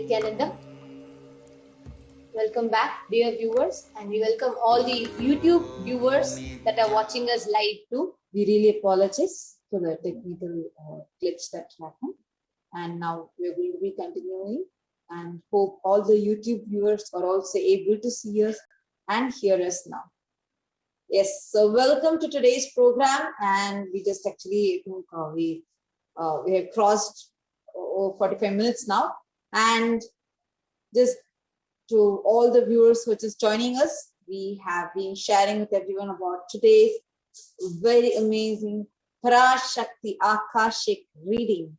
Nithyananda. Welcome back, dear viewers, and we welcome all the YouTube viewers that are watching us live too. We really apologize for the technical glitch that happened. And now we're going to be continuing and hope all the YouTube viewers are also able to see us and hear us now. Yes, so welcome to today's program, and we just actually we have crossed 45 minutes now, and just to all the viewers who are just joining us, we have been sharing with everyone about today's very amazing Parashakti Akashic reading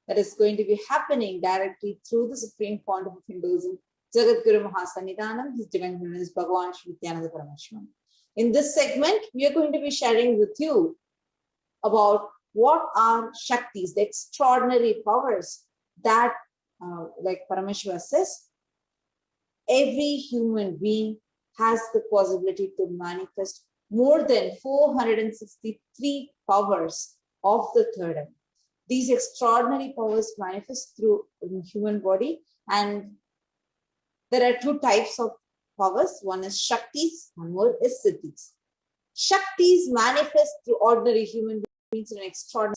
that is going to be happening directly through the Supreme Fount of Hinduism, Jagadguru Mahasannidhanam, His Divine Holiness Bhagavan Shri Nithyananda Paramashivam. In this segment, we are going to be sharing with you about what are Shaktis, the extraordinary powers that, like Paramashiva says, every human being has the possibility to manifest more than 463 powers of the third eye. These extraordinary powers manifest through the human body, and there are two types of powers. One is Shaktis, one more is Siddhis. Shaktis manifest through ordinary human beings in an extraordinary.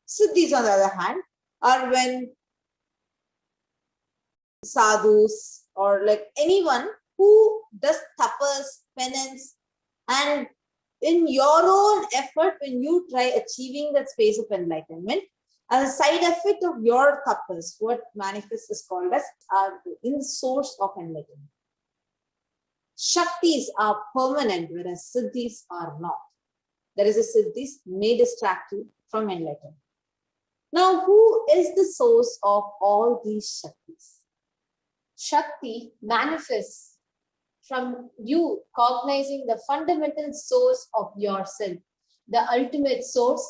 Siddhis, on the other hand, are when sadhus or like anyone who does tapas, penance, and in your own effort, when you try achieving that space of enlightenment, as a side effect of your tapas, what manifests is called as in the source of enlightenment. Shaktis are permanent, whereas Siddhis are not. There is a Siddhis may distract you from enlightenment. Now, who is the source of all these Shaktis? Shakti manifests from you cognizing the fundamental source of yourself, the ultimate source,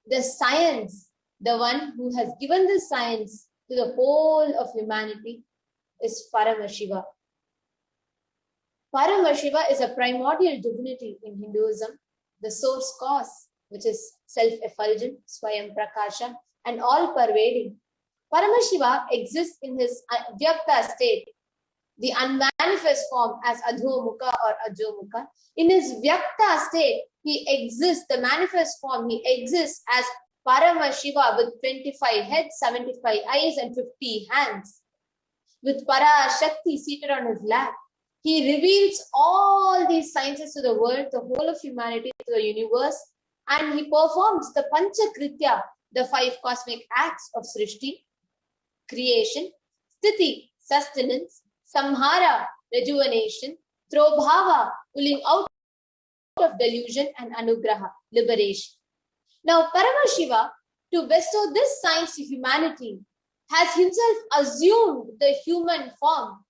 the science, the one who has given the science to the whole of humanity is Paramashiva. Paramashiva is a primordial divinity in Hinduism, the source cause, which is self-effulgent, Swayam Prakasha, and all-pervading. Paramashiva exists in his Vyakta state, the unmanifest form as Adhomukha or Ajomukha. In his Vyakta state, he exists, the manifest form, he exists as Paramashiva with 25 heads, 75 eyes, and 50 hands. With Parashakti seated on his lap, he reveals all these sciences to the world, the whole of humanity, to the universe, and he performs the Panchakritya, the 5 cosmic acts of Srishti, creation, Sthiti, sustenance, Samhara, rejuvenation, Trobhava, pulling out of delusion, and Anugraha, liberation. Now, Paramashiva, to bestow this science to humanity, has himself assumed the human form.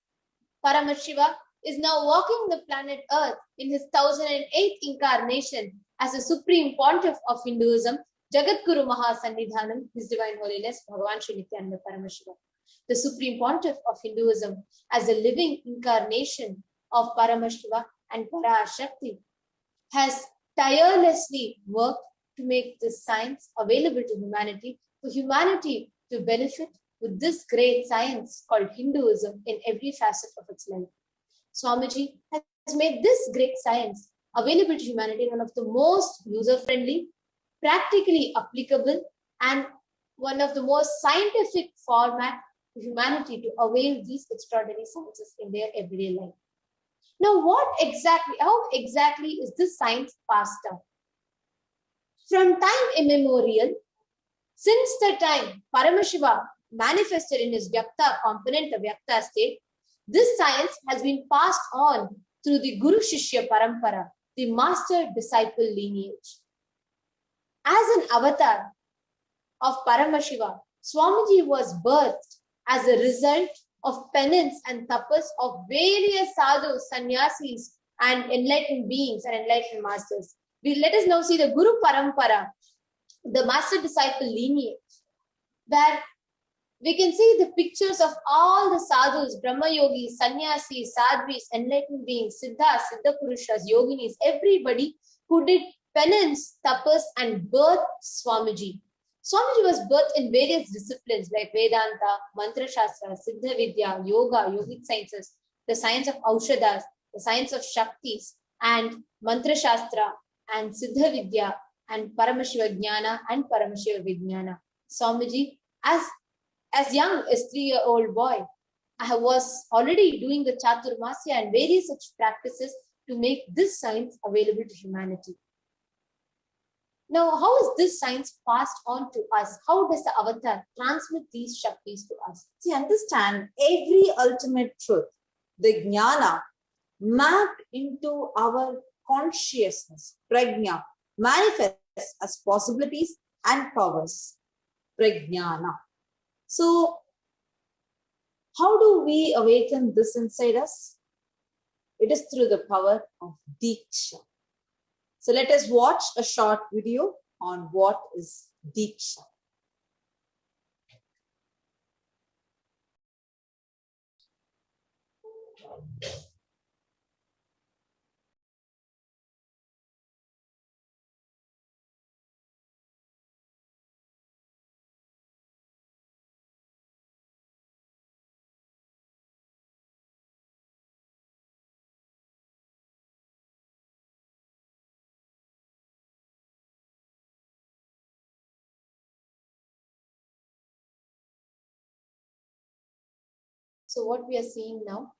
Paramashiva is now walking the planet Earth in his 1008th incarnation as the Supreme Pontiff of Hinduism, Jagadguru Mahasannidhanam, His Divine Holiness Bhagavan Shri Nithyananda Paramashivam. The Supreme Pontiff of Hinduism as a living incarnation of Paramashiva and Parashakti has tirelessly worked to make this science available to humanity, for humanity to benefit with this great science called Hinduism in every facet of its life. Swamiji has made this great science available to humanity in one of the most user-friendly, practically applicable, and one of the most scientific format for humanity to avail these extraordinary sciences in their everyday life. Now, how exactly is this science passed down? From time immemorial, since the time Paramashiva manifested in his Vyakta component, the Vyakta state, this science has been passed on through the Guru Shishya Parampara, the master-disciple lineage. As an avatar of Paramashiva, Swamiji was birthed as a result of penance and tapas of various sadhus, sannyasis, and enlightened beings and enlightened masters. Let us now see the Guru Parampara, the master-disciple lineage, where we can see the pictures of all the sadhus, Brahma Yogis, Sannyasis, Sadhvis, enlightened beings, Siddhas, Siddha Purushas, Yoginis, everybody who did penance, tapas, and birthed Swamiji. Swamiji was birthed in various disciplines like Vedanta, Mantra Shastra, Siddha Vidya, Yoga, Yogic sciences, the science of Aushadas, the science of Shaktis, and Mantra Shastra, and Siddha Vidya, and Paramashiva Jnana and Paramashiva Vijnana. Swamiji, as young as 3-year-old boy, I was already doing the Chaturmasya and various such practices to make this science available to humanity. Now, how is this science passed on to us? How does the avatar transmit these Shaktis to us? See, understand every ultimate truth, the jnana, mapped into our consciousness, prajna, manifests as possibilities and powers, prajnana. So, how do we awaken this inside us? It is through the power of Diksha. So let us watch a short video on what is Diksha. So what we are seeing now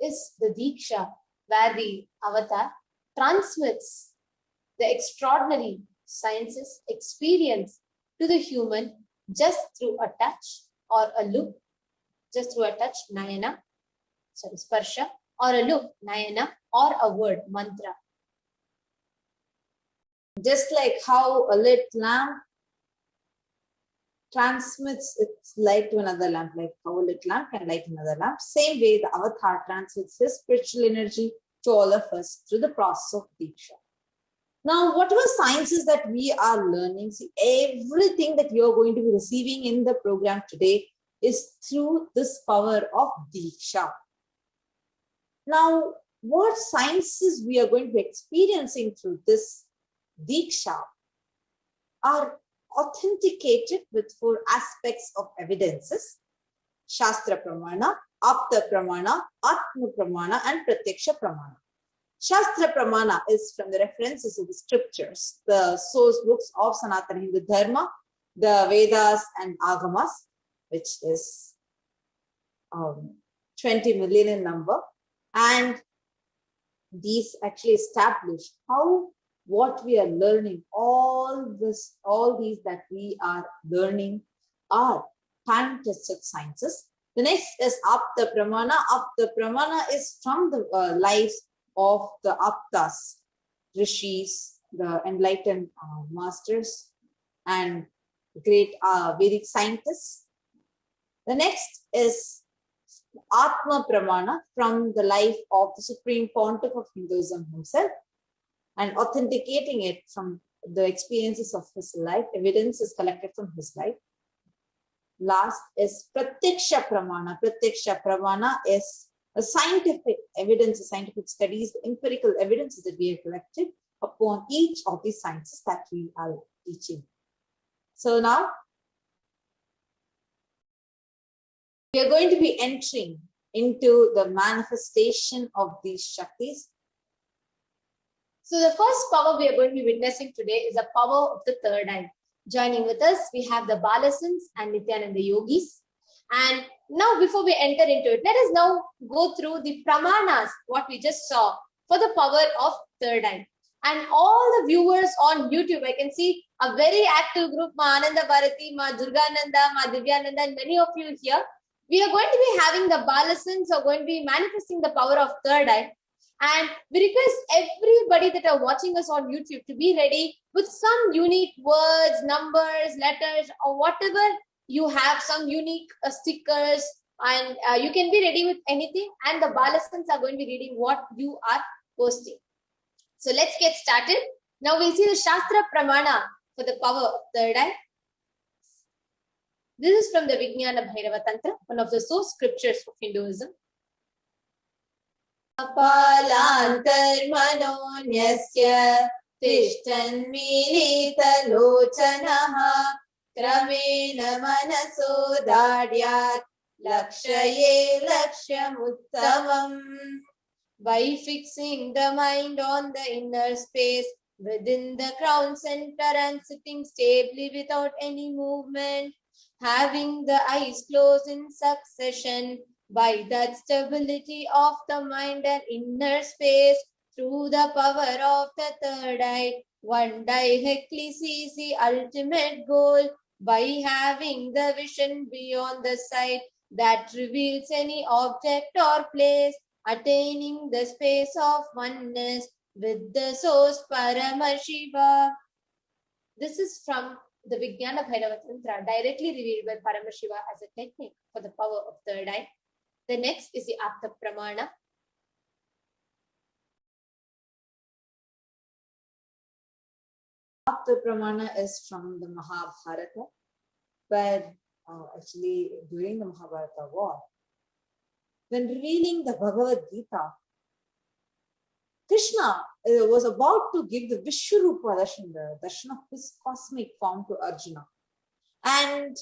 is the Diksha, where the avatar transmits the extraordinary sciences experience to the human just through a touch or a look, just through a touch, nayana, sorry, sparsha, or a look, nayana, or a word, mantra. Just like how a lit lamp transmits its light to another lamp, like how a lit lamp can light another lamp. Same way, the avatar transmits his spiritual energy to all of us through the process of Diksha. Now, whatever sciences that we are learning, see, everything that you're going to be receiving in the program today is through this power of Diksha. Now, what sciences we are going to be experiencing through this Diksha are authenticated with 4 aspects of evidences: Shastra Pramana, Apta Pramana, Atma Pramana, and Pratyaksha Pramana. Shastra Pramana is from the references of the scriptures, the source books of Sanatana Hindu Dharma, the Vedas and Agamas, which is 20 million in number. And these actually establish how what we are learning, all these that we are learning are time-tested sciences. The next is Apta Pramana. Apta Pramana is from the lives of the Aptas, Rishis, the enlightened masters, and great Vedic scientists. The next is Atma Pramana, from the life of the Supreme Pontiff of Hinduism himself, and authenticating it from the experiences of his life, evidence is collected from his life. Last is Pratyaksha Pramana. Pratyaksha Pramana is a scientific evidence, scientific studies, the empirical evidences that we have collected upon each of the sciences that we are teaching. So now, we are going to be entering into the manifestation of these Shaktis. So the first power we are going to be witnessing today is the power of the third eye. Joining with us, we have the Balasans and Nithyananda Yogis. And now, before we enter into it, let us now go through the Pramanas, what we just saw, for the power of third eye. And all the viewers on YouTube, I can see a very active group, Ma Ananda Bharati, Ma Durgananda, Ma Divyananda, and many of you here. We are going to be having the Balasans who are going to be manifesting the power of third eye. And we request everybody that are watching us on YouTube to be ready with some unique words, numbers, letters, or whatever you have, some unique stickers, and you can be ready with anything. And the Balasans are going to be reading what you are posting. So let's get started. Now we'll see the Shastra Pramana for the power of third eye. This is from the Vijnana Bhairava Tantra, one of the source scriptures of Hinduism. Apalantar manonyasya तिष्ठन्मीलितलोचनः क्रमेण मनसो दाढ्यात् लक्ष्ये लक्ष्यमुत्तमम्. By fixing the mind on the inner space within the crown center and sitting stably without any movement, having the eyes closed in succession, by that stability of the mind and inner space, through the power of the third eye, one directly sees the ultimate goal by having the vision beyond the sight that reveals any object or place, attaining the space of oneness with the source Paramashiva. This is from the Vijnana Bhairava Tantra, directly revealed by Paramashiva as a technique for the power of third eye. The next is the Apta Pramana. Apta Pramana is from the Mahabharata, where actually during the Mahabharata war, when reading the Bhagavad Gita, Krishna was about to give the Vishwarupa darshan, the darshan of his cosmic form to Arjuna. And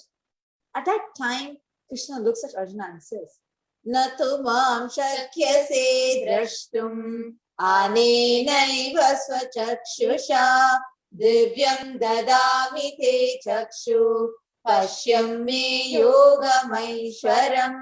at that time, Krishna looks at Arjuna and says, Natu mam shakyase drashtum anenaiva swachakshusha divyam dadami te chakshu pashyam me yogamaishwaram.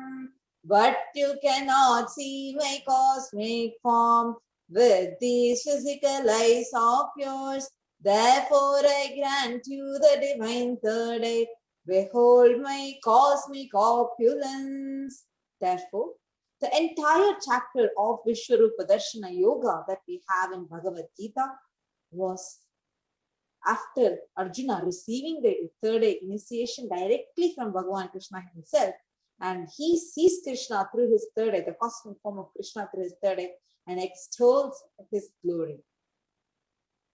But you cannot see my cosmic form with these physical eyes of yours. Therefore I grant you the divine third eye. Behold my cosmic opulence. Therefore, the entire chapter of Vishwarupa Darshana Yoga that we have in Bhagavad Gita was after Arjuna receiving the third eye initiation directly from Bhagavan Krishna himself. And he sees Krishna through his third eye, the cosmic form of Krishna through his third eye, and extols his glory.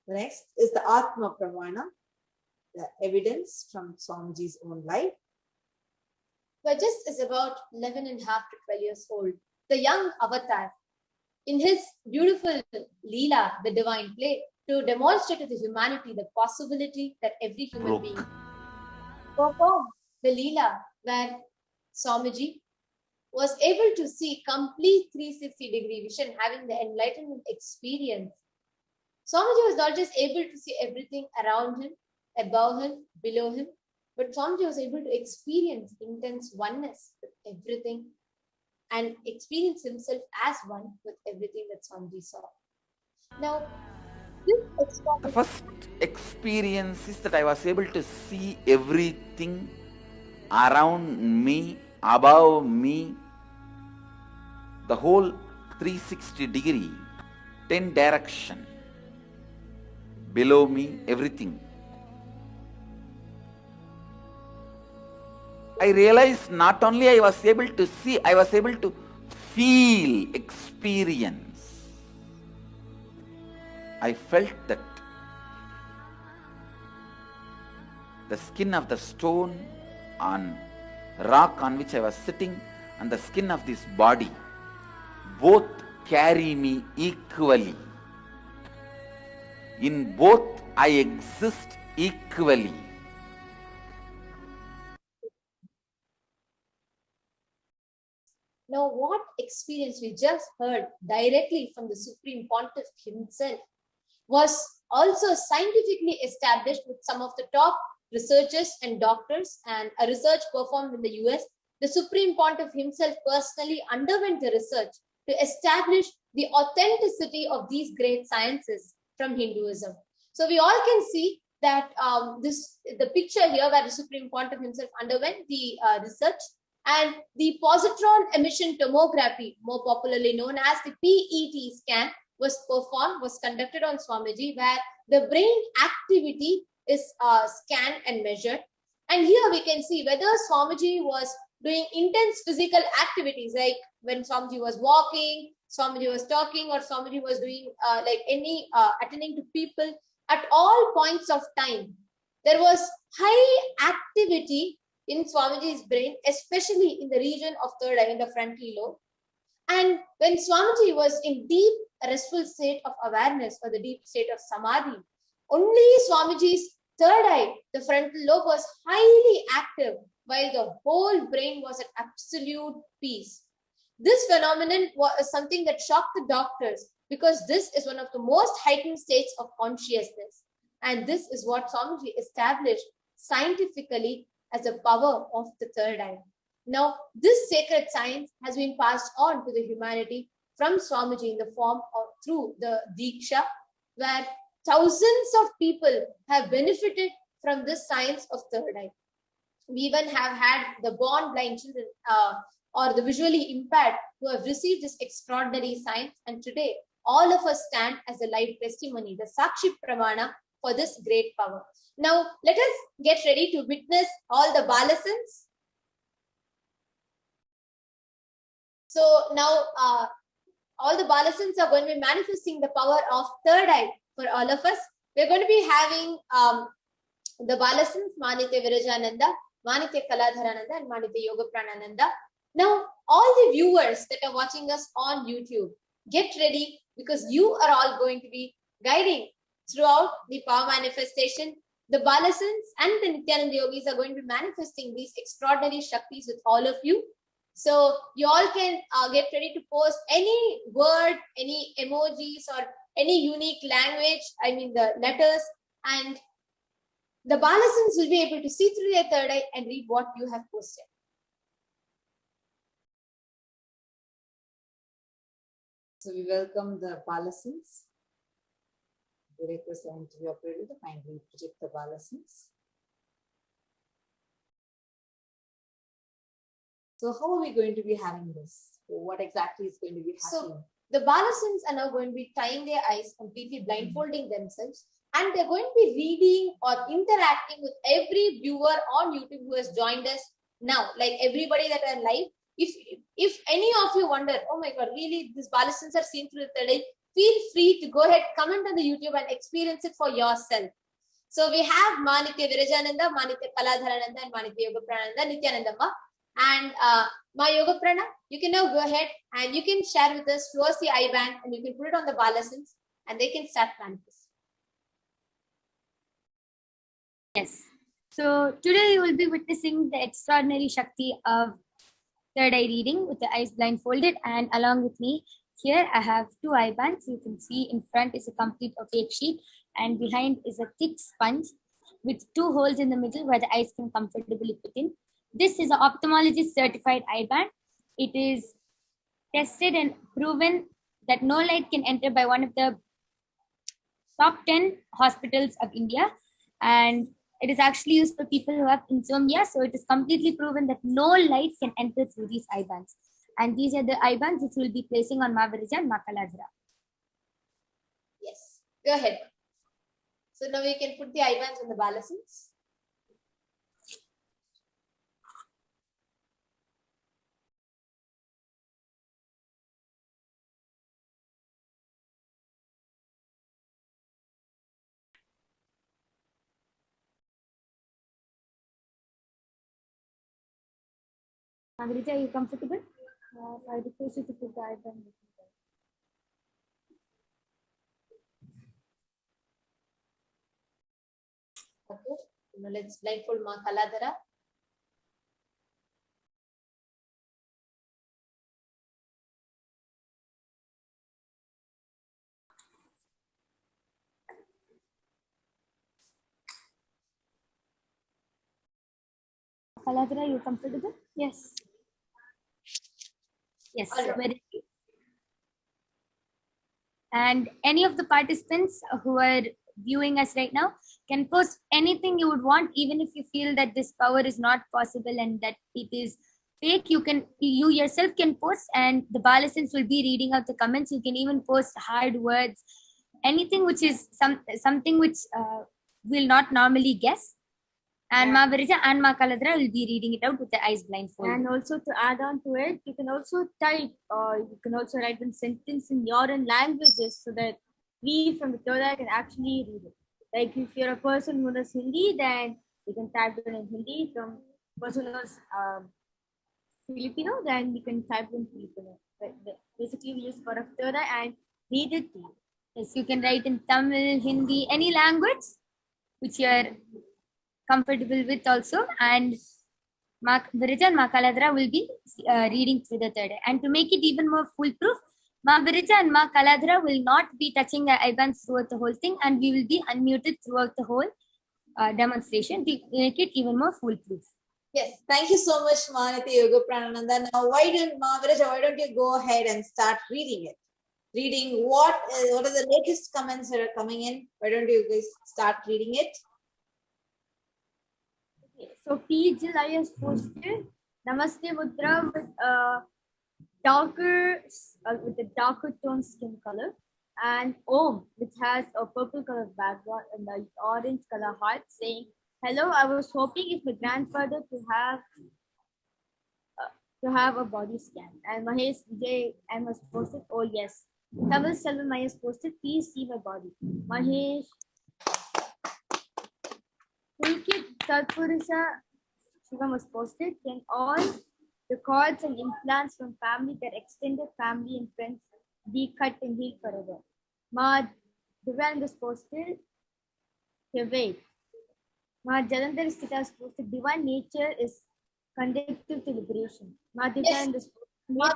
The next is the Atma Pramana, the evidence from Swamiji's own life. Vajas is about 11 and a half to 12 years old. The young avatar, in his beautiful Leela, the divine play, to demonstrate to the humanity the possibility that every human being perform the Leela, where Swamiji was able to see complete 360-degree vision, having the enlightenment experience. Swamiji was not just able to see everything around him, above him, below him, but Swamiji was able to experience intense oneness with everything and experience himself as one with everything that Swamiji saw. Now, the first experience is that I was able to see everything around me, above me, the whole 360 degree, 10 direction, below me, everything. I realized not only I was able to see, I was able to feel, experience. I felt that the skin of the stone on rock on which I was sitting and the skin of this body both carry me equally. In both I exist equally. Now, what experience we just heard directly from the Supreme Pontiff himself was also scientifically established with some of the top researchers and doctors, and a research performed in the US. The Supreme Pontiff himself personally underwent the research to establish the authenticity of these great sciences from Hinduism. So we all can see that the picture here where the Supreme Pontiff himself underwent the research, and the positron emission tomography, more popularly known as the PET scan, was conducted on Swamiji, where the brain activity is scanned and measured. And here we can see whether Swamiji was doing intense physical activities, like when Swamiji was walking, Swamiji was talking, or Swamiji was doing attending to people. At all points of time, there was high activity in Swamiji's brain, especially in the region of third eye, in the frontal lobe. And when Swamiji was in deep restful state of awareness or the deep state of samadhi, Only Swamiji's third eye, the frontal lobe, was highly active, while the whole brain was at absolute peace. This phenomenon was something that shocked the doctors, because this is one of the most heightened states of consciousness. And this is what Swamiji established scientifically as the power of the third eye. Now, this sacred science has been passed on to the humanity from Swamiji in the form of through the Diksha, where thousands of people have benefited from this science of third eye. We even have had the born blind children or the visually impaired who have received this extraordinary science, and today all of us stand as a live testimony, the Sakshi Pramana for this great power. Now, let us get ready to witness all the balasans. So now all the balasans are going to be manifesting the power of third eye for all of us. We're going to be having the balasans, Manitya Virajananda, Manitya Kaladharananda, and Manitya Yoga Pranananda. Now, all the viewers that are watching us on YouTube, get ready, because you are all going to be guiding throughout the power manifestation. The balasans and the Nithyananda yogis are going to be manifesting these extraordinary Shaktis with all of you. So you all can get ready to post any word, any emojis, or any unique language, I mean the letters, and the balasans will be able to see through their third eye and read what you have posted. So we welcome the balasans. We request them to be operated to kindly project the balasans. So how are we going to be having this? So what exactly is going to be happening? So the balasans are now going to be tying their eyes, completely blindfolding themselves, and they're going to be reading or interacting with every viewer on YouTube who has joined us now, like everybody that are live. If any of you wonder, oh my God, really these balasans are seen through the third eye, feel free to go ahead, comment on the YouTube and experience it for yourself. So we have Manitya Virajananda, Manitya Kaladharananda, and Manitya Yoga Pranananda, Nithyanandamma. And my Yoga Prana, you can now go ahead and you can share with us towards the eye band, and you can put it on the balasans and they can start manifesting. Yes. So today you will be witnessing the extraordinary Shakti of third eye reading with the eyes blindfolded, and along with me here I have two eye bands. You can see in front is a complete opaque sheet and behind is a thick sponge with two holes in the middle where the eyes can comfortably fit in. This is an ophthalmologist certified eye band. It is tested and proven that no light can enter by one of the top 10 hospitals of India, and it is actually used for people who have insomnia. So it is completely proven that no light can enter through these eye bands. And these are the eye bands which we'll be placing on Ma Virija and Ma Kaladhara. Yes, go ahead. So now we can put the eye bands on the balasans. Ma Virija, are you comfortable? I request you to put the eye band. Okay, now let's blindfold Ma Kaladhara. Kaladhara, are you comfortable? Yes. Yes. All right. Very good. And any of the participants who are viewing us right now can post anything you would want, even if you feel that this power is not possible and that it is fake. You yourself can post, and the balasans will be reading out the comments. You can even post hard words, anything which is something which will not normally guess. And Ma Virija and Ma Kaladhara will be reading it out with the eyes blindfolded. And also to add on to it, you can also type or you can also write one sentence in your own languages so that we from the third eye can actually read it. Like if you're a person who knows Hindi, then you can type it in Hindi. From person who knows Filipino, then you can type it in Filipino. But basically, we use for a third eye and read it to you. Yes, you can write in Tamil, Hindi, any language which you are comfortable with also. And Virija and Ma Kaladhara will be reading through the third eye. And to make it even more foolproof, Ma Virija and Ma Kaladhara will not be touching the eye bands throughout the whole thing, and we will be unmuted throughout the whole demonstration to make it even more foolproof. Yes, thank you so much, Manati Yoga Pranananda. Now, why don't you go ahead and start reading it? Reading what are the latest comments that are coming in? Why don't you guys start reading it? So P. July has posted Namaste Mudra with darker with a darker tone skin color, and Om, which has a purple color background and the orange color heart, saying, "Hello, I was hoping if my grandfather to have a body scan." And Mahesh Vijay M has posted, "Oh yes." Tamil Selvan Maya has posted, "Please see my body." Mahesh Pulkit Satpurusha Shivam was posted, "Can all records and implants from family, their extended family and friends be cut and healed forever?" Ma Divan was posted, "Okay, wait." Ma Jalandhar Sthita was posted, "Divine nature is conducive to liberation." Ma Divan was Ma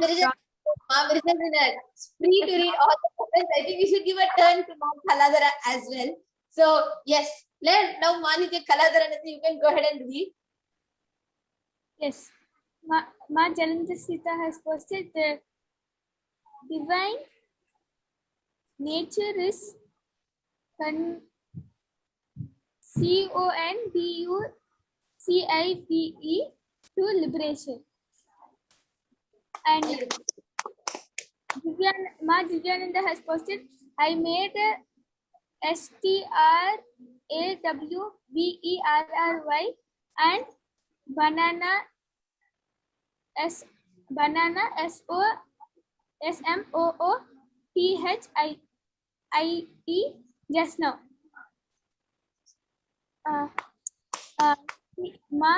Virija is in a spree to read all the comments. I think we should give a turn to Ma Kaladhara as well. So yes, now Manitya Kaladhara, you can go ahead and read. Yes. Ma Jalandhar Sthita has posted, "The divine nature is CONDUCIVE to liberation." And Ma Divyananda has posted, "I made a STRAWBERRY and banana SMOOTHIIT just now." Ma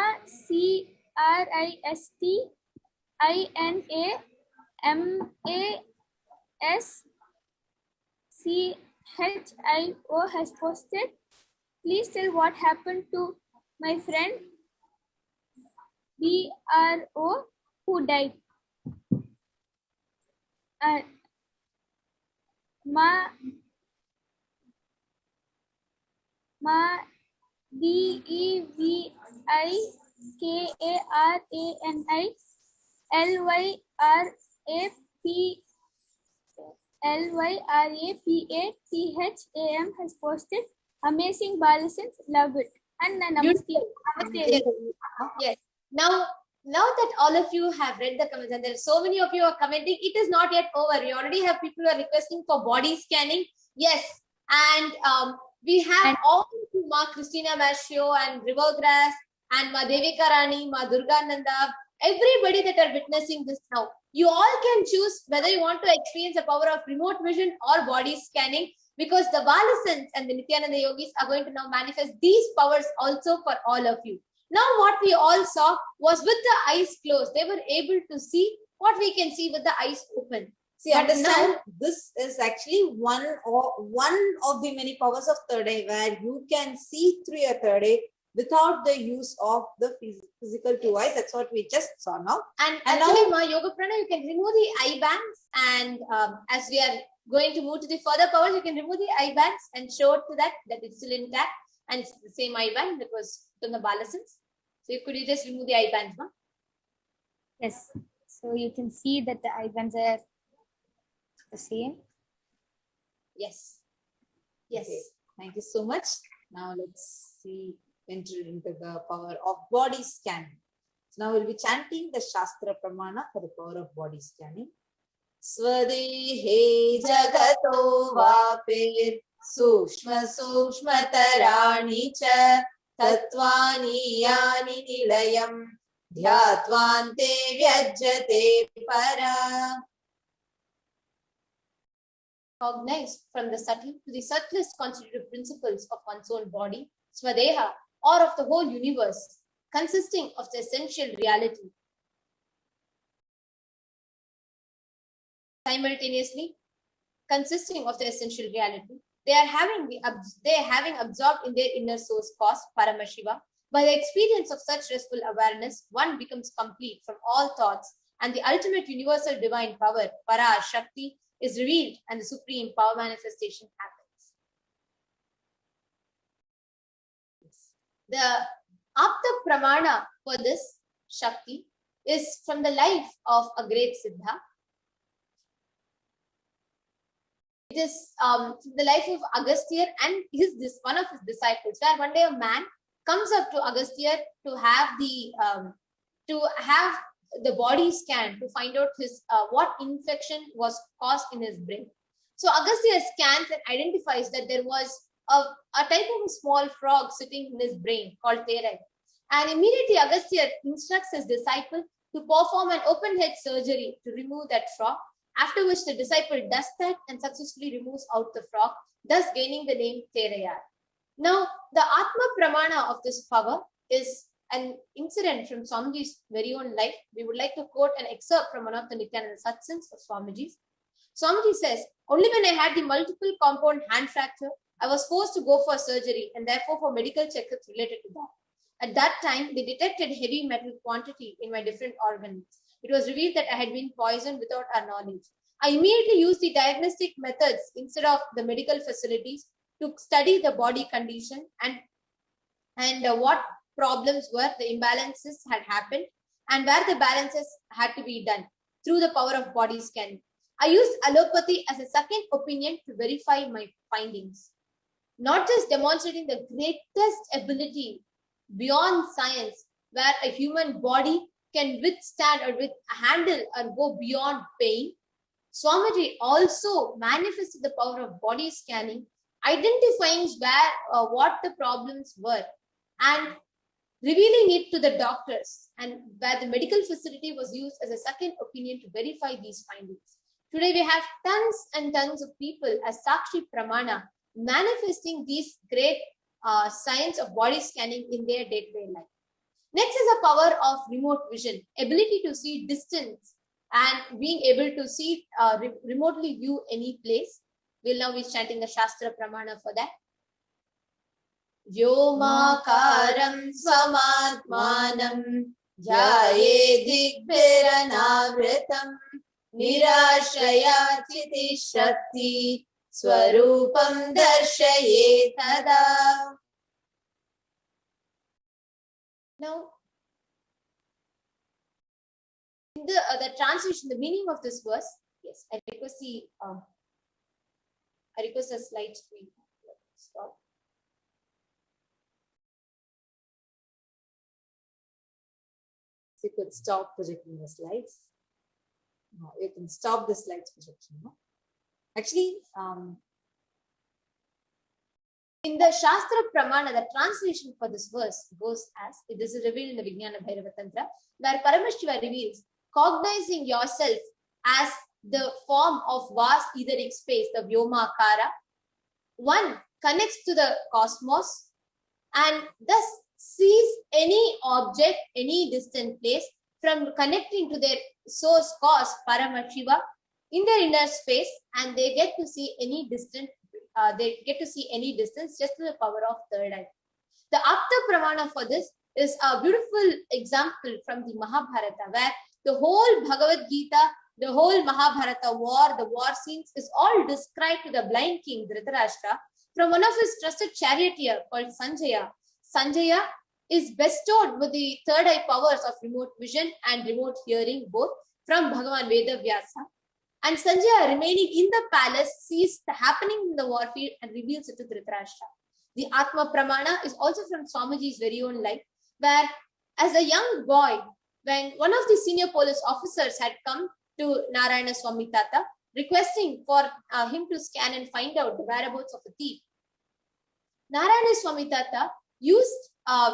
CRISTINAMASCHIO has posted, "Please tell what happened to my friend BRO who died." Ma DEVIKARANILYRAPATHAM has posted, "Amazing Balacins, love it." And Namaste. Yes. Now that all of you have read the comments and there are so many of you are commenting, it is not yet over. We already have people who are requesting for body scanning. Yes. And we have all Ma Christina Mashio and Rivergrass and Ma Devika Rani, Ma Durga Nanda, everybody that are witnessing this now. You all can choose whether you want to experience the power of remote vision or body scanning, because the Balasans and the Nithyananda Yogis are going to now manifest these powers also for all of you. Now what we all saw was with the eyes closed, they were able to see what we can see with the eyes open. See, understand, this is actually one of the many powers of third eye, where you can see through your third eye without the use of the physical two eyes. That's what we just saw now. And actually, Ma Yoga Prana, you can remove the eye bands, and as we are going to move to the further powers, you can remove the eye bands and show it to that it's still intact, and it's the same eye band that was on the Balasans. So could you just remove the eye bands, Ma? Yes. So you can see that the eye bands are the same. Yes. Yes. Okay. Thank you so much. Now let's enter into the power of body scanning. So now we'll be chanting the Shastra Pramana for the power of body scanning. Swadehe jagato vapir sukshma sukshma tarani cha tatvani yani nilayam dhyatvante vyajyate para. Cognized from the subtle to the subtlest constitutive principles of one's own body, Swadeha, or of the whole universe, consisting of the essential reality. Simultaneously, consisting of the essential reality. They are having absorbed in their inner source cause, Paramashiva. By the experience of such restful awareness, one becomes complete from all thoughts, and the ultimate universal divine power, Parashakti, is revealed, and the supreme power manifestation happens. The Apta Pramana for this Shakti is from the life of a great Siddha. It is the life of Agastya and one of his disciples, where one day a man comes up to Agastya to have the body scan to find out his what infection was caused in his brain. So Agastya scans and identifies that there was a type of a small frog sitting in his brain called Terai. And immediately Agastya instructs his disciple to perform an open head surgery to remove that frog, after which the disciple does that and successfully removes out the frog, thus gaining the name Terayar. Now, the Atma Pramana of this power is an incident from Swamiji's very own life. We would like to quote an excerpt from one of the Nithyananda Satsans of Swamiji's. Swamiji says, "Only when I had the multiple compound hand fracture, I was forced to go for surgery and therefore for medical checkups related to that. At that time, they detected heavy metal quantity in my different organs. It was revealed that I had been poisoned without our knowledge. I immediately used the diagnostic methods instead of the medical facilities to study the body condition and what problems were, the imbalances had happened, and where the balances had to be done through the power of body scanning. I used allopathy as a second opinion to verify my findings, not just demonstrating the greatest ability beyond science, where a human body can withstand or handle or go beyond pain. Swamiji also manifested the power of body scanning, identifying what the problems were and revealing it to the doctors, and where the medical facility was used as a second opinion to verify these findings. Today we have tons and tons of people as Sakshi Pramana manifesting these great science of body scanning in their day-to-day life. Next is a power of remote vision, ability to see distance and being able to see remotely view any place. We'll now be chanting the Shastra Pramana for that. Vyomakaram svamatmanam jyaye digbhiranavritam nirashaya chiti shakti swarupam darshaye tada. Now, in the translation, the meaning of this verse, yes, I request the slides to stop. So you could stop projecting the slides. No, you can stop the slides projection. No? Actually, in the Shastra Pramana, the translation for this verse goes as, this is revealed in the Vijnana Bhairava Tantra, where Paramashiva reveals, cognizing yourself as the form of vast etheric space, the Vyomakara, one connects to the cosmos and thus sees any object, any distant place from connecting to their source cause, Paramashiva, in their inner space, and they get to see any distance just to the power of third eye. The Apta Pramana for this is a beautiful example from the Mahabharata, where the whole Bhagavad Gita, the whole Mahabharata war, the war scenes is all described to the blind king Dhritarashtra from one of his trusted charioteer called Sanjaya. Sanjaya is bestowed with the third eye powers of remote vision and remote hearing, both from Bhagavan Vedavyasa. And Sanjaya, remaining in the palace, sees the happening in the warfield and reveals it to Dhritarashtra. The Atma Pramana is also from Swamiji's very own life, where as a young boy, when one of the senior police officers had come to Narayana Swami Tata, requesting for him to scan and find out the whereabouts of a thief, Narayana Swami Tata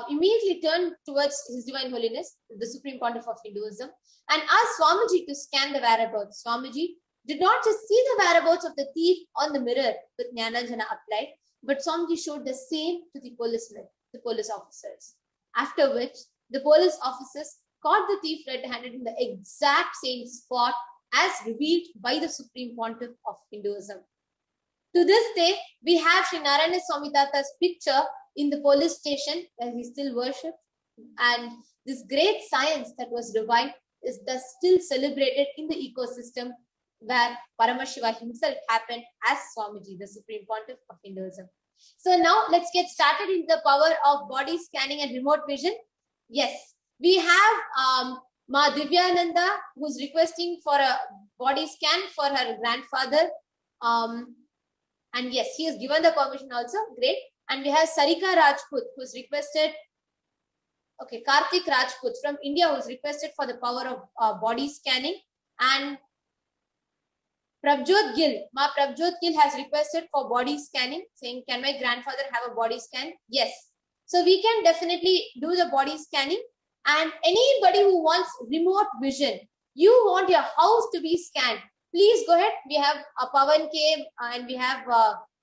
immediately turned towards His Divine Holiness, the Supreme Pontiff of Hinduism, and asked Swamiji to scan the whereabouts. Swamiji did not just see the whereabouts of the thief on the mirror with Jnananjana applied, but Swamiji showed the same to the policemen, the police officers. After which, the police officers caught the thief red-handed in the exact same spot as revealed by the Supreme Pontiff of Hinduism. To this day, we have Sri Narayana Swami Tata's picture in the police station where he still worships, and this great science that was revived is thus still celebrated in the ecosystem where Paramashiva himself happened as Swamiji, the Supreme Pontiff of Hinduism. So now let's get started in the power of body scanning and remote vision. Yes, we have Ma Divyananda, who's requesting for a body scan for her grandfather. And yes, he has given the permission also. Great. And we have Sarika Rajput, who's requested. Okay, Karthik Rajput from India, who's requested for the power of body scanning. And Prabjot Gill, Ma Prabjot Gill has requested for body scanning, saying, can my grandfather have a body scan? Yes. So we can definitely do the body scanning. And anybody who wants remote vision, you want your house to be scanned, please go ahead. We have Pavan K and we have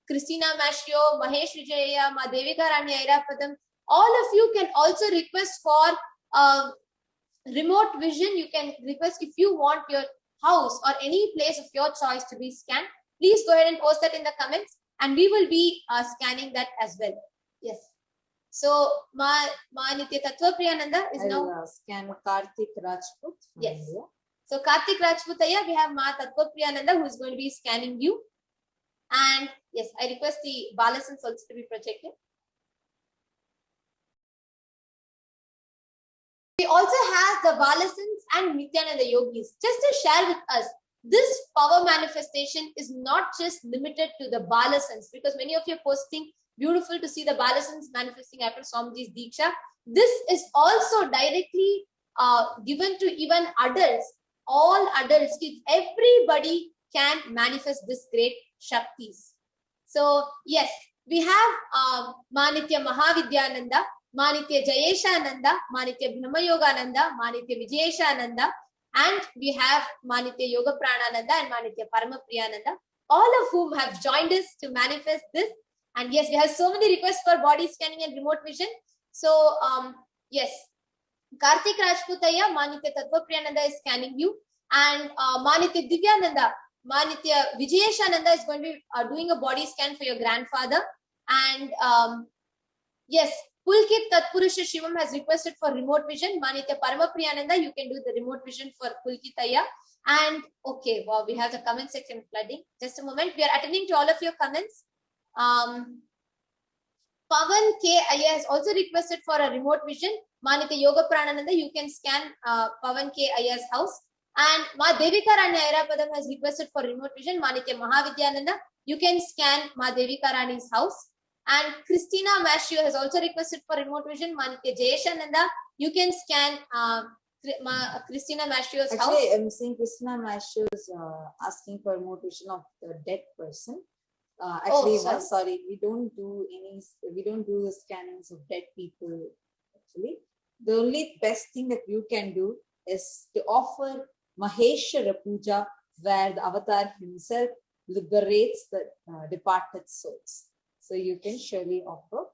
Christina Mashio, Mahesh Vijaya, Ma Devika Rani Airapadam. All of you can also request for remote vision. You can request if you want your house or any place of your choice to be scanned. Please go ahead and post that in the comments and we will be scanning that as well. Yes. So, Ma Nitya Tattva Priyananda is now scan Karthik Rajput. Yes. So, Karthik Rajputaya, we have Ma Tattva Priyananda who is going to be scanning you. And yes, I request the balasans also to be projected. We also have the balasans and Nithyananda yogis. Just to share with us, this power manifestation is not just limited to the balasans, because many of you are posting beautiful to see the balasans manifesting after Swamiji's Diksha. This is also directly given to even adults, all adults, kids, everybody can manifest this great Shaktis. So, yes, we have Manitya Mahavidyananda, Manitya Jayeshananda, Manitya Brahmayogananda, Manitya Vijayeshananda, and we have Manitya Yoga Pranananda and Manitya Paramapriyananda, all of whom have joined us to manifest this. And yes, we have so many requests for body scanning and remote vision. So, yes, Karthik Rajputaya, Manitya Tattva Priyananda is scanning you, and Manitya Divyananda, Manitya Vijayeshananda is going to be doing a body scan for your grandfather. And yes, Pulkit Tatpurusha Shivam has requested for remote vision. Manitya Paramapriyananda, you can do the remote vision for Pulkitaya. And okay, wow, we have the comment section flooding. Just a moment, we are attending to all of your comments. Pavan K. Aya has also requested for a remote vision. Manitya Yoga Pranananda, you can scan Pavan K. Aya's house. And Ma Devika Rani Airapadam has requested for remote vision. Manitya Mahavidyananda, you can scan Ma Devika Rani's house. And Christina Mashio has also requested for remote vision. Manitya Jayeshananda, you can scan Christina Mashio's house. Actually, I'm saying Christina Mashio is asking for remote vision of the dead person. Actually, sorry, we don't do the scannings of dead people. Actually, the only best thing that you can do is to offer Maheshwara Puja, where the avatar himself liberates the departed souls. So you can surely offer.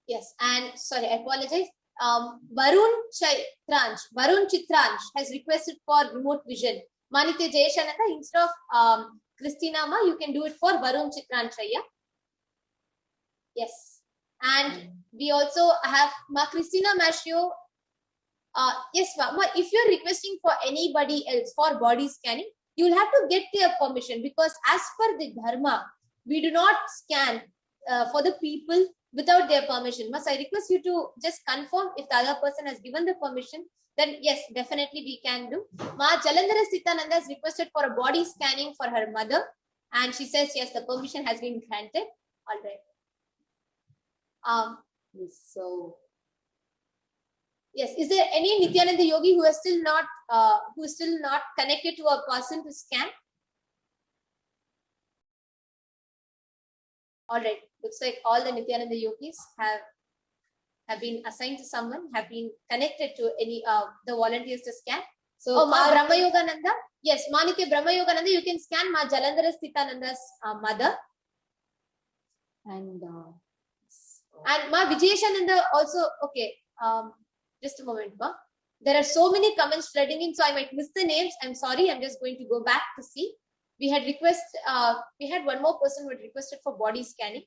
Yes, and sorry, I apologize. Varun Chitransh has requested for remote vision. Manitya Jayeshananda, instead of Christina Ma, you can do it for Varun Chitranshaya. Yes. And we also have Ma Christina Mashio. Yes, Ma, if you're requesting for anybody else for body scanning, you'll have to get their permission, because as per the Dharma, we do not scan for the people without their permission. Must I request you to just confirm if the other person has given the permission? Then yes, definitely we can do. Ma Jalandhara Sitananda has requested for a body scanning for her mother, and she says yes, the permission has been granted. All right. So yes, is there any Nithyananda yogi who is still not connected to a person to scan? All right, looks like all the Nithyananda yogis have been assigned to someone, have been connected to any the volunteers to scan. So Ma Brahma Yogananda, yes, Manitya Brahma Yogananda, you can scan Ma Jalandhara Sthitananda's mother. And Ma Vijayeshananda also, okay, just a moment, Ma. There are so many comments flooding in, so I might miss the names. I'm sorry. I'm just going to go back to see. We had we had one more person who had requested for body scanning.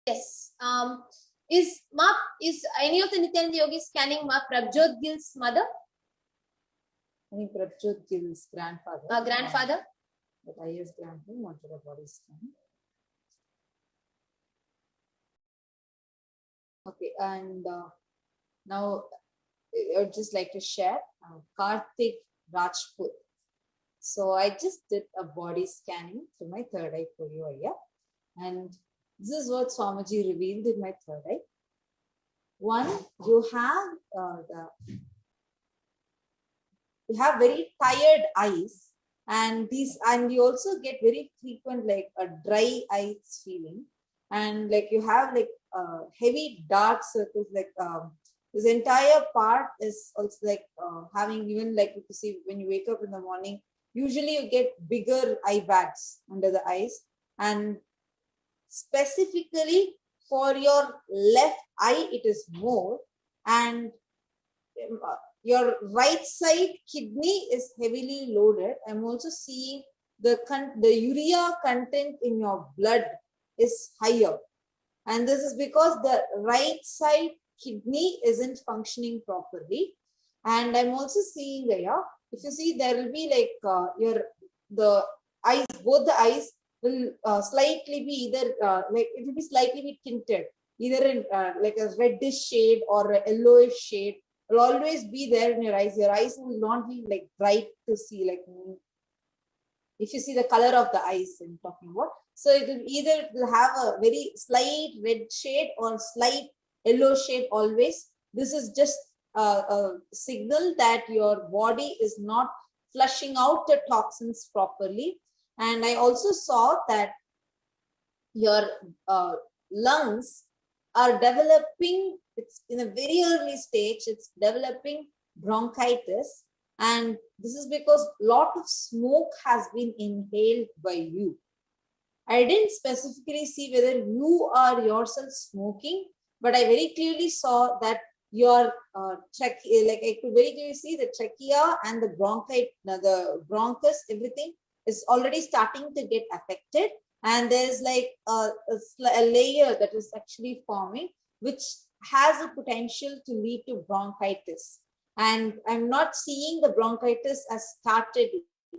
Yes. Is any of the Nithyananda yogis scanning Ma Prabjot Gil's mother? I think Prabjot Gil's grandfather. Grandfather. But IS grandfather wanted a body scan. Okay, and now I would just like to share Karthik Rajput. So I just did a body scanning through my third eye for you here. And this is what Swamiji revealed in my third eye. One, you have very tired eyes, and you also get very frequent like a dry eyes feeling, and like you have like heavy dark circles, like this entire part is also like having, even like you see when you wake up in the morning, usually you get bigger eye bags under the eyes, and specifically for your left eye it is more, and your right side kidney is heavily loaded. I'm also seeing the urea content in your blood is higher, and this is because the right side kidney isn't functioning properly. And I'm also seeing there, if you see, there will be like the eyes, both the eyes will slightly be either like it will be slightly be tinted, either in like a reddish shade or a yellowish shade will always be there in your eyes. Your eyes will not be like bright to see, like if you see the color of the eyes I'm talking about. So it will either have a very slight red shade or slight yellow shade always. This is just a signal that your body is not flushing out the toxins properly. And I also saw that your lungs are developing, it's in a very early stage, it's developing bronchitis. And this is because a lot of smoke has been inhaled by you. I didn't specifically see whether you are yourself smoking, but I very clearly saw that your like I could very clearly see the trachea and the bronchus, everything is already starting to get affected. And there's like a layer that is actually forming, which has a potential to lead to bronchitis. And I'm not seeing the bronchitis as started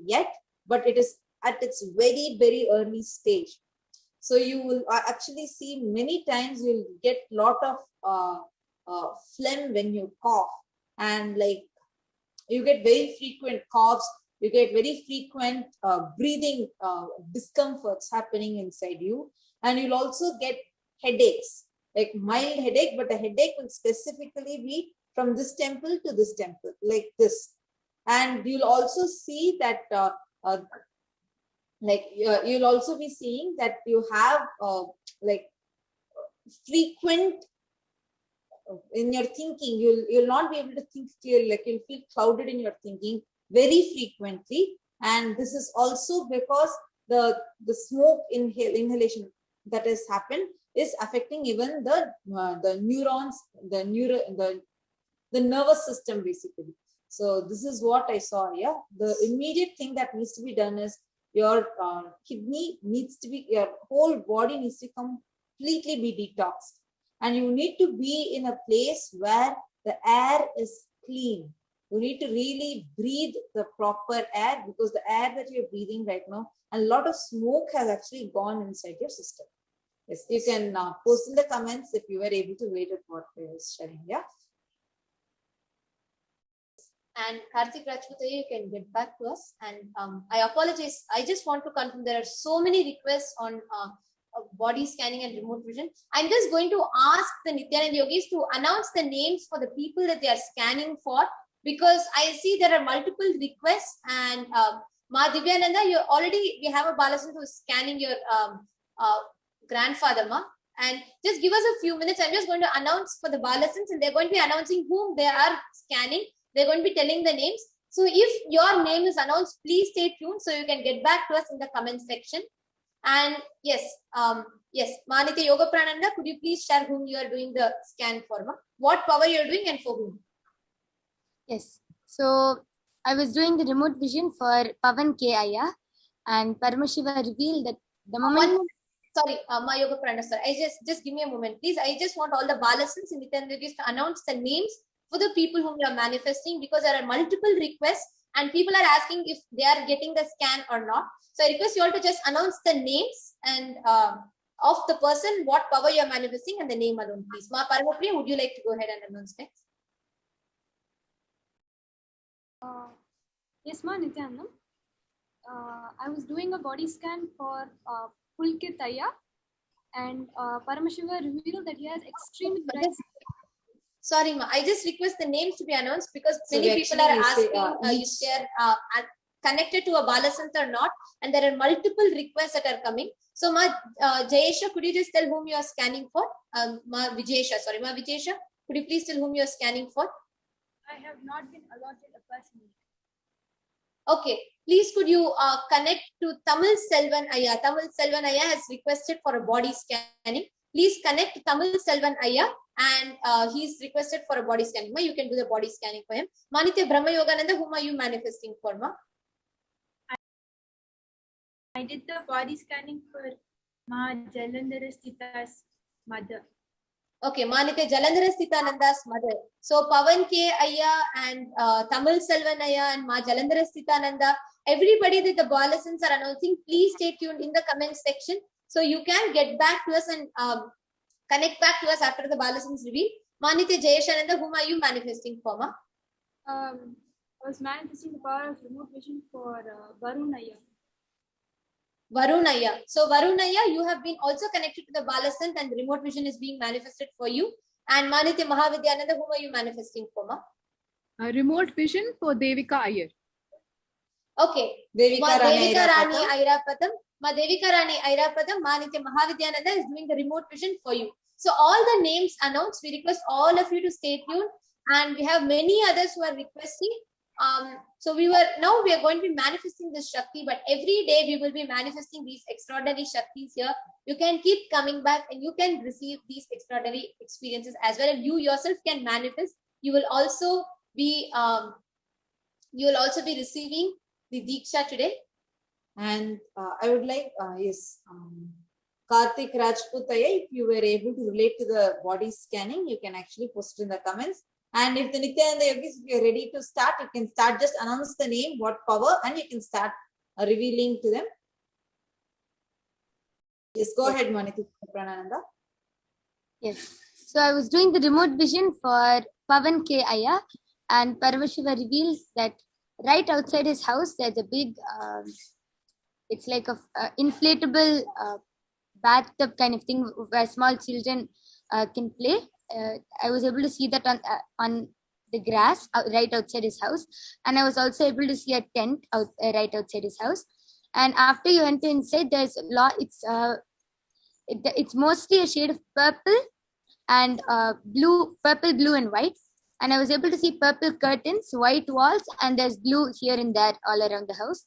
yet, but it is at its very, very early stage. So you will actually see many times you'll get a lot of phlegm when you cough, and like you get very frequent coughs, you get very frequent breathing discomforts happening inside you, and you'll also get headaches, like mild headache, but the headache will specifically be from this temple to this temple, like this. And you'll also see that you'll also be seeing that you have like frequent in your thinking, you'll not be able to think clearly, like you'll feel clouded in your thinking very frequently. And this is also because the smoke inhalation that has happened is affecting even the neurons, the nervous system basically. So this is what I saw here. The immediate thing that needs to be done is your kidney needs to be, your whole body needs to completely be detoxed. And you need to be in a place where the air is clean. You need to really breathe the proper air, because the air that you're breathing right now, a lot of smoke has actually gone inside your system. Yes, you can post in the comments if you were able to read it, what I was sharing. Yeah. And Karthik Rajput, you can get back to us. And I apologize. I just want to confirm there are so many requests on body scanning and remote vision. I'm just going to ask the Nithyananda yogis to announce the names for the people that they are scanning for, because I see there are multiple requests. And Ma Divyananda, we have a Balasan who is scanning your grandfather, Ma. And just give us a few minutes. I'm just going to announce for the Balasans, and they're going to be announcing whom they are scanning. They're going to be telling the names. So if your name is announced, please stay tuned so you can get back to us in the comment section. And yes, Manitya Yoga Prananda, could you please share whom you are doing the scan for? What power you are doing and for whom? Yes. So I was doing the remote vision for Pavan K. Aya, and Paramashiva revealed that the moment. Sorry, Ma Yoga Prananda, sir. Just give me a moment, please. I just want all the Balasans in Nithyananda to announce the names for the people whom you are manifesting, because there are multiple requests and people are asking if they are getting the scan or not. So I request you all to just announce the names and of the person, what power you are manifesting, and the name alone, please. Ma Paramapriya, would you like to go ahead and announce next? Yes, Ma Nithyananda. I was doing a body scan for Pulkit Aya, and Paramashiva revealed that he has extremely bright. Sorry, Ma. I just request the names to be announced, because many people are asking if they are connected to a Balasanta or not, and there are multiple requests that are coming. So, Ma Jayesha, could you just tell whom you are scanning for? Ma Vijayesha, could you please tell whom you are scanning for? I have not been allotted a person. Okay, please could you connect to Tamil Selvan Aya. Tamil Selvan Aya has requested for a body scanning. Please connect Tamil Selvan Aya, and he's requested for a body scanning. Ma, you can do the body scanning for him. Manitya Brahma Yogananda, whom are you manifesting for, Ma? I did the body scanning for Ma Jalandhara Sthita's mother. Okay, Manitya Jalandhara Sthitananda's mother. So Pavan K. Aya and Tamil Selvan Aya and Ma Jalandhara Sthitananda, everybody that the Balasans are announcing, please stay tuned in the comment section so you can get back to us and connect back to us after the Balasans reveal. Manitya Jayeshananda, whom are you manifesting for, Ma? I was manifesting the power of remote vision for Varun Aya. Varunaya. So Varunaya, you have been also connected to the Balasant, and the remote vision is being manifested for you. And Manitya Mahavidyananda, whom are you manifesting for, Ma? Remote vision for Devika Iyer. Okay. Devika Rani Airapatam. Ma Devika Rani Airapatam, Manitya Mahavidyananda is doing the remote vision for you. So all the names announced, we request all of you to stay tuned. And we have many others who are requesting. So we are going to be manifesting this Shakti, but every day we will be manifesting these extraordinary Shaktis here. You can keep coming back and you can receive these extraordinary experiences as well. And you yourself can manifest. You will also be receiving the Diksha today. And I would like, Karthik Rajputaya, if you were able to relate to the body scanning, you can actually post in the comments. And if the Nithyananda Yogis, if you're ready to start, you can start, just announce the name, what power, and you can start revealing to them. Yes, go ahead, Manitya Prananda. Yes. So I was doing the remote vision for Pavan K. Aya, and Paramashiva reveals that right outside his house, there's a big, it's like a inflatable bathtub kind of thing where small children can play. I was able to see that on the grass right outside his house, and I was also able to see a tent right outside his house. And after you enter inside, there's a lot. It's mostly a shade of purple and purple, blue, and white. And I was able to see purple curtains, white walls, and there's blue here and there all around the house.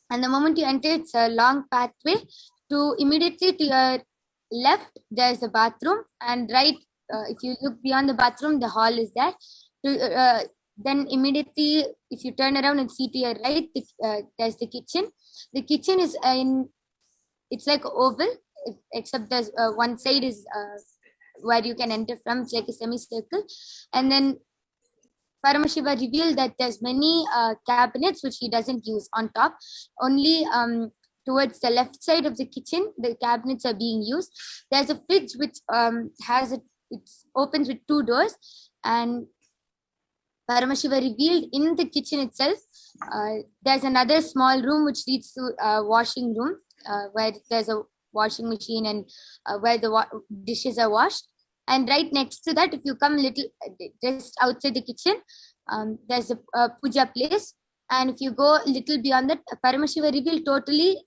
And the moment you enter, it's a long pathway. Immediately to your left, there's a bathroom, and right. If you look beyond the bathroom, the hall is there. Then immediately, if you turn around and see to your right, there's the kitchen. The kitchen is it's like oval, except there's one side is where you can enter from. It's like a semicircle. And then Paramashiva revealed that there's many cabinets which he doesn't use on top. Only towards the left side of the kitchen, the cabinets are being used. There's a fridge which it opens with 2 doors, and Paramashiva revealed in the kitchen itself, there's another small room which leads to a washing room where there's a washing machine and where the dishes are washed. And right next to that, if you come just outside the kitchen, there's a puja place. And if you go a little beyond that, Paramashiva revealed totally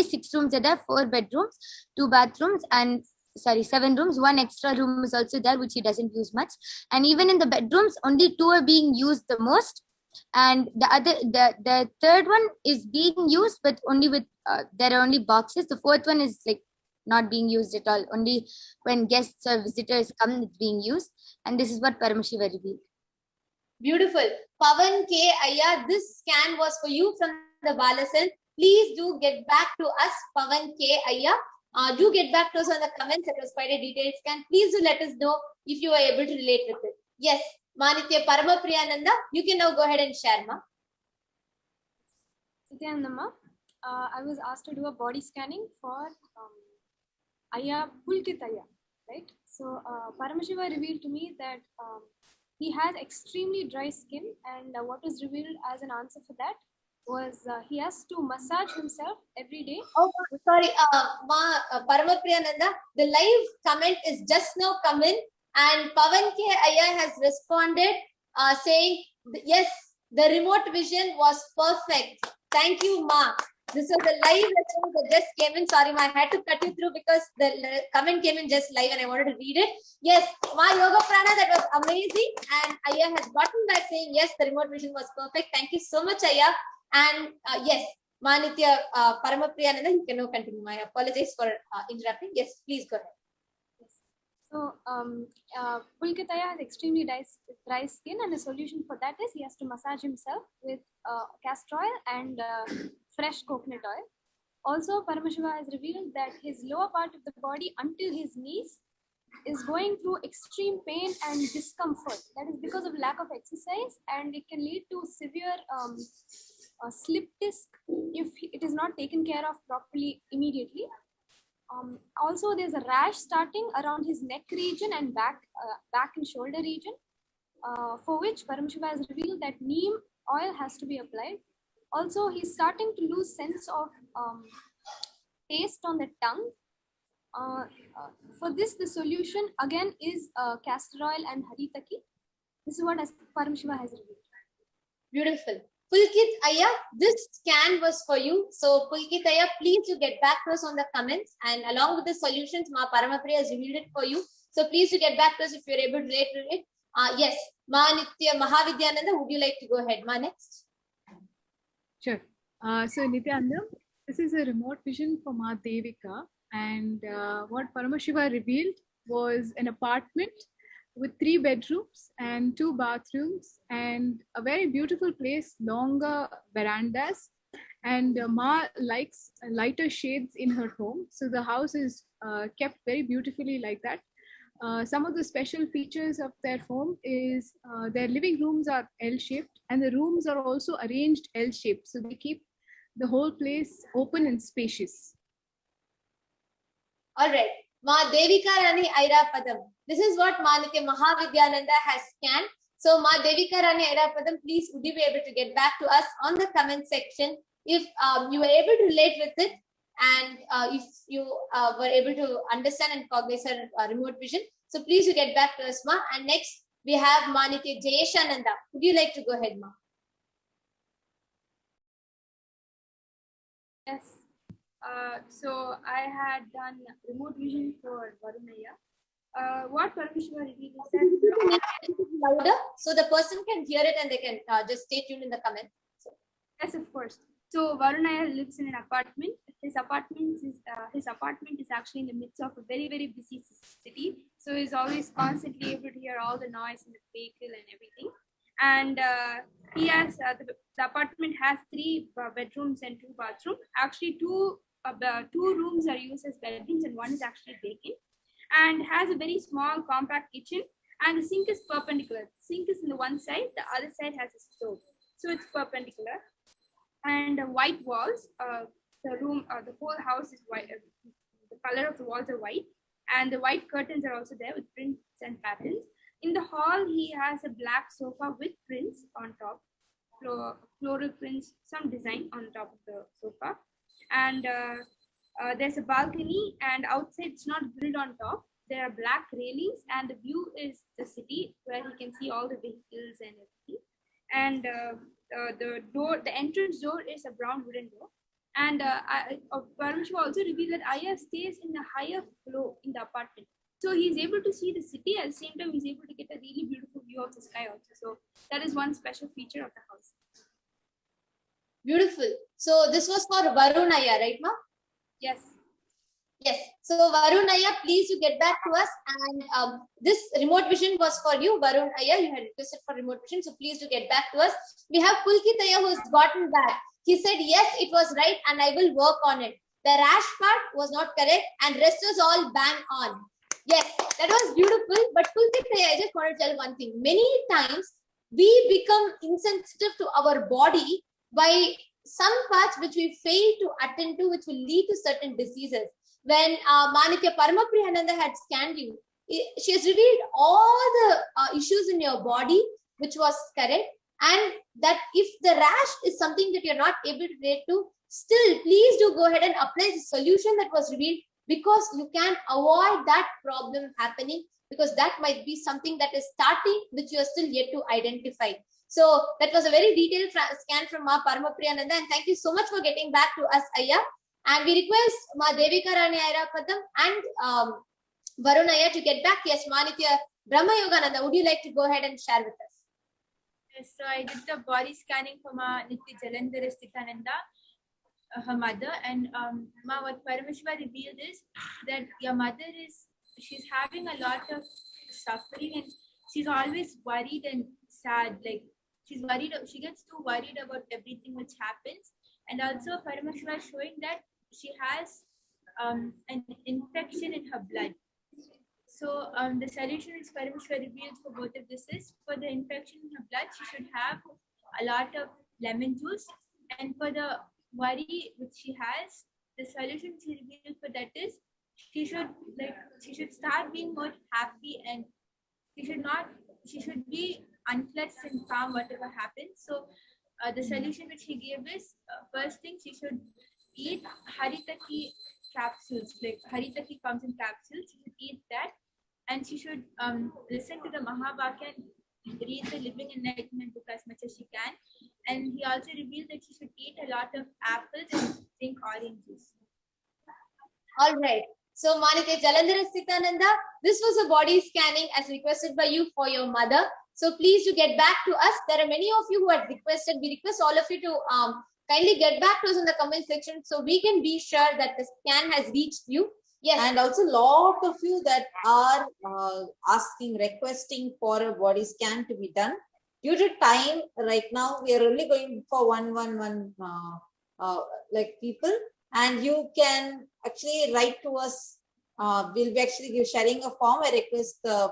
6 rooms are there, 4 bedrooms, 2 bathrooms, and 7 rooms. 1 extra room is also there, which he doesn't use much. And even in the bedrooms, only 2 are being used the most. And the third one is being used, but only with there are only boxes. The fourth one is like not being used at all. Only when guests or visitors come, it's being used. And this is what Paramashiva revealed. Beautiful. Pavan K. Ayya, this scan was for you from the Balasan. Please do get back to us, Pavan K. Ayya. Do get back to us on the comments. It was quite a detailed scan. Please do let us know if you are able to relate with it. Yes, Manitya Paramapriyananda, you can now go ahead and share, ma. Nithyananda, I was asked to do a body scanning for Ayya Pulkit Ayya, right? So Paramashiva revealed to me that he has extremely dry skin, and what was revealed as an answer for that was he has to massage himself every day. Oh, sorry, Paramapriyananda, the live comment is just now come in, and Pavan K. Ayya has responded saying, yes, the remote vision was perfect. Thank you, ma. This was a live response that just came in. Sorry, ma, I had to cut you through because the comment came in just live and I wanted to read it. Yes, ma Yoga Prana, that was amazing. And Ayya has gotten back saying, yes, the remote vision was perfect. Thank you so much, Ayya. And yes, Manitya Paramapriyananda, you can now continue. I apologize for interrupting. Yes, please go ahead. So Pulkitaya has extremely dry skin, and the solution for that is he has to massage himself with castor oil and fresh coconut oil. Also, Paramashiva has revealed that his lower part of the body until his knees is going through extreme pain and discomfort. That is because of lack of exercise, and it can lead to severe slip disc if it is not taken care of properly immediately. Also, there's a rash starting around his neck region and back and shoulder region, for which Paramashiva has revealed that neem oil has to be applied. Also, he's starting to lose sense of taste on the tongue. For this, the solution again is castor oil and haritaki. This is what Paramashiva has revealed. Beautiful. Pulkit Ayya, this scan was for you. So Pulkit Ayya, please you get back to us on the comments, and along with the solutions, Ma Paramapriya has revealed it for you. So please you get back to us if you're able to relate to it. Yes, Ma Nitya Mahavidyananda, would you like to go ahead? Ma, next. Sure. So Nithyananda, this is a remote vision for Ma Devika, and what Paramashiva revealed was an apartment with 3 bedrooms and 2 bathrooms and a very beautiful place, longer verandas, and Ma likes lighter shades in her home. So the house is kept very beautifully like that. Some of the special features of their home is their living rooms are L-shaped, and the rooms are also arranged L-shaped. So they keep the whole place open and spacious. All right. Ma Devika Rani Airapadam. This is what Manitya Mahavidyananda has scanned. So Ma Devika Rani Airapadam, please would you be able to get back to us on the comment section if you were able to relate with it, and if you were able to understand and cognize her remote vision. So please you get back to us, Ma. And next we have Manitya Jayeshananda. Would you like to go ahead, Ma? Yes. So I had done remote vision for Varunaya. What Paramashiva revealed is that louder so the person can hear it and they can just stay tuned in the comments. So. Yes, of course. So Varunaya lives in an apartment. His apartment is actually in the midst of a very, very busy city. So he's always constantly able to hear all the noise in the vehicle and everything. And he has the apartment has 3 bedrooms and 2 bathrooms. Actually, two rooms are used as bedrooms and one is actually vacant. And has a very small compact kitchen, and the sink is perpendicular. The sink is on the one side, the other side has a stove, so it's perpendicular. And white walls. The whole house is white. The color of the walls are white, and the white curtains are also there with prints and patterns. In the hall, he has a black sofa with prints on top, floral prints, some design on top of the sofa, and there's a balcony, and outside it's not grilled on top. There are black railings, and the view is the city where you can see all the vehicles and everything. And the entrance door is a brown wooden door. And Paramashiva also revealed that Ayya stays in the higher floor in the apartment. So he's able to see the city, at the same time he's able to get a really beautiful view of the sky also. So that is one special feature of the house. Beautiful. So this was for Varunaya, right, ma? Yes. Yes. So Varunaya, please you get back to us. And this remote vision was for you, Varunaya. You had requested for remote vision, so please do get back to us. We have Pulkitaya who has gotten back. He said, yes, it was right and I will work on it. The rash part was not correct and rest was all bang on. Yes, that was beautiful. But Pulkitaya, I just want to tell one thing. Many times we become insensitive to our body by some parts which we fail to attend to, which will lead to certain diseases. When Manitya Paramapriyananda had scanned you, she has revealed all the issues in your body, which was correct. And that if the rash is something that you're not able to relate to, still, please do go ahead and apply the solution that was revealed, because you can avoid that problem happening, because that might be something that is starting, which you are still yet to identify. So that was a very detailed scan from Ma Paramapriyananda, and thank you so much for getting back to us, Ayya. And we request Ma Devika Rani Airapadam and Varunaya to get back. Yes, Manitya Brahma Yogananda, would you like to go ahead and share with us? Yes, so I did the body scanning for Ma Nithyananda, her mother, and Ma, what Paramashiva revealed is that your mother she's having a lot of suffering and she's always worried and sad. Like she's worried, she gets too worried about everything which happens. And also Paramashiva is showing that she has an infection in her blood. So the solution which Paramashiva revealed for both of this is, for the infection in her blood, she should have a lot of lemon juice. And for the worry which she has, the solution she revealed for that is, she should start being more happy, and she should be unpleasant and calm whatever happens. So the solution which he gave is, first thing, she should eat haritaki capsules. Like haritaki comes in capsules, she should eat that, and she should listen to the Mahabhagya and read the Living Enlightenment book as much as she can. And he also revealed that she should eat a lot of apples and drink orange juice. All right. So Manitya Jalandhara Sthitananda, this was a body scanning as requested by you for your mother. So please do get back to us. There are many of you who had requested. We request all of you to kindly get back to us in the comment section so we can be sure that the scan has reached you. Yes. And also lot of you that are requesting for a body scan to be done. Due to time, right now we are only going for one like people, and you can actually write to us. We'll be actually sharing a form. I request the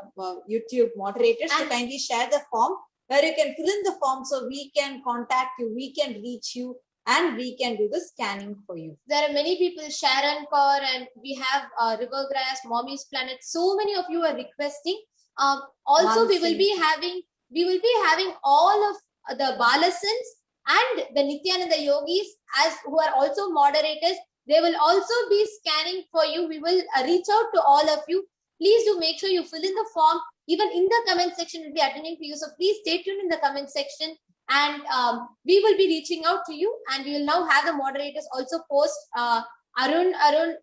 YouTube moderators to kindly share the form where you can fill in the form so we can contact you, we can reach you, and we can do the scanning for you. There are many people, Sharon Kaur, and we have Rivergrass, Mommy's Planet. So many of you are requesting. Also, we will be having all of the Balasins and the Nithyananda Yogis as who are also moderators. They will also be scanning for you. We will reach out to all of you. Please do make sure you fill in the form. Even in the comment section, we'll be attending to you. So please stay tuned in the comment section, and we will be reaching out to you. And we will now have the moderators also post Arun.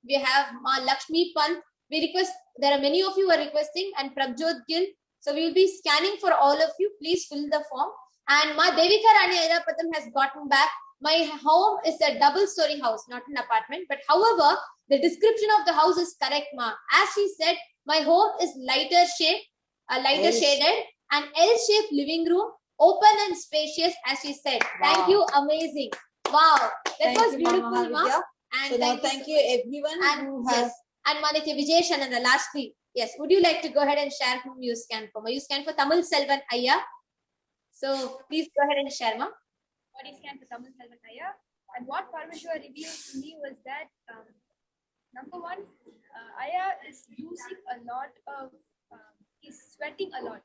We have Lakshmi Pant. We request, there are many of you who are requesting, and Prabjot Gill. So we will be scanning for all of you. Please fill the form. And Ma Devika Rani Airapadam has gotten back. My home is a double-story house, not an apartment. But however, the description of the house is correct, Ma. As she said, my home is lighter shaded, an L-shaped living room, open and spacious, as she said. Wow. Thank you, amazing. Wow, that was beautiful, Ma. And so thank you everyone who has. Yes. And Manitya Vijesh and the lastly, yes, would you like to go ahead and share whom you scan for? You scan for Tamil Selvan Ayya. So please go ahead and share, Ma. Body scan for Tamil Selvan Ayya. And what Paramashiva revealed to me was that, number one, Ayya is losing a lot of, he's sweating a lot,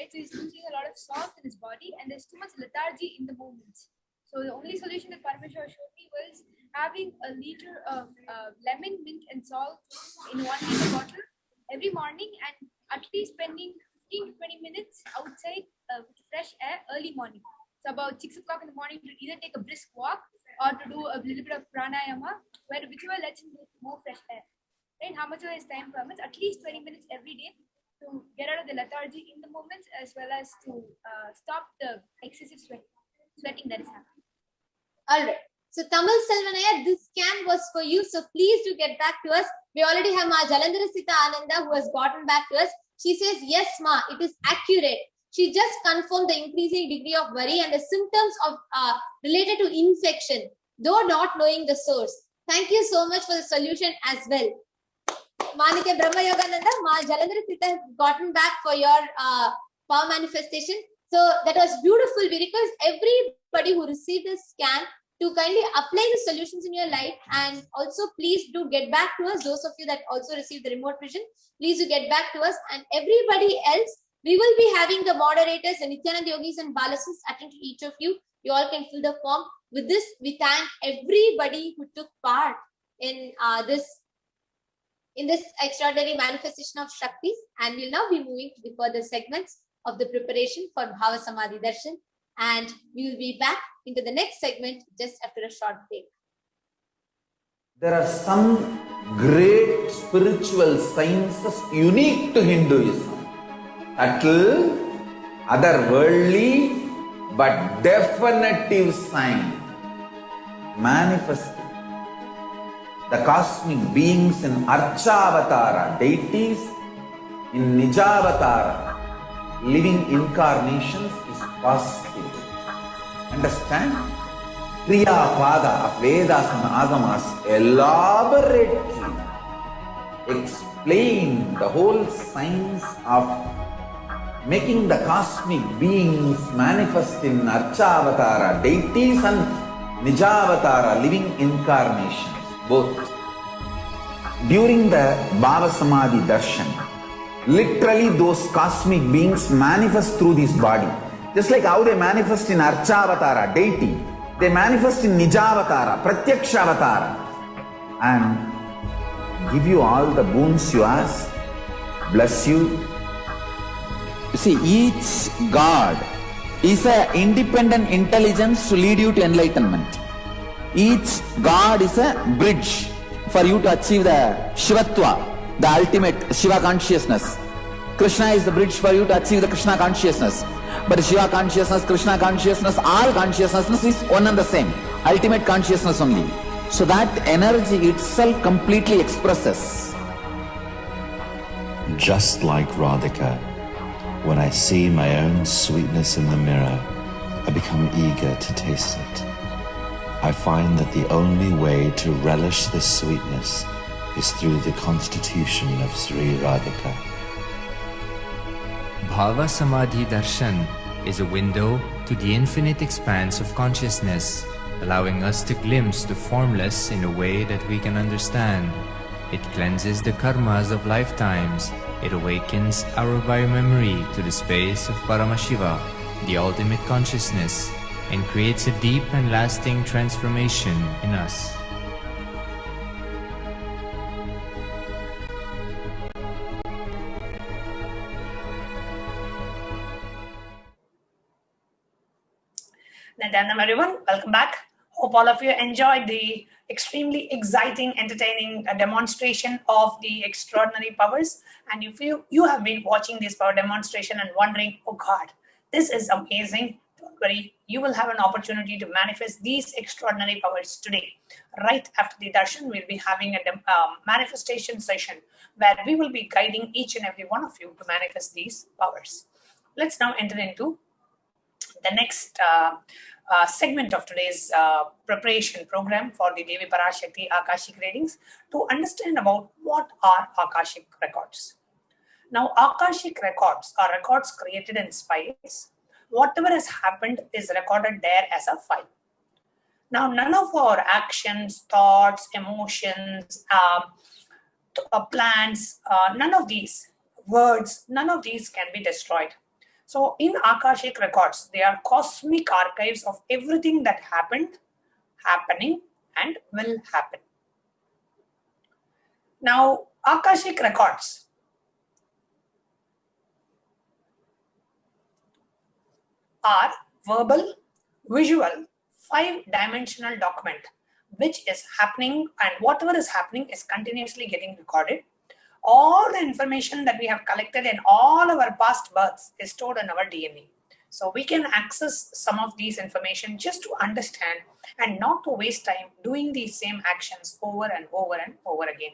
right? So he's losing a lot of salt in his body, and there's too much lethargy in the movements. So the only solution that Paramashiva showed me was having a liter of lemon, mint, and salt in 1 liter bottle every morning, and at least spending 15 to 20 minutes outside with fresh air early morning. So about 6 o'clock in the morning, to either take a brisk walk or to do a little bit of pranayama, whichever lets him get more fresh air. right? How much of his time permits, at least 20 minutes every day to get out of the lethargy in the moments, as well as to stop the excessive sweating that is happening. All right. So Tamil Selvanaya, this scan was for you. So please do get back to us. We already have Ma Jalandhara Sita Ananda who has gotten back to us. She says, yes, Ma, it is accurate. She just confirmed the increasing degree of worry and the symptoms of related to infection, though not knowing the source. Thank you so much for the solution as well. Manike Brahma Yogananda, Ma Jalandhara Sita has gotten back for your power manifestation. So that was beautiful. We request everybody who received this scan to kindly apply the solutions in your life, and also please do get back to us. Those of you that also received the remote vision, please do get back to us, and everybody else. We will be having the moderators, the Nithyananda Yogis and Balasas attend to each of you. You all can fill the form. With this, we thank everybody who took part in this extraordinary manifestation of Shaktis, and we'll now be moving to the further segments of the preparation for Bhava Samadhi Darshan, and we will be back into the next segment just after a short break. There are some great spiritual sciences unique to Hinduism. Subtle, otherworldly, but definitive sign. Manifesting. The cosmic beings in Archavatara, deities in Nijavatara, living incarnations is possible. Understand? Kriya Pada of Vedas and Agamas elaborately explain the whole science of making the cosmic beings manifest in Archavatara, deities and Nijavatara, living incarnations, both. During the Bhava Samadhi Darshan, literally those cosmic beings manifest through this body. Just like how they manifest in Archavatara, deity, they manifest in Nijavatara, Pratyakshavatara, and give you all the boons you ask, bless you. You see, each God is an independent intelligence to lead you to enlightenment. Each God is a bridge for you to achieve the Shivatva, the ultimate Shiva consciousness. Krishna is the bridge for you to achieve the Krishna consciousness. But Shiva consciousness, Krishna consciousness, all consciousness is one and the same. Ultimate consciousness only. So that energy itself completely expresses. Just like Radhika, when I see my own sweetness in the mirror, I become eager to taste it. I find that the only way to relish this sweetness is through the constitution of Sri Radhika. Bhava Samadhi Darshan is a window to the infinite expanse of consciousness, allowing us to glimpse the formless in a way that we can understand. It cleanses the karmas of lifetimes. It awakens our biomemory to the space of Paramashiva, the ultimate consciousness, and creates a deep and lasting transformation in us. Nithyanandam, everyone, welcome back. Hope all of you enjoyed the extremely exciting, entertaining demonstration of the extraordinary powers. And if you have been watching this power demonstration and wondering, oh God, this is amazing, don't worry, you will have an opportunity to manifest these extraordinary powers today. Right after the darshan, we'll be having a manifestation session where we will be guiding each and every one of you to manifest these powers. Let's now enter into the next segment of today's preparation program for the Devi Parashakti Akashic readings to understand about what are Akashic records. Now, Akashic records are records created in space. Whatever has happened is recorded there as a file. Now, none of our actions, thoughts, emotions, plans, none of these words, none of these can be destroyed. So in Akashic records, they are cosmic archives of everything that happened, happening, and will happen. Now, Akashic records are verbal, visual, 5-dimensional document which is happening, and whatever is happening is continuously getting recorded. All the information that we have collected in all our past births is stored in our DNA. So we can access some of these information just to understand and not to waste time doing these same actions over and over and over again.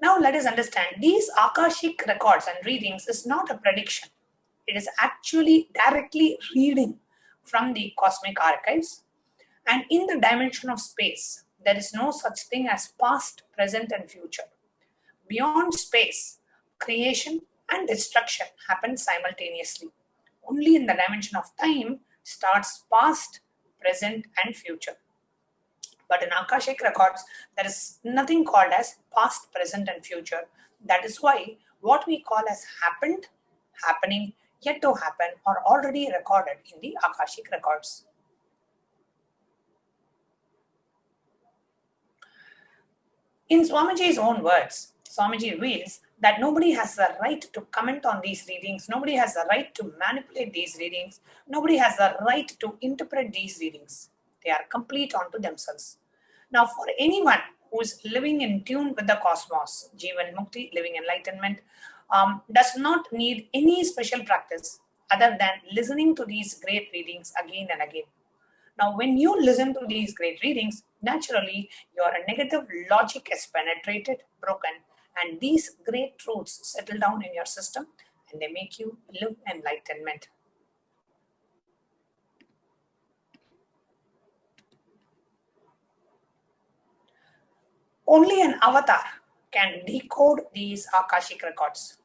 Now let us understand, these Akashic records and readings is not a prediction. It is actually directly reading from the cosmic archives. And in the dimension of space, there is no such thing as past, present, and future. Beyond space, creation and destruction happen simultaneously. Only in the dimension of time starts past, present, and future. But in Akashic records, there is nothing called as past, present, and future. That is why what we call as happened, happening, yet to happen are already recorded in the Akashic records. In Swamiji's own words, Swamiji reveals that nobody has the right to comment on these readings, nobody has the right to manipulate these readings, nobody has the right to interpret these readings. They are complete unto themselves. Now, for anyone who is living in tune with the cosmos, Jivan Mukti, living enlightenment, does not need any special practice other than listening to these great readings again and again. Now, when you listen to these great readings, naturally, your negative logic is penetrated, broken, and these great truths settle down in your system and they make you live enlightenment. Only an avatar can decode these Akashic records.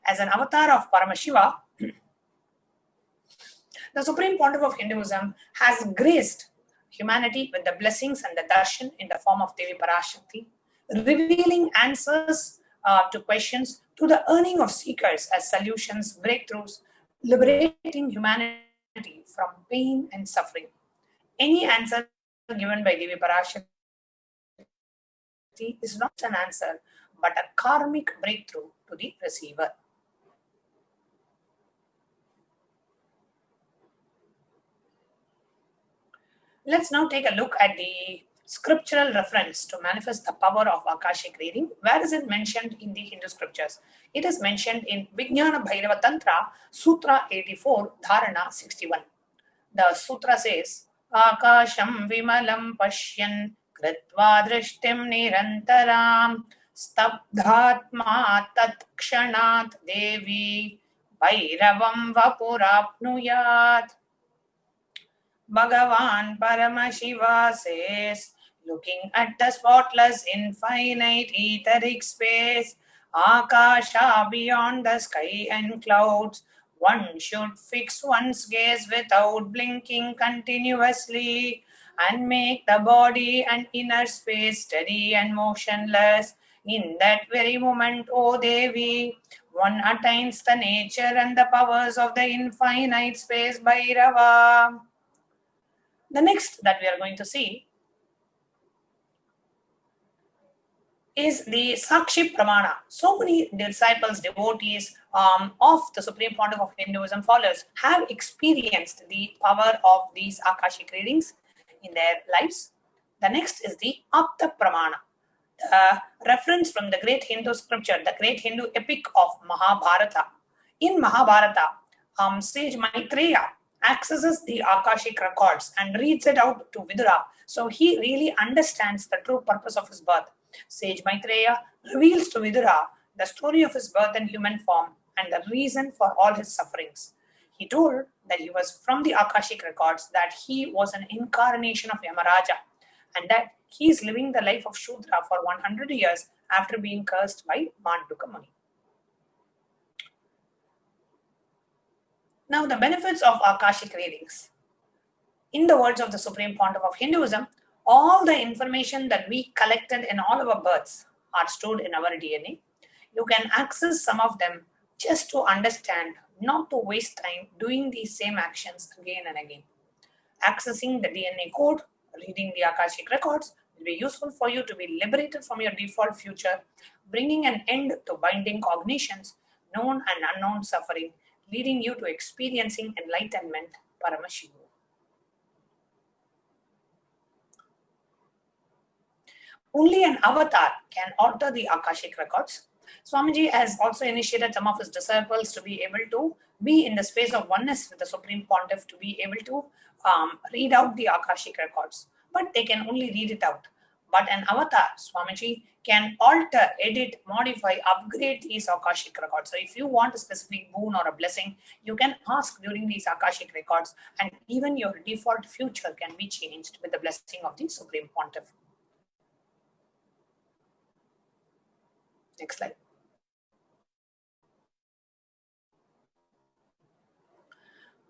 As an avatar of Paramashiva, the Supreme Pontiff of Hinduism has graced humanity with the blessings and the darshan in the form of Devi Parashakti, revealing answers to questions, to the earning of seekers as solutions, breakthroughs, liberating humanity from pain and suffering. Any answer given by Devi Parashakti is not an answer, but a karmic breakthrough to the receiver. Let's now take a look at the scriptural reference to manifest the power of Akashic reading. Where is it mentioned in the Hindu scriptures? It is mentioned in Vijnana Bhairava Tantra, Sutra 84, Dharana 61. The sutra says, Akasham vimalam pashyan kritva drishtim nirantaram stabdhatma tat kshanat devi bhairavam vapurapnuyat. Bhagavan Paramashiva says, looking at the spotless infinite etheric space, Akasha beyond the sky and clouds, one should fix one's gaze without blinking continuously and make the body and inner space steady and motionless. In that very moment, O Devi, one attains the nature and the powers of the infinite space Bhairava. The next that we are going to see is the Sakshi Pramana. So many disciples, devotees of the Supreme Pontiff of Hinduism followers have experienced the power of these Akashic readings in their lives. The next is the Apta Pramana, the reference from the great Hindu scripture, the great Hindu epic of Mahabharata. In Mahabharata, sage Maitreya accesses the Akashic records and reads it out to Vidura. So he really understands the true purpose of his birth. Sage Maitreya reveals to Vidura the story of his birth in human form and the reason for all his sufferings. He told that he was from the Akashic records, that he was an incarnation of Yamaraja and that he is living the life of Shudra for 100 years after being cursed by Manduka Muni. Now, the benefits of Akashic readings. In the words of the Supreme Pontiff of Hinduism, all the information that we collected in all our births are stored in our DNA. You can access some of them just to understand, not to waste time doing these same actions again and again. Accessing the DNA code, reading the Akashic records will be useful for you to be liberated from your default future, bringing an end to binding cognitions, known and unknown suffering, leading you to experiencing enlightenment, Paramashivoham. Only an avatar can alter the Akashic records. Swamiji has also initiated some of his disciples to be able to be in the space of oneness with the Supreme Pontiff, to be able to read out the Akashic records. But they can only read it out. But an avatar, Swamiji, can alter, edit, modify, upgrade these Akashic records. So if you want a specific boon or a blessing, you can ask during these Akashic records, and even your default future can be changed with the blessing of the Supreme Pontiff. Next slide.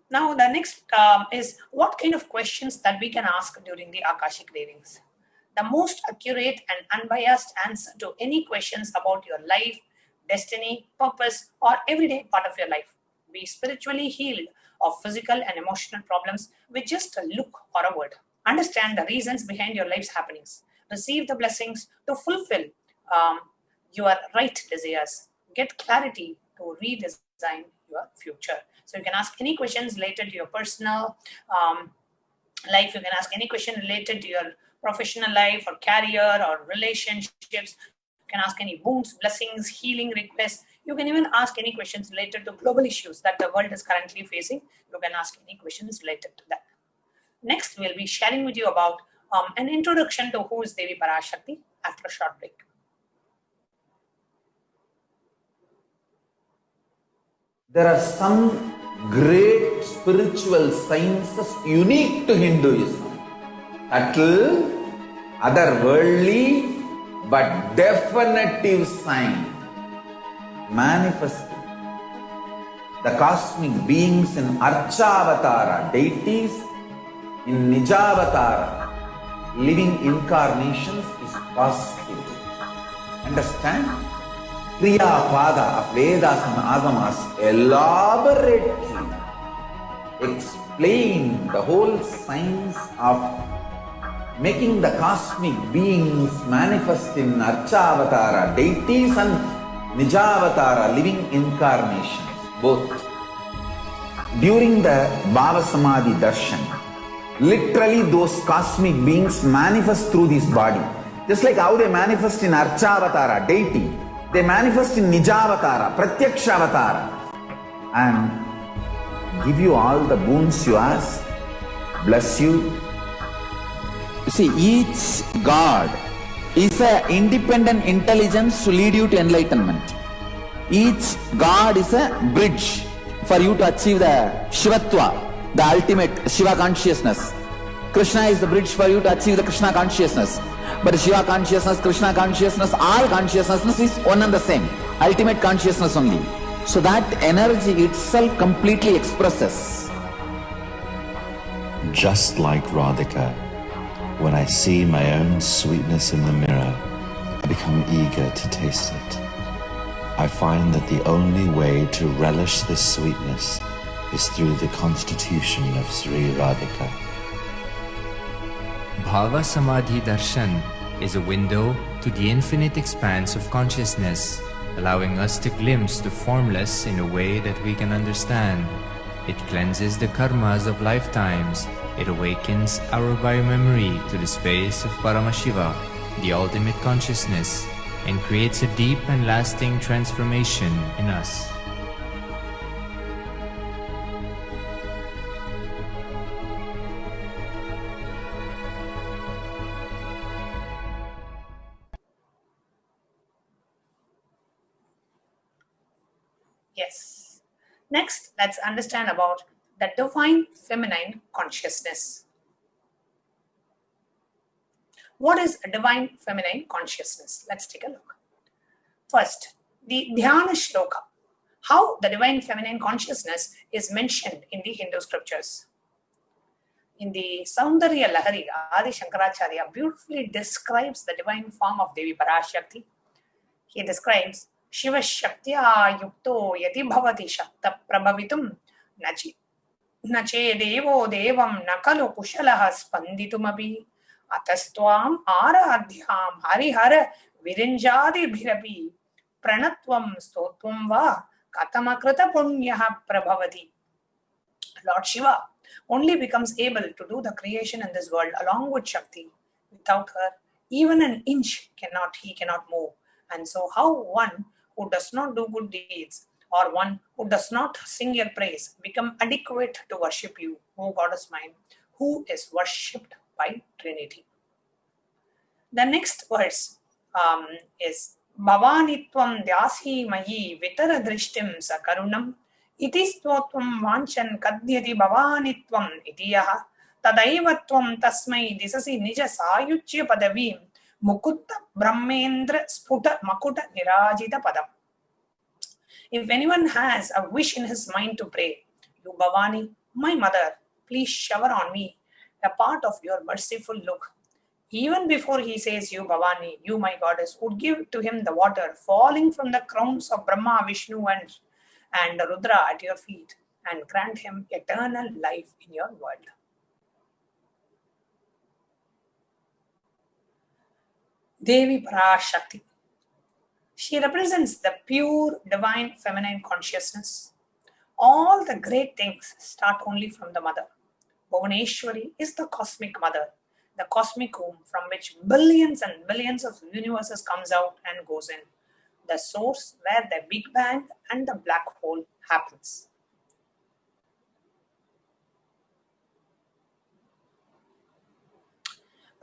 Now, the next is what kind of questions that we can ask during the Akashic readings. The most accurate and unbiased answer to any questions about your life, destiny, purpose, or everyday part of your life. Be spiritually healed of physical and emotional problems with just a look or a word. Understand the reasons behind your life's happenings. Receive the blessings to fulfill your right desires. Get clarity to redesign your future. So you can ask any questions related to your personal life. You can ask any question related to your professional life or career or relationships. You can ask any boons, blessings, healing requests. You can even ask any questions related to global issues that the world is currently facing. You can ask any questions related to that. Next, we'll be sharing with you about an introduction to who is Devi Parashakti after a short break. There are some great spiritual sciences unique to Hinduism. Subtle, otherworldly, but definitive sign. Manifesting the cosmic beings in Archavatara, deities in Nijavatara, living incarnations is possible. Understand? Kriya Pada of Vedas and Agamas elaborately explain the whole science of making the cosmic beings manifest in Archavatara, deities, and Nijavatara, living incarnations, both. During the Bhava Samadhi Darshan, literally those cosmic beings manifest through this body. Just like how they manifest in Archavatara, deity, they manifest in Nijavatara, Pratyakshavatara, and give you all the boons you ask, bless you. You see, each God is an independent intelligence to lead you to enlightenment. Each God is a bridge for you to achieve the Shivatva, the ultimate Shiva consciousness. Krishna is the bridge for you to achieve the Krishna consciousness. But Shiva consciousness, Krishna consciousness, all consciousness is one and the same. Ultimate consciousness only. So that energy itself completely expresses. Just like Radhika, when I see my own sweetness in the mirror, I become eager to taste it. I find that the only way to relish this sweetness is through the constitution of Sri Radhika. Bhava Samadhi Darshan is a window to the infinite expanse of consciousness, allowing us to glimpse the formless in a way that we can understand. It cleanses the karmas of lifetimes. It awakens our biomemory to the space of Paramashiva, the ultimate consciousness, and creates a deep and lasting transformation in us. Yes. Next, let's understand about the divine feminine consciousness. What is a divine feminine consciousness? Let's take a look. First, the Dhyana Shloka. How the divine feminine consciousness is mentioned in the Hindu scriptures. In the Saundarya Lahari, Adi Shankaracharya beautifully describes the divine form of Devi Parashakti. He describes Shiva Shaktya Yukto Yati Bhavati Shakta Prabhavitum Nache Devo Devam Nakalu Kushalaha Spanditumabi Atastwam Aradhyam Harihara Virinjadi Bhirapi Pranatvam Stotvam Va Katamakrita Punyaha Prabhavati. Lord Shiva only becomes able to do the creation in this world along with Shakti. Without her, even an inch he cannot move. And so how one who does not do good deeds, or one who does not sing your praise, become adequate to worship you, O Goddess mine, who is worshipped by Trinity? The next verse is Bhavanitvam Dyasi Mahi Vitara Drishtim Sakarunam Iti Stotvam Vanchan Kadyati Bhavanitvam Itiyaha Tadaivatvam Tasmai Disasi Nija Sayuchya Padavim Mukutta Brahmendra Sputa Makuta Nirajita Padam. If anyone has a wish in his mind to pray, you Bhavani, my mother, please shower on me a part of your merciful look. Even before he says, you Bhavani, you my goddess, would give to him the water falling from the crowns of Brahma, Vishnu and Rudra at your feet, and grant him eternal life in your world. Devi Parashakti. She represents the pure divine feminine consciousness. All the great things start only from the mother. Bhuvaneshwari is the cosmic mother, the cosmic womb from which billions and billions of universes comes out and goes in, the source where the Big Bang and the black hole happens.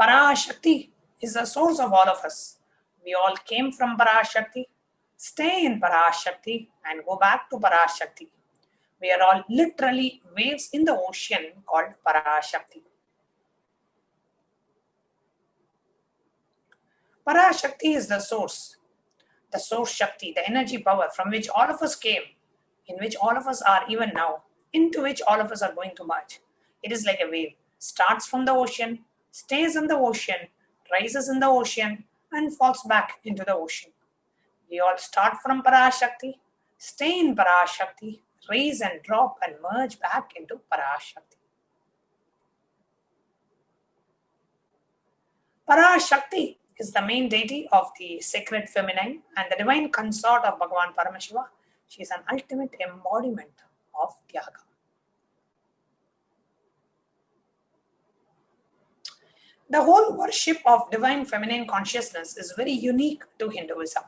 Parashakti is the source of all of us. We all came from Parashakti, stay in Parashakti, and go back to Parashakti. We are all literally waves in the ocean called Parashakti. Parashakti is the source Shakti, the energy power from which all of us came, in which all of us are even now, into which all of us are going to merge. It is like a wave, starts from the ocean, stays in the ocean, rises in the ocean, and falls back into the ocean. We all start from Parashakti, stay in Parashakti, rise and drop and merge back into Parashakti. Parashakti is the main deity of the sacred feminine and the divine consort of Bhagavan Paramashiva. She is an ultimate embodiment of Tyaga. The whole worship of divine feminine consciousness is very unique to Hinduism.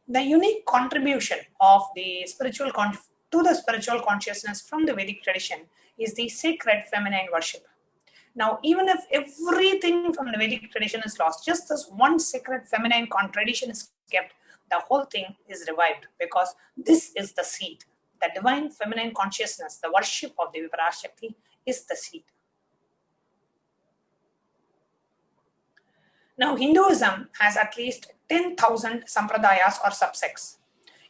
The unique contribution of the spiritual consciousness from the Vedic tradition is the sacred feminine worship. Now, even if everything from the Vedic tradition is lost, just this one sacred feminine tradition is kept, the whole thing is revived, because this is the seed. The divine feminine consciousness, the worship of Devi Parashakti, is the seed. Now, Hinduism has at least 10,000 sampradayas or subsects.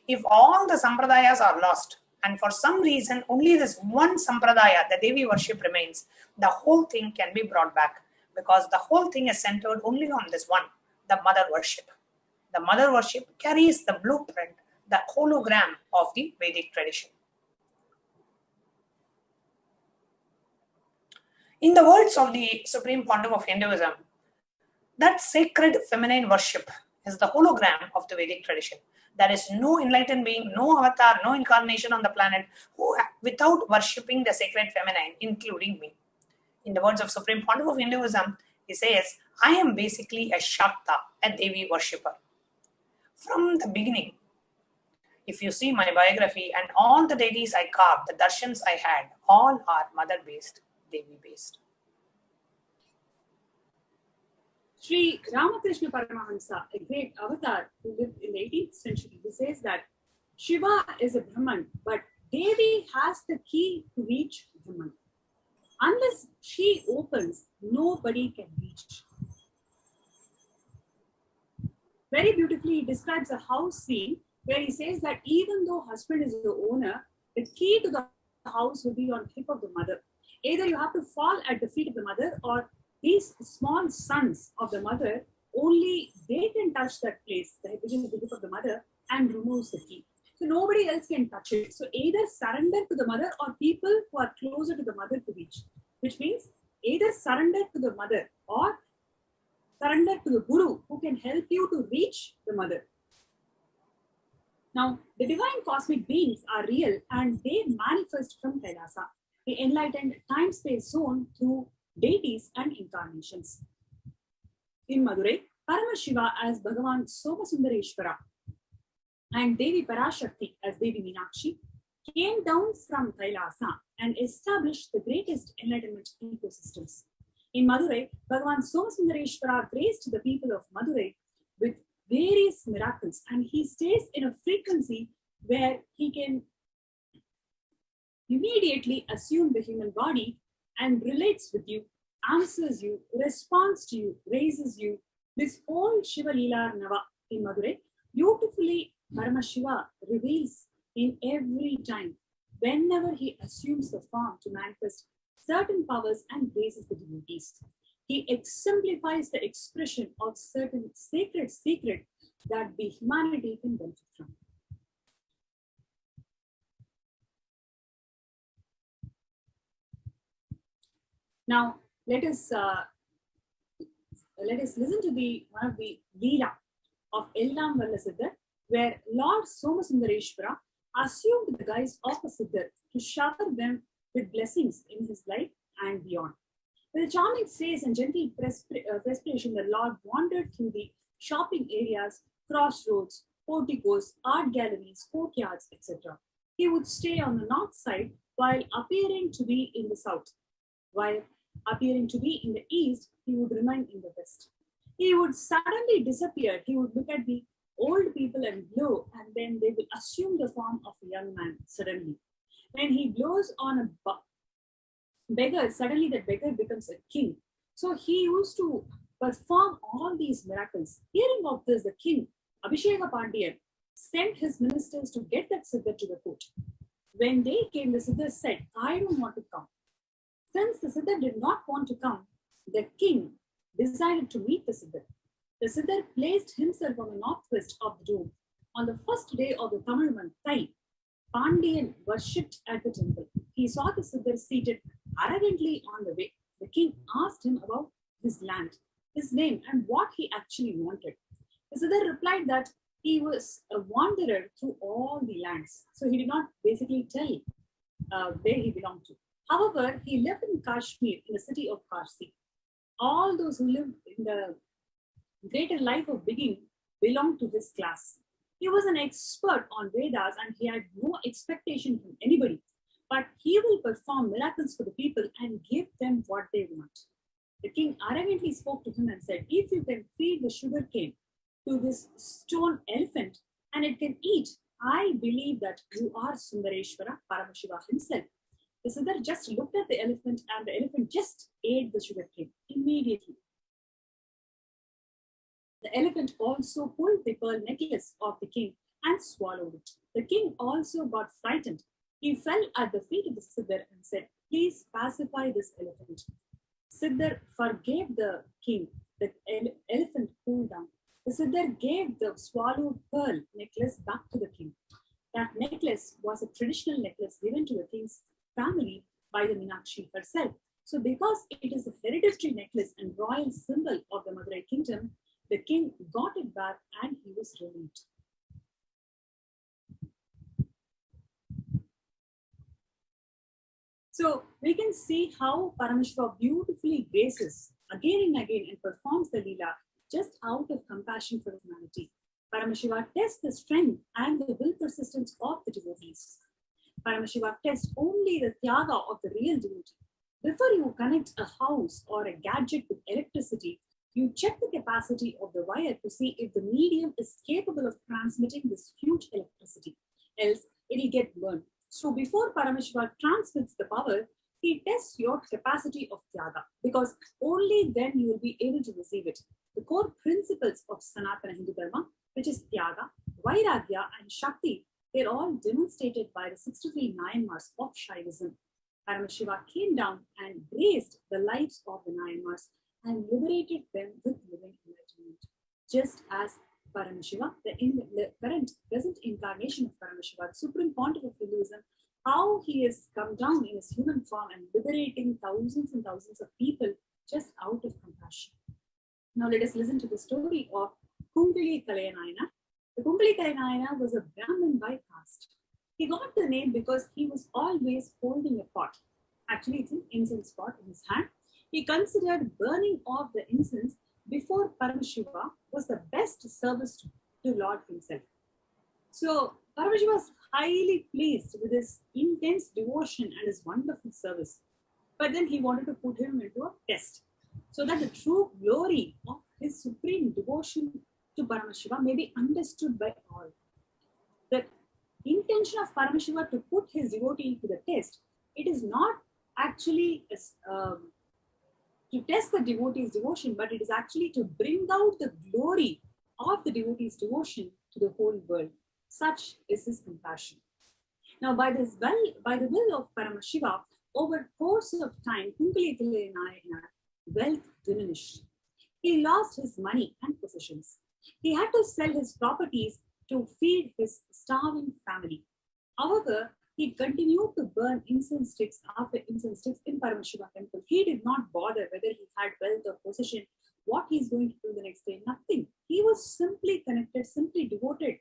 If all the sampradayas are lost, and for some reason only this one sampradaya, the Devi worship, remains, the whole thing can be brought back, because the whole thing is centered only on this one, the mother worship. The mother worship carries the blueprint, the hologram of the Vedic tradition. In the words of the Supreme Pontiff of Hinduism, that sacred feminine worship is the hologram of the Vedic tradition. There is no enlightened being, no avatar, no incarnation on the planet without worshipping the sacred feminine, including me. In the words of Supreme Pontiff of Hinduism, he says, I am basically a Shakta, a Devi worshipper. From the beginning, if you see my biography and all the deities I carved, the darshans I had, all are mother-based, Devi-based. Sri Ramakrishna Paramahansa, a great avatar who lived in the 18th century, he says that Shiva is a Brahman, but Devi has the key to reach Brahman. Unless she opens, nobody can reach. Very beautifully, he describes a house scene where he says that even though husband is the owner, the key to the house will be on hip of the mother. Either you have to fall at the feet of the mother, or these small sons of the mother, only they can touch that place, which is the hip of the mother, and removes the key. So nobody else can touch it. So either surrender to the mother, or people who are closer to the mother to reach. Which means either surrender to the mother or surrender to the guru who can help you to reach the mother. Now, the divine cosmic beings are real and they manifest from Kailasa, the enlightened time-space zone, through deities and incarnations. In Madurai, Paramashiva as Bhagavan Somasundareshwara and Devi Parashakti as Devi Meenakshi came down from Kailasa and established the greatest enlightenment ecosystems. In Madurai, Bhagavan Somasundareshwara graced the people of Madurai with various miracles, and he stays in a frequency where he can immediately assume the human body and relates with you, answers you, responds to you, raises you. This whole Shiva Leela Nava in Madurai beautifully Paramashiva reveals in every time, whenever he assumes the form to manifest certain powers and graces the devotees. He exemplifies the expression of certain sacred secret that the humanity can benefit from. Now, let us listen to one of the Leela of Ellam Valla Siddhar, where Lord Somasundareshwara assumed the guise of a Siddhar to shower them with blessings in his life and beyond. With a charming face and gentle perspiration, the Lord wandered through the shopping areas, crossroads, porticos, art galleries, courtyards, etc. He would stay on the north side while appearing to be in the south. While appearing to be in the east, he would remain in the west. He would suddenly disappear. He would look at the old people and blow, and then they will assume the form of a young man suddenly. When he blows on a beggar, suddenly that beggar becomes a king. So he used to perform all these miracles. Hearing of this, the king, Abhisheka Pandyan, sent his ministers to get that Siddhar to the court. When they came, the Siddhar said, I don't want to come. Since the Siddhar did not want to come, the king decided to meet the Siddhar. The Siddhar placed himself on the northwest of the dome. On the first day of the Tamil month, Thai, Pandyan worshipped at the temple. He saw the Siddhar seated arrogantly on the way. The king asked him about his land, his name, and what he actually wanted. The Siddhar replied that he was a wanderer through all the lands. So he did not basically tell where he belonged to. However, he lived in Kashmir, in the city of Kashi. All those who lived in the greater life of being belonged to this class. He was an expert on Vedas and he had no expectation from anybody. But he will perform miracles for the people and give them what they want. The king arrogantly spoke to him and said, if you can feed the sugar cane to this stone elephant and it can eat, I believe that you are Sundareshwara, Paramashiva himself. The Siddhar just looked at the elephant and the elephant just ate the sugar cane immediately. The elephant also pulled the pearl necklace of the king and swallowed it. The king also got frightened. He fell at the feet of the Siddhar and said, please pacify this elephant. Siddhar forgave the king. The elephant cooled down. The Siddhar gave the swallowed pearl necklace back to the king. That necklace was a traditional necklace given to the king's family by the Meenakshi herself. So because it is a hereditary necklace and royal symbol of the Madurai kingdom, the king got it back and he was relieved. So we can see how Paramashiva beautifully graces again and again and performs the Leela just out of compassion for humanity. Paramashiva tests the strength and the will persistence of the devotees. Paramashiva tests only the tyaga of the real devotee. Before you connect a house or a gadget with electricity, you check the capacity of the wire to see if the medium is capable of transmitting this huge electricity. Else, it will get burned. So before Paramashiva transmits the power, he tests your capacity of tyaga, because only then you will be able to receive it. The core principles of Sanatana Hindu Dharma, which is tyaga, vairagya, and shakti, they're all demonstrated by the 63 Nayanmars of Shaivism. Paramashiva came down and graced the lives of the Nayanmars and liberated them with living enlightenment. Just as Paramashiva, the present incarnation of Paramashiva, the Supreme Pontiff of Hinduism, how he has come down in his human form and liberating thousands and thousands of people just out of compassion. Now let us listen to the story of Kumbili Kalayanayana. The Kumbili Kalayanayana was a Brahmin by caste. He got the name because he was always holding a pot. Actually, it's an incense pot in his hand. He considered burning off the incense before Paramashiva was the best service to Lord himself. So Paramashiva was highly pleased with his intense devotion and his wonderful service. But then he wanted to put him into a test so that the true glory of his supreme devotion to Paramashiva may be understood by all. The intention of Paramashiva to put his devotee to the test, it is not actually to test the devotee's devotion, but it is actually to bring out the glory of the devotee's devotion to the whole world. Such is his compassion. Now, by the will of Paramashiva, over course of time, Kunkalekale Nayana wealth diminished. He lost his money and possessions. He had to sell his properties to feed his starving family. However, he continued to burn incense sticks after incense sticks in Paramashiva temple. He did not bother whether he had wealth or possession, what he's going to do the next day, nothing. He was simply connected, simply devoted,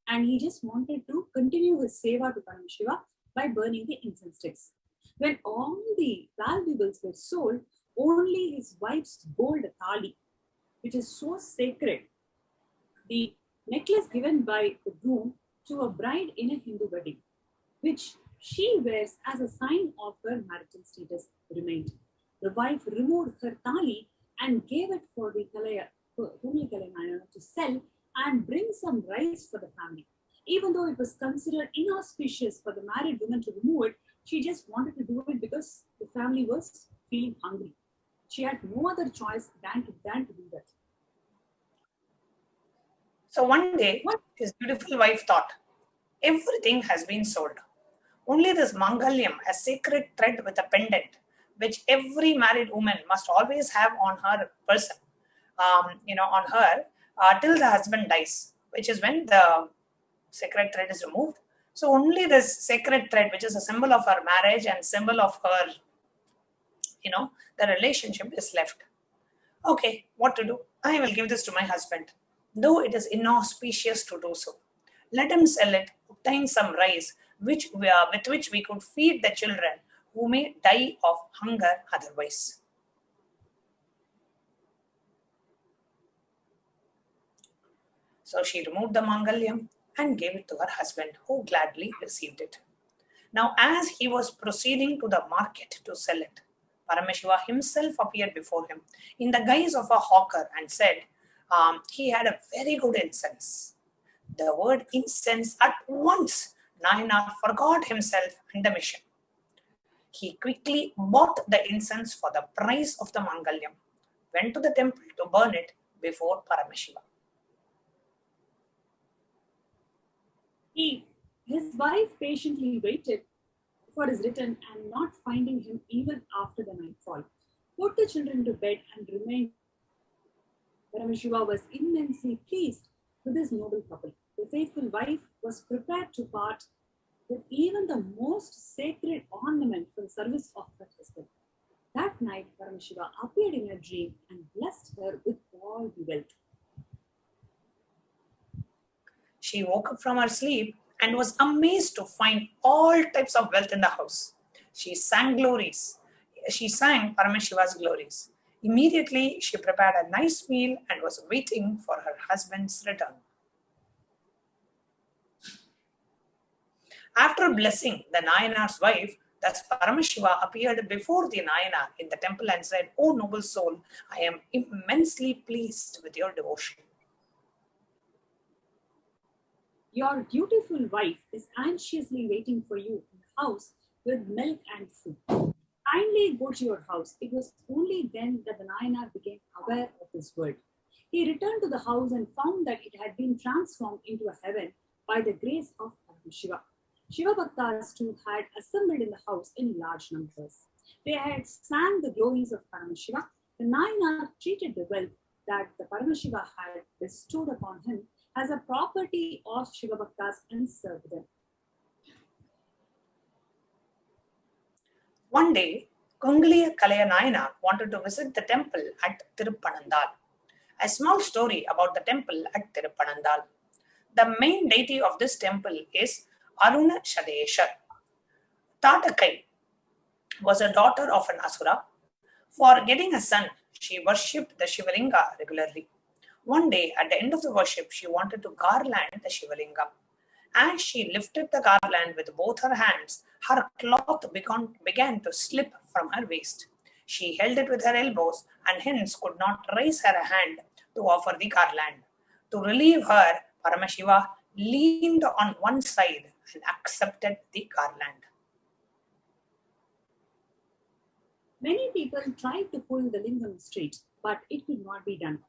and he just wanted to continue his seva to Paramashiva by burning the incense sticks. When all the valuables were sold, only his wife's gold thali, which is so sacred, the necklace given by the groom to a bride in a Hindu wedding, which she wears as a sign of her marital status, remained. The wife removed her thali and gave it for the Kunkalekale to sell and bring some rice for the family. Even though it was considered inauspicious for the married woman to remove it, she just wanted to do it because the family was feeling hungry. She had no other choice than to do that. So one day, his beautiful wife thought, everything has been sold. Only this mangalyam, a sacred thread with a pendant, which every married woman must always have on her person, on her, till the husband dies, which is when the sacred thread is removed. So only this sacred thread, which is a symbol of her marriage and symbol of her, the relationship is left. Okay, what to do? I will give this to my husband, though it is inauspicious to do so. Let him sell it, obtain some rice, with which we could feed the children who may die of hunger otherwise. So she removed the mangalyam and gave it to her husband, who gladly received it. Now, as he was proceeding to the market to sell it, Paramashiva himself appeared before him in the guise of a hawker and said he had a very good incense. The word incense at once, Nayanar forgot himself and the mission. He quickly bought the incense for the price of the mangalyam, went to the temple to burn it before Paramashiva. His wife patiently waited for his return, and not finding him even after the nightfall, put the children to bed and remained. Paramashiva was immensely pleased with this noble couple. The faithful wife was prepared to part with even the most sacred ornament for the service of her husband. That night, Paramashiva appeared in a dream and blessed her with all the wealth. She woke up from her sleep and was amazed to find all types of wealth in the house. She sang Paramashiva's glories. Immediately, she prepared a nice meal and was waiting for her husband's return. After blessing the Nayanar's wife, thus Paramashiva appeared before the Nayanar in the temple and said, "O noble soul, I am immensely pleased with your devotion. Your dutiful wife is anxiously waiting for you in the house with milk and food. Kindly go to your house." It was only then that the Nayanar became aware of this word. He returned to the house and found that it had been transformed into a heaven by the grace of Paramashiva. Shiva Bhaktas too had assembled in the house in large numbers. They had sang the glories of Paramashiva. The Nayanar treated the wealth that the Paramashiva had bestowed upon him as a property of Shiva Bhaktas and served them. One day, Kunkalekale Nayanar wanted to visit the temple at Tiruppanandal. A small story about the temple at Tiruppanandal. The main deity of this temple is Arunashadeshar. Tatakai was a daughter of an Asura. For getting a son, she worshipped the Shivalinga regularly. One day, at the end of the worship, she wanted to garland the Shivalinga. As she lifted the garland with both her hands, her cloth began to slip from her waist. She held it with her elbows and hence could not raise her hand to offer the garland. To relieve her, Paramashiva leaned on one side and accepted the garland. Many people tried to pull the lingam straight, but it could not be done.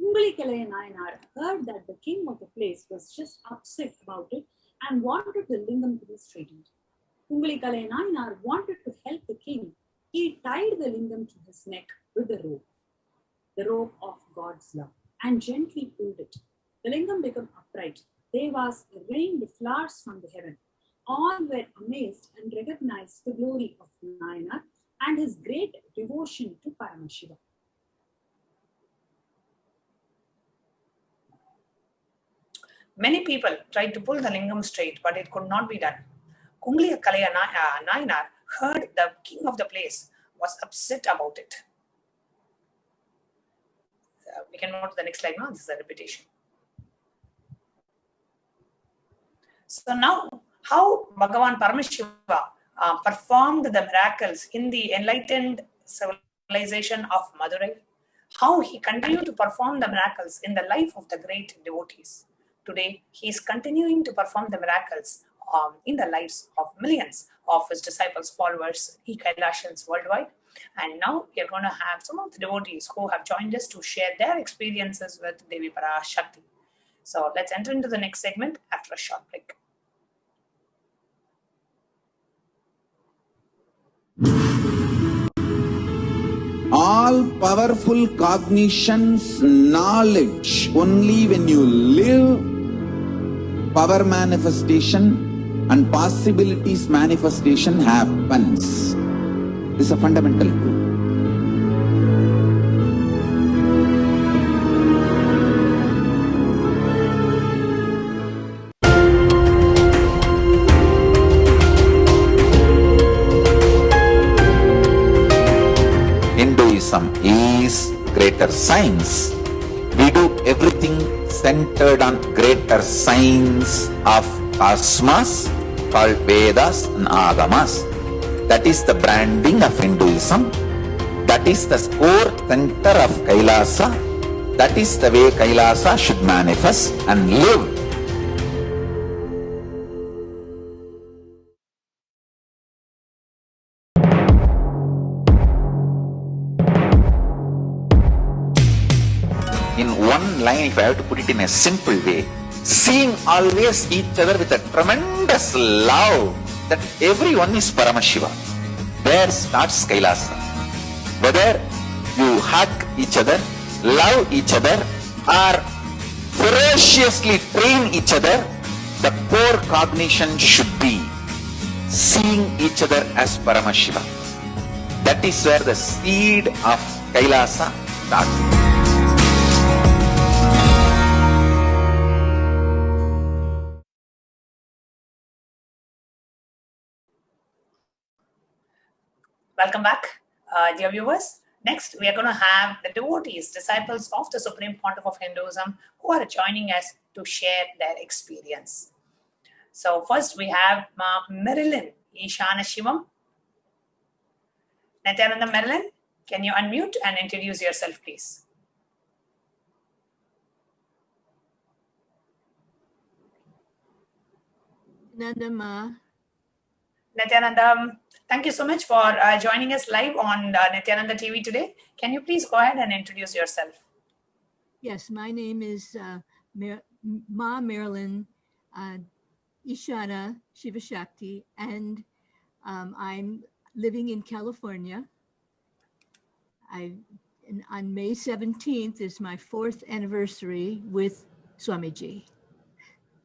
Kalaya Nayanar heard that the king of the place was just upset about it and wanted the lingam to be straightened. Kalaya Nayanar wanted to help the king. He tied the lingam to his neck with the rope of God's love, and gently pulled it. The lingam became upright. Devas rained flowers from the heaven. All were amazed and recognized the glory of Nayanar and his great devotion to Paramashiva. Many people tried to pull the lingam straight, but it could not be done. Kalaya Nayanar heard the king of the place was upset about it. We can move to the next slide now. This is a repetition. So now, how Bhagavan Paramashiva performed the miracles in the enlightened civilization of Madurai, how he continued to perform the miracles in the life of the great devotees. Today, he is continuing to perform the miracles in the lives of millions of his disciples, followers, Kailasans worldwide. And now we are going to have some of the devotees who have joined us to share their experiences with Devi Parashakti. So let's enter into the next segment after a short break. All powerful cognitions, knowledge, only when you live, power manifestation and possibilities manifestation happens. This is a fundamental truth. Hinduism is greater science. We do everything centered on greater science of cosmos called Vedas and Agamas. That is the branding of Hinduism. That is the core center of Kailasa. That is the way Kailasa should manifest and live. In one line, if I have to put it in a simple way, seeing always each other with a tremendous love that everyone is Paramashiva. There starts Kailasa. Whether you hug each other, love each other, or ferociously train each other, the core cognition should be seeing each other as Paramashiva. That is where the seed of Kailasa starts. Welcome back, dear viewers. Next, we are going to have the devotees, disciples of the Supreme Pontiff of Hinduism, who are joining us to share their experience. So first, we have Marilyn Ishana Shivam. Nithyananda Marilyn, can you unmute and introduce yourself, please? Nandama. Nithyananda, thank you so much for joining us live on Nithyananda TV today. Can you please go ahead and introduce yourself? Yes, my name is Ma Marilyn Ishana Shivashakti, and I'm living in California. On May 17th is my 4th anniversary with Swamiji.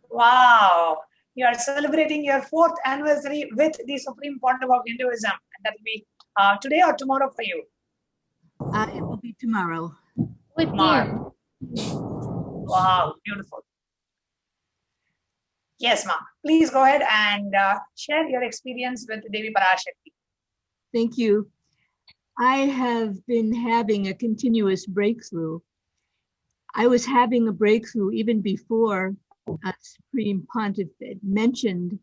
Wow, you are celebrating your 4th anniversary with the Supreme Pontiff of Hinduism. And that will be today or tomorrow for you? It will be tomorrow. Tomorrow. Wow, beautiful. Yes, ma'am. Please go ahead and share your experience with Devi Parashakti. Thank you. I have been having a continuous breakthrough. I was having a breakthrough even before Supreme Pontificate mentioned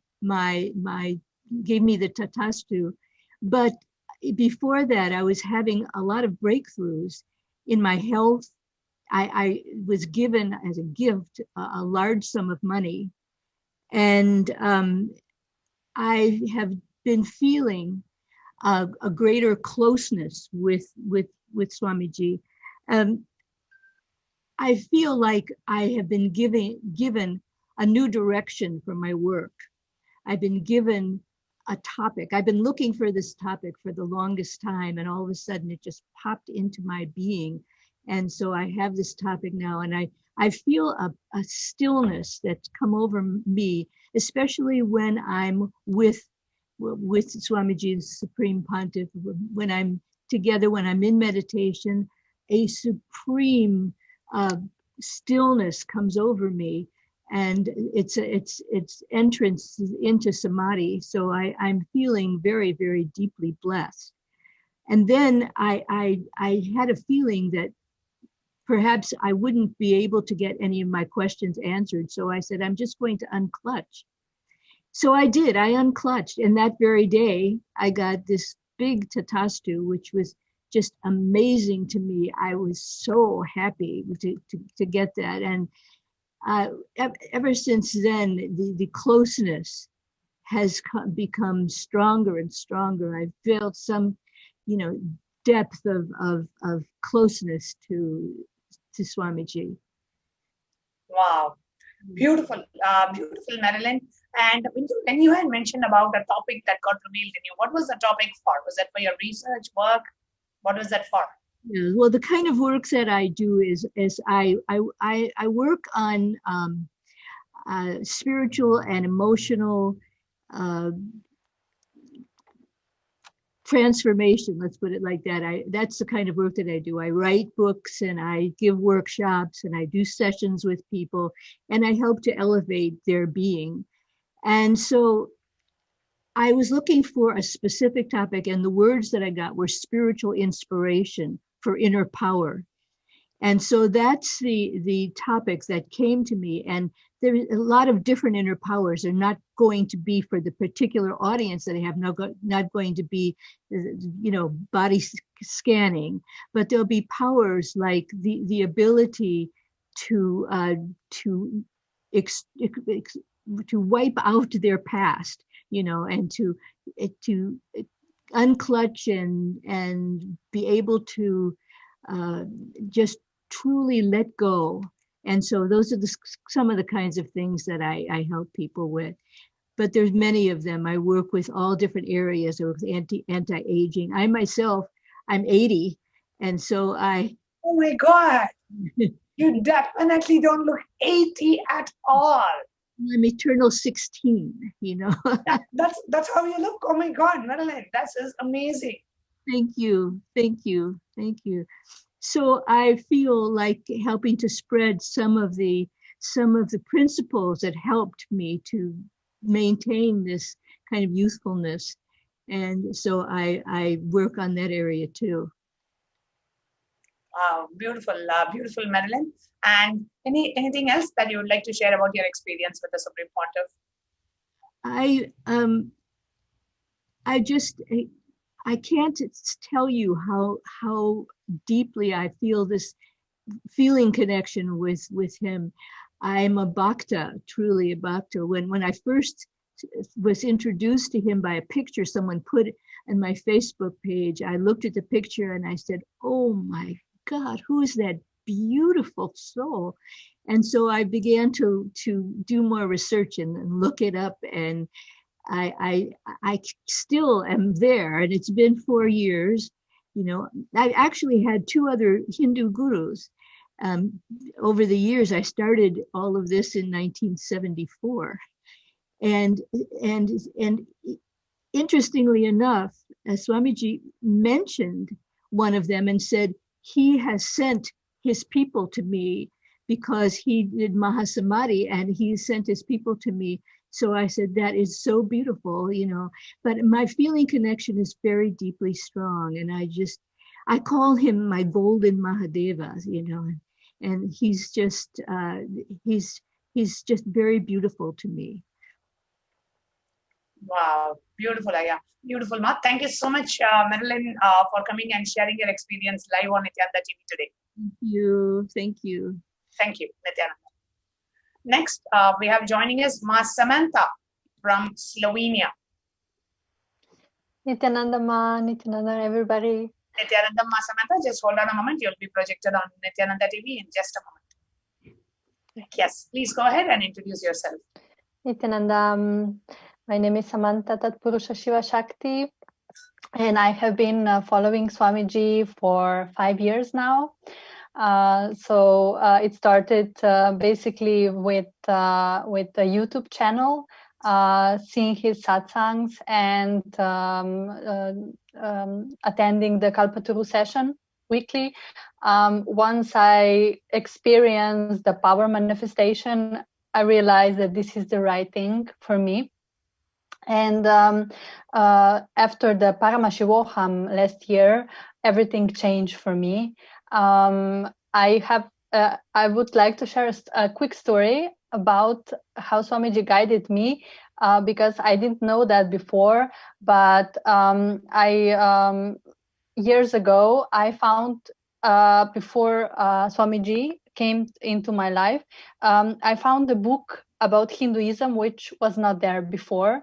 gave me the tatastu. But before that, I was having a lot of breakthroughs in my health. I was given as a gift a large sum of money. And I have been feeling a greater closeness with Swamiji. I feel like I have been given a new direction for my work. I've been given a topic. I've been looking for this topic for the longest time, and all of a sudden it just popped into my being. And so I have this topic now, and I feel a stillness that's come over me, especially when I'm with Swamiji's Supreme Pontiff, when I'm together, when I'm in meditation, a supreme stillness comes over me, and it's entrance into samadhi. So I'm feeling very, very deeply blessed. And then I had a feeling that perhaps I wouldn't be able to get any of my questions answered. So I said, I'm just going to unclutch. So I did, I unclutched. And that very day, I got this big tatastu, which was just amazing to me. I was so happy to get that. And ever since then, the closeness has become stronger and stronger. I felt some, depth of closeness to Swamiji. Wow, beautiful, beautiful, Marilyn. And when you had mentioned about the topic that got revealed in you, what was the topic for? Was that for your research work? What was that for? Yeah, well, the kind of work that I do is I work on spiritual and emotional transformation, let's put it like that. That's the kind of work that I do. I write books and I give workshops and I do sessions with people and I help to elevate their being. And so I was looking for a specific topic, and the words that I got were spiritual inspiration for inner power. And so that's the topic that came to me. And there's a lot of different inner powers. They're not going to be for the particular audience that I have, not going to be, body scanning, but there'll be powers like the ability to wipe out their past, and to unclutch and be able to just truly let go. And so those are some of the kinds of things that I help people with. But there's many of them. I work with all different areas. I work with anti-aging. I myself, I'm 80. And so oh my God, you definitely don't look 80 at all. I'm eternal 16, That's how you look. Oh my God, Marilyn, that is amazing. Thank you. So I feel like helping to spread some of the principles that helped me to maintain this kind of youthfulness. And so I work on that area too. Wow, beautiful, beautiful, Marilyn. And anything else that you would like to share about your experience with the Supreme Pontiff? I can't tell you how deeply I feel this feeling connection with him. I'm a bhakta, truly a bhakta. When I first was introduced to him by a picture someone put in my Facebook page, I looked at the picture and I said, oh my God, who is that beautiful soul? And so I began to do more research and look it up, and I still am there, and it's been 4 years. I actually had 2 other Hindu gurus. Over the years, I started all of this in 1974. And interestingly enough, Swamiji mentioned one of them and said, he has sent his people to me because he did Mahasamadhi and he sent his people to me. So I said, that is so beautiful, you know, but my feeling connection is very deeply strong. And I call him my golden Mahadeva, you know, and he's just very beautiful to me. Wow, beautiful, Aya. Beautiful, Ma. Thank you so much, Marilyn, for coming and sharing your experience live on Nithyananda TV today. Thank you. Thank you. Thank you, Nithyananda. Next, we have joining us Ma Samantha from Slovenia. Nithyananda Ma, Nithyananda everybody. Nithyananda Ma Samantha, just hold on a moment. You'll be projected on Nithyananda TV in just a moment. Yes, please go ahead and introduce yourself. Nithyananda, my name is Samantha Tatpurusha Shiva Shakti, and I have been following Swamiji for 5 years now. So it started basically with a YouTube channel, seeing his satsangs and attending the Kalpataru session weekly. Once I experienced the power manifestation, I realized that this is the right thing for me. And after the Paramashivoham last year, everything changed for me. I would like to share a quick story about how Swamiji guided me, because I didn't know that before. But years ago, I found before Swamiji came into my life, I found a book about Hinduism which was not there before.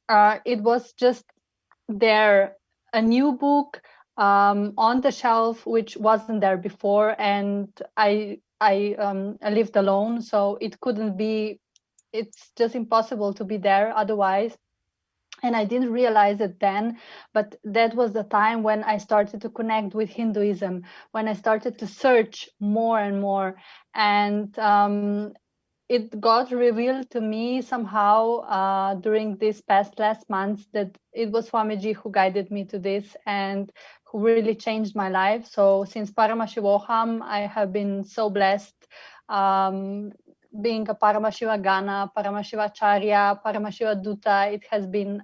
It was just there, a new book on the shelf which wasn't there before, and I lived alone, so it couldn't be. It's just impossible to be there otherwise. And I didn't realize it then, but that was the time when I started to connect with Hinduism, when I started to search more and more, and it got revealed to me somehow during these last months that it was Swamiji who guided me to this and who really changed my life. So since Paramashivoham, I have been so blessed. Being a Paramashiva Gana, Paramashiva Charya, Paramashiva Duta, it has been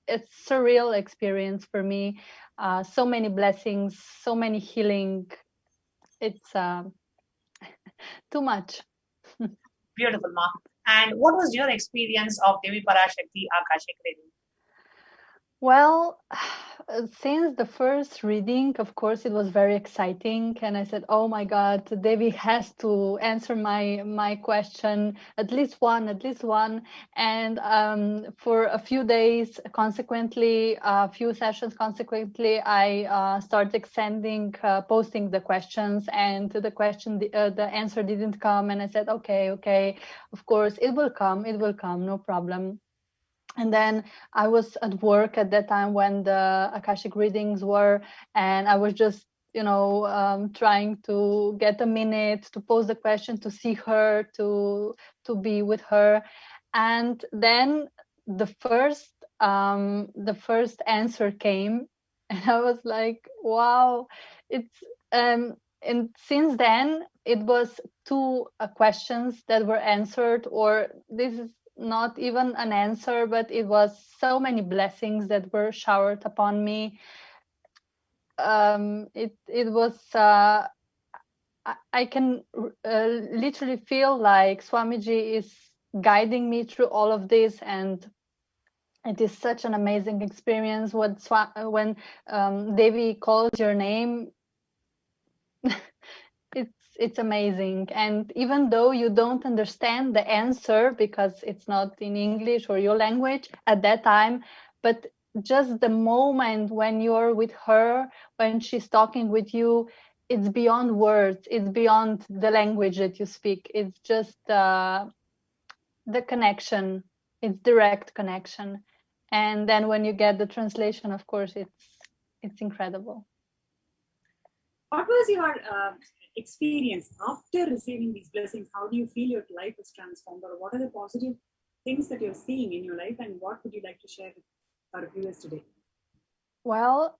it's surreal experience for me. So many blessings, so many healing. It's too much. Beautiful, Ma. And what was your experience of Devi Parashakti Akashic reading? Well, since the first reading, of course, it was very exciting. And I said, oh my God, Devi has to answer my question, at least one. And for a few days, consequently, a few sessions, consequently, I started posting the questions, and to the question, the answer didn't come. And I said, okay, of course, it will come, no problem. And then I was at work at that time when the Akashic readings were, and I was just, trying to get a minute to pose the question, to see her, to be with her. And then the first answer came, and I was like, wow, and since then it was 2 questions that were answered, or this is not even an answer, but it was so many blessings that were showered upon me. It was I can literally feel like Swamiji is guiding me through all of this, and it is such an amazing experience. When Devi calls your name, it's amazing. And even though you don't understand the answer because it's not in English or your language at that time, but just the moment when you're with her, when she's talking with you, it's beyond words, it's beyond the language that you speak. It's just the connection, it's direct connection. And then when you get the translation, of course, it's incredible. What was your experience after receiving these blessings? How do you feel your life is transformed, or what are the positive things that you're seeing in your life, and what would you like to share with our viewers today? Well,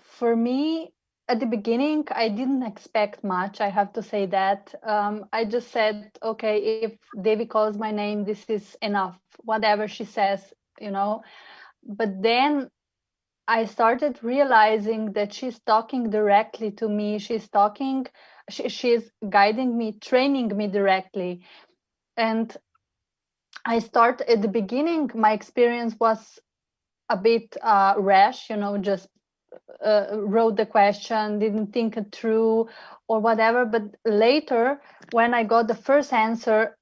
for me, at the beginning, I didn't expect much. I have to say that. I just said, okay, if Devi calls my name, this is enough. Whatever she says, you know. But then I started realizing that she's talking directly to me. She's guiding me, training me directly. And I start at the beginning, my experience was a bit rash, you know, just wrote the question, didn't think it through or whatever. But later, when I got the first answer,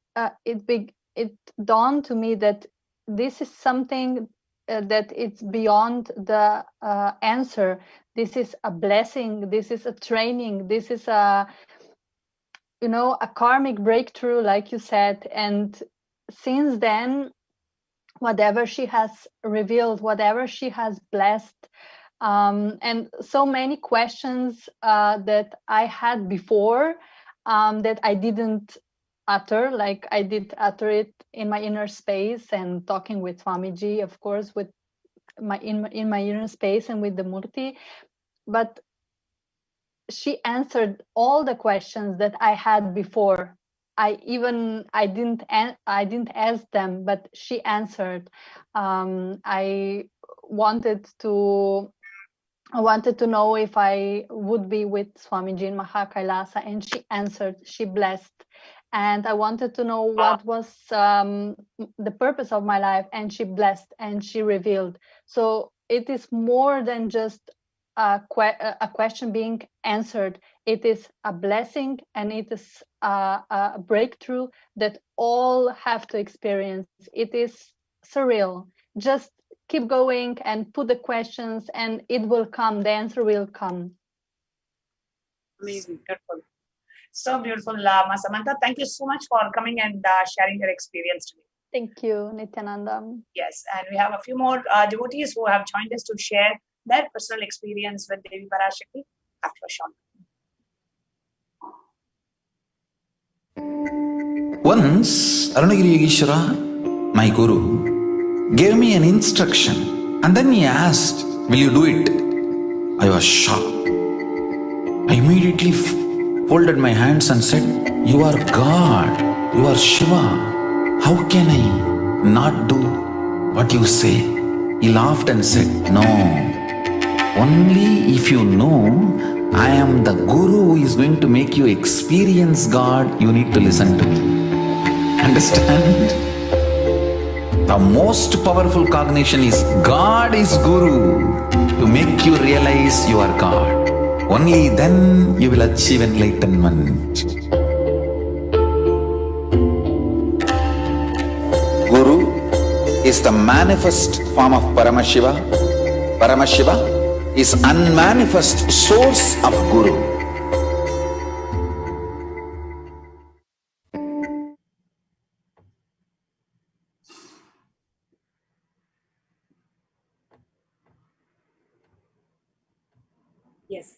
it dawned to me that this is something that it's beyond the answer. This is a blessing. This is a training. This is a karmic breakthrough, like you said. And since then, whatever she has revealed, whatever she has blessed, and so many questions that I had before that I didn't utter, like I did utter it in my inner space and talking with Swamiji, of course, with in my inner space and with the Murti. But she answered all the questions that I had before. I didn't ask them, but she answered. I wanted to know if I would be with Swamiji in Kailasa, and she answered. She blessed. And I wanted to know what was the purpose of my life, and she blessed and she revealed. So it is more than just a question being answered. It is a blessing, and it is a breakthrough that all have to experience. It is surreal. Just keep going and put the questions, and it will come. The answer will come. Amazing, beautiful. So beautiful, Ma Samantha. Thank you so much for coming and sharing your experience today. Thank you, Nithyananda. Yes, and we have a few more devotees who have joined us to share their personal experience with Devi Parashakti after a short. Once, Arunagiri Yogeshwara, my guru, gave me an instruction, and then he asked, "Will you do it?" I was shocked. I immediately folded my hands and said, "You are God, you are Shiva. How can I not do what you say?" He laughed and said, "No, only if you know I am the Guru who is going to make you experience God, you need to listen to me." Understand? The most powerful cognition is God is Guru to make you realize you are God. Only then you will achieve enlightenment. Guru is the manifest form of Paramashiva. Paramashiva is unmanifest source of Guru. Yes.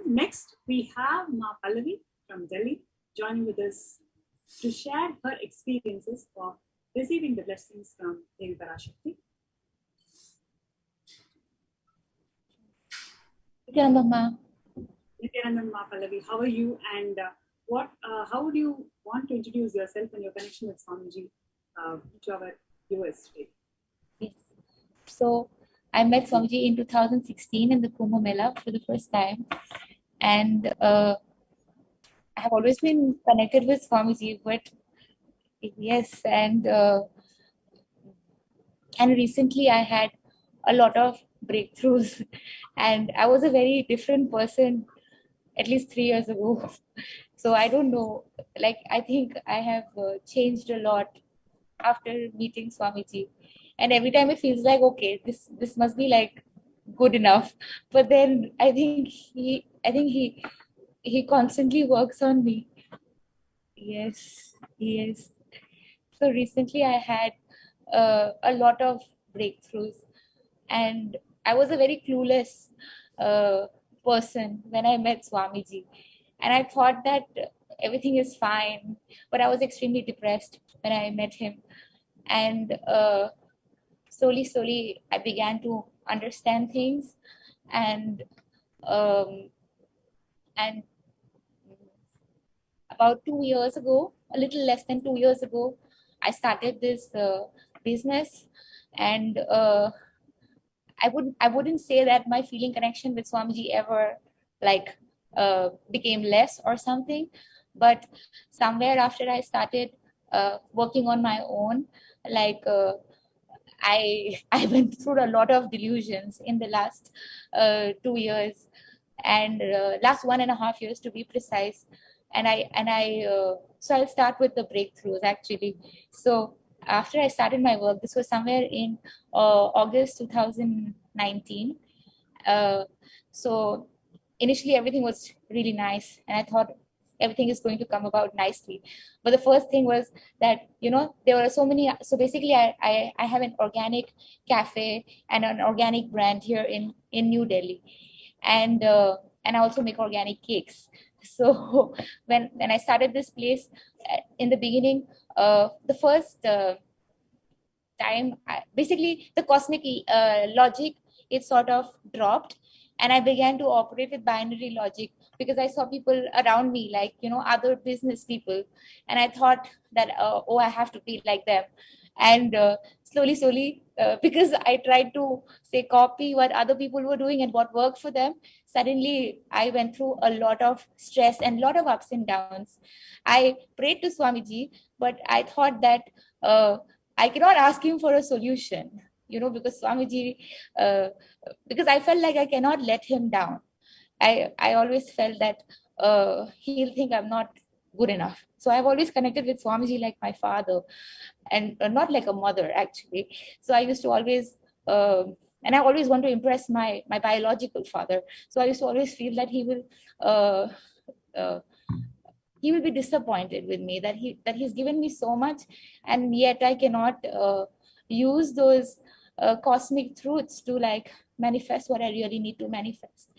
Next, we have Ma Pallavi from Delhi joining with us to share her experiences of receiving the blessings from Devi Parashakti. Nithyananda Ma. Nithyananda Ma Pallavi, how are you? And how would you want to introduce yourself and your connection with Swamiji to our viewers today? Yes. So, I met Swamiji in 2016 in the Kumbh Mela for the first time, and I have always been connected with Swamiji. But yes, and recently I had a lot of breakthroughs, and I was a very different person at least 3 years ago. So I don't know. Like I think I have changed a lot after meeting Swamiji. And every time it feels like, okay, this must be like good enough. But then I think he constantly works on me. Yes. So recently I had a lot of breakthroughs, and I was a very clueless person when I met Swamiji, and I thought that everything is fine, but I was extremely depressed when I met him, and slowly I began to understand things, and And about 2 years ago, a little less than 2 years ago, I started this business, and I wouldn't say that my feeling connection with Swamiji ever like became less or something, but somewhere after I started working on my own, like I went through a lot of delusions in the last 2 years, and last 1.5 years to be precise. So I'll start with the breakthroughs actually. So after I started my work, this was somewhere in August 2019. So initially everything was really nice, and I thought everything is going to come about nicely. But the first thing was that, there were so many. So basically, I have an organic cafe and an organic brand here in New Delhi, and I also make organic cakes. So when I started this place in the beginning, the first time, basically the cosmic logic, it sort of dropped, and I began to operate with binary logic, because I saw people around me, like, other business people, and I thought that, oh, I have to be like them. And slowly, because I tried to say copy what other people were doing and what worked for them, suddenly I went through a lot of stress and a lot of ups and downs. I prayed to Swamiji, but I thought that I cannot ask him for a solution, because Swamiji, because I felt like I cannot let him down. I always felt that he'll think I'm not good enough. So I've always connected with Swamiji like my father, and not like a mother, actually. So I used to always, and I always want to impress my biological father. So I used to always feel that he will be disappointed with me, that he's given me so much, and yet I cannot use those cosmic truths to like manifest what I really need to manifest.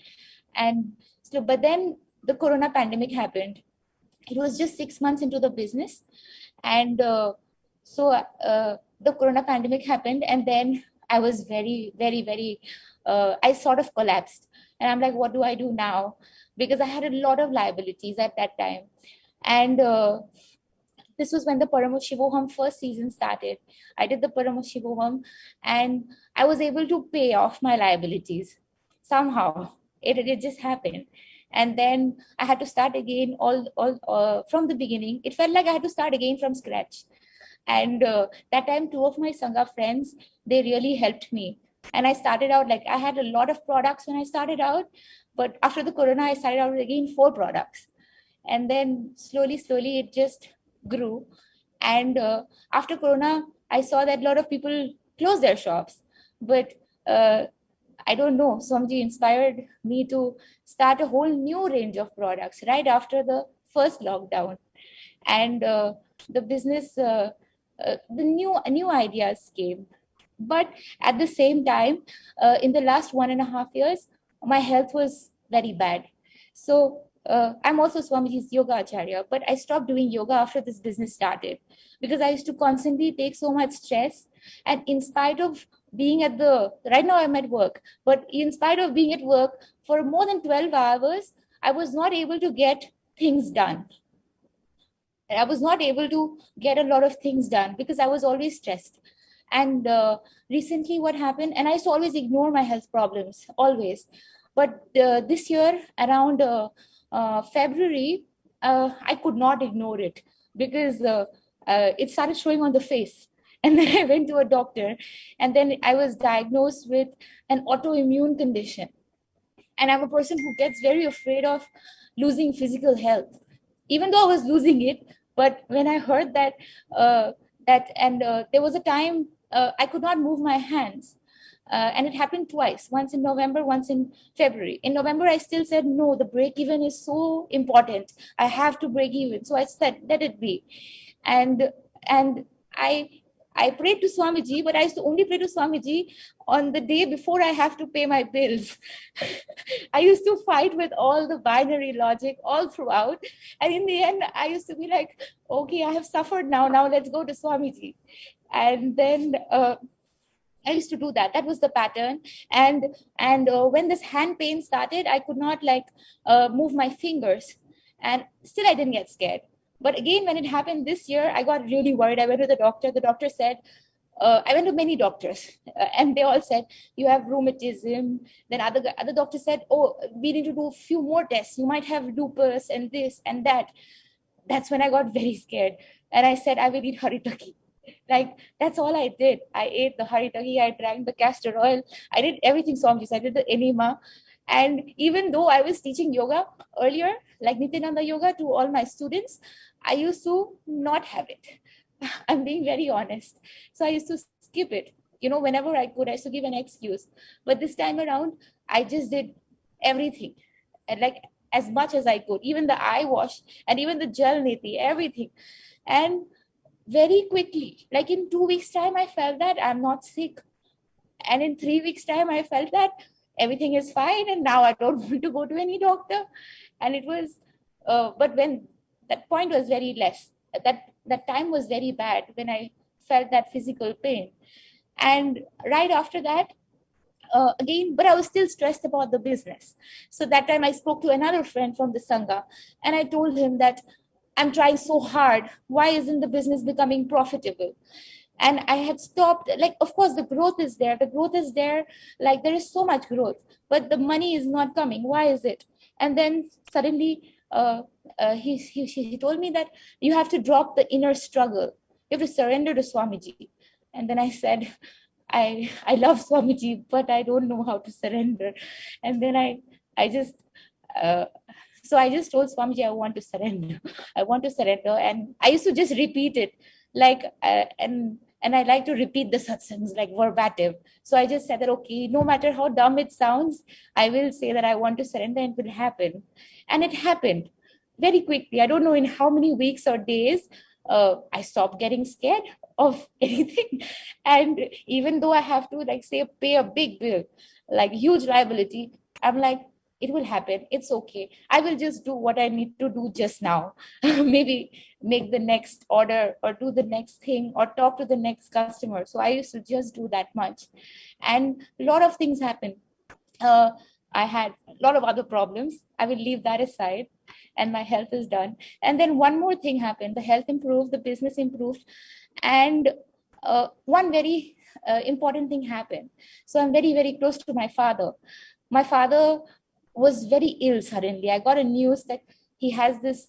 And so, but then the corona pandemic happened. It was just 6 months into the business, and so the corona pandemic happened, and then I was very, very, very, I sort of collapsed, and I'm like, what do I do now? Because I had a lot of liabilities at that time. And this was when the Paramashivoham first season started. I did the Paramashivoham, and I was able to pay off my liabilities somehow. It just happened. And then I had to start again all from the beginning. It felt like I had to start again from scratch. And that time, two of my Sangha friends, they really helped me. And I started out, like, I had a lot of products when I started out, but after the corona, I started out with again 4 products. And then slowly, it just grew. And after corona, I saw that a lot of people closed their shops. But I don't know, Swamiji inspired me to start a whole new range of products right after the first lockdown. And the business, the new ideas came. But at the same time, in the last 1.5 years, my health was very bad. So I'm also Swamiji's yoga acharya, but I stopped doing yoga after this business started, because I used to constantly take so much stress. And in spite of being right now I'm at work, but in spite of being at work for more than 12 hours, I was not able to get things done. I was not able to get a lot of things done because I was always stressed. And recently what happened, and I used to always ignore my health problems, always. But this year, around February, I could not ignore it, because it started showing on the face. And then I went to a doctor, and then I was diagnosed with an autoimmune condition. And I'm a person who gets very afraid of losing physical health, even though I was losing it. But when I heard that, there was a time I could not move my hands. And it happened twice, once in November, once in February. In November, I still said, no, the break even is so important. I have to break even. So I said, let it be. And I prayed to Swamiji, but I used to only pray to Swamiji on the day before I have to pay my bills. I used to fight with all the binary logic all throughout. And in the end, I used to be like, okay, I have suffered now. Now let's go to Swamiji. And then I used to do that. That was the pattern. And when this hand pain started, I could not move my fingers, and still I didn't get scared. But again, when it happened this year, I got really worried. I went to the doctor. The doctor said, I went to many doctors, and they all said, you have rheumatism. Then other doctors said, oh, we need to do a few more tests. You might have lupus and this and that. That's when I got very scared. And I said, I will eat haritaki. That's all I did. I ate the haritaki, I drank the castor oil, I did everything Swamiji. I did the enema. And even though I was teaching yoga earlier, like Nithyananda yoga to all my students, I used to not have it. I'm being very honest. So I used to skip it. Whenever I could, I used to give an excuse. But this time around, I just did everything. And as much as I could, even the eye wash and even the gel niti, everything. And very quickly, in 2 weeks' time, I felt that I'm not sick. And in 3 weeks' time, I felt that everything is fine. And now I don't want to go to any doctor. And it was, but when that point was very less, that time was very bad when I felt that physical pain. And right after that, again, but I was still stressed about the business. So that time I spoke to another friend from the Sangha, and I told him that I'm trying so hard. Why isn't the business becoming profitable? And I had stopped, of course, the growth is there. The growth is there. There is so much growth, but the money is not coming. Why is it? And then suddenly he told me that you have to drop the inner struggle. You have to surrender to Swamiji. And then I said, I love Swamiji, but I don't know how to surrender. And then I just told Swamiji, I want to surrender. I want to surrender. And I used to just repeat it, and I like to repeat the satsangs verbatim. So I just said that, okay, no matter how dumb it sounds, I will say that I want to surrender, and it will happen. And it happened very quickly. I don't know in how many weeks or days. I stopped getting scared of anything. And even though I have to pay a big bill, huge liability, I'm like, it will happen. It's okay. I will just do what I need to do just now. Maybe make the next order or do the next thing or talk to the next customer. So I used to just do that much. And a lot of things happened. I had a lot of other problems. I will leave that aside, and my health is done. And then one more thing happened. The health improved, the business improved. And one very important thing happened. So I'm very, very close to my father. My father was very ill suddenly. I got a news that he has this,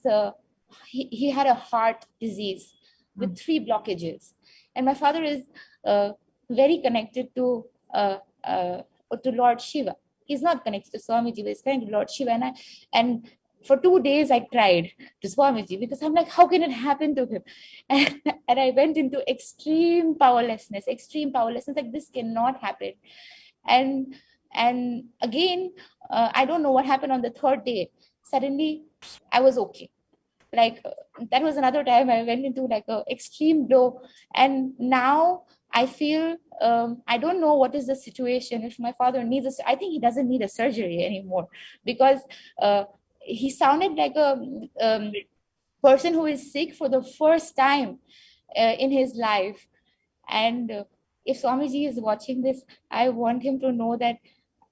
he had a heart disease with 3 blockages. And my father is very connected to Lord Shiva. He's not connected to Swamiji, but he's connected to Lord Shiva. And for 2 days, I cried to Swamiji because I'm like, how can it happen to him? And I went into extreme powerlessness, like this cannot happen. And again, I don't know what happened on the 3rd day. Suddenly, I was okay. That was another time I went into a extreme low. And now I feel, I don't know what is the situation. If my father needs I think he doesn't need a surgery anymore, because he sounded like a person who is sick for the first time in his life. And if Swamiji is watching this, I want him to know that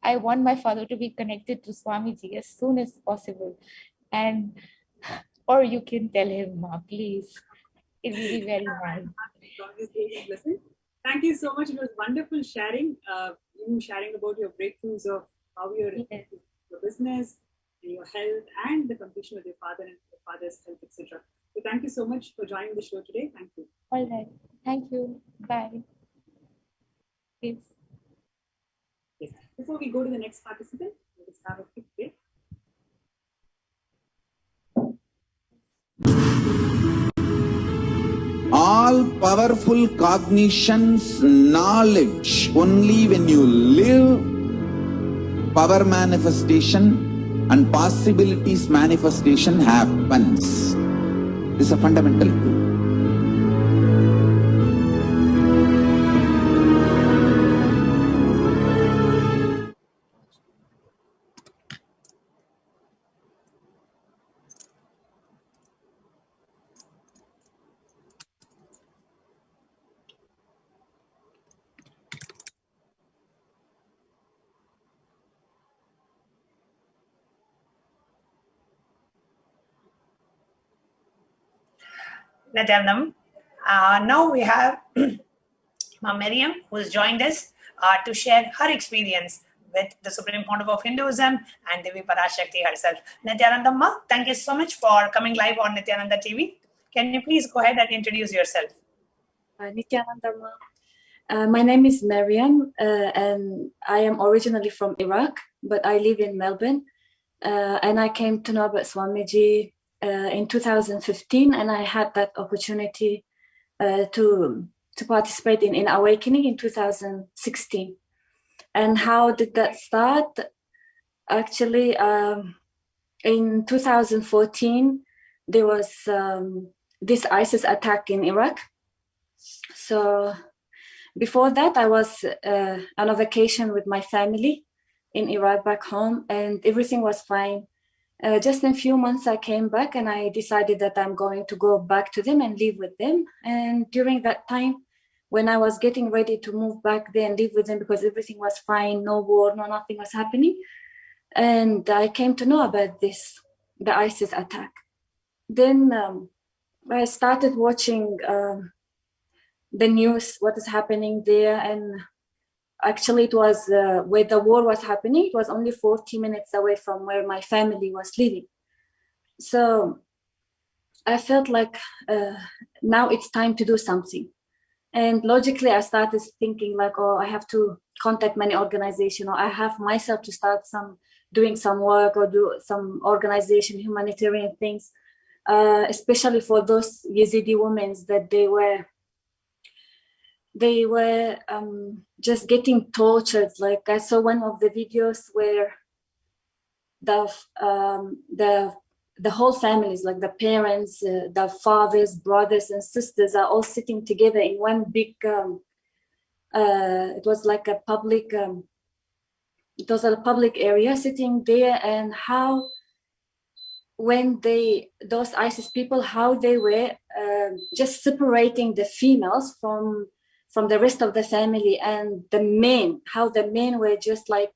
I want my father to be connected to Swamiji as soon as possible. And or you can tell him, Ma, please. It will be very nice. Thank you so much. It was wonderful sharing. You sharing about your breakthroughs of how you're your business, and your health, and the completion of your father and your father's health, etc. So thank you so much for joining the show today. Thank you. All right. Thank you. Bye. Please. Yes. Before we go to the next participant, let's have a quick break. All powerful cognitions, knowledge, only when you live, power manifestation and possibilities manifestation happens. This is a fundamental truth. Nithyanandam. Now we have Miriam, who has joined us to share her experience with the Supreme Pontiff of Hinduism and Devi Parashakti herself. Nithyanandam, thank you so much for coming live on Nithyananda TV. Can you please go ahead and introduce yourself? Nithyananda. My name is Mariam, and I am originally from Iraq, but I live in Melbourne. And I came to know about Swamiji in 2015, and I had that opportunity to participate in Awakening in 2016. And how did that start? Actually, in 2014, there was this ISIS attack in Iraq. So before that, I was on a vacation with my family in Iraq back home, and everything was fine. Just in a few months, I came back and I decided that I'm going to go back to them and live with them. And during that time, when I was getting ready to move back there and live with them because everything was fine, no war, no nothing was happening. And I came to know about this, the ISIS attack. Then I started watching the news, what is happening there. And actually it was where the war was happening, it was only 40 minutes away from where my family was living. So I felt like now it's time to do something. And logically I started thinking like, oh, I have to contact many organizations, or I have myself to start doing some work or do some organization, humanitarian things, especially for those Yazidi women that they were just getting tortured. Like I saw one of the videos where the whole families, like the parents, the fathers, brothers and sisters are all sitting together in one big, it was like a public, it was a public area sitting there, and how when those ISIS people, how they were just separating the females from the rest of the family, and the men, how the men were just like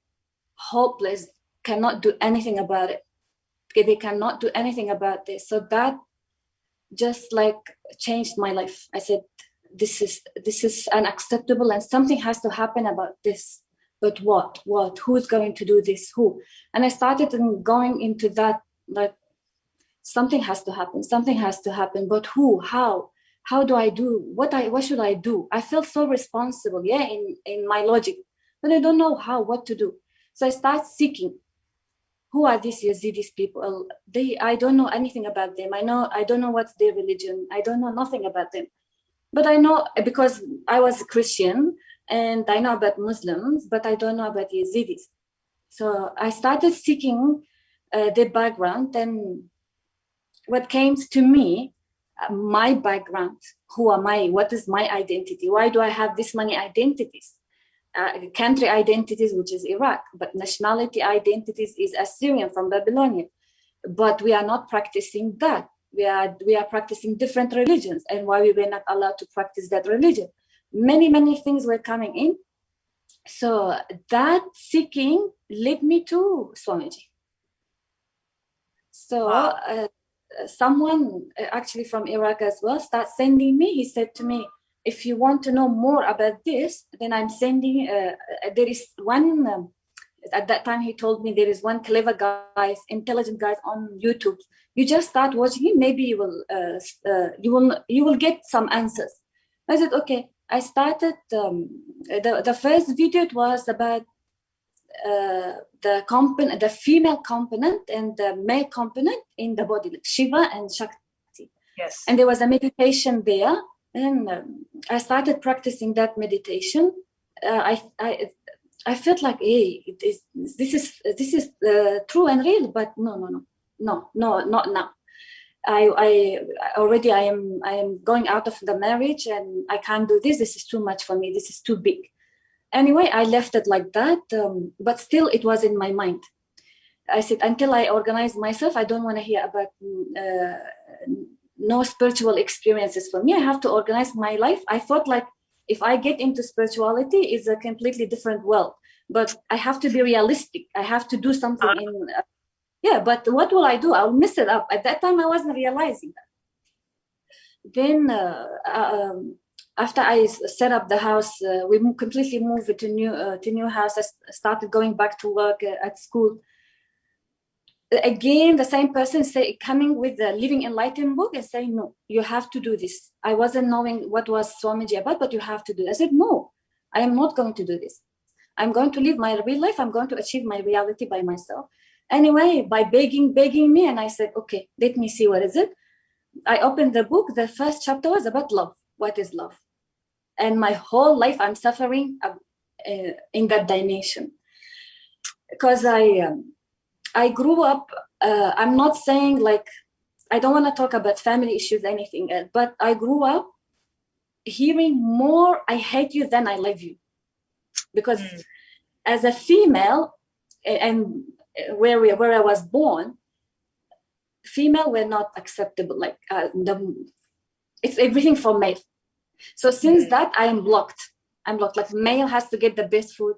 hopeless, cannot do anything about it. They cannot do anything about this. So that just like changed my life. I said, this is unacceptable and something has to happen about this. But what? Who's going to do this? Who? And I started going into that, like something has to happen. But who? How do I do? What should I do? I felt so responsible, in my logic, but I don't know what to do. So I start seeking. Who are these Yazidis people? I don't know anything about them. I don't know what's their religion. I don't know nothing about them. But I know, because I was a Christian and I know about Muslims, but I don't know about Yazidis. So I started seeking their background, and what came to me, my background, who am I? What is my identity? Why do I have this many identities? Country identities, which is Iraq, but nationality identities is Assyrian from Babylonia. But we are not practicing that. We are practicing different religions, and why we were not allowed to practice that religion. Many things were coming in. So that seeking led me to Swamiji. So someone actually from Iraq as well started sending me. He said to me, if you want to know more about this, then I'm sending, there is one, at that time he told me there is one clever guy, intelligent guy on YouTube. You just start watching him, maybe you will get some answers. I said, okay. I started, the first video, it was about the female component and the male component in the body, like Shiva and Shakti. Yes. And there was a meditation there. And I started practicing that meditation. I felt like, hey, this is true and real, but no, not now. I am going out of the marriage, and I can't do this. This is too much for me. This is too big. Anyway, I left it like that, but still it was in my mind. I said, until I organize myself, I don't want to hear about no spiritual experiences for me. I have to organize my life. I thought like, if I get into spirituality, it's a completely different world. But I have to be realistic. I have to do something but what will I do? I'll mess it up. At that time, I wasn't realizing that. then after I set up the house, we completely moved to new house. I started going back to work at school. Again, the same person coming with the Living Enlightened book and saying, no, you have to do this. I wasn't knowing what was Swamiji about, but you have to do it. I said, no, I am not going to do this. I'm going to live my real life. I'm going to achieve my reality by myself. Anyway, by begging me, and I said, okay, let me see, what is it? I opened the book. The first chapter was about love. What is love? And my whole life I'm suffering in that dimension. Because I grew up, I'm not saying like, I don't want to talk about family issues, anything, but I grew up hearing more, I hate you than I love you. Because as a female, and where I was born, female were not acceptable. Like it's everything for male. So since that, I am blocked. I'm blocked. Like male has to get the best food.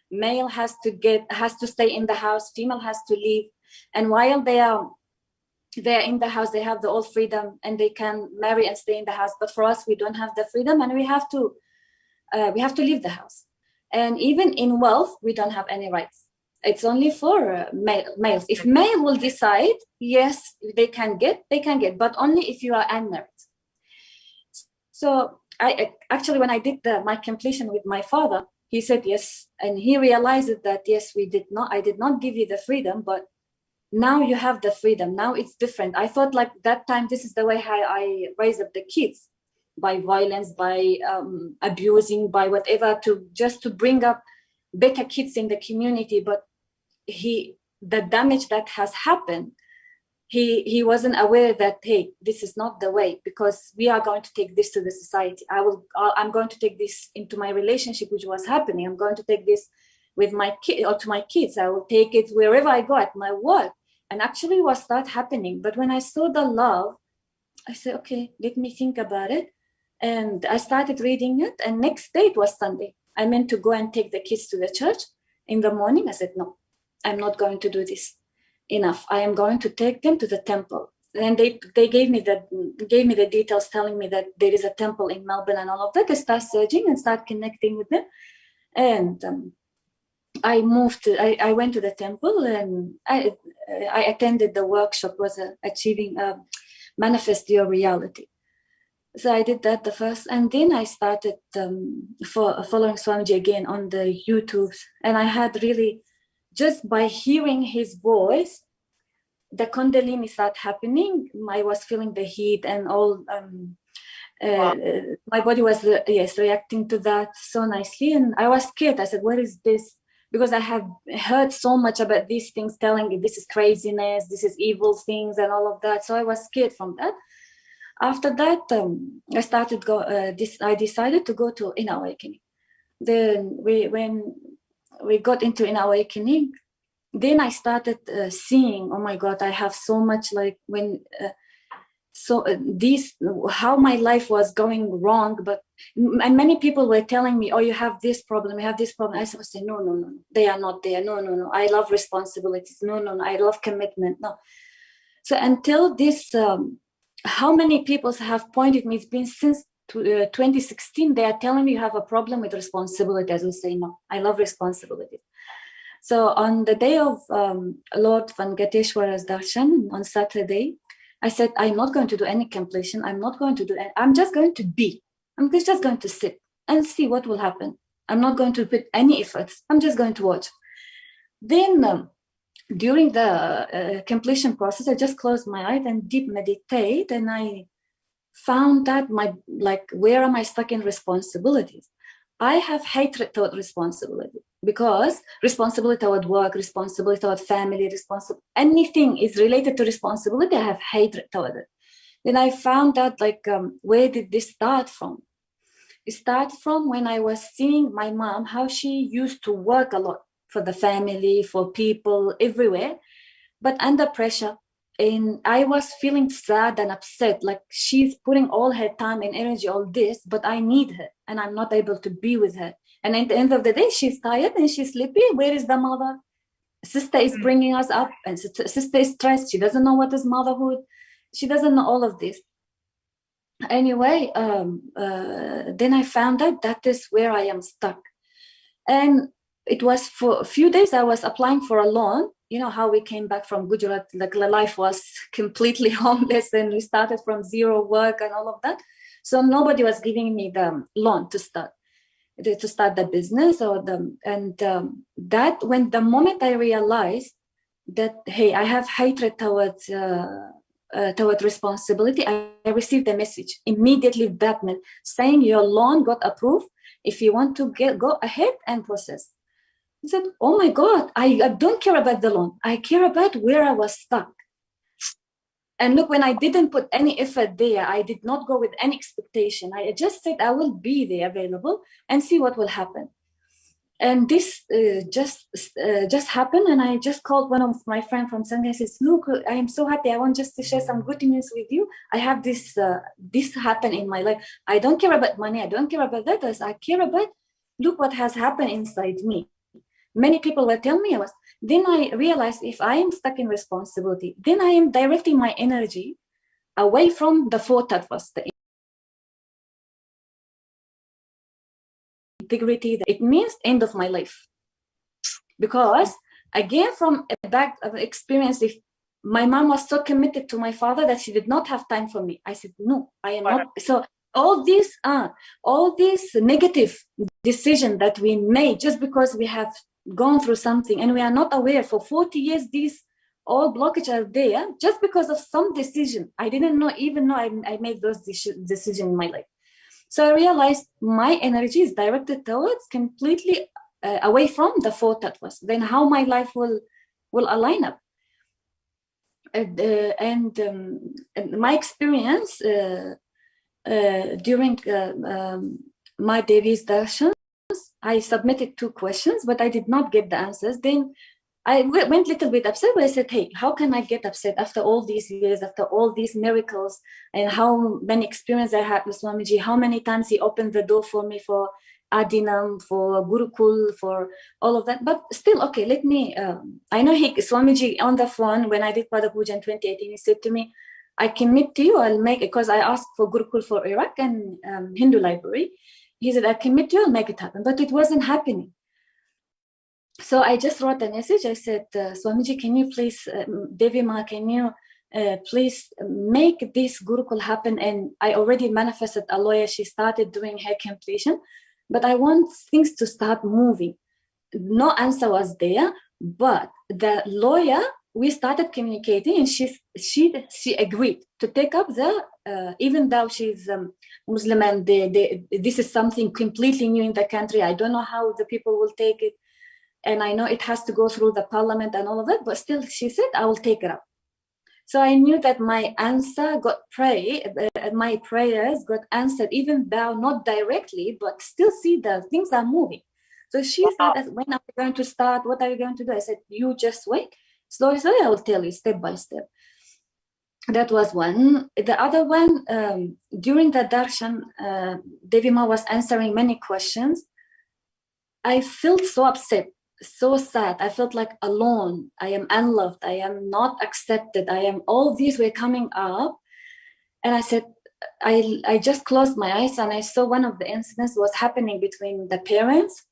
Male has to stay in the house. Female has to leave. And while they're in the house, they have the all freedom and they can marry and stay in the house. But for us, we don't have the freedom, and we have to leave the house. And even in wealth, we don't have any rights. It's only for males. If male will decide, yes, they can get, but only if you are unmarried. So I actually, when I did my completion with my father, he said yes, and he realized that yes, I did not give you the freedom, but now you have the freedom. Now it's different. I thought like that time, this is the way I raise up the kids, by violence, by abusing, by whatever, to bring up better kids in the community. But the damage that has happened, he wasn't aware that, hey, this is not the way, because we are going to take this to the society. I'm going to take this into my relationship, which was happening. I'm going to take this with my kid or to my kids. I will take it wherever I go, at my work. And actually what started happening. But when I saw the love, I said, okay, let me think about it. And I started reading it. And next day, it was Sunday. I meant to go and take the kids to the church in the morning. I said, no, I'm not going to do this. Enough. I am going to take them to the temple. And they gave me the details, telling me that there is a temple in Melbourne and all of that. I start searching and start connecting with them. And I went to the temple, and I attended the workshop, was achieving manifest your reality. So I did that the first, and then I started following Swamiji again on the YouTubes. And I had really, just by hearing his voice, the Kundalini started happening. I was feeling the heat and all. My body was reacting to that so nicely, and I was scared. I said, "What is this?" Because I have heard so much about these things, telling me this is craziness, this is evil things, and all of that. So I was scared from that. After that, I decided to go to Inner Awakening. Then when we got into Inner Awakening, then I started seeing, oh my God, I have so much, like when, how my life was going wrong. And many people were telling me, oh, you have this problem, you have this problem. I was saying, no, they are not there. No, I love responsibilities. No, I love commitment. No. So until this, how many people have pointed me, it's been since 2016, they are telling me you have a problem with responsibility. I will say, no, I love responsibility. So on the day of Lord Venkateshwara's darshan on Saturday, I said, I'm not going to do any completion. I'm not going to do it. I'm just going to be. I'm just going to sit and see what will happen. I'm not going to put any efforts. I'm just going to watch. Then during the completion process, I just closed my eyes and deep meditate. And I found that where am I stuck in responsibilities? I have hatred toward responsibility, because responsibility toward work, responsibility toward family, anything is related to responsibility, I have hatred toward it. Then I found out where did this start from? It started from when I was seeing my mom, how she used to work a lot for the family, for people everywhere, but under pressure. And I was feeling sad and upset, like she's putting all her time and energy, all this, but I need her and I'm not able to be with her. And at the end of the day, she's tired and she's sleepy. Where is the mother? Sister is bringing us up, and sister is stressed. She doesn't know what is motherhood. She doesn't know all of this. Anyway, then I found out that is where I am stuck. And it was for a few days I was applying for a loan. You know how we came back from Gujarat, like life was completely homeless and we started from zero work and all of that. So nobody was giving me the loan to start the business that when the moment I realized that, hey, I have hatred towards responsibility, I received a message immediately that meant saying your loan got approved. If you want to go ahead and process. I said, oh my God, I don't care about the loan. I care about where I was stuck. And look, when I didn't put any effort there, I did not go with any expectation. I just said I will be there available and see what will happen. And this just happened. And I just called one of my friends from Sangha. I says, look, I am so happy. I want just to share some good news with you. I have this happen in my life. I don't care about money. I don't care about that. I care about, look what has happened inside me. Many people were telling me then I realized if I am stuck in responsibility, then I am directing my energy away from the four tattvas, the integrity. It means end of my life. Because again, from a back of experience, if my mom was so committed to my father that she did not have time for me, I said, no, I am not. So all these negative decisions that we made just because we have gone through something and we are not aware for 40 years, these all blockages are there just because of some decision. I didn't even know I made those decisions in my life. So I realized my energy is directed towards completely away from the four tattvas. Then how my life will align up. And my experience during my Devi's darshan, I submitted 2 questions, but I did not get the answers. Then I went a little bit upset, but I said, hey, how can I get upset after all these years, after all these miracles, and how many experiences I had with Swamiji, how many times he opened the door for me for Adinam, for Gurukul, for all of that. But still, okay, let me, I know Swamiji on the phone, when I did Pada Puja in 2018, he said to me, I commit to you, I'll make it, because I asked for Gurukul for Iraq and Hindu library. He said, I commit to you, I'll make it happen. But it wasn't happening. So I just wrote a message. I said, Swamiji, can you please, Devi Ma, can you please make this Gurukul happen? And I already manifested a lawyer. She started doing her completion, but I want things to start moving. No answer was there, but the lawyer, we started communicating, and she agreed to take up the, even though she's Muslim and this is something completely new in the country. I don't know how the people will take it. And I know it has to go through the parliament and all of that, but still she said, I will take it up. So I knew that my answer got my prayers got answered, even though not directly, but still see the things are moving. So she said, when are we going to start? What are you going to do? I said, you just wait. Slowly, I will tell you step by step. That was one. The other one, during the darshan, Devi Ma was answering many questions. I felt so upset, so sad. I felt like alone. I am unloved. I am not accepted. All these were coming up. And I said, I just closed my eyes and I saw one of the incidents was happening between the parents.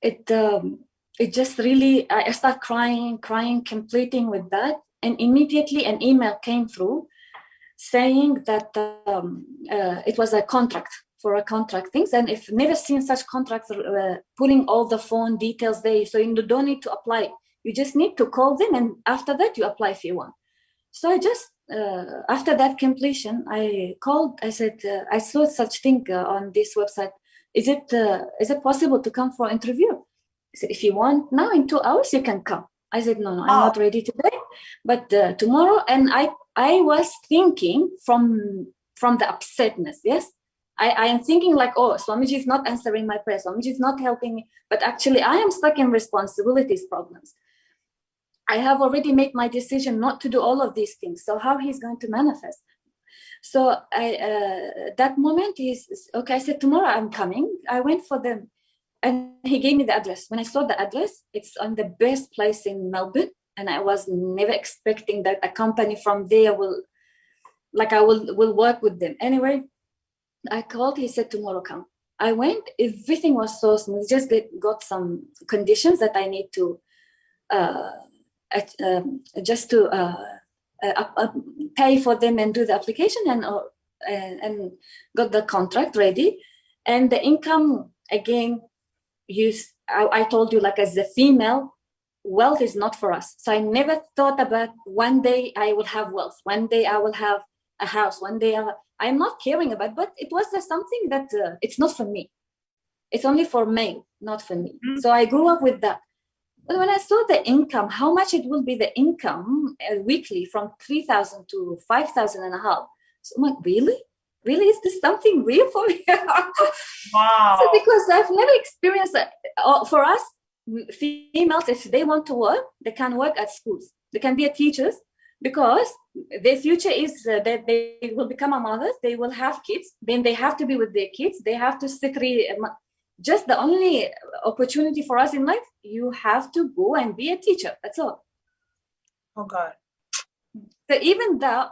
It just really, I started crying, completing with that. And immediately an email came through saying that it was a contract for a contract things. And if never seen such contracts, putting all the phone details there. So you don't need to apply. You just need to call them. And after that, you apply if you want. So I just, after that completion, I called, I said, I saw such thing on this website. Is it possible to come for interview? He said, if you want now in 2 hours, you can come. I said, no, I'm not ready today, but tomorrow. And I was thinking from the upsetness, yes? I am thinking like, oh, Swamiji is not answering my prayer. Swamiji is not helping me. But actually, I am stuck in responsibilities problems. I have already made my decision not to do all of these things. So how he's going to manifest? So that moment is, okay, I said, tomorrow I'm coming. I went for them. And he gave me the address. When I saw the address, it's on the best place in Melbourne. And I was never expecting that a company from there will like I will work with them. Anyway, I called, he said, tomorrow come. I went, everything was so smooth. Just got some conditions that I need to pay for them and do the application and got the contract ready. And the income, again, I told you, like, as a female, wealth is not for us. So I never thought about one day I will have wealth, one day I will have a house, one day I'm not caring about, but it was something that it's not for me. It's only for male, not for me. So I grew up with that. But when I saw the income, how much it will be the income weekly from 3,000 to 5,000 and a half. So I'm like, really? Really? Is this something real for me? Wow. So because I've never experienced that. For us, females, if they want to work, they can work at schools. They can be a teachers because their future is that they will become a mother, they will have kids, then they have to be with their kids, they have to just the only opportunity for us in life, you have to go and be a teacher. That's all. Oh God. So even that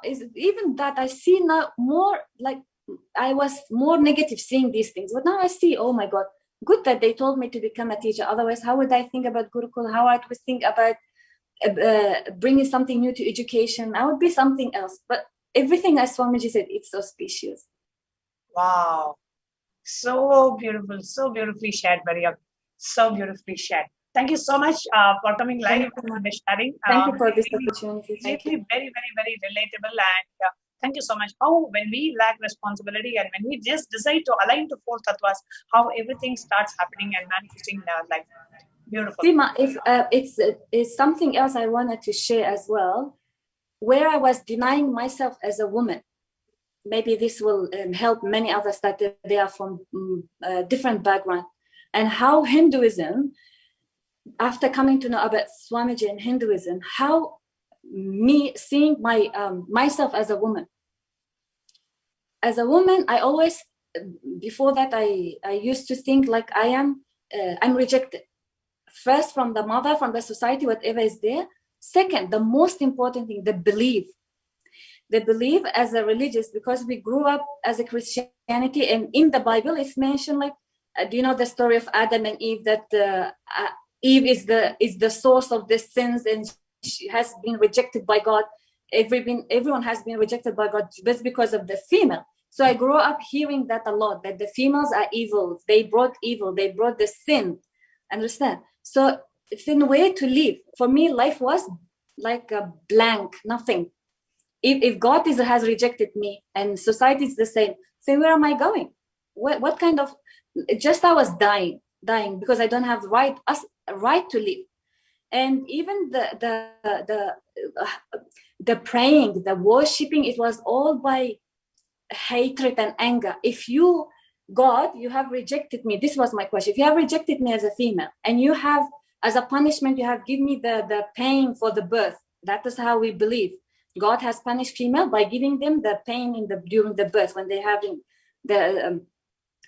I see now more, like, I was more negative seeing these things, but now I see, oh my God, good that they told me to become a teacher. Otherwise, how would I think about Gurukul? How I would think about bringing something new to education? I would be something else. But everything, as Swamiji said, it's auspicious. Wow. So beautiful, so beautifully shared, Mariam. So beautifully shared. Thank you so much for coming live and sharing. Thank you for this opportunity. Thank you. Very, very, very relatable. And thank you so much. How when we lack responsibility and when we just decide to align to four tattvas, how everything starts happening and manifesting in our life. Beautiful. Sima, it's something else I wanted to share as well, where I was denying myself as a woman. Maybe this will help many others that they are from different background, and how Hinduism, after coming to know about Swamiji and Hinduism, how me seeing myself as a woman. As a woman, I always, before that, I used to think like I'm rejected. First, from the mother, from the society, whatever is there. Second, the most important thing, the belief. The belief as a religious, because we grew up as a Christianity, and in the Bible it's mentioned, like, do you know the story of Adam and Eve, that Eve is the source of the sins, and she has been rejected by God. Everyone has been rejected by God just because of the female. So I grew up hearing that a lot, that the females are evil. They brought the sin. Understand? So it's in a way to live. For me, life was like a blank, nothing. If God has rejected me and society is the same, so where am I going? What kind of, just I was dying because I don't have right to live. And even the praying, the worshipping, it was all by hatred and anger. If you, God, you have rejected me, this was my question. If you have rejected me as a female, and you have, as a punishment, you have given me the pain for the birth. That is how we believe. God has punished female by giving them the pain during the birth, when they having the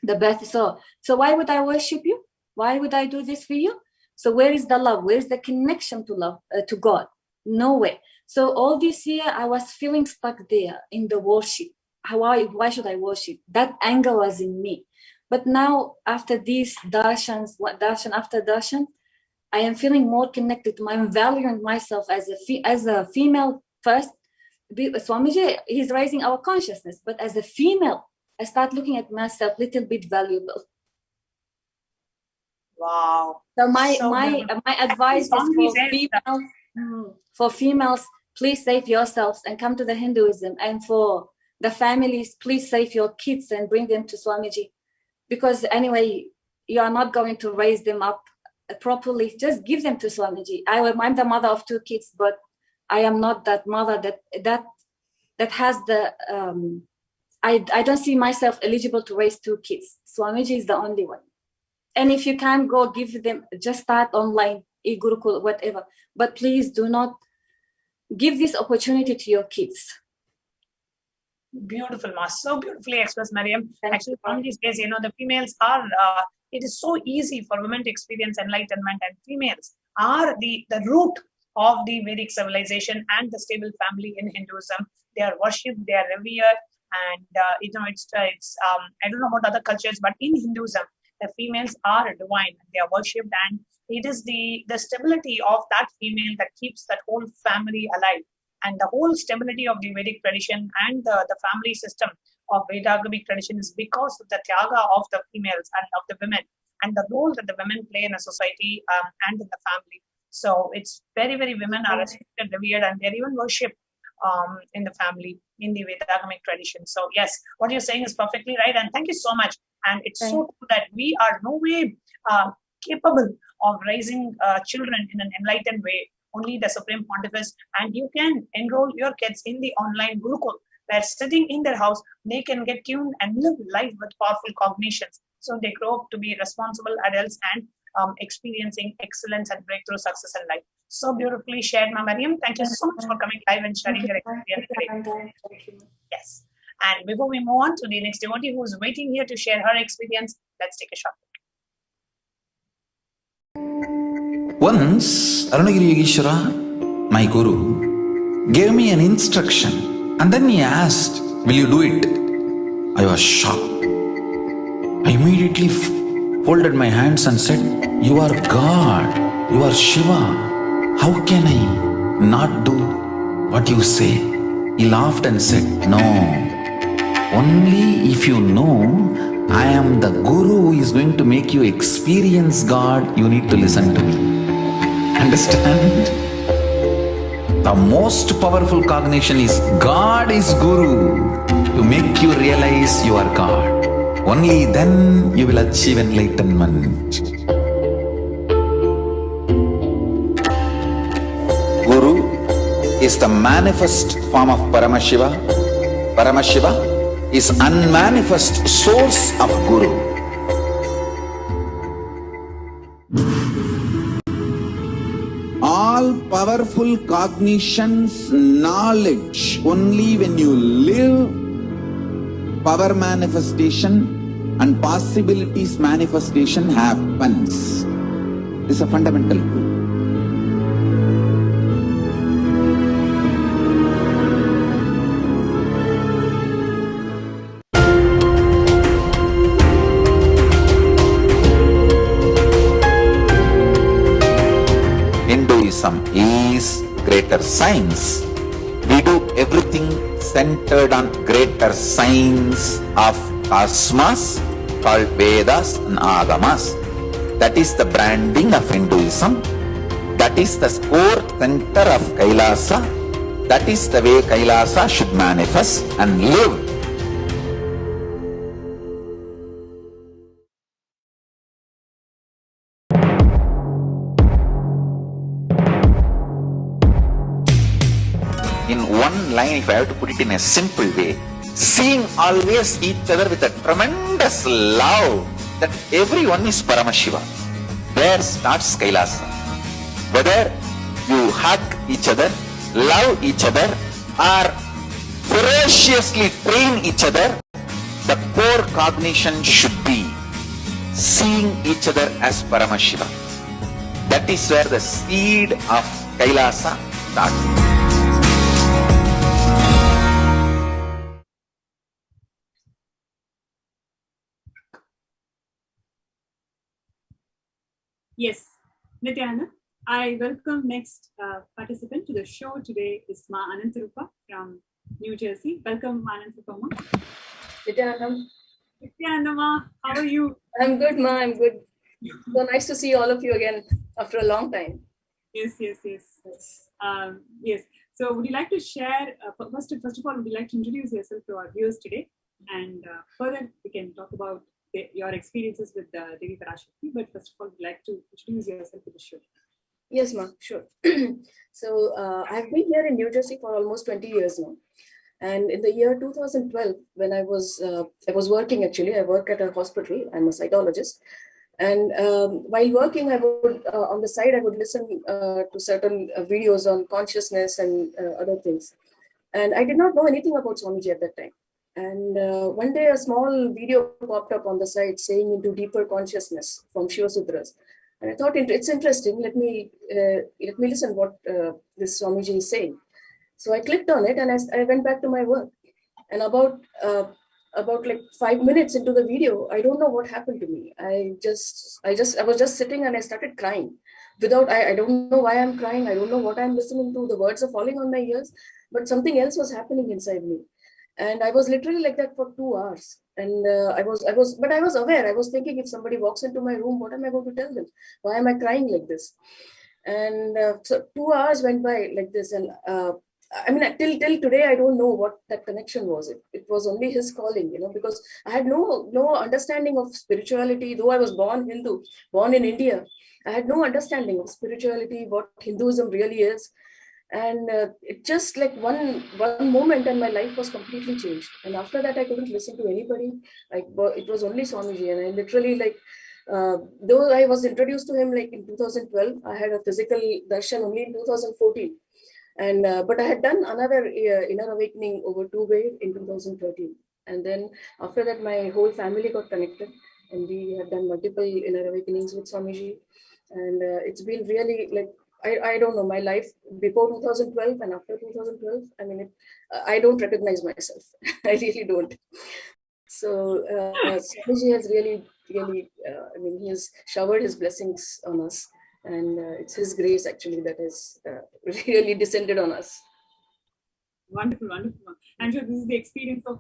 birth. So why would I worship you? Why would I do this for you? So where is the love? Where is the connection to love, to God? No way. So all this year I was feeling stuck there in the worship. Why should I worship? That anger was in me. But now, after these darshans, darshan after darshan, I am feeling more connected to I'm valuing myself as a female first. Swamiji, he's raising our consciousness, but as a female, I start looking at myself a little bit valuable. Wow. So my advice is for females, please save yourselves and come to the Hinduism. And for the families, please save your kids and bring them to Swamiji. Because anyway, you are not going to raise them up properly. Just give them to Swamiji. I'm the mother of 2 kids, but I am not that mother that has the I don't see myself eligible to raise 2 kids. Swamiji is the only one. And if you can't go, give them, just start online, e-Gurukul, whatever. But please do not give this opportunity to your kids. Beautiful, Ma. So beautifully expressed, Mariam. Actually, on these days, the females are, it is so easy for women to experience enlightenment, and females are the root of the Vedic civilization and the stable family in Hinduism. they are worshipped, they are revered, and it's I don't know about other cultures, but in Hinduism, the females are divine, they are worshipped, and it is the stability of that female that keeps that whole family alive. And the whole stability of the Vedic tradition and the family system of Vedagamic tradition is because of the tyaga of the females and of the women, and the role that the women play in a society and in the family. So it's very, very women are respected, revered, and they're even worshipped in the family, in the Vedagamic tradition. So yes, what you're saying is perfectly right, and thank you so much. And it's so true that we are no way capable of raising children in an enlightened way. Only the Supreme Pontifice, and you can enroll your kids in the online Gurukul, where sitting in their house, they can get tuned and live life with powerful cognitions. So they grow up to be responsible adults and experiencing excellence and breakthrough success in life. So beautifully shared, Ma Mariam. Thank you so much for coming live and sharing your experience. Yes. And before we move on to the next devotee who is waiting here to share her experience, let's take a short break. Once, Arunagiri Yogeshwara, my guru, gave me an instruction, and then he asked, "Will you do it?" I was shocked. I immediately folded my hands and said, "You are God, you are Shiva. How can I not do what you say?" He laughed and said, "No, only if you know I am the guru who is going to make you experience God, you need to listen to me." Understand? The most powerful cognition is God is Guru to make you realize you are God. Only then you will achieve enlightenment. Guru is the manifest form of Paramashiva. Paramashiva is unmanifest source of Guru. All powerful cognitions, knowledge, only when you live, power manifestation and possibilities manifestation happens. This is a fundamental truth. Hinduism is greater science. We do everything centered on greater science of cosmos called Vedas and Agamas. That is the branding of Hinduism. That is the core center of Kailasa. That is the way Kailasa should manifest and live. In one line, if I have to put it in a simple way, seeing always each other with a tremendous love that everyone is Paramashiva. There starts Kailasa. Whether you hug each other, love each other, or ferociously train each other, the core cognition should be seeing each other as Paramashiva. That is where the seed of Kailasa starts. Yes, Nithyananda, I welcome next participant to the show today is Ma Anantarupa from New Jersey. Welcome, Ma Anantarupa. Nithyananda, Ma, how are you? I'm good, Ma, I'm good. So nice to see all of you again after a long time. Yes. Yes. So would you like to share, first of all, would you like to introduce yourself to our viewers today? And further, we can talk about your experiences with Devi Parashakti, but first of all, would like to introduce yourself to the show. Yes, Ma, sure. So I've been here in New Jersey for almost 20 years now. And in the year 2012, when I was working, actually, I work at a hospital. I'm a cytologist. And while working, I would, on the side, I would listen to certain videos on consciousness and other things. And I did not know anything about Swamiji at that time. And one day a small video popped up on the site saying into deeper consciousness from Shiva Sutras. And I thought it's interesting. Let me listen what this Swamiji is saying. So I clicked on it and I went back to my work. And about like 5 minutes into the video, I don't know what happened to me. I was just sitting and I started crying. I don't know why I'm crying. I don't know what I'm listening to. The words are falling on my ears, but something else was happening inside me. And I was literally like that for 2 hours. And but I was aware. I was thinking, if somebody walks into my room, what am I going to tell them? Why am I crying like this? And so 2 hours went by like this. And I mean, till today, I don't know what that connection was. It was only his calling, because I had no understanding of spirituality. Though I was born Hindu, born in India, I had no understanding of spirituality, what Hinduism really is. And it just like one moment, and my life was completely changed. And after that, I couldn't listen to anybody. It was only Swamiji, and I literally though I was introduced to him like in 2012, I had a physical darshan only in 2014. And but I had done another inner awakening over 2-way in 2013. And then after that, my whole family got connected, and we have done multiple inner awakenings with Swamiji. And it's been really like, I don't know, my life before 2012 and after 2012, I mean, I don't recognize myself. I really don't. So Swamiji has really, I mean, he has showered his blessings on us. And it's his grace actually that has really descended on us. Wonderful, wonderful. I'm sure this is the experience of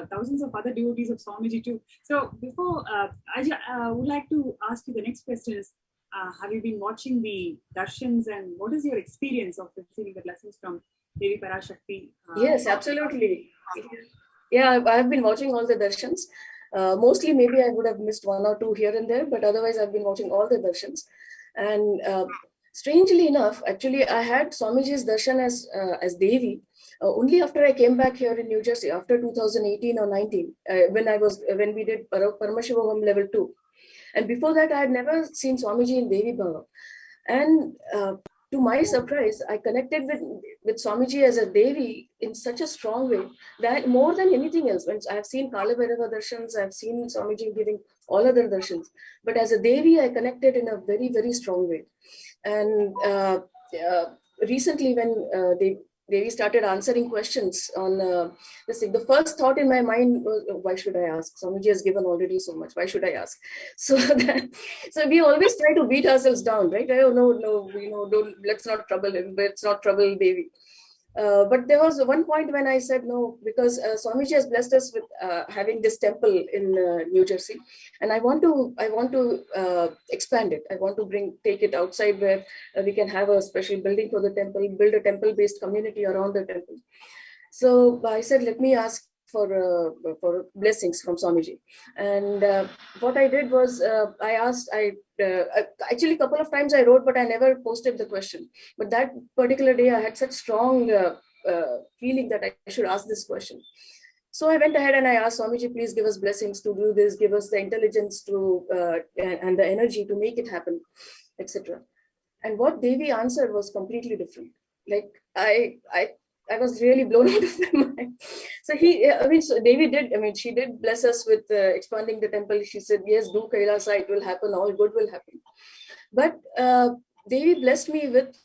thousands of other devotees of Swamiji too. So before, I would like to ask you the next question is, have you been watching the darshans, and what is your experience of receiving the blessings from Devi Parashakti? Yes, absolutely. Yeah, I've been watching all the darshans. Mostly maybe I would have missed 1 or 2 here and there, but otherwise I've been watching all the darshans. And strangely enough, actually, I had Swamiji's darshan as Devi only after I came back here in New Jersey after 2018 or 19, when we did Paramashivoham level 2. And before that, I had never seen Swamiji in Devi Bhava. And to my surprise, I connected with Swamiji as a Devi in such a strong way that more than anything else, when I've seen Kala Bhairava darshans, I've seen Swamiji giving all other darshans, but as a Devi, I connected in a very, very strong way. And recently, when Devi started answering questions on this thing, the first thought in my mind was, why should I ask? Swamiji has given already so much. Why should I ask? So we always try to beat ourselves down, right? Oh, no, let's not trouble him. Let's not trouble Devi. But there was one point when I said no, because Swamiji has blessed us with having this temple in New Jersey, and I want to expand it. I want to take it outside where we can have a special building for the temple, build a temple-based community around the temple. So I said, let me ask for blessings from Swamiji. And what I did was I asked. Actually, a couple of times I wrote, but I never posted the question. But that particular day, I had such strong feeling that I should ask this question. So I went ahead and I asked Swamiji, please give us blessings to do this, give us the intelligence to and the energy to make it happen, etc. And what Devi answered was completely different. Like I was really blown out of my mind. So she did bless us with expanding the temple. She said, yes, do Kailasa, it will happen, all good will happen. But Devi blessed me with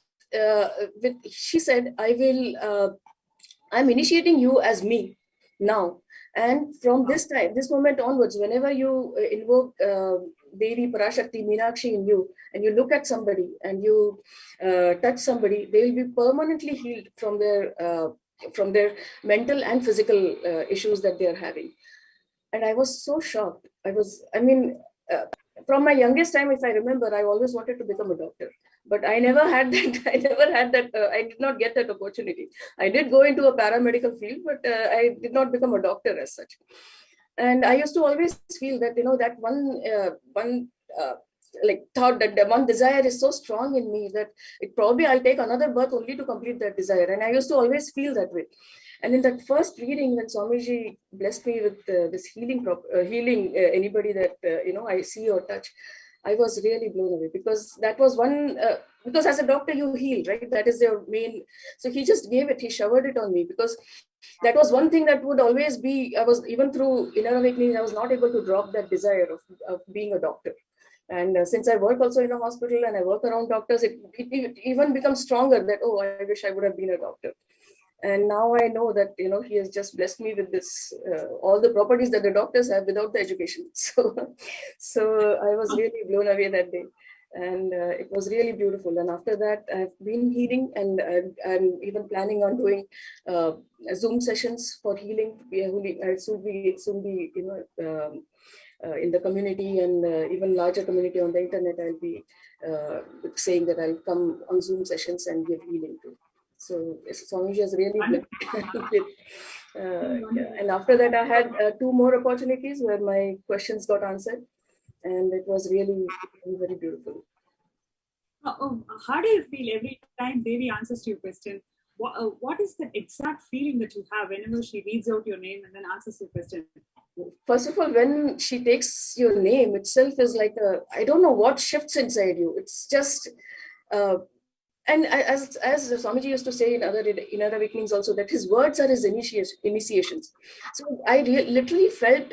she said, I'm initiating you as me now. And from this moment onwards, whenever you invoke Devi, Parashakti, Meenakshi in you, and you look at somebody and you touch somebody, they will be permanently healed from their mental and physical issues that they are having. And I was so shocked. From my youngest time, if I remember, I always wanted to become a doctor. But I never had that. I did not get that opportunity. I did go into a paramedical field, but I did not become a doctor as such. And I used to always feel that that one thought, that one desire is so strong in me that I'll take another birth only to complete that desire. And I used to always feel that way. And in that first reading, when Swamiji blessed me with this healing anybody that I see or touch, I was really blown away, because that was one, because as a doctor you heal, right? That is your main. So he just gave it, he showered it on me, because that was one thing that would always be, even through inner awakening, I was not able to drop that desire of being a doctor. And since I work also in a hospital and I work around doctors, it even becomes stronger that, oh, I wish I would have been a doctor. And now I know that, he has just blessed me with this, all the properties that the doctors have without the education. So I was really blown away that day. And it was really beautiful. And after that, I've been healing, and I'm even planning on doing Zoom sessions for healing. I'll soon be in the community, and even larger community on the internet. I'll be saying that I'll come on Zoom sessions and give healing too. So Swamiji has really blessed. And after that, I had 2 more opportunities where my questions got answered, and it was really very beautiful. How do you feel every time Devi answers to your question? What is the exact feeling that you have whenever she reads out your name and then answers your question? First of all, when she takes your name itself is like I don't know what shifts inside you. It's just, and as Swamiji used to say in other awakenings also, that his words are his initiations. So I literally felt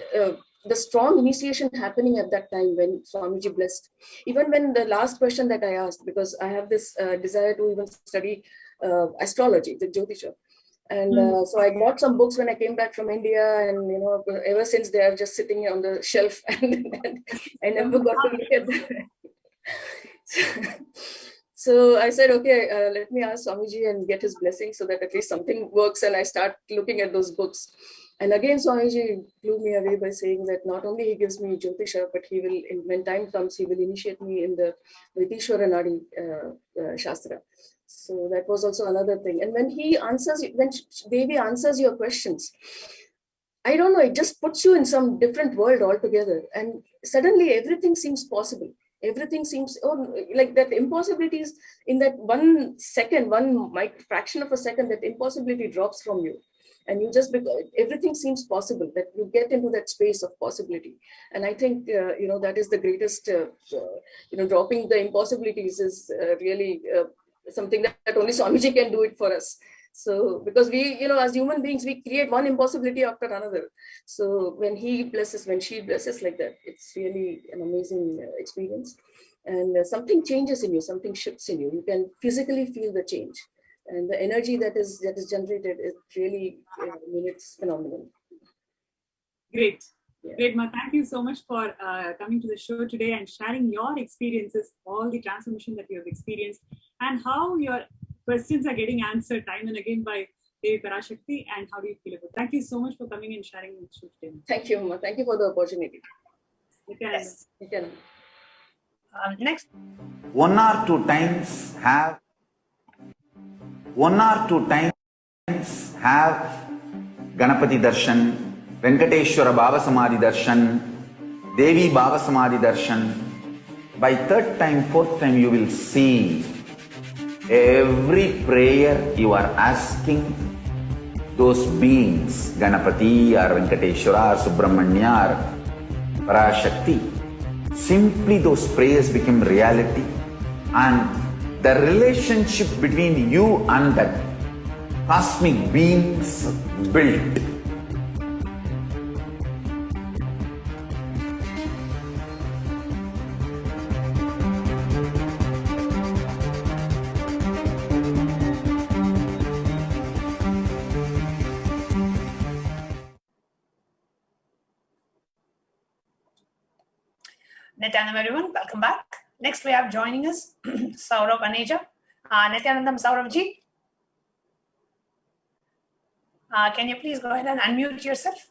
the strong initiation happening at that time when Swamiji blessed. Even when the last question that I asked, because I have this desire to even study astrology, the Jyotisha. And so I got some books when I came back from India, and ever since they are just sitting on the shelf, and I never got to look at them. So I said, okay, let me ask Swamiji and get his blessing so that at least something works, and I start looking at those books. And again, Swamiji blew me away by saying that not only he gives me Jyotisha, but he will, when time comes, he will initiate me in the Vitishwara Nadi Shastra. So that was also another thing. And when Devi answers your questions, I don't know, it just puts you in some different world altogether. And suddenly everything seems possible. Everything seems like that impossibilities in that 1 second, fraction of a second, that impossibility drops from you. And you just, everything seems possible, that you get into that space of possibility. And I think, that is the greatest, dropping the impossibilities is really something that only Swamiji can do it for us. So, because we, as human beings, we create one impossibility after another. So when he blesses, when she blesses like that, it's really an amazing experience. And something changes in you, something shifts in you. You can physically feel the change. And the energy that is generated is really, it's phenomenal. Great. Yeah. Great, Ma. Thank you so much for coming to the show today and sharing your experiences, all the transformation that you have experienced, and how your questions are getting answered time and again by Devi Parashakti, and how do you feel about it? Thank you so much for coming and sharing the show today. Thank you, Ma. Thank you for the opportunity. Yes. Next. One or two times have Ganapati Darshan, Venkateshwara Baba Samadhi Darshan, Devi Baba Samadhi Darshan. By 3rd time, 4th time, you will see every prayer you are asking those beings, Ganapati or Venkateshwara or Subramanya or Parashakti. Simply those prayers become reality, and the relationship between you and that cosmic beings built. Nithyanandam, everyone, welcome back. Next, we have joining us Saurav Aneja. Nithyanandam, Sauravji. Can you please go ahead and unmute yourself?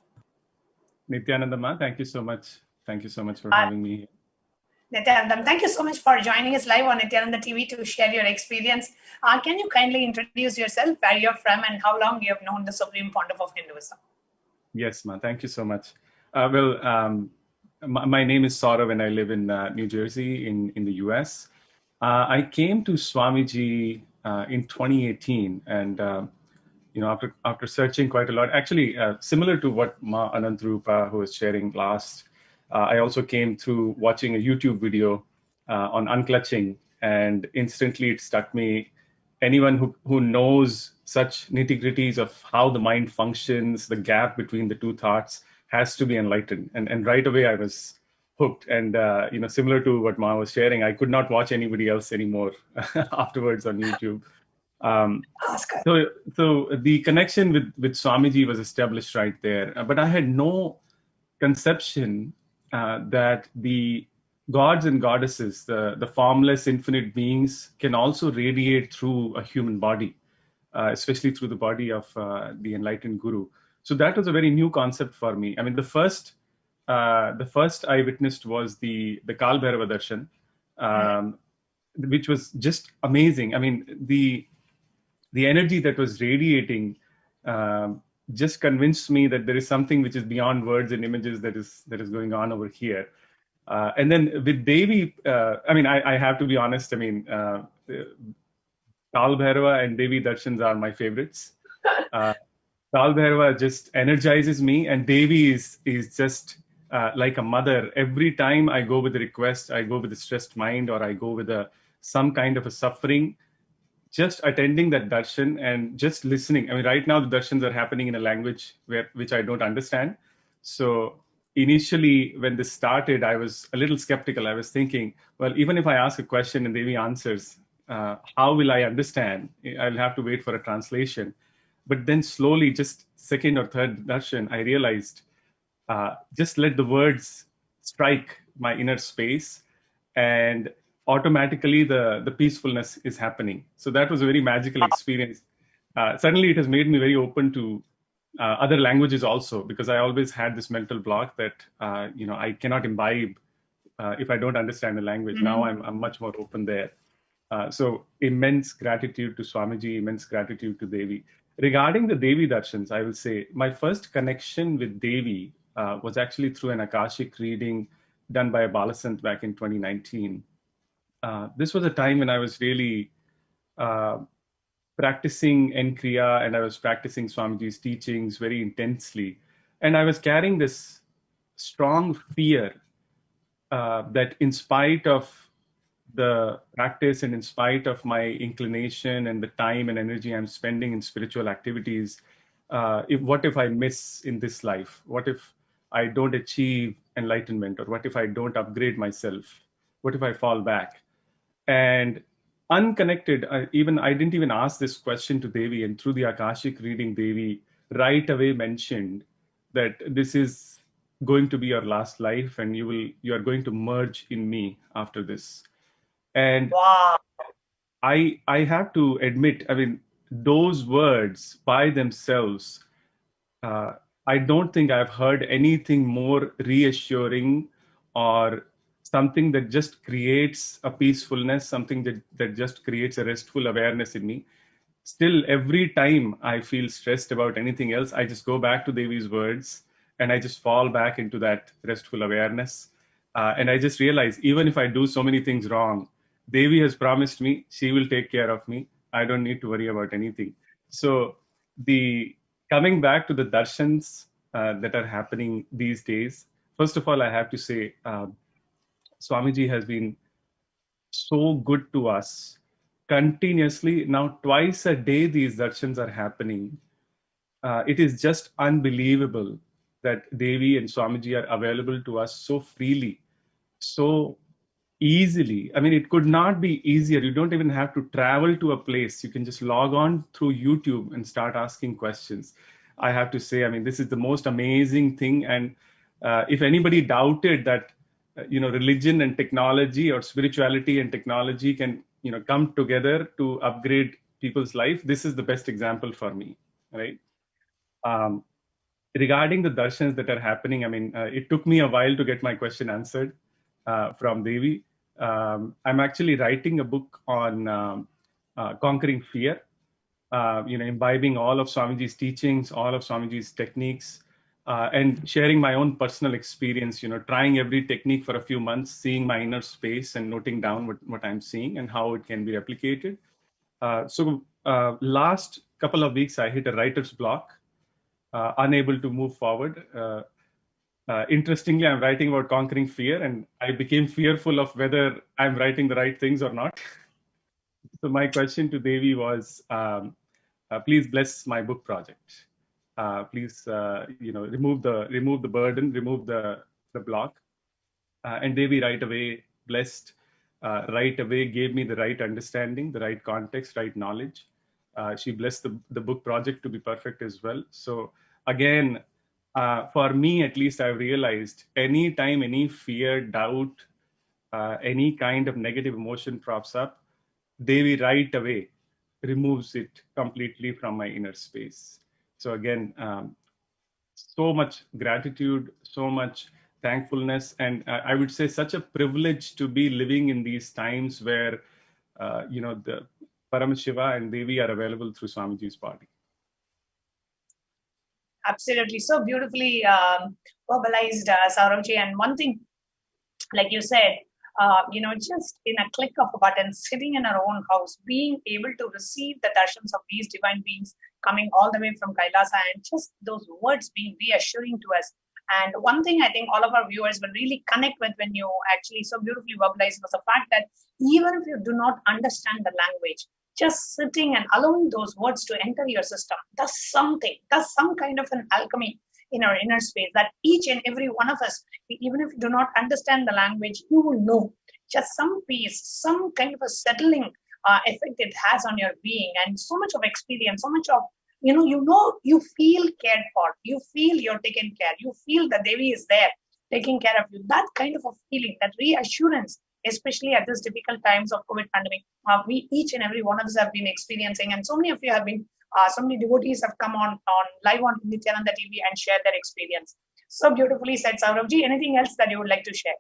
Nithyanandam, thank you so much. Thank you so much for having me. Nithyanandam, thank you so much for joining us live on Nithyananda TV to share your experience. Can you kindly introduce yourself, where you're from, and how long you have known the Supreme Pontiff of Hinduism? Yes, ma. Thank you so much. My name is Saurav and I live in New Jersey in the US. I came to Swamiji in 2018, and after searching quite a lot, actually similar to what Ma Anantrupa, who was sharing last, I also came through watching a YouTube video on unclutching, and instantly it struck me. Anyone who knows such nitty-gritties of how the mind functions, the gap between the two thoughts, has to be enlightened. And right away I was hooked. And similar to what Ma was sharing, I could not watch anybody else anymore afterwards on YouTube. So the connection with Swamiji was established right there. But I had no conception that the gods and goddesses, the formless infinite beings, can also radiate through a human body, especially through the body of the enlightened guru. So that was a very new concept for me. I mean, the first I witnessed was the Kal Bhairava Darshan, which was just amazing. I mean, the energy that was radiating just convinced me that there is something which is beyond words and images that is going on over here. And then with Devi, I mean, I have to be honest. I mean, Kal Bhairava and Devi Darshans are my favorites. Kal Bhairava just energizes me, and Devi is just like a mother. Every time I go with a request, I go with a stressed mind, or I go with some kind of a suffering. Just attending that darshan and just listening. I mean, right now the darshans are happening in a language which I don't understand. So initially, when this started, I was a little skeptical. I was thinking, well, even if I ask a question and Devi answers, how will I understand? I'll have to wait for a translation. But then slowly, just second or third darshan, I realized, just let the words strike my inner space, and automatically the peacefulness is happening. So that was a very magical experience. Suddenly it has made me very open to other languages also, because I always had this mental block that I cannot imbibe if I don't understand the language. Mm-hmm. Now I'm much more open there. So immense gratitude to Swamiji, immense gratitude to Devi. Regarding the Devi Darshans, I will say my first connection with Devi was actually through an Akashic reading done by a Balasant back in 2019. This was a time when I was really practicing Nkriya, and I was practicing Swamiji's teachings very intensely. And I was carrying this strong fear that in spite of the practice and in spite of my inclination and the time and energy I'm spending in spiritual activities, what if I miss in this life? What if I don't achieve enlightenment? Or what if I don't upgrade myself? What if I fall back? And unconnected, I didn't even ask this question to Devi, and through the Akashic reading, Devi right away mentioned that this is going to be your last life, and you are going to merge in me after this. And wow. I have to admit, I mean, those words by themselves, I don't think I've heard anything more reassuring, or something that just creates a peacefulness, something that just creates a restful awareness in me. Still, every time I feel stressed about anything else, I just go back to Devi's words and I just fall back into that restful awareness. And I just realize, even if I do so many things wrong, Devi has promised me she will take care of me. I don't need to worry about anything. So coming back to the darshans that are happening these days, first of all, I have to say, Swamiji has been so good to us continuously. Now, twice a day, these darshans are happening. It is just unbelievable that Devi and Swamiji are available to us so freely, so easily. I mean, it could not be easier. You don't even have to travel to a place. You can just log on through YouTube and start asking questions. I have to say, I mean, this is the most amazing thing. And if anybody doubted that, religion and technology, or spirituality and technology can, come together to upgrade people's life, this is the best example for me, right? Regarding the darshans that are happening, I mean, it took me a while to get my question answered from Devi. I'm actually writing a book on conquering fear, imbibing all of Swamiji's teachings, all of Swamiji's techniques, and sharing my own personal experience, trying every technique for a few months, seeing my inner space and noting down what I'm seeing and how it can be replicated. So last couple of weeks, I hit a writer's block, unable to move forward. Interestingly, I'm writing about conquering fear, and I became fearful of whether I'm writing the right things or not. So my question to Devi was, please bless my book project. Please, remove the burden, remove the block. And Devi right away blessed, right away gave me the right understanding, the right context, right knowledge. She blessed the book project to be perfect as well. So again, for me at least, I've realized anytime any fear, doubt, any kind of negative emotion props up, Devi right away removes it completely from my inner space. So again, so much gratitude, so much thankfulness, and I would say such a privilege to be living in these times where the Paramashiva and Devi are available through Swamiji's body. Absolutely, so beautifully verbalized, Saurabhji. And one thing, like you said, just in a click of a button, sitting in our own house, being able to receive the darshans of these divine beings coming all the way from Kailasa, and just those words being reassuring to us. And one thing I think all of our viewers will really connect with when you actually so beautifully verbalized was the fact that even if you do not understand the language, just sitting and allowing those words to enter your system does some kind of an alchemy in our inner space, that each and every one of us, even if you do not understand the language, you will know just some peace, some kind of a settling effect it has on your being, and so much of experience, so much of, you feel cared for, you feel you're taken care, you feel that Devi is there taking care of you. That kind of a feeling, that reassurance, especially at this difficult times of COVID pandemic, we each and every one of us have been experiencing, and so many of you have been, so many devotees have come on live on Nithyananda TV and shared their experience. So beautifully said, Saurabhji. Anything else that you would like to share?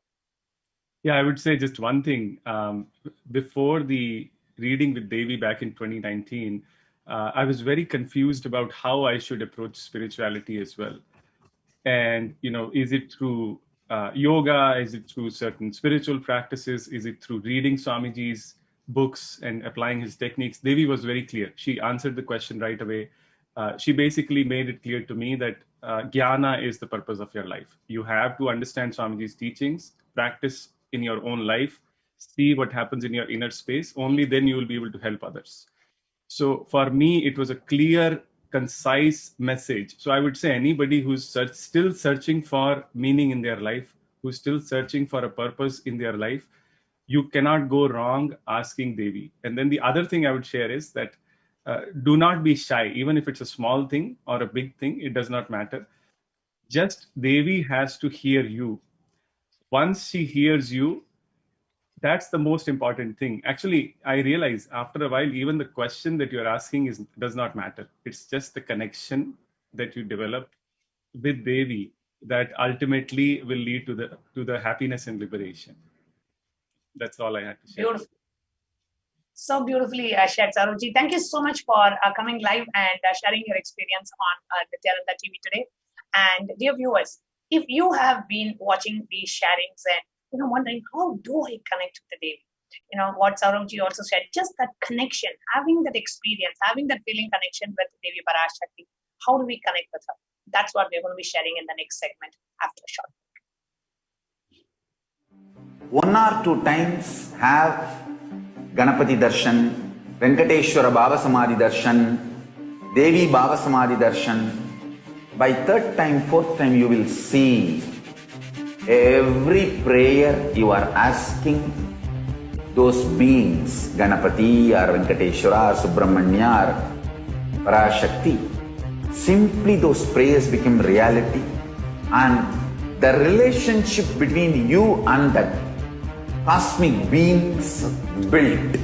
Yeah, I would say just one thing. Before the reading with Devi back in 2019, I was very confused about how I should approach spirituality as well. And, is it through yoga? Is it through certain spiritual practices? Is it through reading Swamiji's books and applying his techniques? Devi was very clear. She answered the question right away. She basically made it clear to me that jnana is the purpose of your life. You have to understand Swamiji's teachings, practice in your own life, see what happens in your inner space. Only then you will be able to help others. So for me, it was a clear, concise message. So I would say anybody who's still searching for meaning in their life, who's still searching for a purpose in their life, you cannot go wrong asking Devi. And then the other thing I would share is that do not be shy, even if it's a small thing or a big thing, it does not matter. Just Devi has to hear you. Once she hears you, that's the most important thing. Actually, I realize after a while, even the question that you're asking does not matter. It's just the connection that you develop with Devi that ultimately will lead to the happiness and liberation. That's all I had to share. Beautiful. So beautifully shared, Saurabhji. Thank you so much for coming live and sharing your experience on Nithyananda TV today. And dear viewers, if you have been watching these sharings and wondering, how do I connect with the Devi? What Saurabhji also said, just that connection, having that experience, having that feeling connection with Devi Parashakti. How do we connect with her? That's what we're going to be sharing in the next segment after a short break. 1 or 2 times have Ganapati Darshan, Venkateshwara Baba Samadhi Darshan, Devi Baba Samadhi Darshan. By 3rd time, 4th time, you will see every prayer you are asking those beings, Ganapati or Venkateshwara or Subramanya or Parashakti, simply those prayers become reality, and the relationship between you and that cosmic beings built.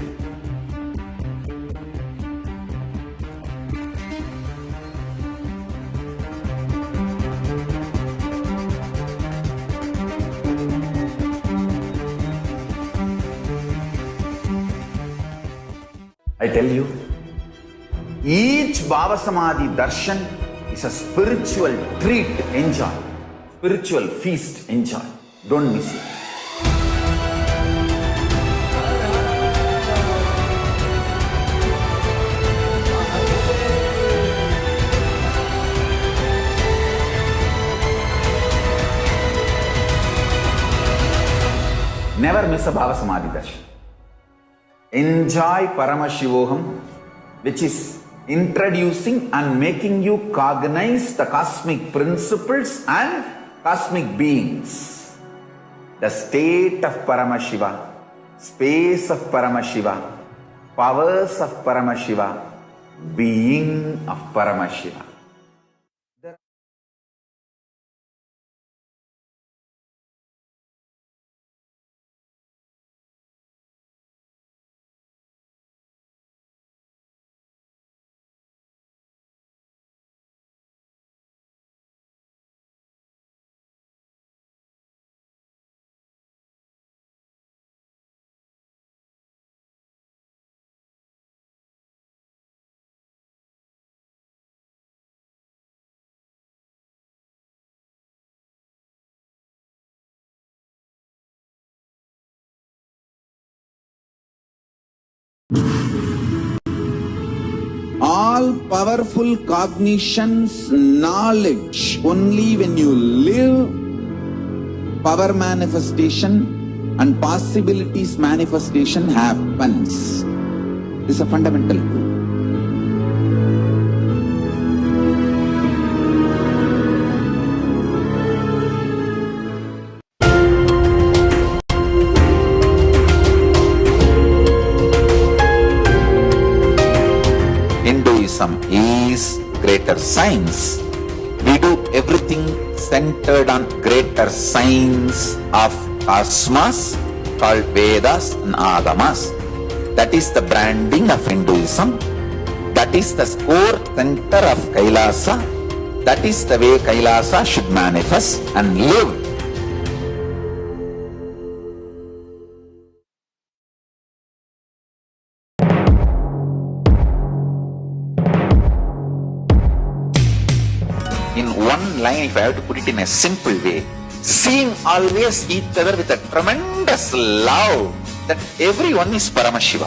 I tell you, each Baba Samadhi Darshan is a spiritual treat, enjoy. Spiritual feast, enjoy. Don't miss it. Never miss a Baba Samadhi Darshan. Enjoy Paramashivoham, which is introducing and making you cognize the cosmic principles and cosmic beings. The state of Paramashiva, space of Paramashiva, powers of Paramashiva, being of Paramashiva. All powerful cognitions, knowledge, only when you live, power manifestation and possibilities manifestation happens. This is a fundamental truth. Hinduism is greater science. We do everything centered on greater science of cosmos called Vedas and Agamas. That is the branding of Hinduism. That is the core center of Kailasa. That is the way Kailasa should manifest and live. In one line, if I have to put it in a simple way, seeing always each other with a tremendous love that everyone is Paramashiva.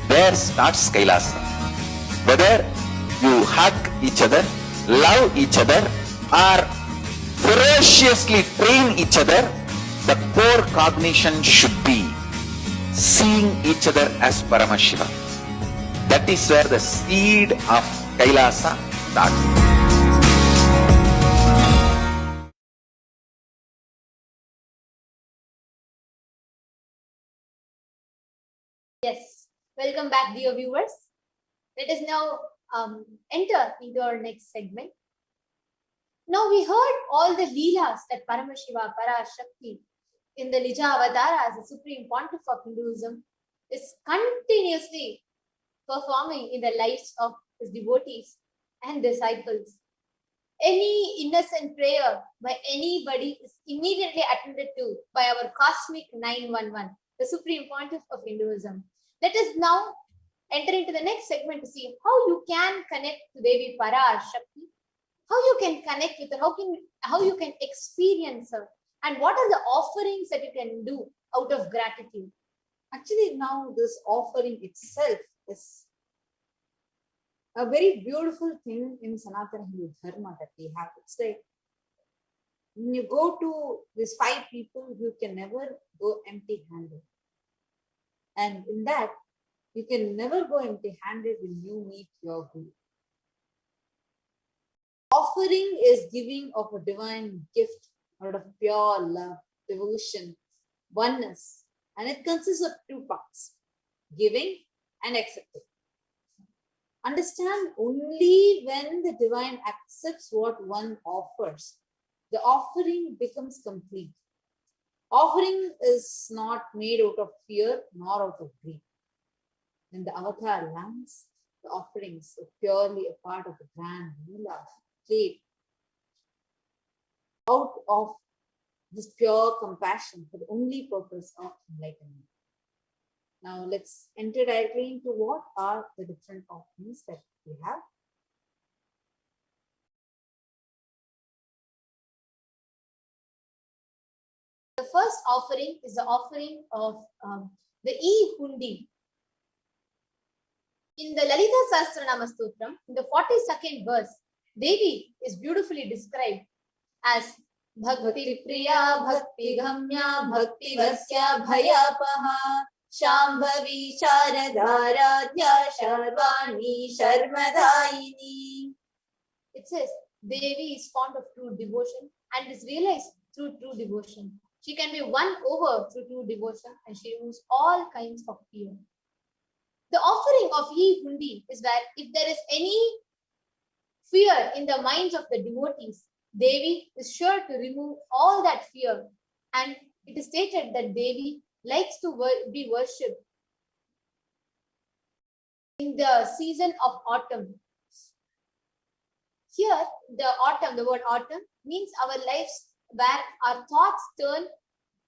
There starts Kailasa. Whether you hug each other, love each other, or ferociously train each other, the core cognition should be seeing each other as Paramashiva. That is where the seed of Kailasa starts. Yes, welcome back, dear viewers. Let us now enter into our next segment. Now we heard all the leelas that Paramashiva, Parashakti in the Nija Avatara as the supreme pontiff of Hinduism is continuously performing in the lives of his devotees and disciples. Any innocent prayer by anybody is immediately attended to by our cosmic 911, the supreme pontiff of Hinduism. Let us now enter into the next segment to see how you can connect to Devi Parashakti, how you can connect with her, how you can experience her, and what are the offerings that you can do out of gratitude. Actually, now this offering itself is a very beautiful thing in Sanatana Hindu Dharma that we have. It's like when you go to these 5 people, you can never go empty-handed. And in that, you can never go empty-handed when you meet your Guru. Offering is giving of a divine gift out of pure love, devotion, oneness. And it consists of 2 parts, giving and accepting. Understand, only when the divine accepts what one offers, the offering becomes complete. Offering is not made out of fear nor out of greed. When the avatar lands, the offerings are purely a part of the grand lila, played out of this pure compassion for the only purpose of enlightenment. Now let's enter directly into what are the different offerings that we have. The first offering is the offering of the E-Hundi. In the Lalita Sahasranama Stotram, in the 42nd verse, Devi is beautifully described as Bhakti Priya, Bhakti Gamya, Bhakti Vasya, Bhayapaha, Shambhavi, Sharadaradhya, Sharvani, Sharmadayini. It says, Devi is fond of true devotion and is realized through true devotion. She can be won over through true devotion and she removes all kinds of fear. The offering of Ye Hundi is where if there is any fear in the minds of the devotees, Devi is sure to remove all that fear. And it is stated that Devi likes to be worshipped in the season of autumn. Here, the word autumn means our lives where our thoughts turn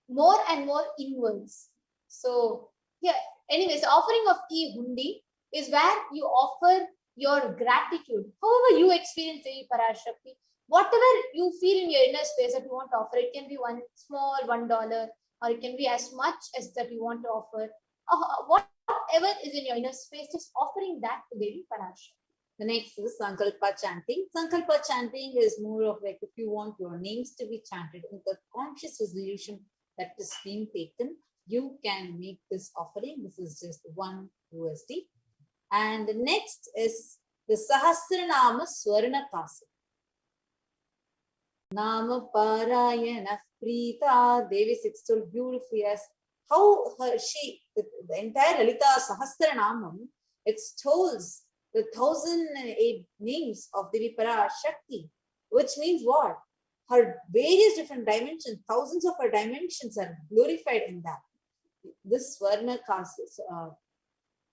more and more inwards. So, here, anyways, the offering of Ye Hundi is where you offer your gratitude. However you experience Devi Parashakti, whatever you feel in your inner space that you want to offer, it can be one small $1, or it can be as much as that you want to offer. Whatever is in your inner space, just offering that to Devi Parashakti. The next is Sankalpa chanting. Sankalpa chanting is more of like if you want your names to be chanted in the conscious resolution that is being taken, you can make this offering. This is just $1. And the next is the Sahasranama Swarna Kasa. Nama Parayana Prita. Devi Six told beautifully as how the entire Lalita Sahasranamam extols the 1008 names of Devi Parashakti, which means what? Her various different dimensions, thousands of her dimensions are glorified in that. This Swarna Kasa,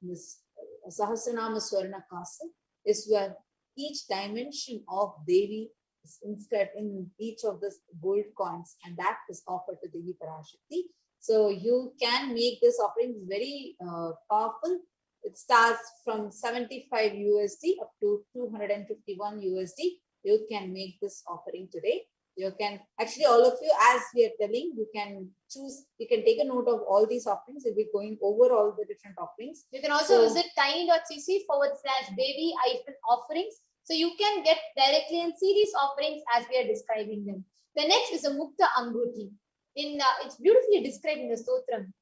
this Sahasranama Swarna Kasa is where each dimension of Devi is inscribed in each of the gold coins, and that is offered to Devi Parashakti. So you can make this offering very powerful. It starts from $75 up to $251. You can make this offering today. You can actually, all of you, as we are telling, you can choose, you can take a note of all these offerings. We'll be going over all the different offerings. You can also visit tiny.cc/Devi-offerings. So you can get directly and see these offerings as we are describing them. The next is a Mukta Angruti. It's beautifully described in the Stotram.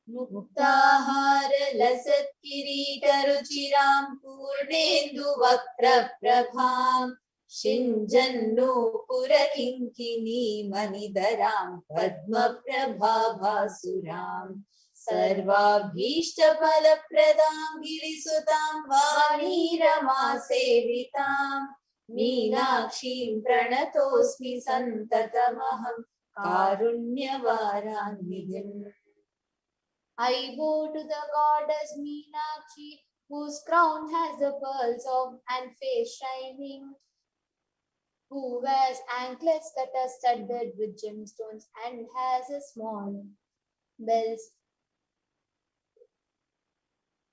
Muktahar lasat kirita ruchiram purnendu vakra prabham shinjannu purakinkini manidaram padma prabhavasuram sarvabhishta phala pradam girisutam vani rama sevitam meenakshim pranatosmi santatamaham karunyavaranidhim. I bow to the goddess Meenakshi, whose crown has the pearls of and face shining, who wears anklets that are studded with gemstones and has a small bells,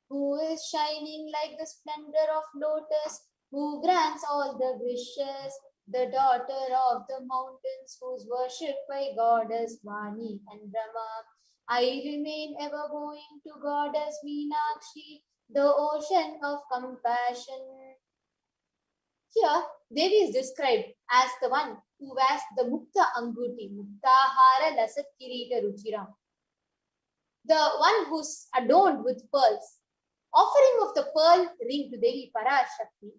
who is shining like the splendor of lotus, who grants all the wishes, the daughter of the mountains, whose worshipped by goddess Vani and Brahma. I remain ever going to goddess Meenakshi, the ocean of compassion. Here, Devi is described as the one who wears the Mukta Angruti, Muktahara Lasat Kirita Ruchiram, the one who's adorned with pearls. Offering of the pearl ring to Devi Parashakti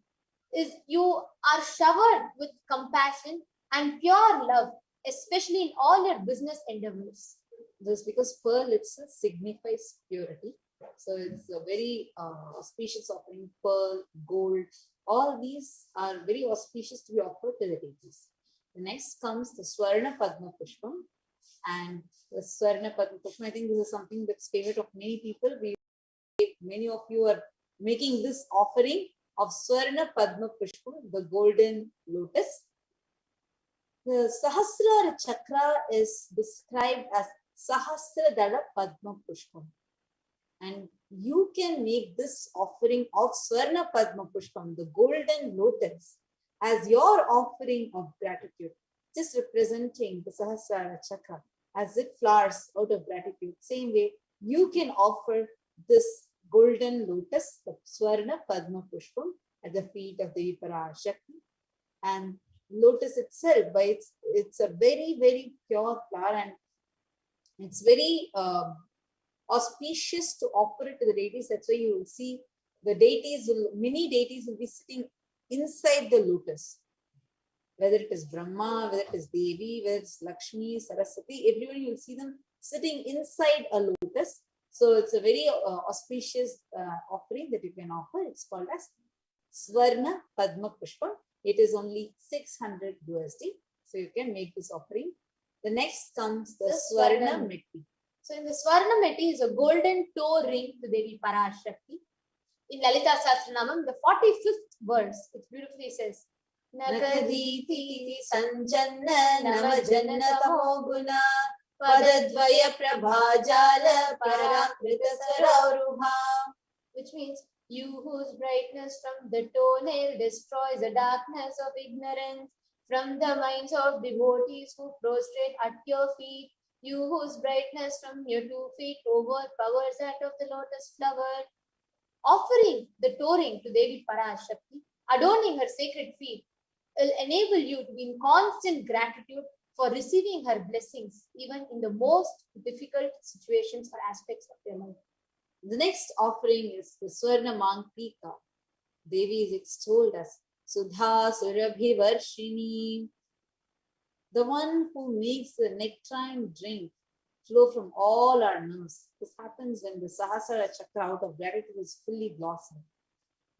is you are showered with compassion and pure love, especially in all your business endeavors. This because pearl itself signifies purity. So it's a very auspicious offering. Pearl, gold, all these are very auspicious to be offered to the deities. The next comes the Swarna Padma Pushpam. And the Swarna Padma Pushpam, I think this is something that's favorite of many people. Many of you are making this offering of Swarna Padma Pushpam, the golden lotus. The Sahasrara Chakra is described as Sahasra Dala Padma Pushpam. And you can make this offering of Swarna Padma Pushpam, the golden lotus, as your offering of gratitude, just representing the Sahasrara Chakra as it flowers out of gratitude. Same way, you can offer this golden lotus, the Swarna Padma Pushpam, at the feet of the Parashakti. And lotus itself, by it's a very, very pure flower, and it's very auspicious to offer it to the deities. That's why you will see the deities, many deities will be sitting inside the lotus. Whether it is Brahma, whether it is Devi, whether it's Lakshmi, Saraswati, everyone you will see them sitting inside a lotus. So it's a very auspicious offering that you can offer. It's called as Swarna Padma Pushpa. It is only 600 USD. So you can make this offering. The next comes the Swarna Metti. So in the Swarna Metti is a golden toe ring to Devi Parashakti. In Lalita Sahasranamam, the 45th verse, it beautifully says, Nakaditi Sanjanna Navajanna Tamoguna Padadvaya Prabhajala Parakrita Sarauruha, which means you whose brightness from the toenail destroys the darkness of ignorance, from the minds of devotees who prostrate at your feet, you whose brightness from your 2 feet overpowers that of the lotus flower. Offering the toe ring to Devi Parashakti, adorning her sacred feet, will enable you to be in constant gratitude for receiving her blessings, even in the most difficult situations or aspects of your life. The next offering is the Swarna Mantika. Devi is extolled as Sudha Surabhi Varshini, the one who makes the nectarine drink flow from all our nerves. This happens when the Sahasrara Chakra out of gratitude is fully blossomed.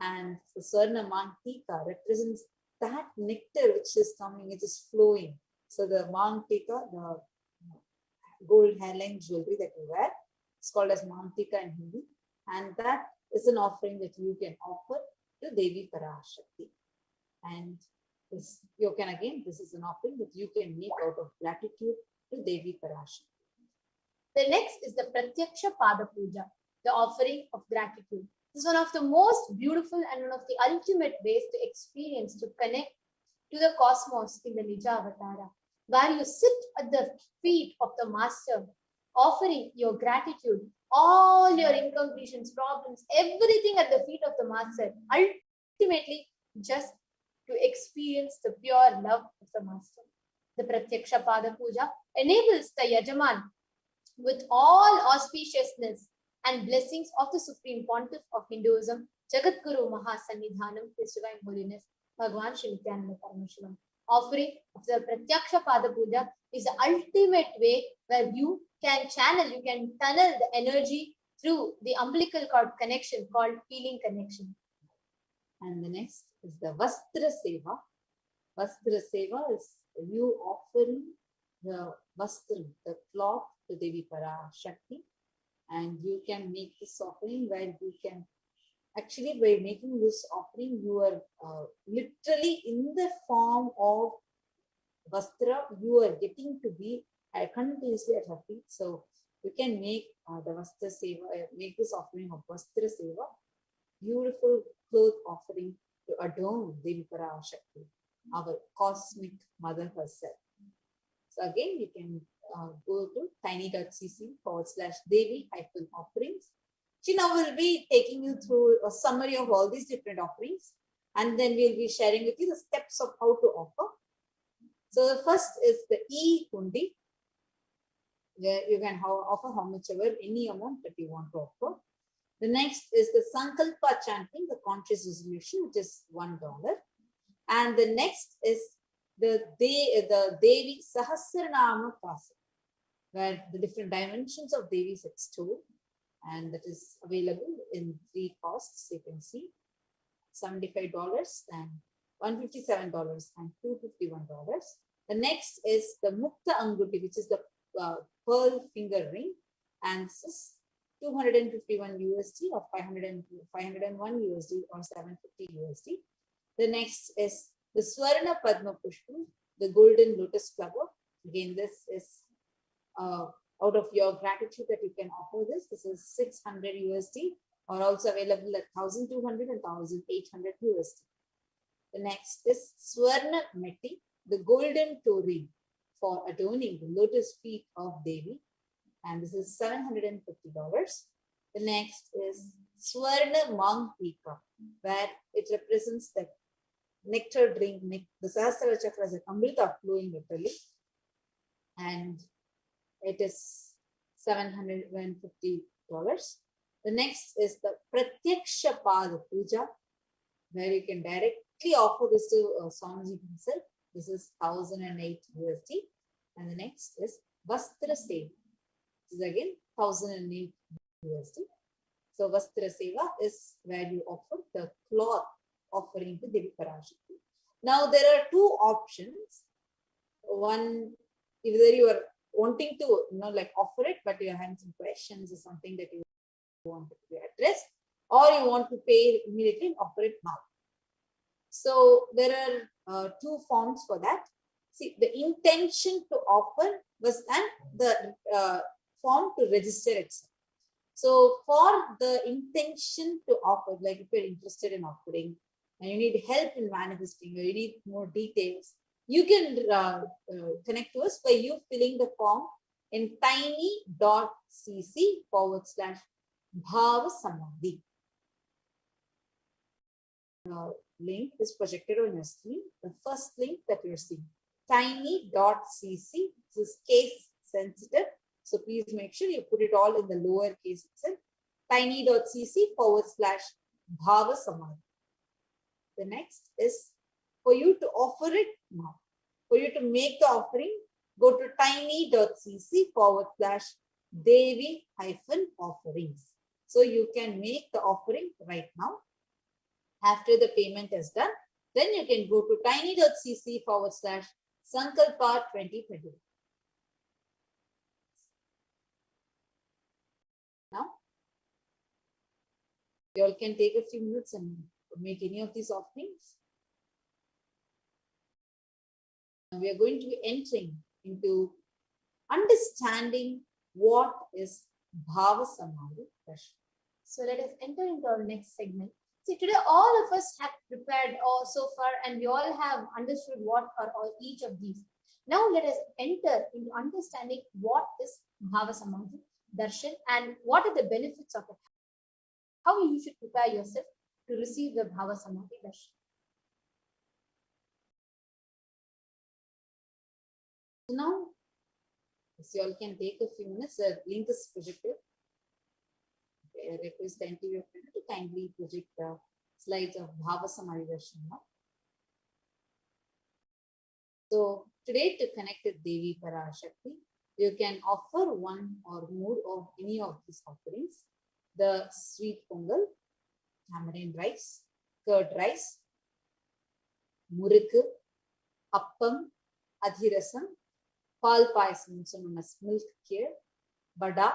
And the Swarna Mantika represents that nectar which is coming, it is flowing. So the Mantika, the gold hairline jewelry that you wear, it's called as Mantika in Hindi. And that is an offering that you can offer to Devi Parashakti. And this, you can again, this is an offering that you can make out of gratitude to Devi Parashakti. The next is the Pratyaksha Pada Puja, the offering of gratitude. This is one of the most beautiful and one of the ultimate ways to experience, to connect to the cosmos in the Nija Avatara, where you sit at the feet of the Master, offering your gratitude, all your incompletions, problems, everything at the feet of the Master, ultimately just to experience the pure love of the Master. The Pratyaksha Pada Puja enables the Yajaman with all auspiciousness and blessings of the Supreme Pontiff of Hinduism, Jagadguru Mahasannidhanam, His Divine Holiness, Bhagwan Shri Nithyananda Paramashivam. Offering of the Pratyaksha Pada Puja is the ultimate way where you can channel, you can tunnel the energy through the umbilical cord connection called healing connection. And the next is the Vastra Seva. Vastra Seva is you offering the Vastram, the cloth to Devi Parashakti. And you can make this offering where you can, actually by making this offering, you are literally in the form of Vastra, you are getting to be continuously at her feet. So you can make the Vastra Seva, make this offering of Vastra Seva, beautiful cloth offering to adorn Devi Parashakti, our cosmic mother herself. So again, you can go to tiny.cc/Devi-offerings. She now will be taking you through a summary of all these different offerings, and then we'll be sharing with you the steps of how to offer. So the first is the E-Hundi, where you can offer how much ever, any amount that you want to offer. The next is the Sankalpa chanting, the conscious resolution, which is $1. And the next is the Devi Sahasranama Pasa, where the different dimensions of Devi is extolled, and that is available in 3 costs. You can see $75 and $157 and $251. The next is the Mukta Anguti, which is the pearl finger ring, and this is $251 USD or 501 USD or 750 USD. The next is the Swarna Padma Pushpam, the golden lotus flower. Again, this is out of your gratitude that you can offer this. This is 600 USD or also available at 1,200 and 1,800 USD. The next is Swarna Metti, the golden toe ring for adorning the lotus feet of Devi. And this is $750. The next is Swarna Mantika, where it represents the nectar drink, the Sahasrara Chakra is a Amrita flowing literally. And it is $750. The next is the Pratyaksha Pada Puja, where you can directly offer this to Swamiji himself. This is 1,008 USD. And the next is Vastra Seva. This is again 1,008 USD. So Vastra Seva is where you offer the cloth offering to Devi Parashakti. Now there are two options. One, either you are wanting to like offer it, but you are having some questions or something that you want to be addressed, or you want to pay immediately and offer it now. So there are two forms for that. See, the intention to offer was and the form to register itself. So for the intention to offer, like if you're interested in offering and you need help in manifesting or you need more details, you can connect to us by you filling the form in tiny.cc/Bhava Samadhi. Link is projected on your screen. The first link that you're seeing, tiny.cc. This is case sensitive, so please make sure you put it all in the lower case itself. tiny.cc/Bhava Samadhi. The next is for you to offer it now. For you to make the offering, go to tiny.cc/Devi-offerings. So you can make the offering right now. After the payment is done, then you can go to tiny.cc/Sankalpa 2020. Now, you all can take a few minutes and make any of these offerings. Now we are going to be entering into understanding what is Bhava Samadhi Darshan. So let us enter into our next segment. See, today all of us have prepared so far and we all have understood what are all each of these. Now let us enter into understanding what is Bhava Samadhi Darshan and what are the benefits of it. How you should prepare yourself to receive the Bhava Samadhi Darshan. So now, you all can take a few minutes. The link is projected. I request the NTV operator to kindly project the slides of Bhava Samadhi Darshan now. So today, to connect with Devi Parashakti, you can offer one or more of any of these offerings. The sweet pongal, tamarind rice, curd rice, murukku, appam, adhirasam, pal payasam, also known as milk kheer, bada,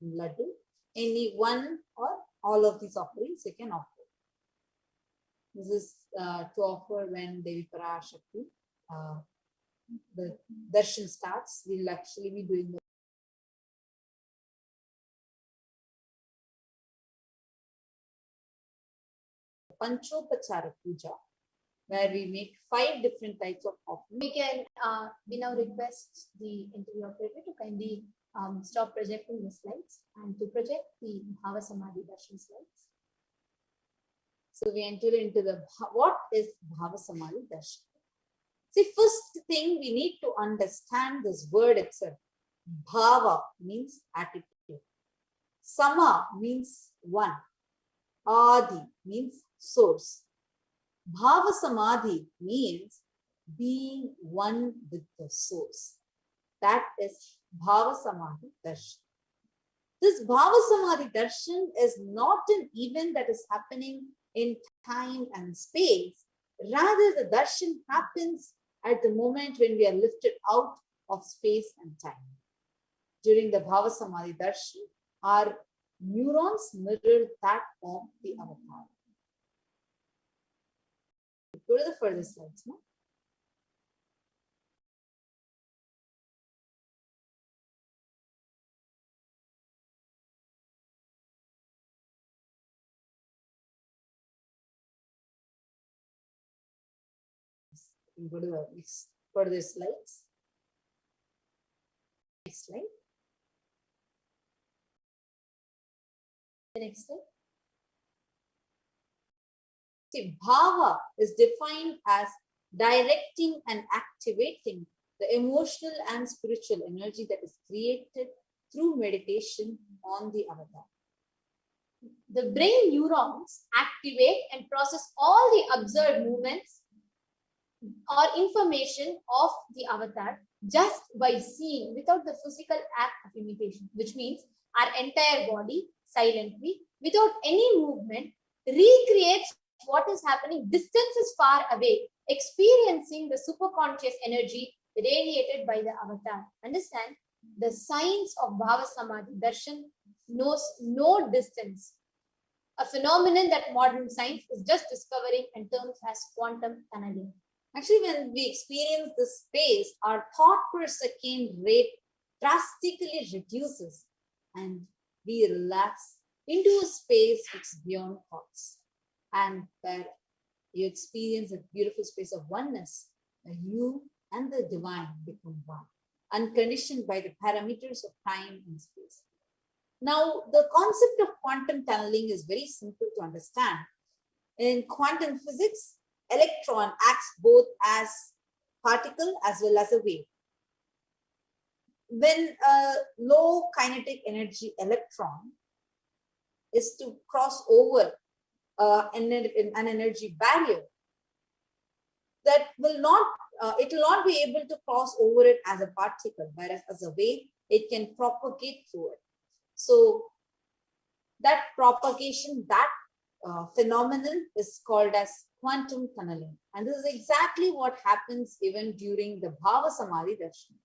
laddu. Any one or all of these offerings you can offer. This is to offer when Devi Parashakti, the darshan starts. We will actually be doing the Panchopachara Puja, where we make 5 different types of offerings. We can we now request the interview operator to kindly stop projecting the slides and to project the Bhava Samadhi Darshan slides. So we enter into the what is Bhava Samadhi Darshan. See, first thing we need to understand this word itself. Bhava means attitude. Sama means one. Adi means source. Bhava Samadhi means being one with the source. That is Bhava Samadhi Darshan. This Bhava Samadhi Darshan is not an event that is happening in time and space. Rather, the darshan happens at the moment when we are lifted out of space and time. During the Bhava Samadhi Darshan, our neurons mirror that of the avatar. Go to the further slides now. Go to the next further slides. Next slide. The next slide. See, bhava is defined as directing and activating the emotional and spiritual energy that is created through meditation on the avatar. The brain neurons activate and process all the observed movements or information of the avatar just by seeing without the physical act of imitation, which means our entire body silently, without any movement, recreates what is happening distances far away, experiencing the superconscious energy radiated by the avatar. Understand? The science of Bhava Samadhi Darshan knows no distance, a phenomenon that modern science is just discovering and terms as quantum tunneling. Actually, when we experience this space, our thought per second rate drastically reduces and we relax into a space which is beyond thoughts, and where you experience a beautiful space of oneness, where you and the divine become one, unconditioned by the parameters of time and space. Now, the concept of quantum tunneling is very simple to understand. In quantum physics, electron acts both as particle as well as a wave. When a low kinetic energy electron is to cross over an energy barrier, that will not, it will not be able to cross over it as a particle, whereas as a wave, it can propagate through it. So that propagation, that phenomenon is called as quantum tunneling. And this is exactly what happens even during the Bhava Samadhi Darshan.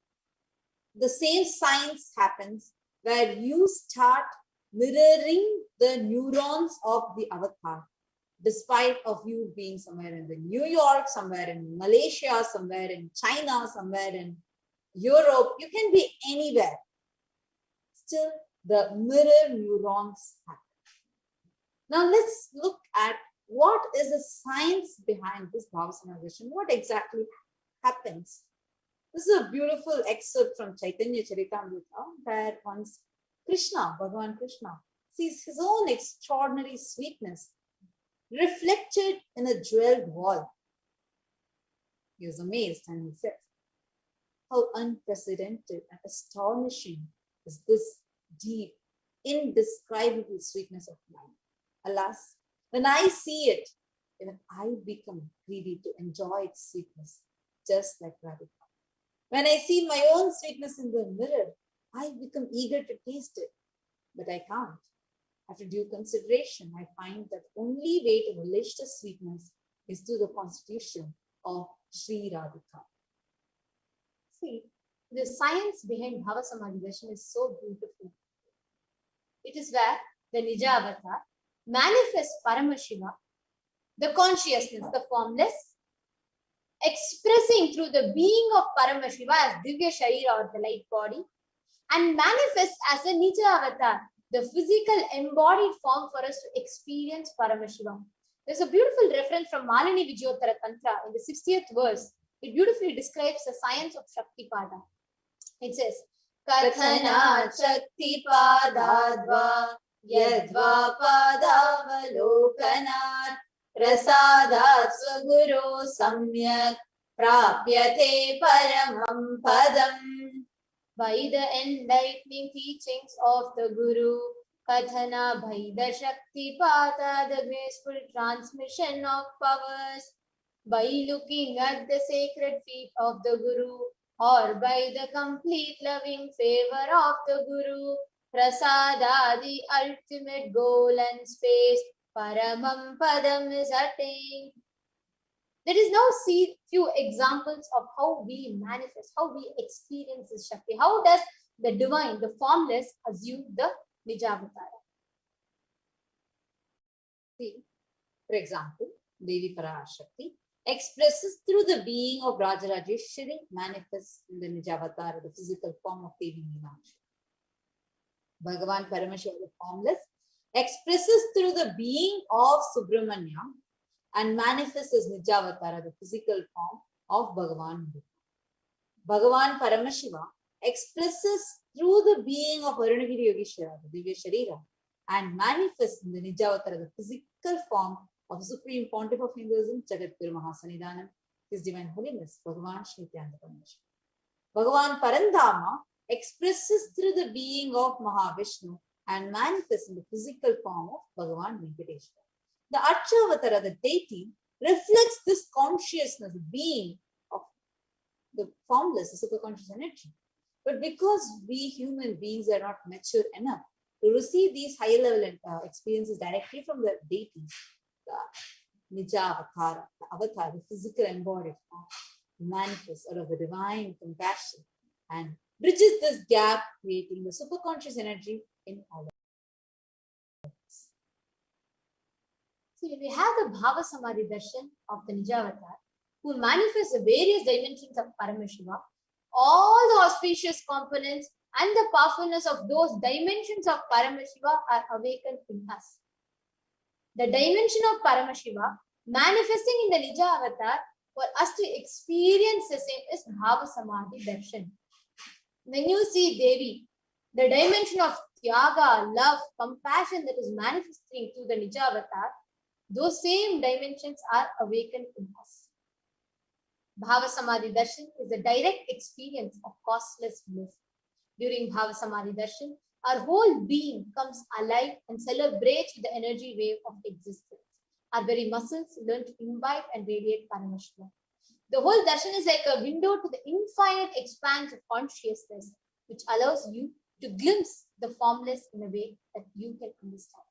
The same science happens where you start mirroring the neurons of the avatar, despite of you being somewhere in the New York, somewhere in Malaysia, somewhere in China, somewhere in Europe. You can be anywhere. Still, the mirror neurons happen. Now let's look at what is the science behind this Bhava Samadhi Darshan. What exactly happens? This is a beautiful excerpt from Chaitanya Charitamrita, where once Krishna, Bhagavan Krishna, sees his own extraordinary sweetness reflected in a jeweled wall. He was amazed and he said, how unprecedented and astonishing is this deep, indescribable sweetness of mine. Alas, when I see it, even I become greedy to enjoy its sweetness, just like Radhika. When I see my own sweetness in the mirror, I become eager to taste it, but I can't. After due consideration, I find that only way to relish the sweetness is through the constitution of Sri Radhika. See, the science behind Bhava Samadhi Darshan is so beautiful. It is where the Nija Avatar manifests Paramashiva, the consciousness, the formless, expressing through the being of Paramashiva as Divya Sharira or the light body, and manifests as a Nija Avatar, the physical embodied form for us to experience Paramashivam. There's a beautiful reference from Malini Vijayottara Tantra in the 60th verse. It beautifully describes the science of Shaktipada. It says, Kathana Shaktipadadva Yadva Padavalokanat Prasadat Swaguru Samyak Prapyate Paramam Padam. By the enlightening teachings of the Guru, Kathana by the Shaktipada, the graceful transmission of powers, by looking at the sacred feet of the Guru, or by the complete loving favor of the Guru, Prasada, the ultimate goal and space, Paramam Padam is attained. Let us now see few examples of how we manifest, how we experience this Shakti. How does the divine, the formless, assume the Nijavatara? See, for example, Devi Parashakti expresses through the being of Rajarajeshwari, manifests in the Nijavatara, the physical form of Devi Meenakshi. Bhagavan Paramashiva, the formless, expresses through the being of Subramanya and manifests as Nijavatara, the physical form of Bhagavan Buddha. Bhagavan Paramashiva expresses through the being of Arunagiri Yogeshwara, the Divya Sharira, and manifests in the Nijavatara, the physical form of the Supreme Pontiff of Hinduism, Jagadguru Mahasanidanam, His Divine Holiness, Bhagavan Shri Nithyananda Paramashivam. Bhagavan Parandama expresses through the being of Mahavishnu and manifests in the physical form of Bhagavan Venkateshwara. The Archavatara, the deity, reflects this consciousness, being of the formless, the superconscious energy. But because we human beings are not mature enough to receive these higher level experiences directly from the deities, the Nija Avatara, the avatar, the physical embodied form, manifests out of the divine compassion and bridges this gap, creating the superconscious energy in all of us. So we have the Bhava Samadhi Darshan of the Nija Avatar, who manifests the various dimensions of Paramashiva, all the auspicious components and the powerfulness of those dimensions of Paramashiva are awakened in us. The dimension of Paramashiva manifesting in the Nija Avatar for us to experience the same is Bhava Samadhi Darshan. When you see Devi, the dimension of Tyaga, love, compassion that is manifesting through the Nija Avatar, those same dimensions are awakened in us. Bhava Samadhi Darshan is a direct experience of costless bliss. During Bhava Samadhi Darshan, our whole being comes alive and celebrates with the energy wave of existence. Our very muscles learn to imbibe and radiate Paramashiva. The whole darshan is like a window to the infinite expanse of consciousness, which allows you to glimpse the formless in a way that you can understand.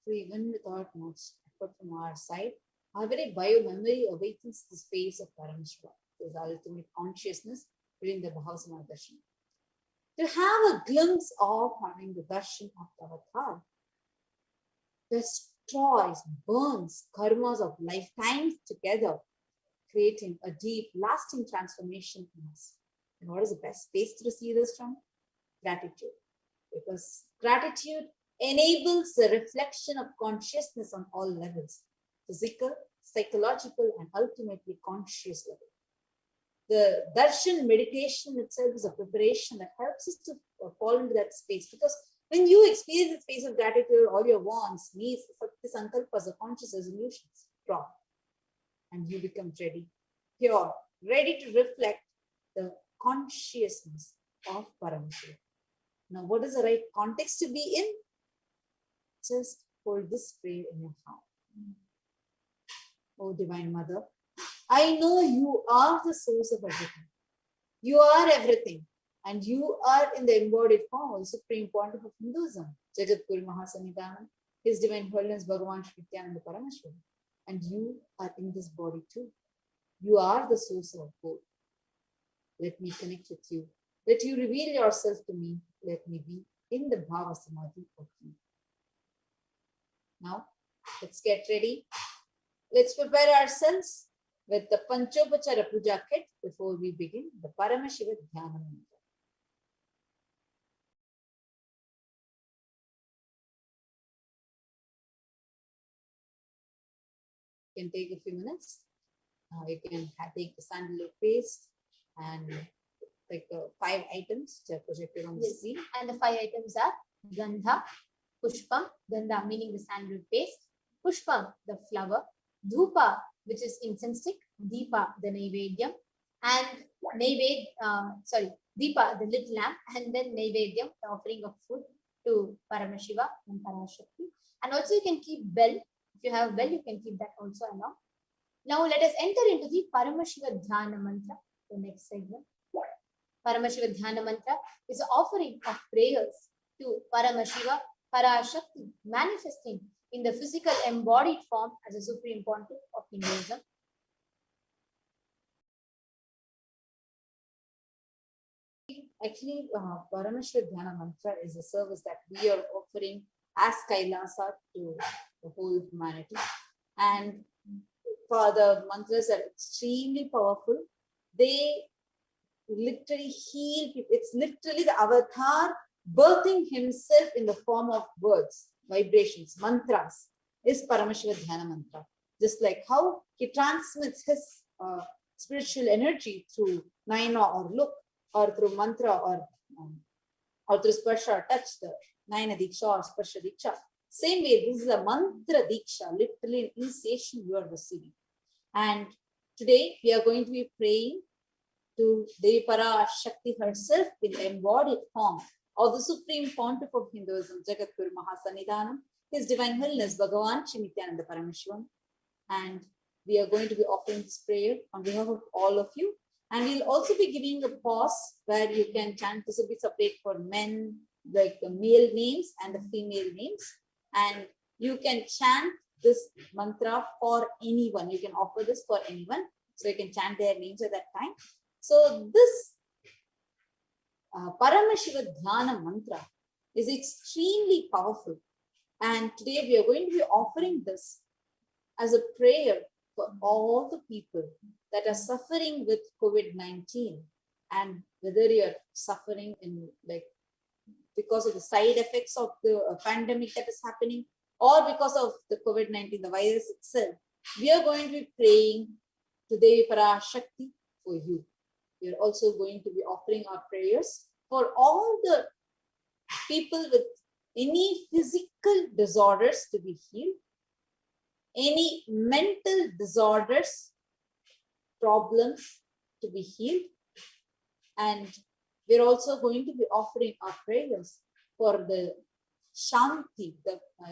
So even without much effort from our side, our very bio-memory awakens the space of Paramashiva, the ultimate consciousness during the Bhava Samadhi Darshan. To have a glimpse of having the darshan of the avatar destroys, burns karmas of lifetimes together, creating a deep, lasting transformation in us. And what is the best space to receive this from? Gratitude. Because gratitude enables the reflection of consciousness on all levels, physical, psychological, and ultimately conscious level. The darshan meditation itself is a preparation that helps us to fall into that space, because when you experience the space of gratitude, all your wants, needs, sankalpas, the conscious resolutions drop, and you become ready, pure, ready to reflect the consciousness of Paramashiva. Now, what is the right context to be in? Just hold this prayer in your heart. Oh, Divine Mother, I know you are the source of everything. You are everything. And you are in the embodied form of the Supreme Pontiff of Hinduism, Jagadguru Mahasannidhanam, His Divine Holiness Bhagavan Shri Nithyananda Paramashivam. And you are in this body too. You are the source of both. Let me connect with you. Let you reveal yourself to me. Let me be in the Bhava Samadhi of you. Now, let's get ready. Let's prepare ourselves with the Panchopachara Puja kit before we begin the Paramashiva Dhyana Mantra. You can take a few minutes. You can take the sandalwood paste and like 5 items which are projected on the screen. And the 5 items are Gandha, Pushpam, Gandha meaning the sandalwood paste, Pushpam, the flower, Dhupa, which is incense stick, Deepa, the Naivedyam, and Deepa, the little lamp, and then Naivedyam, the offering of food to Paramashiva and Parashakti. And also you can keep bell. If you have bell, you can keep that also along. Now let us enter into the Paramashiva Dhyana Mantra, the next segment. Paramashiva Dhyana Mantra is an offering of prayers to Paramashiva, Parashakti, manifesting in the physical embodied form as a Supreme Pontiff of Hinduism. Actually, Paramashiva Dhyana Mantra is a service that we are offering as Kailasa to the whole humanity. And for the mantras are extremely powerful. They literally heal people. It's literally the avatar birthing himself in the form of words, vibrations, mantras is Paramashiva Dhyana Mantra. Just like how he transmits his spiritual energy through Naina or look, or through mantra, or through sparsha, touch, the Naina Diksha or Sparsha Diksha. Same way, this is a mantra Diksha, literally an initiation you are receiving. And today we are going to be praying to Devi Parashakti herself in the embodied form of the Supreme Pontiff of Hinduism, Jagadguru Mahasannidhanam, His Divine Holiness Bhagavan Shri Nithyananda Paramashivam. And we are going to be offering this prayer on behalf of all of you. And we'll also be giving a pause where you can chant. This will be separate for men, like the male names and the female names, and you can chant this mantra for anyone. You can offer this for anyone, so you can chant their names at that time. So this Paramashiva Dhyana mantra is extremely powerful, and today we are going to be offering this as a prayer for all the people that are suffering with COVID-19, and whether you're suffering in because of the side effects of the pandemic that is happening, or because of the COVID-19, the virus itself, we are going to be praying to Devi Parashakti for you. We are also going to be offering our prayers for all the people with any physical disorders to be healed, any mental disorders, problems to be healed, and we're also going to be offering our prayers for the Shanti,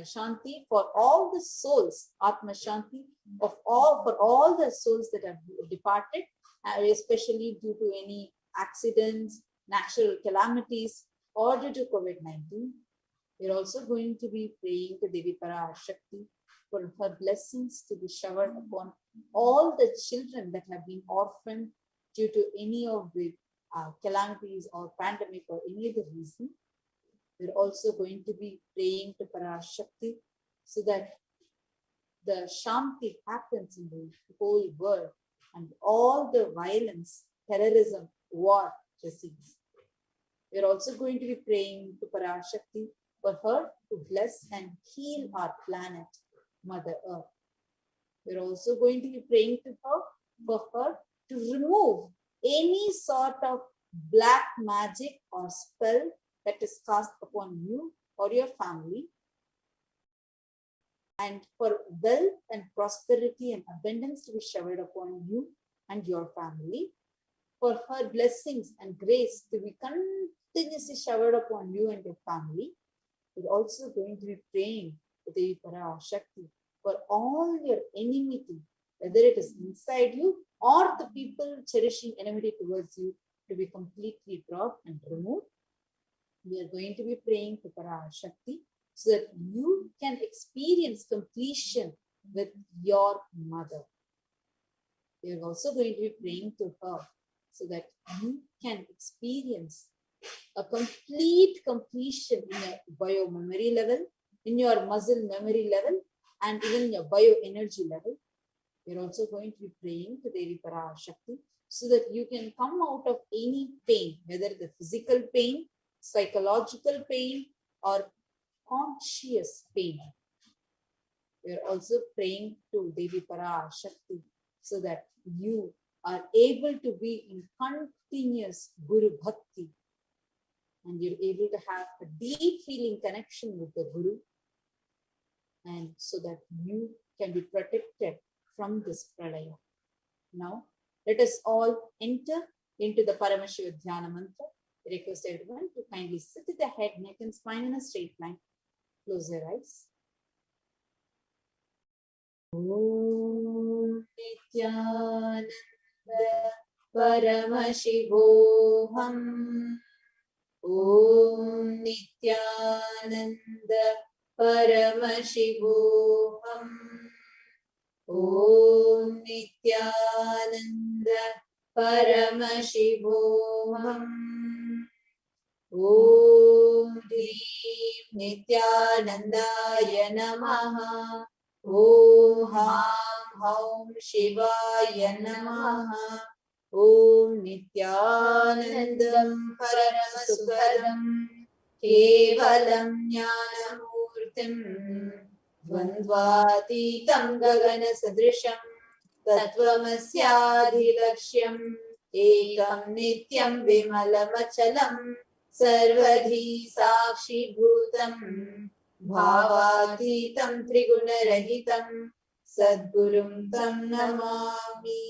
Shanti for all the souls, Atma Shanti for all the souls that have departed, especially due to any accidents, natural calamities, or due to COVID-19. We're also going to be praying to Devi Parashakti for her blessings to be showered upon all the children that have been orphaned due to any of the calamities or pandemic or any other reason. We're also going to be praying to Parashakti so that the Shanti happens in the whole world and all the violence, terrorism, war recedes. We're also going to be praying to Parashakti for her to bless and heal our planet, Mother Earth. We're also going to be praying to her for her to remove any sort of black magic or spell that is cast upon you or your family, and for wealth and prosperity and abundance to be showered upon you and your family, for her blessings and grace to be continuously showered upon you and your family. We're also going to be praying to Devi Parashakti for all your enmity, whether it is inside you or the people cherishing enmity towards you, to be completely dropped and removed. We are going to be praying to Parashakti so that you can experience completion with your mother. We are also going to be praying to her so that you can experience a complete completion in your bio-memory level, in your muscle memory level, and even your bioenergy level. We're also going to be praying to Devi Parashakti so that you can come out of any pain, whether the physical pain, psychological pain, or conscious pain. We're also praying to Devi Parashakti so that you are able to be in continuous Guru Bhakti, and you're able to have a deep feeling connection with the Guru, and so that you can be protected from this pralaya. Now, let us all enter into the Paramashiva Dhyana mantra. I request everyone to kindly sit with the head, neck, and spine in a straight line. Close your eyes. Om Nithyananda Paramashivoham. Om Nithyananda Paramashivoham. Om Nithyananda Paramashivoham. Om Dheem Nithyanandaya Namaha. Om Ham Haum Shivaya Namaha. Om Nithyanandam Paramasukadam Kevalam Jnanamurtim Dvandvatitam Gagana Sadrisham Tattvamasyaadhilaksham Ekam Nityam Vimalamachalam Sarvadhi Sakshi Bhutam Bhavatitam Triguna-rahitam Sadgurum Tam Namami.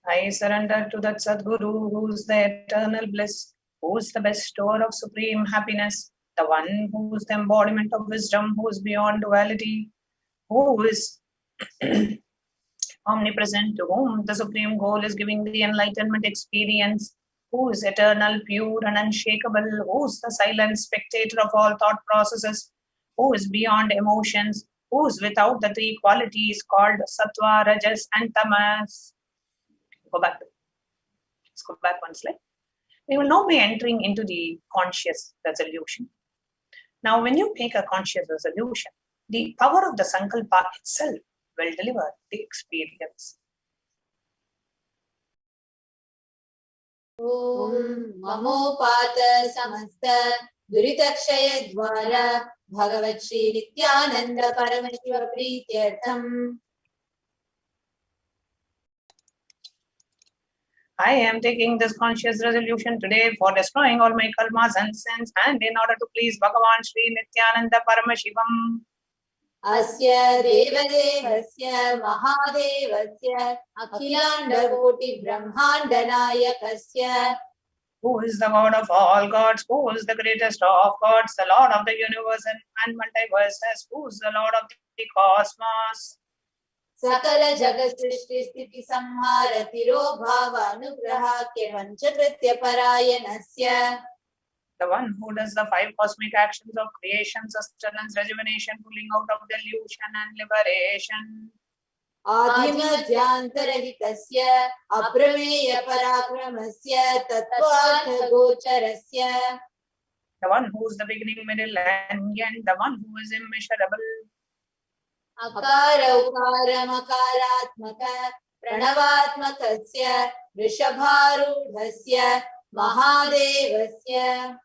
I surrender to that Sadguru, who is the eternal bliss, who is the bestower of supreme happiness, the one who is the embodiment of wisdom, who is beyond duality, who is omnipresent, to whom the supreme goal is giving the enlightenment experience, who is eternal, pure and unshakable, who is the silent spectator of all thought processes, who is beyond emotions, who is without the three qualities called sattva, rajas and tamas. Let's go back one slide. We will now be entering into the conscious resolution. Now, when you make a conscious resolution, the power of the sankalpa itself will deliver the experience. Om Mamopata Samasta Duritakshaya Dwara Bhagavat Shri Nithyananda Paramashiva Prityartham. I am taking this conscious resolution today for destroying all my karmas and sins, and in order to please Bhagavan Shri Nithyananda Paramashivam. Asya Devadevasya Mahadevasya Akhilanda Koti Brahmanda Nayakasya. Who is the God of all gods, who is the greatest of gods, the Lord of the universe and multiverses, who is the Lord of the cosmos. Sakala Jagat Srishti Sthiti Samhara Tiro Bhava Anugraha Kevanchakritya Parayanasya. The one who does the five cosmic actions of creation, sustenance, rejuvenation, pulling out of delusion and liberation. Adhima Jantarahitasya Aprameya Parakramasya Tattvartha Gocharasya. The one who is the beginning, middle and end, the one who is immeasurable. Akara Ukara Makaratmaka Pranavatmakasya Rishabharudhasya Mahadevasya.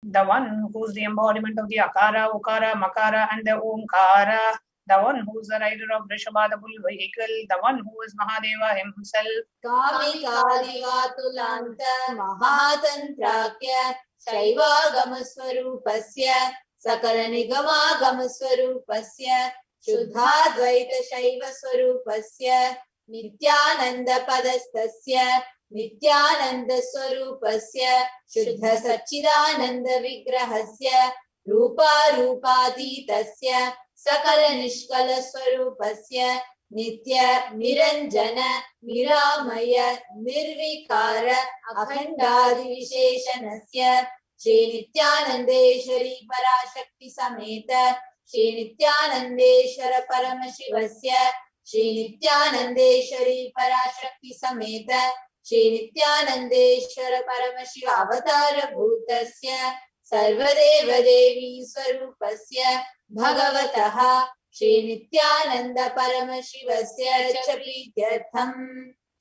The one who is the embodiment of the Akara, Ukara, Makara and the Omkara. The one who is the rider of Rishabha, the bull vehicle. The one who is Mahadeva himself. Kami Kadivatulanta Mahatantrakya Shaiva Gamaswarupasya Sakala Nigama Gamaswarupasya Shuddhadvaita Shaiva Swarupasya Nithyananda Padastasya Nithyananda Swarupasya Shuddha Satchidananda Vigrahasya Rupa Rupaditasya Sakala Nishkala Swarupasya Nitya Niranjana Niramaya Nirvikara Akhandadi Visheshanasya Shri Nithyanandeshwari Parashakti Sameta Shri Nithyanandeshwara Paramashivasya Shri Nithyanandeshwari Parashakti Sameta Shri Nithyanandeshwara Paramashiva Avatara Bhutasya Sarvadeva Devi Swarupasya Bhagavataha Shri Nithyananda Paramashivasya Chaprityartham.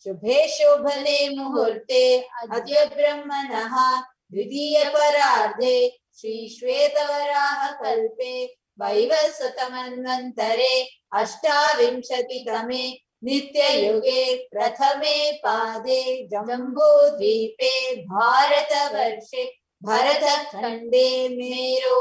Shubhe Shobhane Muhurte Adya Brahmanaha Dvidiya Parardhe Shri Shvetavaraha Kalpe Vaivasatamanvantare Ashtavimshati Tame Nitya Yuge Prathame Pade Jambu Dvipe Bharata Varshe Bharata Khande Mero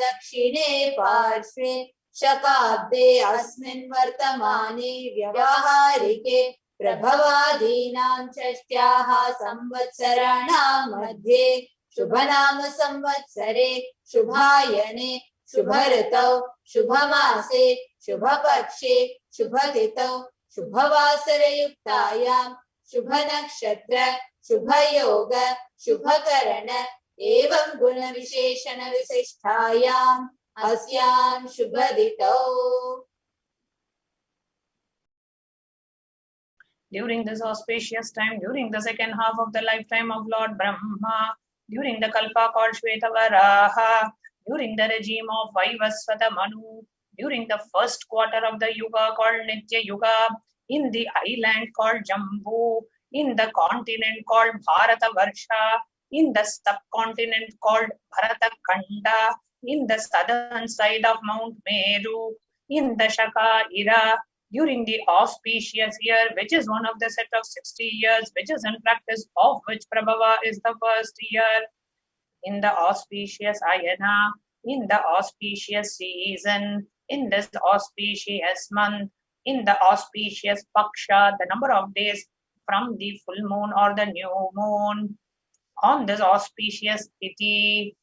Dakshine Parshve Shakabde Asmin Vartamane Vyavaharike Prabhavadinam Chashtyaha Samvatsaranam Madhye Shubhanama Samvatsare Shubhayane Shubharatau Shubhamase Shubhapakshe Shubhatitau Shubhavasara Yuktayam Shubhanakshatra Shubhayoga Shubhakarana Evam Guna Visheshana Visishtayam Asyam Shubhaditau. During this auspicious time, during the second half of the lifetime of Lord Brahma, during the Kalpa called Shvetavaraha, during the regime of Vaivasvata Manu, during the first quarter of the Yuga called Nitya Yuga, in the island called Jambu, in the continent called Bharata Varsha, in the subcontinent called Bharata Khanda, in the southern side of Mount Meru, in the Shaka era, during the auspicious year, which is one of the set of 60 years, which is in practice, of which Prabhava is the first year, in the auspicious Ayana, in the auspicious season, in this auspicious month, in the auspicious Paksha, the number of days from the full moon or the new moon, on this auspicious Tithi,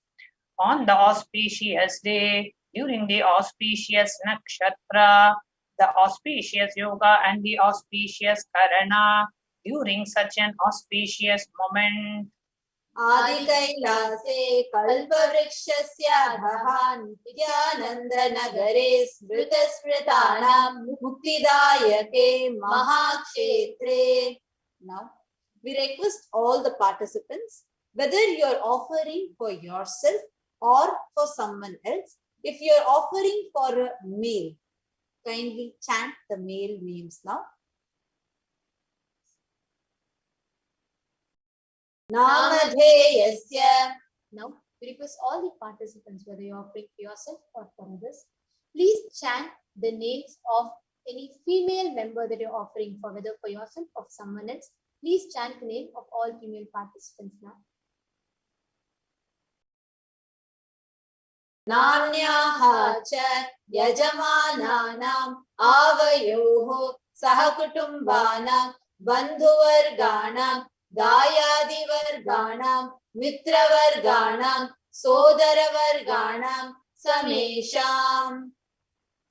on the auspicious day, during the auspicious Nakshatra, the auspicious yoga and the auspicious karana during such an auspicious moment. Adi Kailase Kalpavrikshasya Nithyananda Nagare Smritanam Muktidayake Mahakshetre. Now, we request all the participants, whether you are offering for yourself or for someone else, if you are offering for a meal, kindly chant the male names now. Namadheyasya. Now, we request all the participants, whether you are offering for yourself or for others, please chant the names of any female member that you're offering for, whether for yourself or someone else. Please chant the name of all female participants now. Namnyaha cha yajamananam avayoho sahakutumbanam bandhuvarganam dayadivarganam mitravarganam sodaravarganam samesham.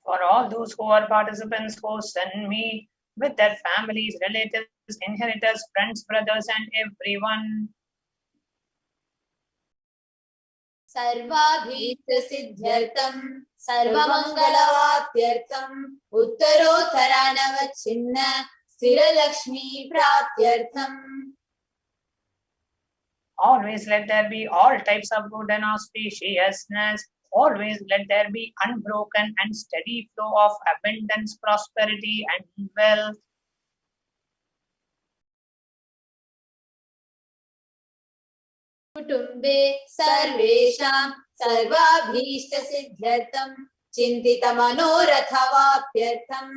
For all those who are participants who send me with their families, relatives, inheritors, friends, brothers, and everyone. Sarvabhita siddhyartam sarvamangalavathyartam uttarottaranavachinna sthiralakshmi pratyartham. Always let there be all types of good and auspiciousness. Always let there be unbroken and steady flow of abundance, prosperity, and wealth. Kutumbe sarvesham sarvabhishta siddhyartam chintita manorathavapyartham.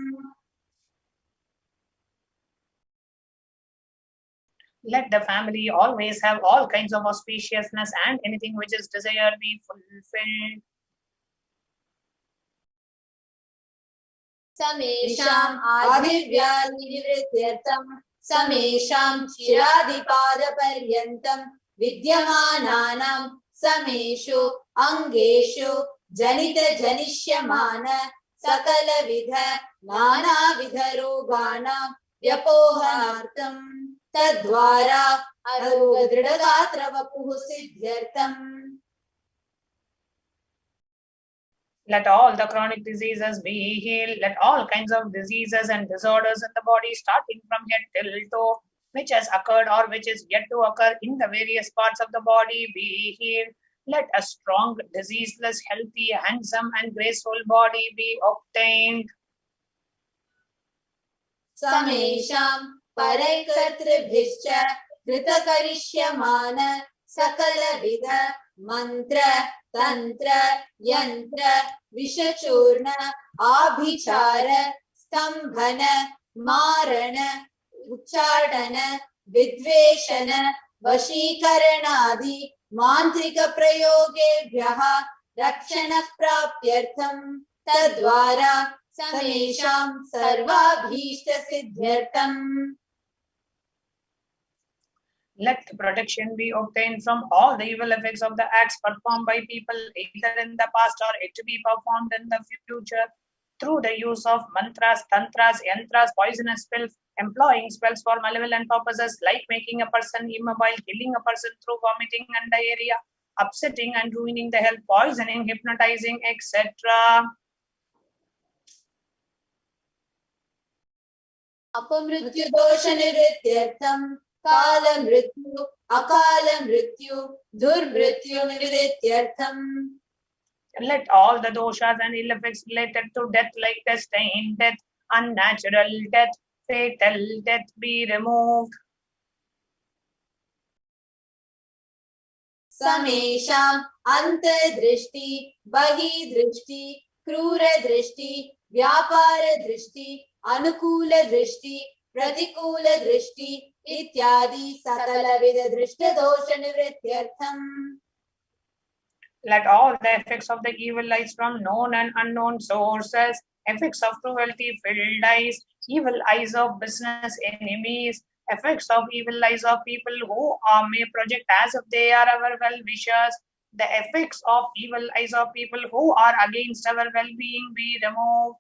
Let the family always have all kinds of auspiciousness and anything which is desired be fulfilled. Samesham adhivyadivrityartham samesham chiradipada-paryantam vidyamananam sameshu angeshu janita-janishyamana sakala-vidha nana-vidha roganam vyapohanartham tadvara arogadridagatravapuh siddhyartham. Let all the chronic diseases be healed. Let all kinds of diseases and disorders in the body, starting from head till toe, which has occurred or which is yet to occur in the various parts of the body, be healed. Let a strong, diseaseless, healthy, handsome, and graceful body be obtained. Samesham paraikatribhischa kritakarishymana sakala vidha mantra tantra yantra vishachurna abhichara stambhana marana uchadana vidveshana vashikaranadi mantrika prayogebhyaha rakshana prapyartham tadvara samesham sarvabhishta siddhyartham. Let protection be obtained from all the evil effects of the acts performed by people either in the past or yet to be performed in the future through the use of mantras, tantras, yantras, poisonous spells, employing spells for malevolent purposes like making a person immobile, killing a person through vomiting and diarrhea, upsetting and ruining the health, poisoning, hypnotizing, etc. Apamrityu dosha nivrityartham kala mrityu akala mrityu durmrityu nivrityartham. Let all the doshas and ill effects related to death like destined death, unnatural death, fatal death be removed. Samesham antadrishti bahidrishti krura drishti vyapara drishti anukula drishti pratikula drishti ityadi sakala vida drishta dosha nivrityartham. Let all the effects of the evil eyes from known and unknown sources, effects of cruelty-filled eyes, evil eyes of business enemies, effects of evil eyes of people who may project as if they are our well-wishers, the effects of evil eyes of people who are against our well-being be removed.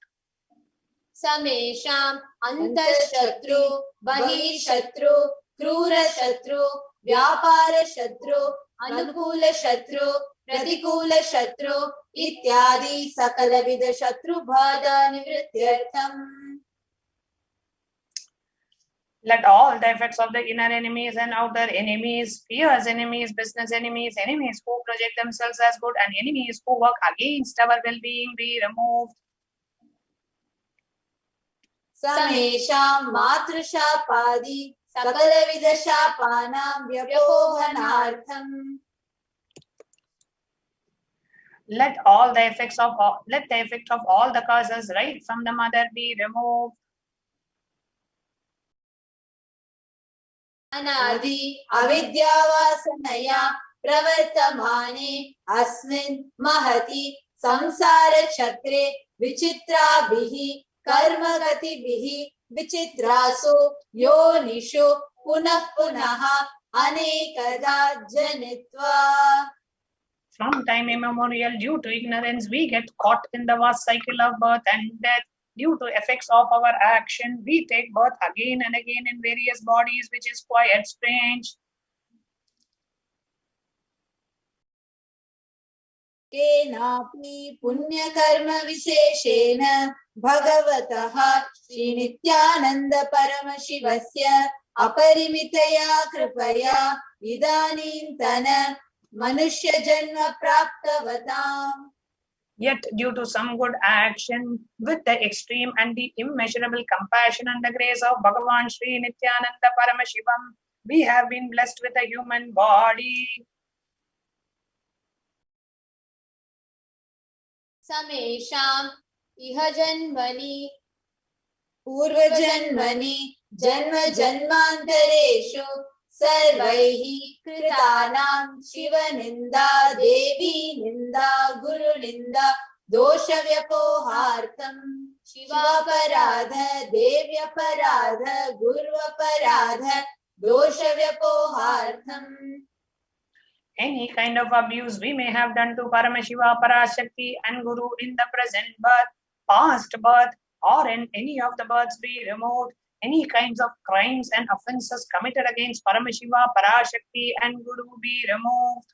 Samesham Antarshatru Bahishatru Krura Shatru Vyapara Shatru Anukula Shatru Pratikula Shatru Ityadi Sakalavida Shatru Bhada Nivrityartham. Let all the effects of the inner enemies and outer enemies, fierce enemies, business enemies, enemies who project themselves as good, and enemies who work against our well-being be removed. Samesham Matrashapadi Sakalavida Shapanam Vyapohanartham. Let the effect of all the causes right from the mother be removed. Anadi avidyavasanaya pravartamane asmin mahati samsara chakre vichitrabhihi karmagatibihi vichitraso yonisho punah punaha anekada janitva. From time immemorial, due to ignorance, we get caught in the vast cycle of birth and death. Due to effects of our action, we take birth again and again in various bodies, which is quite strange. Kenapi punya karma viseshena bhagavataha Shri Nithyananda Paramashivasya aparimitaya kripaya idanim tana manushya janma praptavatam. Yet, due to some good action, with the extreme and the immeasurable compassion and the grace of Bhagavan Shri Nithyananda Paramashivam, we have been blessed with a human body. Samesham iha janmani purva janmani janma janmantareshu sarvaihi kritanam shiva ninda devi ninda guru ninda dosha vyapohartham shiva paradha devya paradha gurva paradha dosha vyapohartham. Any kind of abuse we may have done to Paramashiva, Parashakti and Guru in the present birth, past birth, or in any of the births be removed. Any kinds of crimes and offences committed against Paramashiva, Parashakti and Guru be removed.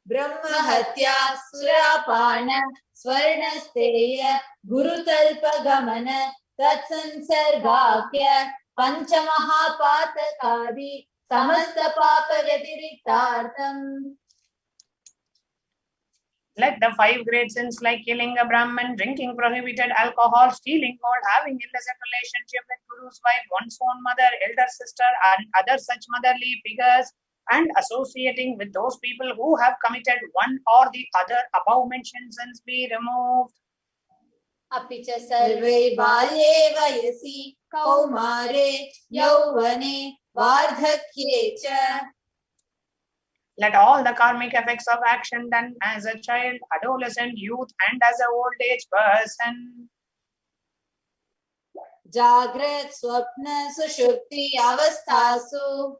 Brahma Hatya Surapana Swarnasteya Guru Talpa Gamana Tatsansargakya Panchamahapatakadi Samasta Papa Vyatiriktartham. Let the 5 great sins like killing a Brahman, drinking prohibited alcohol, stealing gold, having illicit relationship with Guru's wife, one's own mother, elder sister, and other such motherly figures, and associating with those people who have committed one or the other above mentioned sins be removed. Apicha sarve balye vayasi kaumare yauvane vardhakye cha. Let all the karmic effects of action done as a child, adolescent, youth, and as an old age person. Jagrat swapna sushupti avasthasu.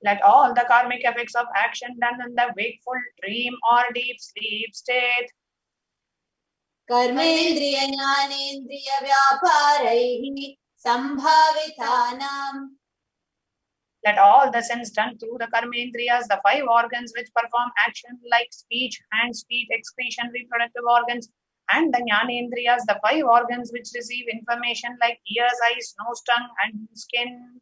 Let all the karmic effects of action done in the wakeful, dream, or deep sleep state. Karmendriya jnanendriya vyaparaihi sambhavithanam. Let all the sins done through the karmendriyas, the 5 organs which perform action like speech, hands, feet, excretion, reproductive organs, and the jnanendriyas, the 5 organs which receive information like ears, eyes, nose, tongue, and skin.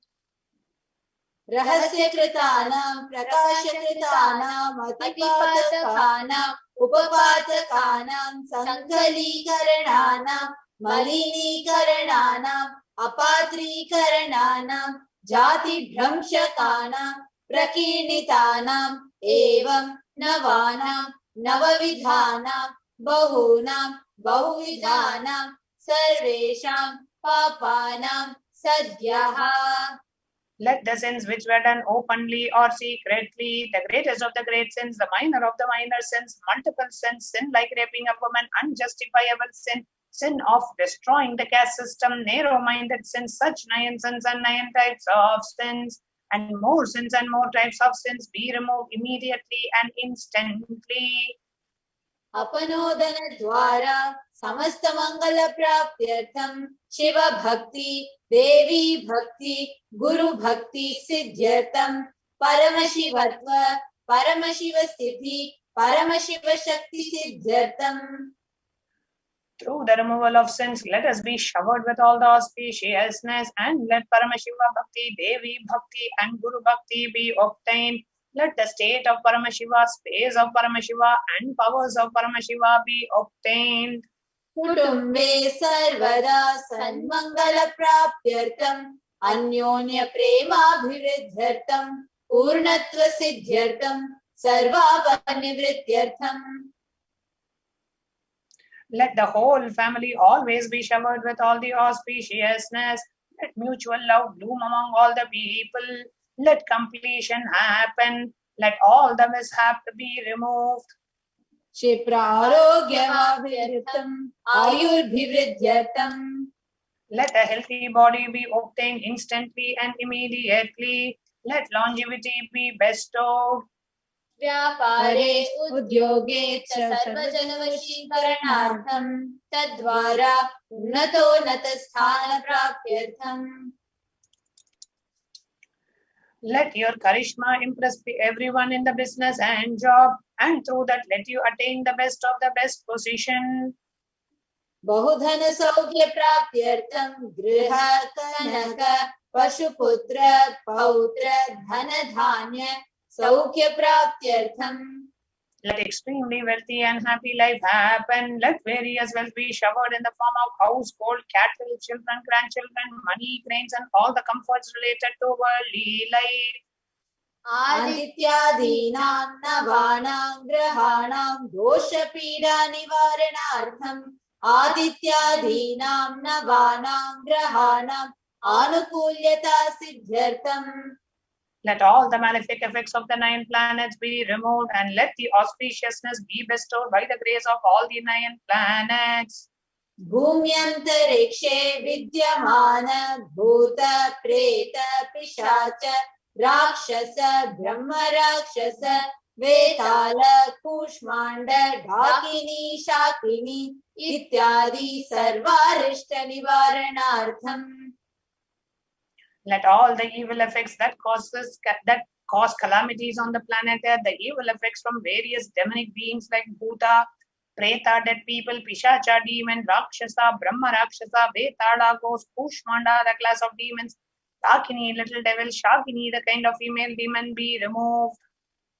Rahasya kritanam, prakasha kritanam, atipatakanam, upapatakanam, sankalikarananam, malinikarananam, apatrikarananam, jati dhramshakanam, prakirnitanam, evam navanam, navavidhanam, bahunam, bahuvidhanam, sarvesham, papanam, sadhyaha. Let the sins which were done openly or secretly, the greatest of the great sins, the minor of the minor sins, multiple sins, sin like raping a woman, unjustifiable sin, sin of destroying the caste system, narrow-minded sins, such 9 sins and 9 types of sins, and more sins and more types of sins be removed immediately and instantly. अपनोदन द्वारा समस्त मंगल प्राप्त्यर्थम शिव भक्ति देवी भक्ति गुरु भक्ति सिद्ध्यर्थम परमशिवत्व परमशिव स्थिति परमशिव शक्ति सिद्ध्यर्थम. Through the removal of sins, let us be showered with all the auspiciousness, and let Paramashiva Bhakti, Devi Bhakti, and Guru Bhakti be obtained. Let the state of Paramashiva, space of Paramashiva, and powers of Paramashiva be obtained. कुटुम्बे सर्वदा सन्मंगल प्राप्त्यर्थम अन्योन्य प्रेमाभिवृद्ध्यर्थम पूर्णत्व सिद्ध्यर्थम सर्वापनिवृत्त्यर्थम. Let the whole family always be showered with all the auspiciousness. Let mutual love bloom among all the people. Let completion happen. Let all the mishap be removed. Shiprarogyamabhyartham ayurbhivridyartham. Let a healthy body be obtained instantly and immediately. Let longevity be bestowed. व्यापारे उद्योगे च सर्वजनवशीकरणार्थं तद्वारा उन्नतोन्नत स्थान प्राप्त्यर्थं. Let your charisma impress everyone in the business and job, and through that let you attain the best of the best position. बहुधन सौख्य प्राप्त्यर्थं गृह कनक पशुपुत्र पौत्र धन धान्य सौख्य प्राप्त्यर्थम. Let extremely wealthy and happy life happen. Let various wealth be showered in the form of house, gold, cattle, children, grandchildren, money, grains, and all the comforts related to worldly life. आदित्यादीनां नवानां ग्रहाणां दोषपीडा निवारणार्थं आदित्यादीनां नवानां ग्रहाणां आनुकूल्यता सिद्ध्यर्थं. Let all the malefic effects of the 9 planets be removed, and let the auspiciousness be bestowed by the grace of all the 9 planets. भूम्यन्तरिक्षे विद्यमान भूत प्रेत पिशाच राक्षस ब्रह्म राक्षस वेताल कूष्मांड ढाकिनी शाकिनी इत्यादि सर्वारिष्ट निवारणार्थम. Let all the evil effects that cause calamities on the planet Earth, the evil effects from various demonic beings like Bhuta, Preta, dead people, Pishacha, demon, Rakshasa, Brahma Rakshasa, Vetala, ghost, Kushmanda, the class of demons, Dakini, little devil, Shakini, the kind of female demon, be removed.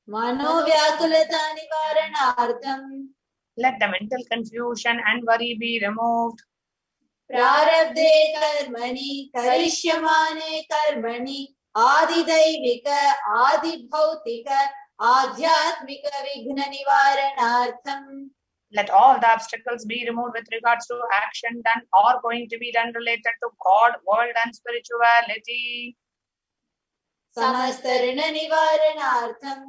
Manovyakulata nivaranartham. Let the mental confusion and worry be removed. प्रारब्धे कर्मणि करिष्यमाणे कर्मणि आदिदैविक आदिभौतिक आध्यात्मिक विघ्न निवारणार्थम. Let all the obstacles be removed with regards to action done or going to be done related to God, world, and spirituality. समस्त ऋण निवारणार्थम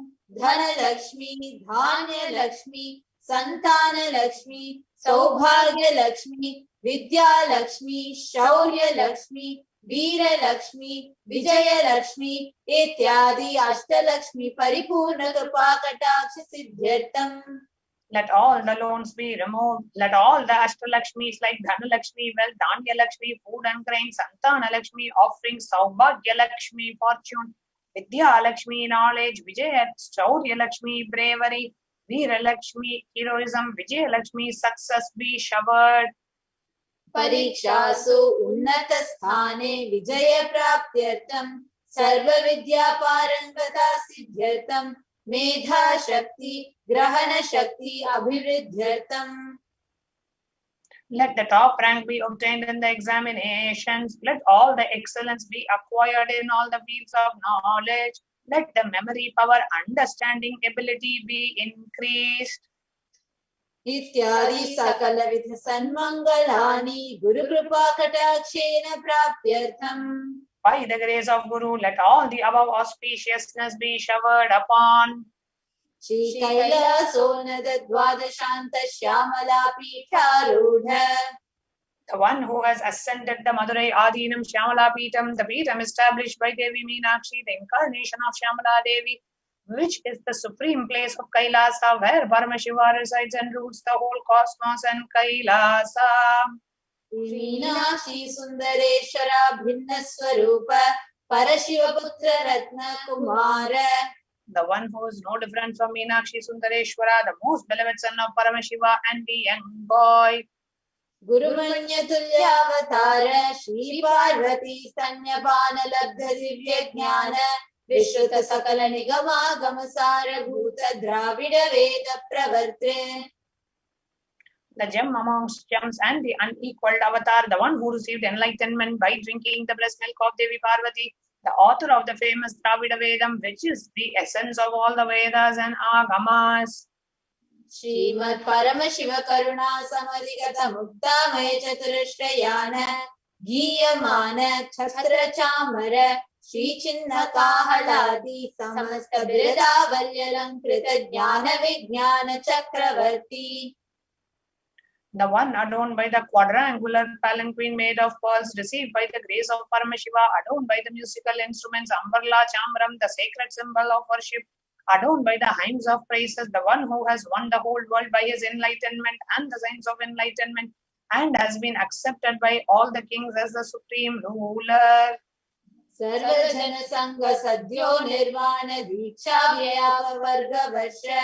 धनलक्ष्मी धान्यलक्ष्मी संतानलक्ष्मी सौभाग्यलक्ष्मी विद्यालक्ष्मी शौर्यलक्ष्मी वीरलक्ष्मी विजयलक्ष्मी इत्यादि अष्टलक्ष्मी परिपूर्ण कृपा कटाक्ष सिद्ध्यर्थम. Let all the loans be removed. Let all the Ashtalakshmis like Dhanalakshmi, wealth, Danyalakshmi, food and grain, Santanalakshmi, offerings, Saubhagyalakshmi, fortune, Vidyalakshmi, knowledge, Vijaya, Shaurya-Lakshmi, bravery, Veeralakshmi, heroism, Vijayalakshmi, success be showered. परीक्षासु उन्नत स्थाने विजय प्राप्त्यर्थम सर्व विद्या पारंगता सिद्ध्यर्थम मेधा शक्ति ग्रहण शक्ति अभिवृद्ध्यर्थम. Let the top rank be obtained in the examinations. Let all the excellence be acquired in all the fields of knowledge. Let the memory power, understanding ability be increased. इत्यादि सकल विध सन्मंगलानि गुरु कृपा कटाक्षेन प्राप्त्यर्थम. By the grace of Guru, let all the above auspiciousness be showered upon. Shri कैलासोनद द्वादशांत Shyamala पीठारूढ़. The one who has ascended the Madurai Adinam Shyamala Peetam, the Peetam established by Devi Meenakshi, the incarnation of Shyamala Devi, which is the supreme place of Kailasa, where Paramashiva resides and rules the whole cosmos and Kailasa. Meenakshi Sundareshwara Bhinna Swarupa Parashiva Putra Ratna Kumara. The one who is no different from Meenakshi Sundareshwara, the most beloved son of Paramashiva and the young boy. Guru Manya Tulyavatara Shri Parvati Stanyapana Labdha Divya Jnana Vishruta Sakala Nigama Gamasara Bhuta Dravida Veda Pravartre. The gem amongst gems and the unequaled avatar, the one who received enlightenment by drinking the blessed milk of Devi Parvati, the author of the famous Dravida Vedam, which is the essence of all the Vedas and Agamas. Srimad Paramashiva Karuna Samadhigata Mukta Maya Chaturashrayana Giyamana Chhatra Chamara Shri Chinna Kahaladi Samasta Birada Valyalankrita Jnana Vijnana Chakravarti. The one adorned by the quadrangular palanquin made of pearls, received by the grace of Paramashiva, adorned by the musical instruments, Ambarla Chamram, the sacred symbol of worship, adorned by the hymns of praises, the one who has won the whole world by his enlightenment and the signs of enlightenment, and has been accepted by all the kings as the supreme ruler. Sarvajana Sangha Sadhyo Nirvana Diksha Vyayapa Varga Varsha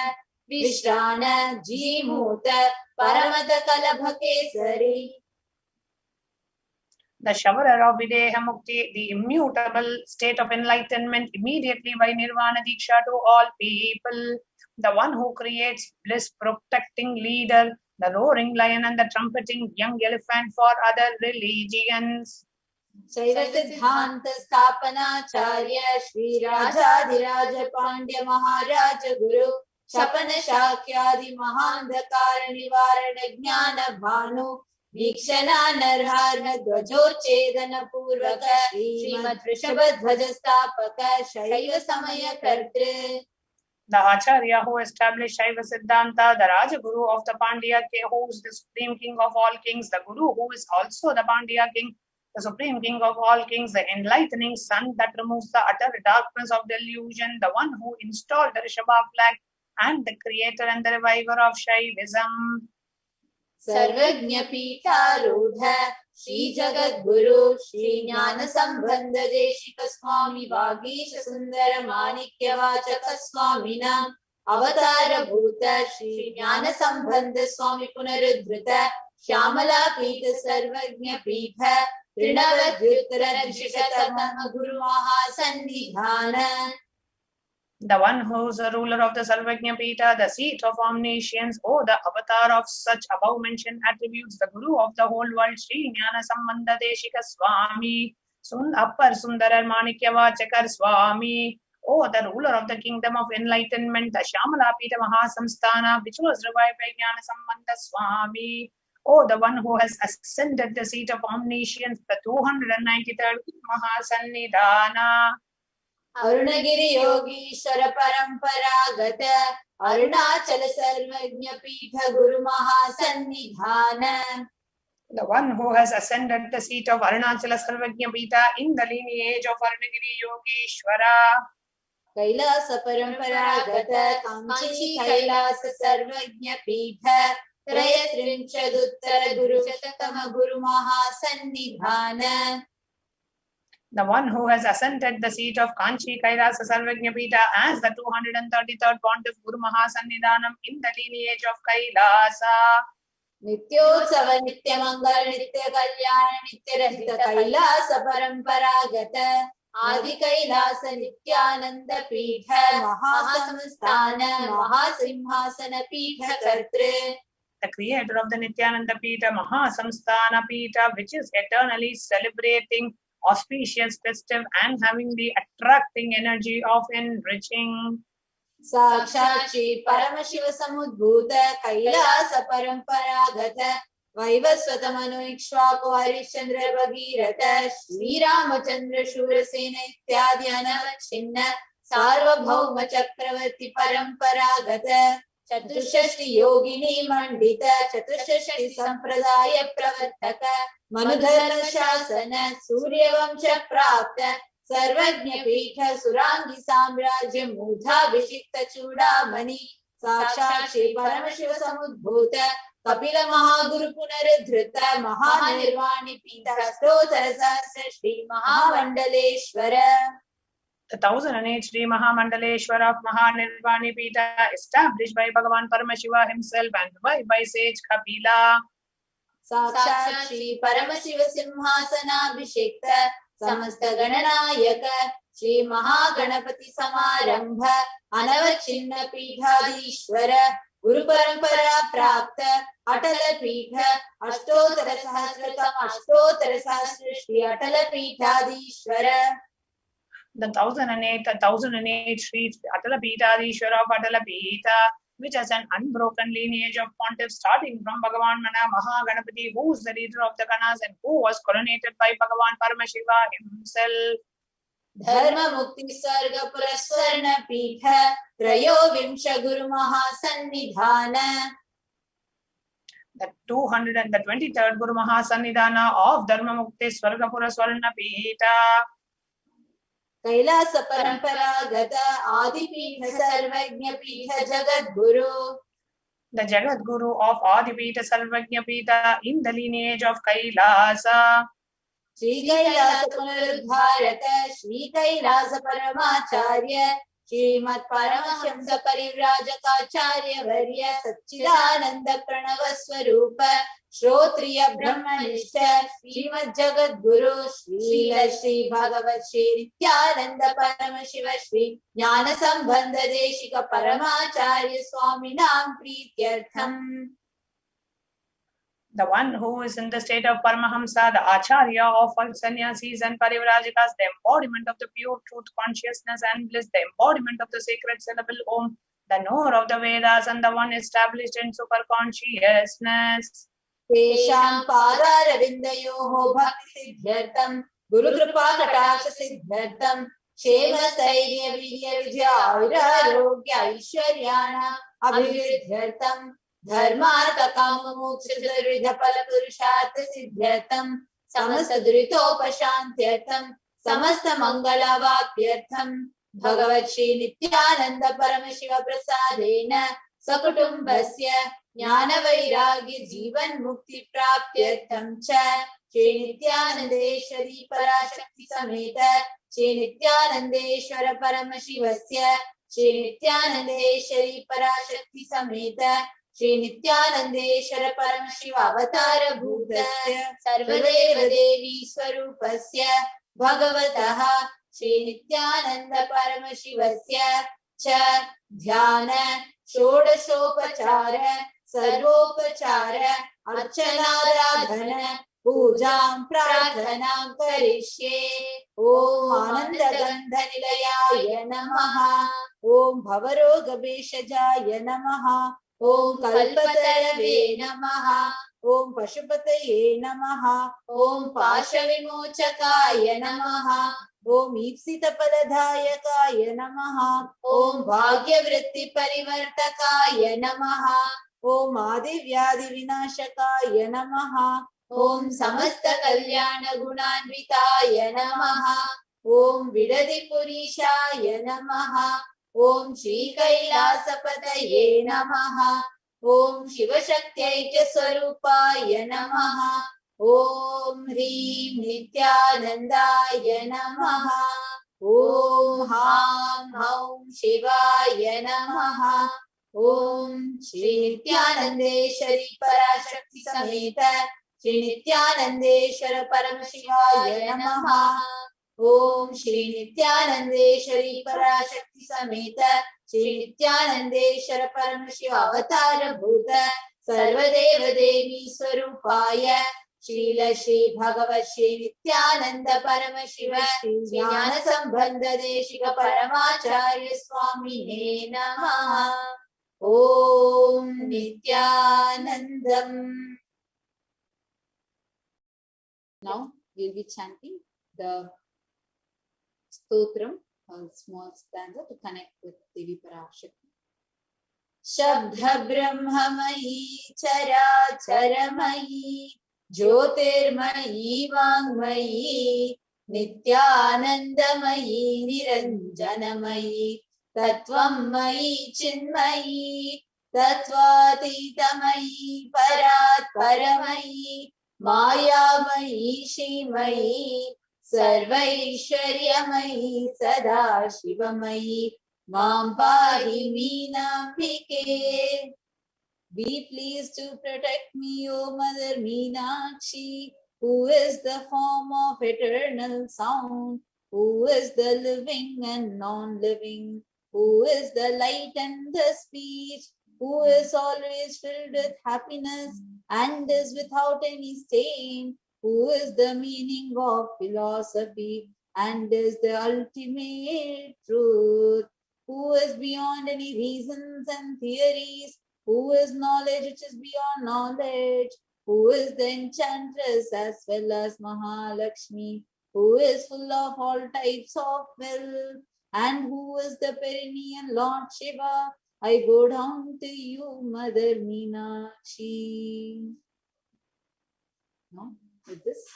Vishrana Jimuta Paramata Kalabha Kesari. The showerer of Videha Mukti, the immutable state of enlightenment immediately by Nirvana Diksha to all people. The one who creates bliss protecting leader, the roaring lion and the trumpeting young elephant for other religions. Shaiva Siddhanta Stapana Charya Shri Rajadhiraja Pandya Maharaja Guru Shapana Shakyadi Mahandakara Nivarana Jnana Bhanu Vikshana Narhana Dvajochedana Purvaka Srimad Vrishabhadhvaja Stapaka Shaiva Samaya Kartre. The Acharya who established Shaiva Siddhanta, the Rajaguru of the Pandya king, who is the supreme king of all kings, the Guru who is also the Pandya king, the supreme king of all kings, the enlightening sun that removes the utter darkness of delusion, the one who installed the Rishabha flag, and the creator and the reviver of Shaivism. Sarvajna Pitarudha Shri Jagat Guru Shri Jnana Sambandha Deshika Swami Vagisha Sundara Manikya Vachaka Swamina Avatara Bhuta Shri Jnana Sambandha Swami Punarudhrita Shyamala Pita Sarvajna Pita Trinavadyuttara Dishikatama Guru Mahasannidhana. The one who is the ruler of the Sarvajna Pita, the seat of omniscience, oh, the avatar of such above-mentioned attributes, the Guru of the whole world, Shri Jnana Sambandha Deshika Swami, Appar Sundara Manikya Vachakar Swami, oh, the ruler of the kingdom of enlightenment, the Shyamala Pita Mahasamsthana, which was revived by Jnana Sambandha Swami, oh, the one who has ascended the seat of omniscience, the 293rd Mahasannidhana. Arunagiri Yogi Shara Paramparagata Arunachala Sarvajna Pitha Guru Mahasannidhana. The one who has ascended the seat of Arunachala Sarvajna Pita in the lineage of Arunagiri Yogeshwara. Kailasa Paramparagata Kamchi Kailasa Sarvajna Pitha Trayatrinchaduttara Guru Shatatama Guru Mahasannidhana. The one who has ascended the seat of Kanchi Kailasa Sarvajna Pita as the 233rd Pontiff Guru Mahasannidhanam in the lineage of Kailasa. Nityotsava Nityamangal Nitya Kalyana Nityarahita Kailasa Paramparagata Adi Kailasa Nityananda Pitha Mahasamsthana Mahasimhasana Pitha Kartre. The creator of the Nityananda Pita, Mahasamsthana Pita, which is eternally celebrating, auspicious, festive, and having the attracting energy of enriching. Sakshat Shri Paramashiva Samudbhuta Kailasa Paramparagata Vaivasvata Manu Ikshvaku Harishchandra Bhagirata Shri Ramachandra Shurasena Ityadi Anavachinna Sarvabhauma Chakravarti Paramparagata Chatushashti Yogini Mandita Chatushashti Sampradaya Pravartaka Manudharma Shasana Surya Vamsha Prapta सर्वज्ञपीठ सुरांगी साम्राज्य मूर्धाभिषिक्त चूड़ामणि साक्षात् श्री परमशिव समुद्भूत कपिल महागुरु पुनरुद्धृत महानिर्वाणि पीठ स्तोत्र सहस्र श्री महामंडलेश्वर. The 1008 Sri Mahamandaleshwar of Mahanirvani Pita, established by Bhagavan Paramashiva himself and by sage Kapila. साक्षात् श्री परमशिव सिंहासनाभिषिक्त समस्त गणनायक श्री महागणपति समारंभ अनवच्छिन्न पीठाधीश्वर गुरु परंपरा प्राप्त अटल पीठ अष्टोत्तर सहस्र श्री अटल पीठाधीश्वर. The 1008 Sri Atala Peethadishwara of Atala Peetha, which has an unbroken lineage of pontiffs starting from Bhagavan Mahaganapati, who is the leader of the Ganas and who was coronated by Bhagavan Paramashiva himself. Dharma Mukti Sarga Puraswarna Peetha Trayovinsh Guru Mahasannidhana. The 23rd Guru Mahasannidhana of Dharma Mukti Sarga Puraswarna Peetha. Kailasa Paramparagata Adipitha Sarvajna Pitha Jagat Guru. The Jagat Guru of Adipitha Sarvajna Pitha in the lineage of Kailasa. Shri Kailasa Punaruddharata Shri Kailasa Paramacharya Shrimat Paramashamsa Parivrajaka Varya Satchidananda Pranava Swarupa Shrotriya Brahmanishta Srimad Jagat Guru Srila Shri Bhagavat Shri Nithyananda Paramashiva Shri Jnana Sambandha Deshika Paramacharya Swaminam Prityartham. The one who is in the state of Paramahamsa, the Acharya of all sannyasis and Parivrajakas, the embodiment of the pure truth consciousness and bliss, the embodiment of the sacred syllable Om, the knower of the Vedas and the one established in super consciousness. Tesham Padaravindayoho Bhakti Siddhyartham Guru Kripa Katasha Siddhyartham Shema Stairya Vidya Vidya Avirarogya Aishwaryana Abhividhyartham Dharmartha Kama Moksha Dharvidha Pala Purushartha Siddhyartham Samasta Duritopashantyartham Samasta Mangala Vapyartham Bhagavat Shri Nithyananda Paramashiva Prasadena Sakutumbasya Jnana Vairagya Jivan Mukti Praptyartham Cha Shri Nithyanandeshwari Parashakti Sameta Shri Nithyanandeshwara Paramashivasya Shri Nithyanandeshwari Parashakti Sameta Shri Nithyanandeshwara Paramashiva Avatara Bhutasya Sarvadeva Devi Swarupasya Bhagavataha Shri Nithyananda Paramashivasya Cha Dhyana Shodashopachara Sarvopachara Archanaradhana Pujam Prarthanam Karishye. Om Anandagandhanilaya Namaha. Om Bhavarogabeshajaya Namaha. Om Kalpatarave Namaha. Om Pashupataye Namaha. Om Pashavimochakaya Namaha. Om Ipsita Paladhayakaya Namaha. Om Bhagyavritti Parivartakaya Namaha. Om Adi Vyadi Vinashakaya Namaha. Om Samasta Kalyana Gunanvitaya Namaha. Om Vidadi Purishaya Namaha. Om Shri Kailasa Pataye Namaha. Om Shiva Shakti Swarupaya Namaha. Om Hrim Nithyanandaya Namaha. Om Ham Haum Shivaya Namaha. Om Shri Nithyanandeshwari Parashakti Sameta Shri Nithyanandeshwara Paramashivaya Namaha. Om Shri Nithyanandeshwari Parashakti Sameta Shri Nithyanandeshwara Paramashiva Avatara Bhuta Sarvadeva Devi Swarupaya Srila Shri Bhagavat Shri Nithyananda Paramashiva Shri Jnana Sambandha Deshika Paramacharya Swamine Namaha. Om Nithyanandam. Now we'll be chanting the stotram, a small stanza to connect with Devi Parashakti. Shabdha Brahmamayi Chara Charamayi Jyotirmayi Vangmayi Nithyanandamayi Niranjanamayi Tattvam Mayi Chinmayi Tattvatiitamayi Parat Paramayi Mayamayi Shrimayi Sarvaishwaryamayi Sadashivamayi Mam Pahi Meenambike. Be pleased to protect me, O Mother Meenakshi, who is the form of eternal sound, who is the living and non-living, who is the light and the speech, who is always filled with happiness and is without any stain, who is the meaning of philosophy and is the ultimate truth, who is beyond any reasons and theories, who is knowledge which is beyond knowledge, who is the enchantress as well as Mahalakshmi, who is full of all types of wealth, and who is the perennial Lord Shiva. I go down to you, Mother Meenakshi. Now, with this,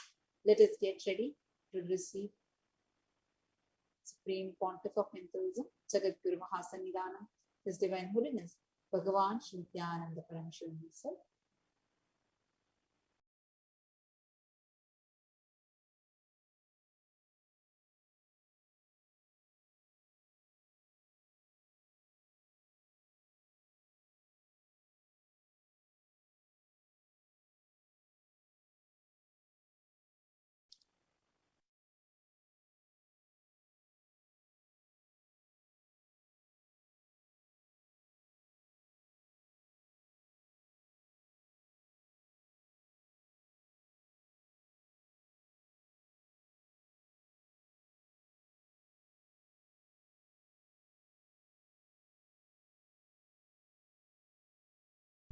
let us get ready to receive Supreme Pontiff of Hinduism, Jagadguru Mahasannidhanam, His Divine Holiness, Bhagavan Shri Nithyananda Paramashivam himself.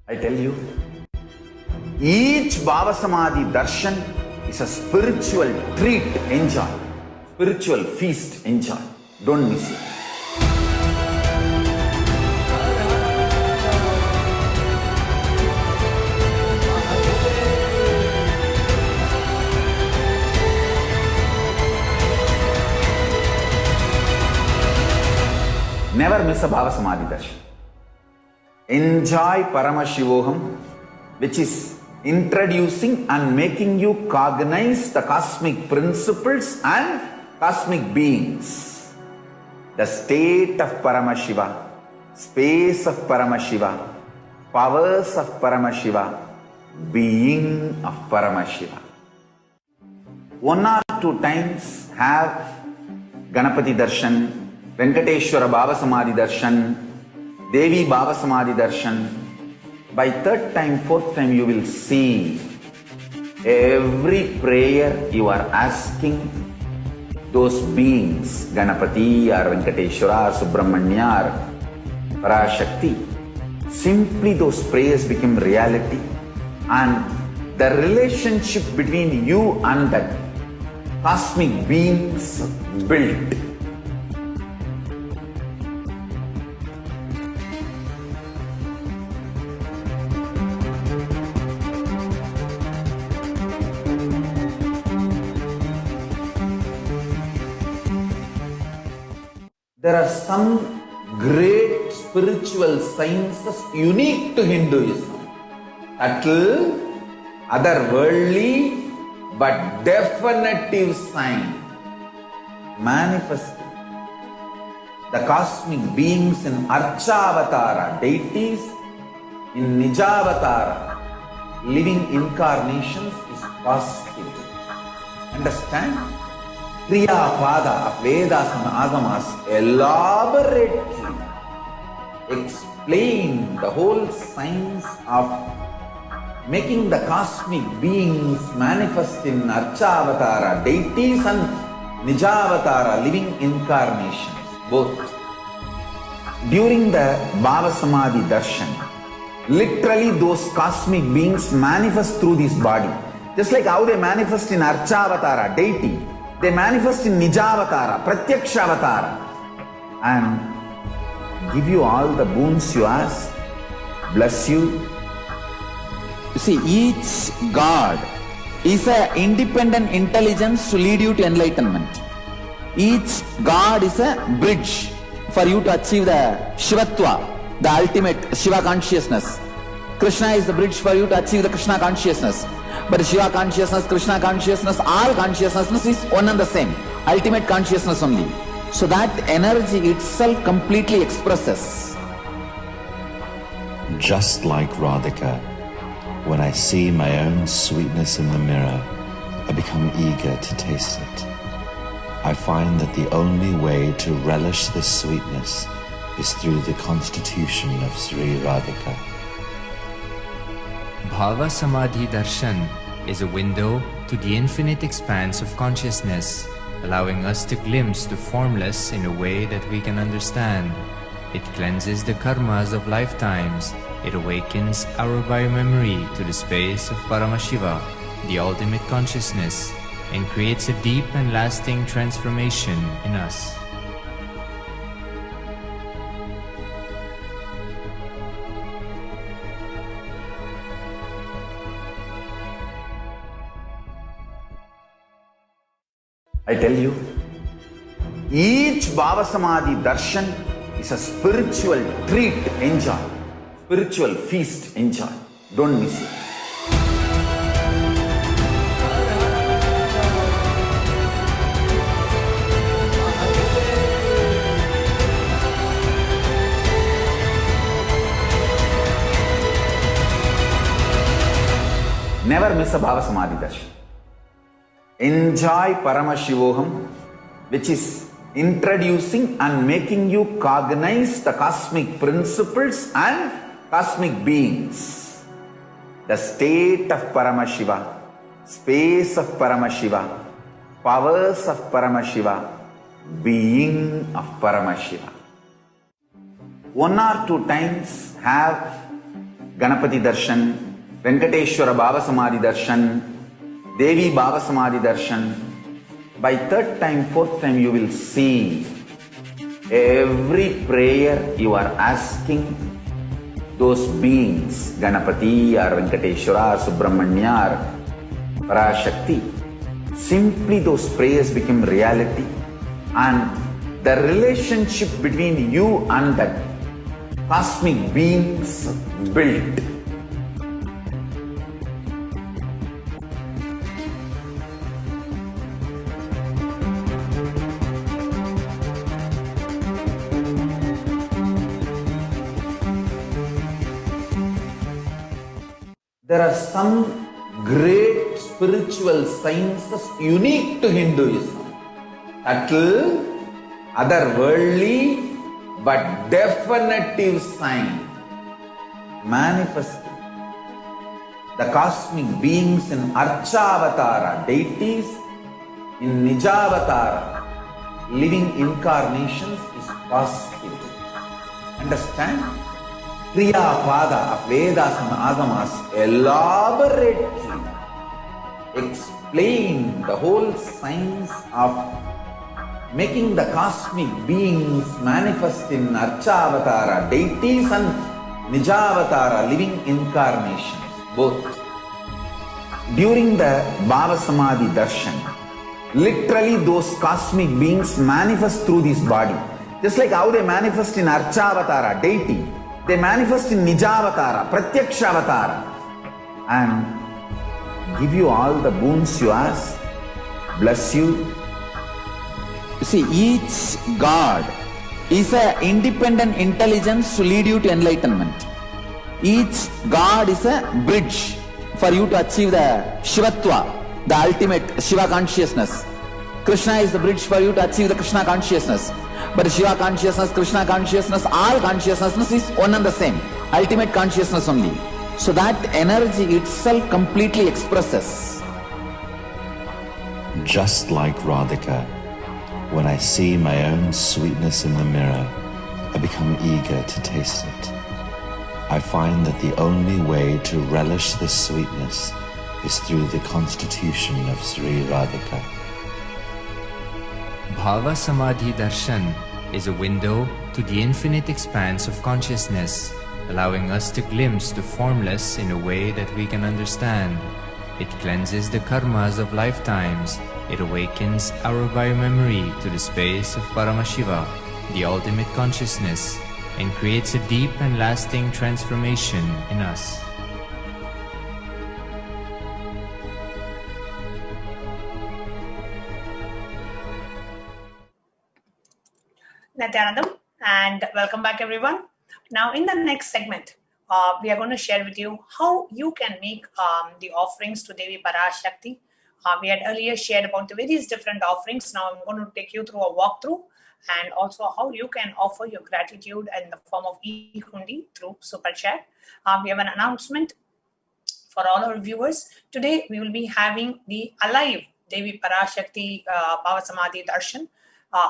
I tell you, each Bhava Samadhi darshan is a spiritual treat, enjoy. Spiritual feast, enjoy. Don't miss it. Never miss a Bhava Samadhi darshan. Enjoy Paramashivoham, which is introducing and making you cognize the cosmic principles and cosmic beings. The state of Paramashiva, space of Paramashiva, powers of Paramashiva, being of Paramashiva. 1 or 2 times have Ganapati Darshan, Venkateshwara Bhava Samadhi Darshan, Devi Bhava Samadhi Darshan. By 3rd time, 4th time, you will see every prayer you are asking those beings, Ganapati or Venkateshwara or Subramanya or Parashakti. Simply those prayers become reality, and the relationship between you and that cosmic beings built. There are some great spiritual sciences unique to Hinduism. Subtle, otherworldly, but definitive sign. Manifesting. The cosmic beings in Archavatara, deities in Nijavatara, living incarnations is possible. Understand? Kriya Pada of Vedas and Agamas elaborately explain the whole science of making the cosmic beings manifest in Archavatara, deities and Nijavatara, living incarnations, both. During the Bhava Samadhi Darshan, literally those cosmic beings manifest through this body. Just like how they manifest in Archavatara, deity, they manifest in Nijavatara, Pratyakshavatara, and give you all the boons you ask, bless you. You see, each god is an independent intelligence to lead you to enlightenment. Each God is a bridge for you to achieve the Shivatva, the ultimate Shiva consciousness. Krishna is the bridge for you to achieve the Krishna consciousness. But Shiva consciousness, Krishna consciousness, all consciousness is one and the same. Ultimate consciousness only. So that energy itself completely expresses. Just like Radhika, when I see my own sweetness in the mirror, I become eager to taste it. I find that the only way to relish this sweetness is through the constitution of Sri Radhika. Bhava Samadhi Darshan is a window to the infinite expanse of consciousness, allowing us to glimpse the formless in a way that we can understand. It cleanses the karmas of lifetimes. It awakens our biomemory to the space of Paramashiva, the ultimate consciousness, and creates a deep and lasting transformation in us. I tell you, each Bhava Samadhi Darshan is a spiritual treat, enjoy. Spiritual feast, enjoy. Don't miss it. Never miss a Bhava Samadhi Darshan. Enjoy Paramashivoham, which is introducing and making you cognize the cosmic principles and cosmic beings. The state of Paramashiva, space of Paramashiva, powers of Paramashiva, being of Paramashiva. 1 or 2 times have Ganapati Darshan, Venkateshwara Bhava Samadhi Darshan, Devi Bhava Samadhi Darshan. By 3rd time, 4th time, you will see every prayer you are asking those beings, Ganapati or Venkateshwara or Subramanya or Parashakti. Simply those prayers become reality, and the relationship between you and that cosmic beings built. There are some great spiritual sciences unique to Hinduism. Subtle, otherworldly, but definitive sign. Manifesting. The cosmic beings in Archavatara, deities in Nijavatara, living incarnations is possible. Understand? Kriya Pada of Vedas and Agamas elaborately explain the whole science of making the cosmic beings manifest in Archavatara, deities and Nijavatara, living incarnations, both. During the Bhava Samadhi Darshan, literally those cosmic beings manifest through this body. Just like how they manifest in Archavatara, deity, they manifest in Nijavatara, Pratyakshavatara, and give you all the boons you ask, bless you. You see, each God is an independent intelligence to lead you to enlightenment. Each God is a bridge for you to achieve the Shivatva, the ultimate Shiva consciousness. Krishna is the bridge for you to achieve the Krishna consciousness. But Shiva consciousness, Krishna consciousness, all consciousness is one and the same. Ultimate consciousness only. So that energy itself completely expresses. Just like Radhika, when I see my own sweetness in the mirror, I become eager to taste it. I find that the only way to relish this sweetness is through the constitution of Sri Radhika. Bhava Samadhi Darshan is a window to the infinite expanse of consciousness, allowing us to glimpse the formless in a way that we can understand. It cleanses the karmas of lifetimes. It awakens our biomemory to the space of Paramashiva, the ultimate consciousness, and creates a deep and lasting transformation in us. Nithyanandam, and welcome back everyone. Now in the next segment, we are going to share with you how you can make the offerings to Devi Parashakti. We had earlier shared about the various different offerings. Now I'm going to take you through a walkthrough and also how you can offer your gratitude in the form of e-hundi through Super Chat. We have an announcement for all our viewers. Today we will be having the alive Devi Parashakti Bhava Samadhi Darshan.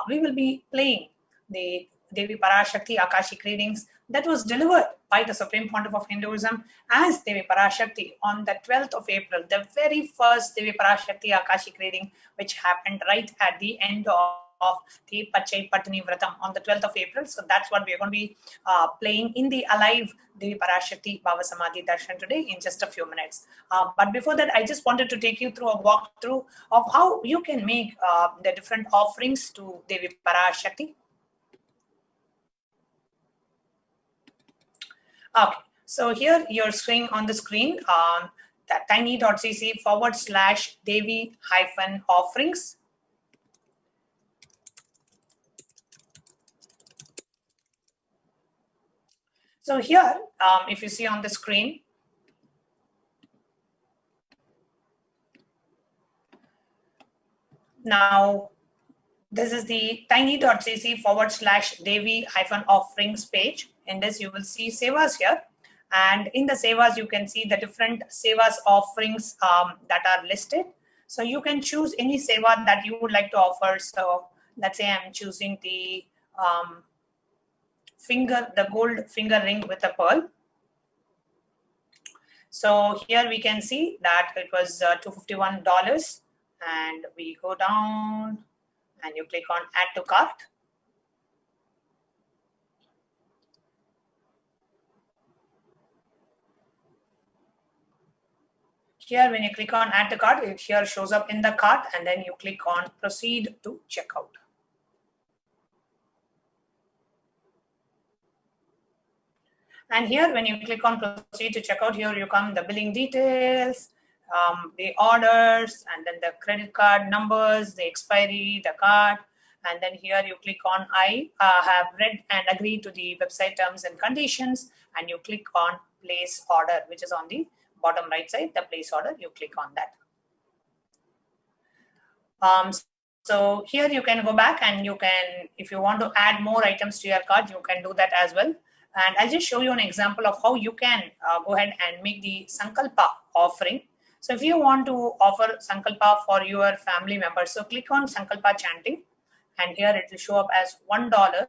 We will be playing the Devi Parashakti Akashic readings that was delivered by the Supreme Pontiff of Hinduism as Devi Parashakti on the 12th of April, the very first Devi Parashakti Akashic reading, which happened right at the end of the Pachai Patni Vratam on the 12th of April. So that's what we are going to be playing in the alive Devi Parashakti Bhava Samadhi Darshan today in just a few minutes. But before that, I just wanted to take you through a walkthrough of how you can make the different offerings to Devi Parashakti. Okay, so here you're seeing on the screen that tiny.cc/Devi-offerings. So here, if you see on the screen, now this is the tiny.cc/Devi-offerings page. In this, you will see sevas here. And in the sevas, you can see the different sevas offerings that are listed. So you can choose any seva that you would like to offer. So let's say I'm choosing the gold finger ring with a pearl. So here we can see that it was $251. And we go down and you click on add to cart. Here, when you click on add to cart, it here shows up in the cart, and then you click on proceed to checkout. And here, when you click on proceed to checkout, here you come the billing details, the orders, and then the credit card numbers, the expiry, the card. And then here you click on I have read and agreed to the website terms and conditions, and you click on place order, which is on the bottom right side, the place order, you click on that. So here you can go back and you can, if you want to add more items to your cart, you can do that as well. And I'll just show you an example of how you can go ahead and make the Sankalpa offering. So if you want to offer Sankalpa for your family members, so click on Sankalpa chanting, and here it will show up as $1.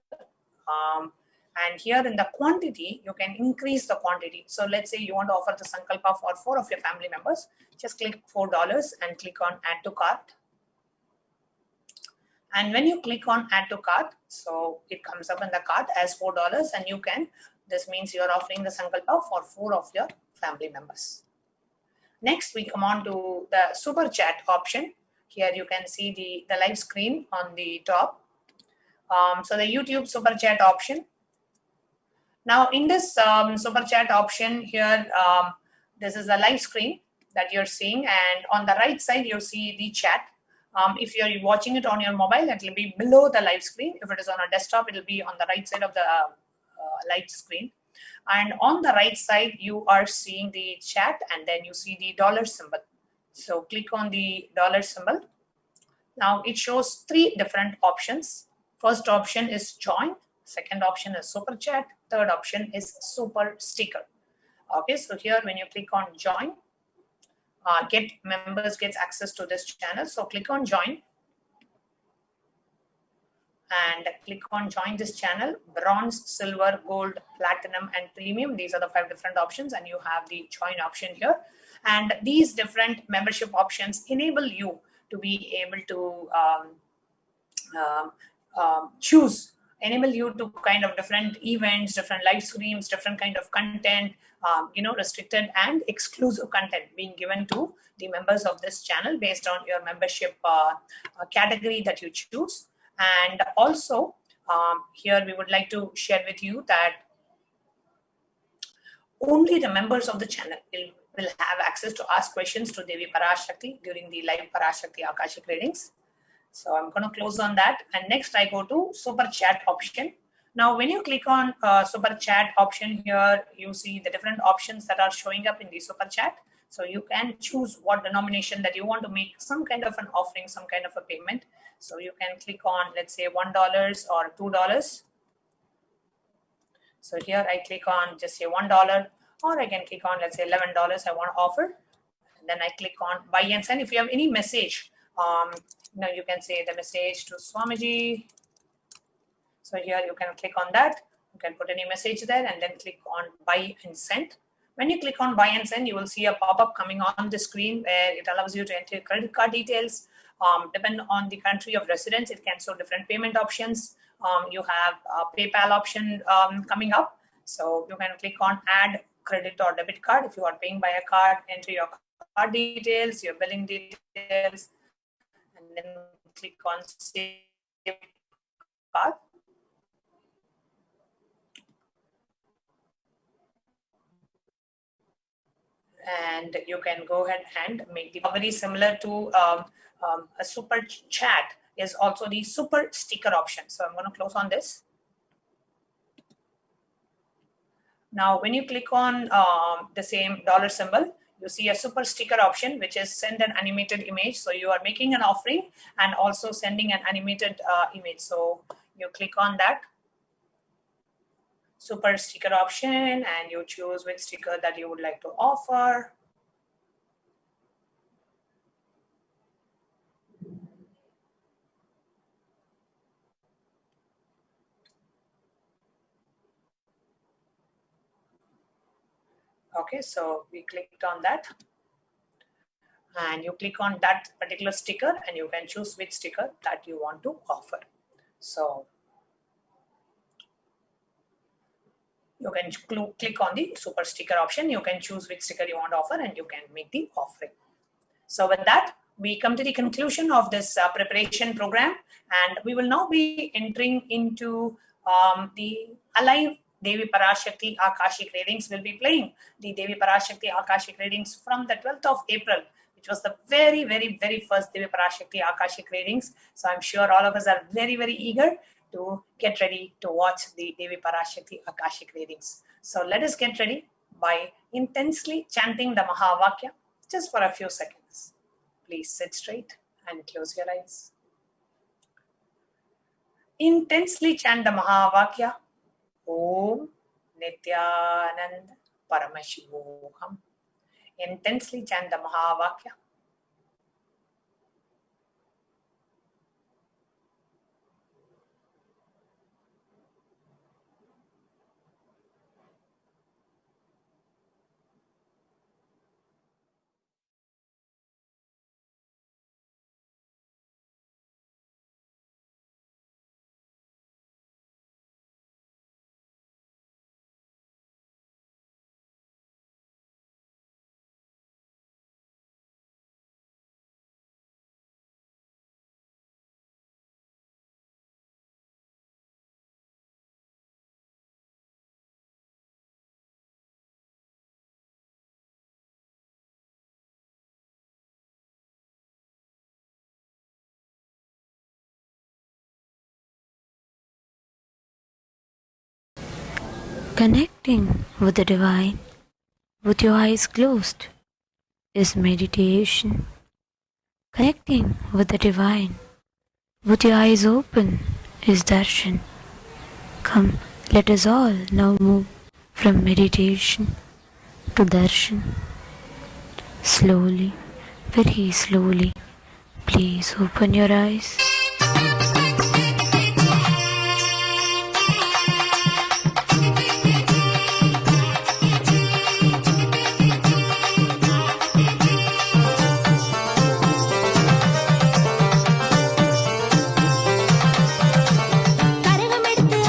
And here in the quantity, you can increase the quantity. So let's say you want to offer the Sankalpa for 4 of your family members. Just click $4 and click on add to cart. And when you click on add to cart, so it comes up in the cart as $4, and you can, this means you're offering the Sankalpa for 4 of your family members. Next, we come on to the super chat option. Here you can see the live screen on the top. So the YouTube super chat option. Now in this super chat option here, this is a live screen that you're seeing, and on the right side, you see the chat. If you're watching it on your mobile, it will be below the live screen. If it is on a desktop, it will be on the right side of the live screen. And on the right side, you are seeing the chat, and then you see the dollar symbol. So click on the dollar symbol. Now it shows 3 different options. First option is join. Second option is super chat. Third option is super sticker. Okay, so here when you click on join, members gets access to this channel. So click on join and click on join this channel. Bronze, silver, gold, platinum, and premium. These are the 5 different options, and you have the join option here. And these different membership options enable you to be able to choose enable you to kind of different events, different live streams, different kind of content, restricted and exclusive content being given to the members of this channel based on your membership category that you choose. And also here we would like to share with you that only the members of the channel will have access to ask questions to Devi Parashakti during the live Parashakti Akashic readings. So I'm going to close on that. And next I go to super chat option. Now, when you click on super chat option here, you see the different options that are showing up in the super chat. So you can choose what denomination that you want to make some kind of an offering, some kind of a payment. So you can click on, let's say $1 or $2. So here I click on just say $1, or I can click on, let's say $11 I want to offer. And then I click on buy and send. If you have any message, you can say the message to Swamiji. So here you can click on that. You can put any message there and then click on buy and send. When you click on buy and send, you will see a pop-up coming on the screen where it allows you to enter credit card details. Depending on the country of residence, it can show different payment options. You have a PayPal option coming up. So you can click on add credit or debit card. If you are paying by a card, enter your card details, your billing details, and then click on save card. And you can go ahead and make the very similar to a super chat is also the super sticker option. So I'm going to close on this. Now, when you click on the same dollar symbol, you see a super sticker option, which is send an animated image. So you are making an offering and also sending an animated image. So you click on that super sticker option and you choose which sticker that you would like to offer. Okay, so we clicked on that and you click on that particular sticker and you can choose which sticker that you want to offer. So you can click on the super sticker option. You can choose which sticker you want to offer and you can make the offering. So with that, we come to the conclusion of this preparation program, and we will now be entering into the alive Devi Parashakti Akashic readings. Will be playing the Devi Parashakti Akashic readings from the 12th of April, which was the very, very, very first Devi Parashakti Akashic readings. So I'm sure all of us are very, very eager to get ready to watch the Devi Parashakti Akashic readings. So let us get ready by intensely chanting the Mahavakya just for a few seconds. Please sit straight and close your eyes. Intensely chant the Mahavakya. Om Nithyananda Paramashivoham. Intensely chant the Mahavakya. Connecting with the divine with your eyes closed is meditation. Connecting with the divine with your eyes open is darshan. Come, let us all now move from meditation to darshan. Slowly, very slowly, please open your eyes. கரகமெடுத்து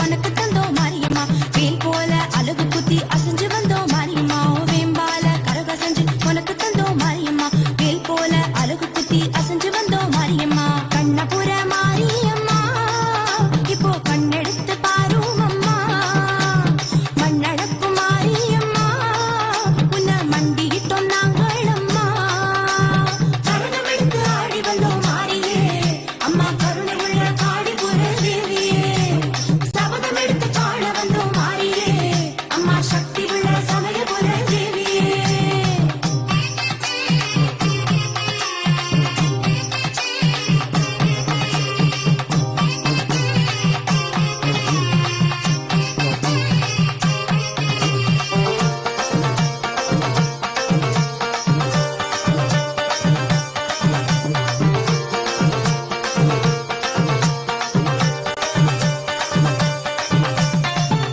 உனக்கு தந்தோம் மாரியம்மா. வேல் போல அழகு குத்தி அசைஞ்சு வந்தோம் மாரியம்மா. வேம்பால கரகசஞ்சு உனக்கு தந்தோம் மாரியம்மா. வேல் போல அழகு குத்தி அசைஞ்சு வந்தோம் மாரியம்மா. கண்ணபுர மாரியம்மா இப்போ கண்ணெடுத்து பாரும் அம்மா. மண்ணடப்பு மாரியம்மா உன்னை மண்டியிட்டோம் நாங்கள் அம்மா. கரணமெடுத்து ஆடி வந்தோம் மாரியே அம்மா. கருணை உள்ள காடிபுர தேவியே. சபதம் எடுத்து காண வந்தோம் மாரியே அம்மா. சக்தி உள்ள சமயபுர தேவியே.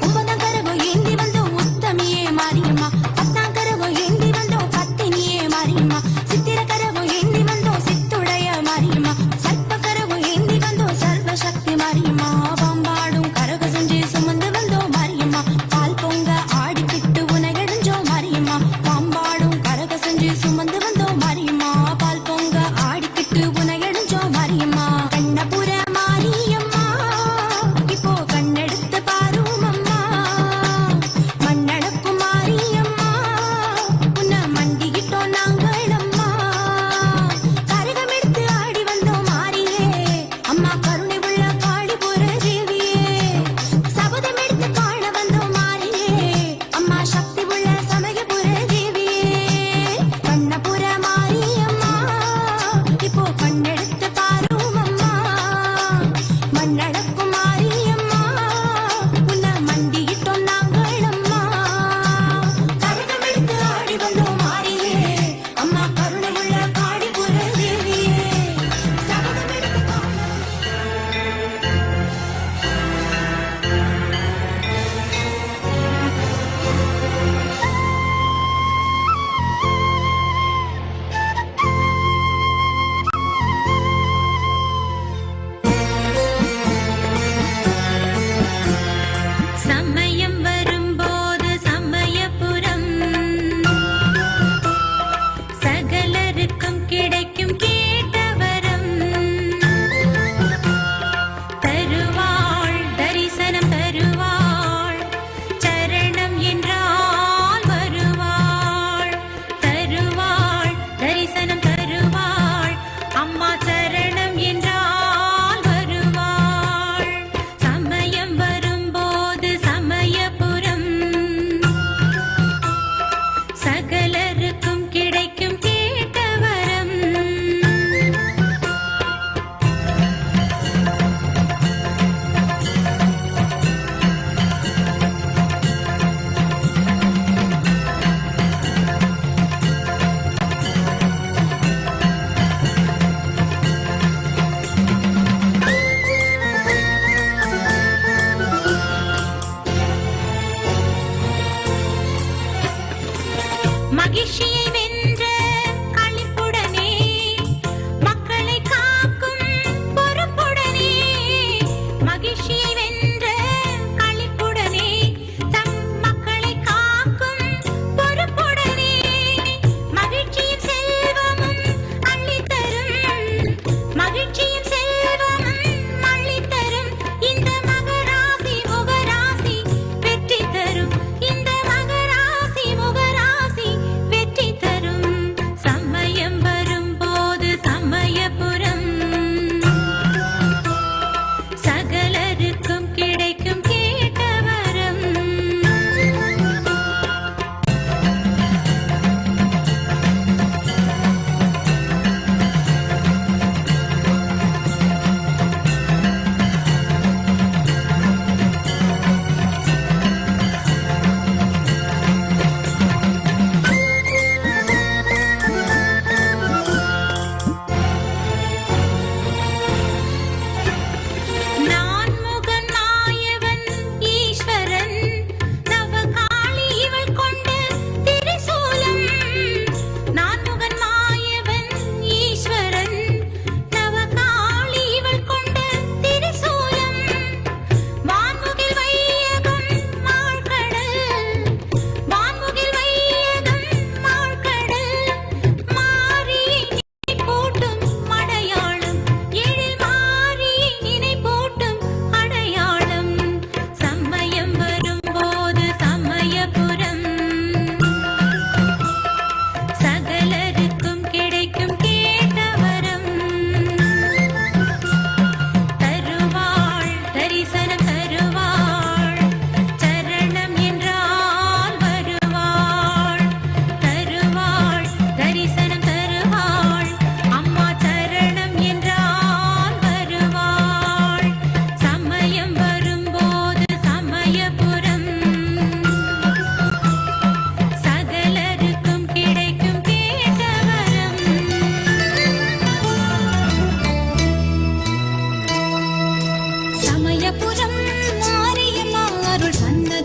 ஒன்பதாம் கரவு ஏந்தி வந்தோம் உத்தமியே மாரியம்மா. பத்தாம் கரவு ஏந்தி வந்தோம் பத்தினியே மாரியம்மா. சித்திர கரவு ஏந்தி வந்தோம் சித்துடைய மாரியம்மா. சர்ப்ப கரவு ஏந்தி வந்தோம் சர்வசக்தி மாரியம்மா. பாம்பாடும் கரக செஞ்சு சுமந்து வந்தோம் மாரியம்மா. பால் பொங்க ஆடிக்கிட்டு உனகடைஞ்சோம் மாரியம்மா. பாம்பாடும் கரக செஞ்சு சுமந்து வந்தோம் மாரியம்மா. பால் பொங்க ஆடிக்கிட்டு உனகடைஞ்சோம் மாரியம்மா. கண்ணபுர மாரியம்மா இப்போ கண்ணெடுத்து பாரும் அம்மா. மண்ணடப்பு மாரியம்மா உன்னை மண்டியிட்டோம் நாங்கள் அம்மா. கரகமெடுத்து ஆடி வந்தோம் மாரியே அம்மா. கருணை உள்ள காடிபுர தேவியே. சபதம் எடுத்து காண வந்தோம் மாரியே அம்மா. சக்தி உள்ள சமயபுர தேவியே. கண்ணபுர மாரியம்மா இப்போ கண்ணெடுத்து பாரும் அம்மா. மண்ணடப்பு மாரியம்மா உன்னை மண்டியிட்டோம் நாங்கள் அம்மா. கரகமெடுத்து ஆடி வந்தோம் மாரியே அம்மா. கருணை உள்ள காடிபுர தேவியே. சபதம் எடுத்து சமயம் வரும்போது சமயபுரம் சகலருக்கும் கிடைக்கும் கேட்டவரம். தருவாள் தரிசனம் தருவாள். சரணம் என்றால் வருவாள். தருவாள் தரிசனம் தருவாள். அம்மா சரணம் என்றால் வருவாள். சமயம் வரும்போது சமயபுரம் சகலருக்கும் கிடைக்கும் கேட்டவரம். மகிழ்ச்சியை வென்ற களிப்புடனே மக்களை காக்கும் பொறுப்புடனே. மகிழ்ச்சியை வென்ற களிப்புடனே தம் மக்களை காக்கும் பொறுப்புடனே. மகிழ்ச்சியும் செல்வமும் அள்ளித்தரும். மகிழ்ச்சியும் செல்வமும் அள்ளித்தரும். இந்த மகராசி முகராசி வெற்றி தரும். இந்த மகராசி முகராசி வெற்றி தரும்.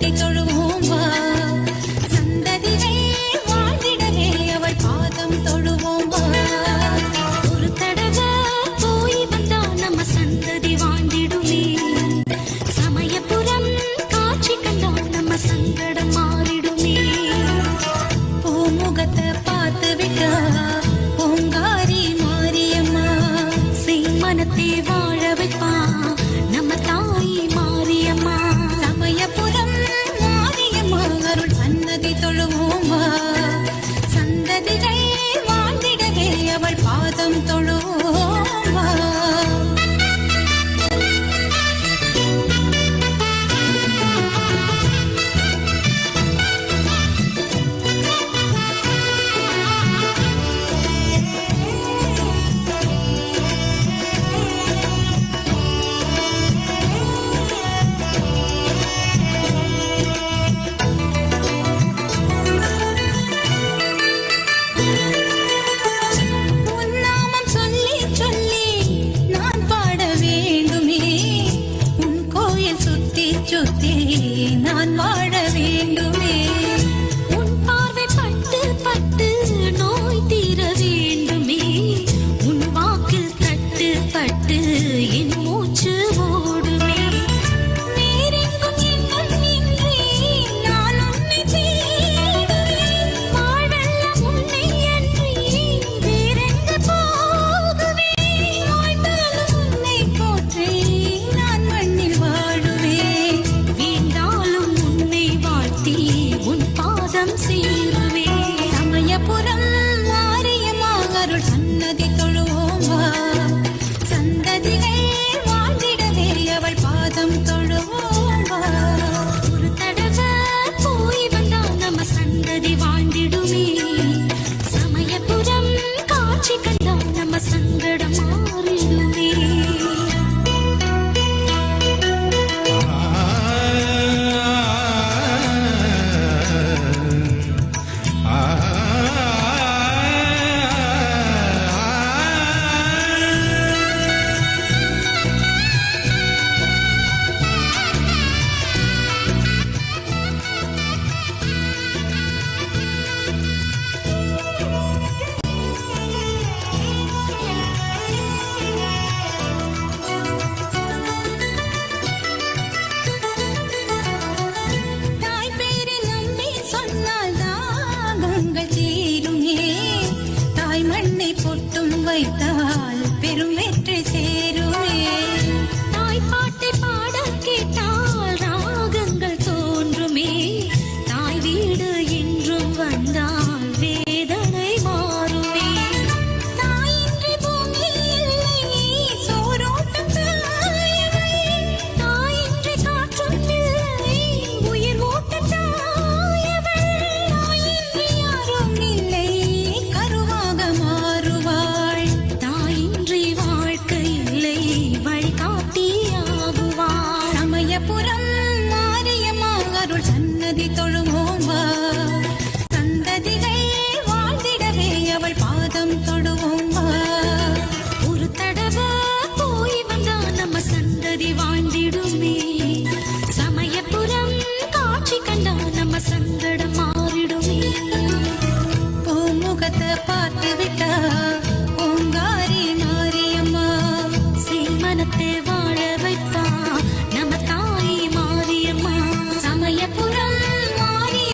சன்னதி தொழுவோம் வா. சந்ததிகள் வாழ்ந்திடவே அவள் பாதம் தொழுவோம் வா. ஒரு தடவை போய் வந்தா நம்ம சந்ததி வாழ்ந்திடுமே. சமயபுரம் காட்சி கண்டா நம்ம சங்கடம் மாறிடுமே. பூமுகத்தை பார்த்து விட்டா பூங்காரி மாரியம்மா. மனத்தை வாழ வைப்பா நம்ம தாய் மாரியம்மா. சமயபுரம் மாரியம்மா அருள் சன்னதி தொழுவோம் வா. சந்ததிகள் வாழ்ந்திடவே அவள் பாதம் தொழுவோம் வா. நான் வாழ வேண்டுமே. உன் பார்வை பட்டு பட்டு நோய் தீர வேண்டுமே. உன் வாக்கில் தட்டு பட்டு என் மூச்சு ஓடுமே. வேறெங்கும் எங்கும் இன்றி நான் உன்னை தேடுவேன். வாழ்வெல்லாம் உன்னை அன்றி வேறெங்கு போகுவேன். வாழ்ந்தாலும் உன்னை போற்றே நான் மண்ணில் வாழுவேன். வீண்டாலும் உன்னை வாழ்த்தி உன் பாதம் சேருவே. சமயபுரம் மாரியம்மா அருள் சன்னதி தொழுவோம் வா. சந்ததிகள் வாழ்ந்திடவே அவள் பாதம் தொழுவோம் வா. ஒரு தடவை போய் வந்தா நம்ம சந்ததி வாழ்ந்திடுமே. சமயபுரம் காட்சி கண்டா நம்ம சங்கடம் மாறிடுமே. தாய் பேரை நம்பி சொன்னால் தாகங்கள் தீருமே. தாய் மண்ணை பொட்டும் வைத்தால் பெரும் வெற்றி சேருமே. தாய் பாட்டை பாட கேட்டால் ராகங்கள் தோன்றுமே. தாய் வீடு என்றும் வந்தால் வேதனை மாறுமே. தாயின்றி பூமி இல்லை சோரோட்டம் தாயவை. தாயின்றி காற்றும் இல்லை உயிர் ஓட்ட தாயவள். தாயின்றி யாரும் இல்லை கருவாக மாறுவாள். தாயின்றி வாழ்க்கை இல்லை வழிகாட்டியாகுவாள். சமயபுரம் மாரியம்மா அருள் சன்னதி தொழுவோம் வா. சந்ததிகள் வாழ்ந்திடவே அவள் பாதம் தொடுவோம் வா. ஒரு தடவை போய் வந்தா நம்ம சந்ததி வாழ்ந்திடுமே. சமயபுரம் காட்சி கண்டா நம்ம சங்கடம் மாறிடுமே. பூமுகத்தை பார்த்து விட்டா பூங்காரி மாரியம்மா. மனத்தை வாழ வைப்பா நம்ம தாய் மாரியம்மா. சமயபுரம் மாரியம்மா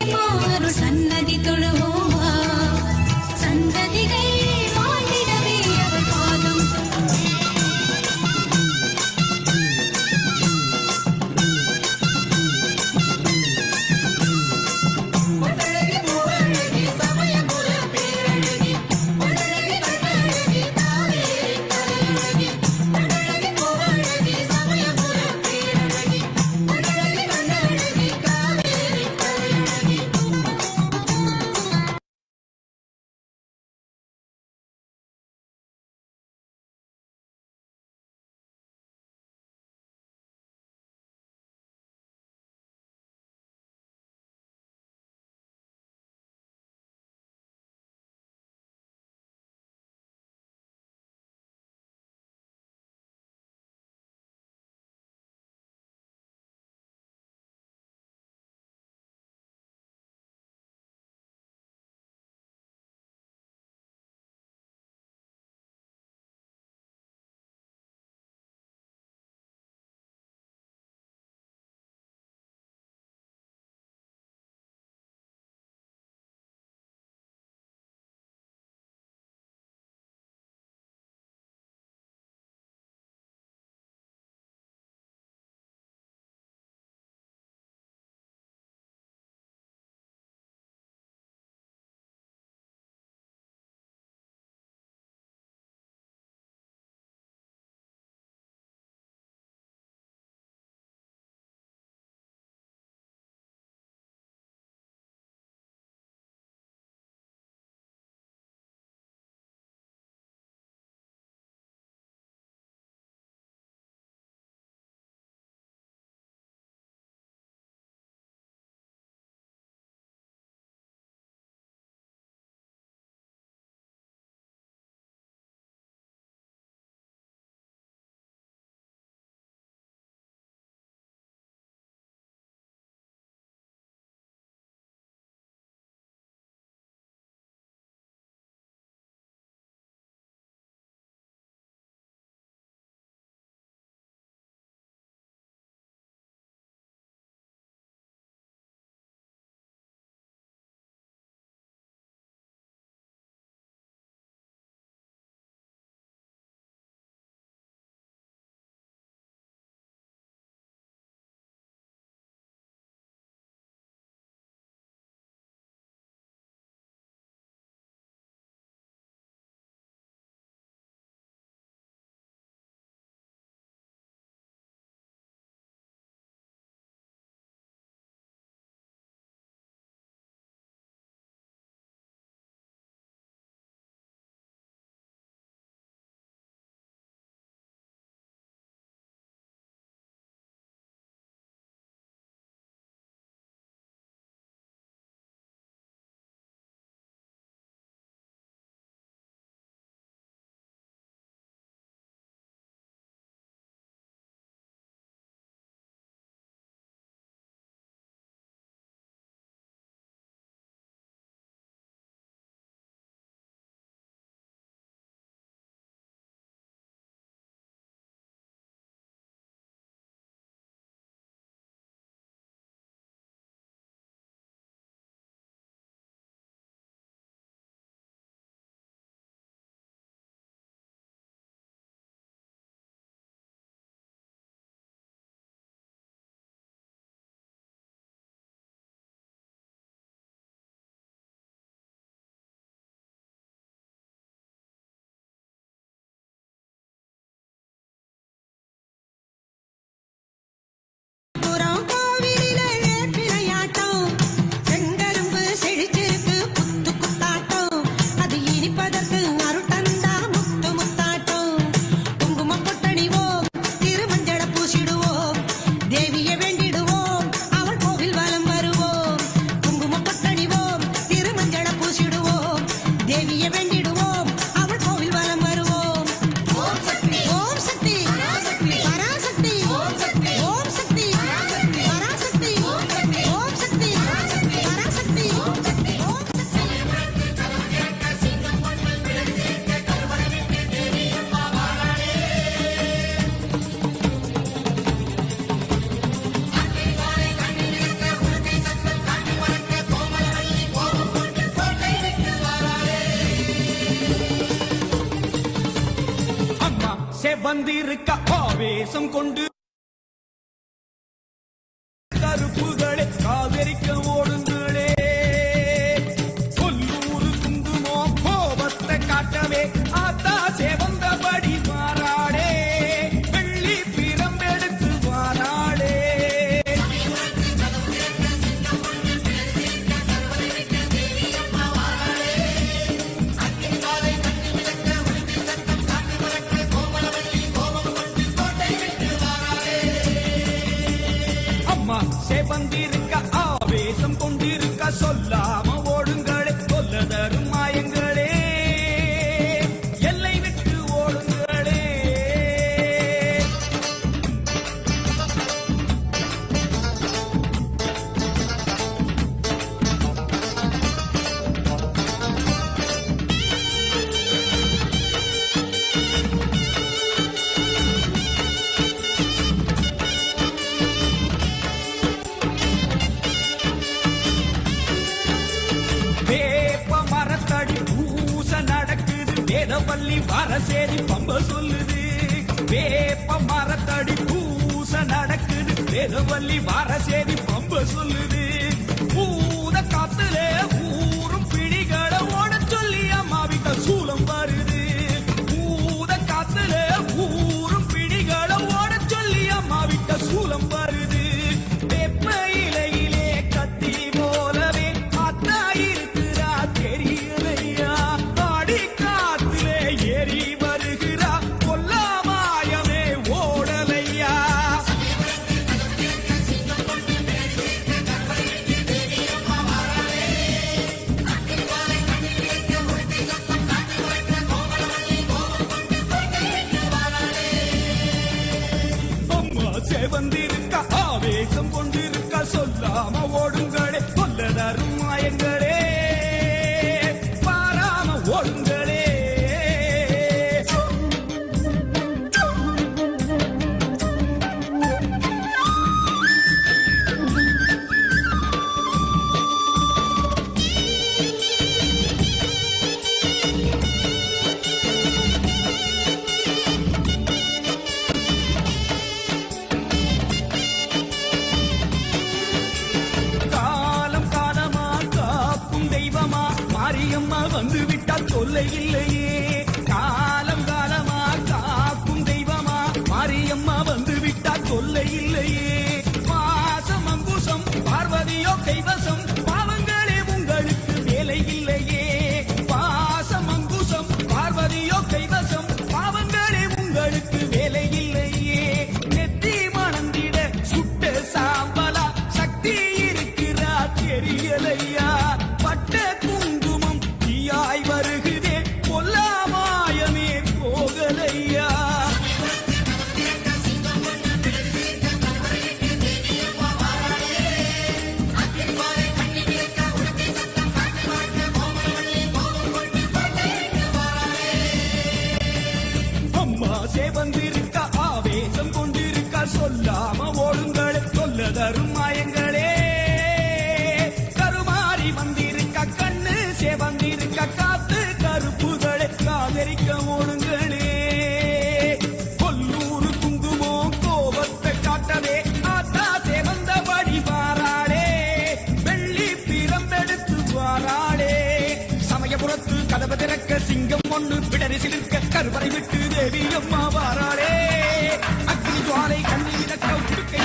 வந்திருக்க ஆவேசம் கொண்டு கருப்புகளே காவிரிக்க ஓடுங்களே. கொல்லூரு குங்குமோ கோபத்தை காட்டவே ஆத்தா சேவந்தபடி மாறாடே. வெள்ளி பிரம்பெடுத்து வாராடே. அம்மா சேவந்திருக்க ஆவேசம் கொண்டிருக்க சொல்லாம ஓடுங்களே. கொல்ல தரும் மாயங்களே எல்லை விட்டு ஓடுங்களே. வேப்ப மரத்தடி பூச நடக்குது. வேதவல்லி வரசேதி பம்ப சொல்லுது. வேப்ப மரத்தடி பூச நடக்குது. வேதவல்லி வரசேதி பம்ப சொல்லுது. பூத காத்துல ஊரும் பிடிகளை ஓட சொல்லி அம்மாவிட்ட சூலம் வருது. பூத காத்துல ஊரும் பிடிகளை ஓட சொல்லி அம்மாவிட்ட சூலம் வருது. வேப்ப இலையிலே கத்தி போலவே அத்தா இருக்கிறா தெரியலையா. ஆடி காத்திலே ஏறி வருகிறா கொல்லாமாயமே ஓடலையா. அம்மா சேவந்திருக்க ஆவேசம் கொண்டிருக்க சொல்லாம ஓடுங்களே. கொல்ல தரும் மாயங்களே பாராம ஓடுங்களே. காலம் காலமா காக்கும் தெய்வமா மாரியம்மா வந்து விட்டால் தொல்லை இல்லையே. காலம் காலமா காக்கும் தெய்வமா மாரியம்மா வந்து விட்டால் தொல்லை இல்லையே. பாசம் அங்குசம் பார்வதியோ கைவசம் பாவங்களே உங்களுக்கு வேலை இல்லையே. பாசம் அங்குசம் பார்வதியோ கைவசம் பாவங்களே உங்களுக்கு வேலை இல்லையே. நெத்தி மணந்திட சுட்ட சாம்பலா சக்தி இருக்கிறா தெரியலையா. பட்ட குங்குமம் தீயாய் வருகுதே கொல்லாமாயமே போகலையா. அம்மா சேவந்திருக்க ஆவேசம் கொண்டிருக்க சொல்லாம ஓடுங்களே. கொல்ல தரும் மாயங்களே கருமாறி வந்திருக்க கண்ணு சேவந்திருக்க காத்து கருப்புகளே காதரிக்க ஓடுங்களே. கொல்லூரு குங்குமோ கோபத்தை காட்டவே ஆத்தா சேவந்தபடி வாராடே. வெள்ளி பிரம்பெடுத்து வாராடே. சமயபுரத்து கதவு திறக்க சிங்கம் ஒண்ணு பிடரி சிலிர்க்க கருவறை விட்டு தேவி அம்மா வாராடே. அக்னி ஜுவாலை கண்ணி மிதக்க உடுக்கை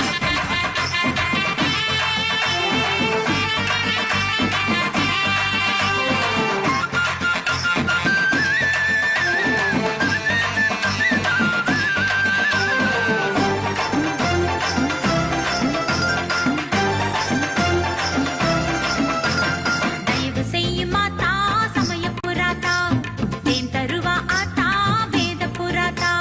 தயவு செய்யும் மாதா சமய புராதா தேன் தருவா ஆத்தா வேத புராதா.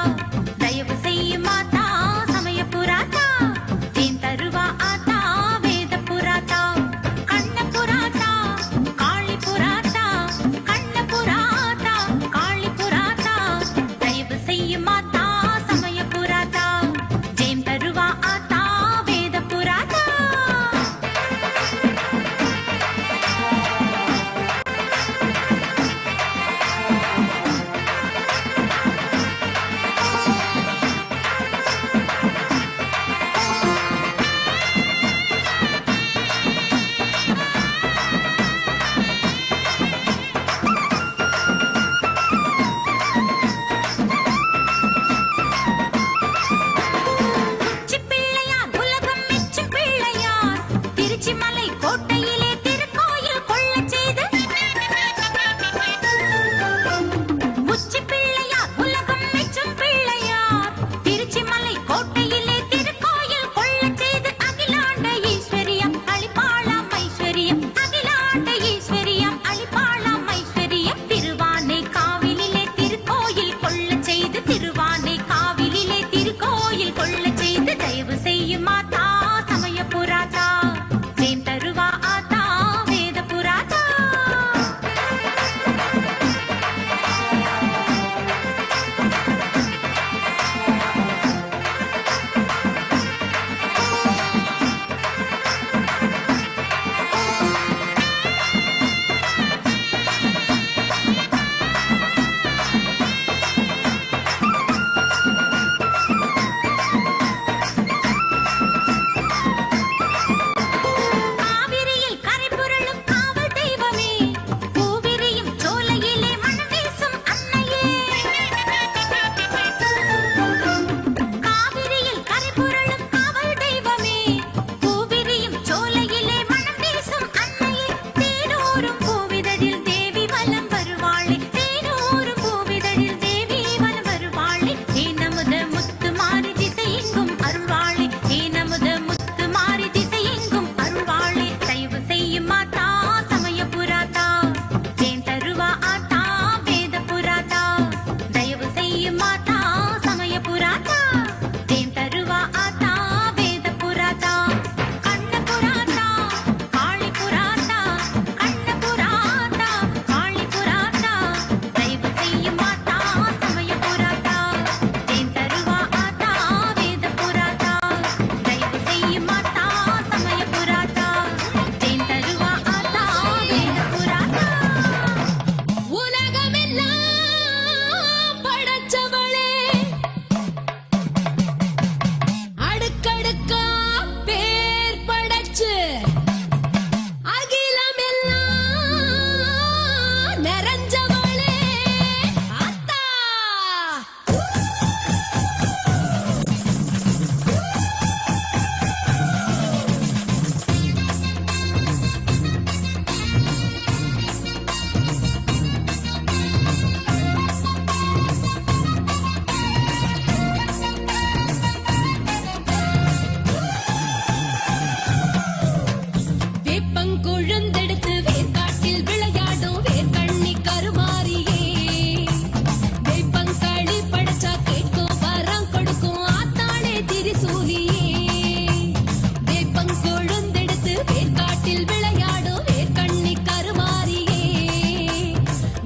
காட்டில் விளையாடும் வேர்க்கண்ணி கருமாரியே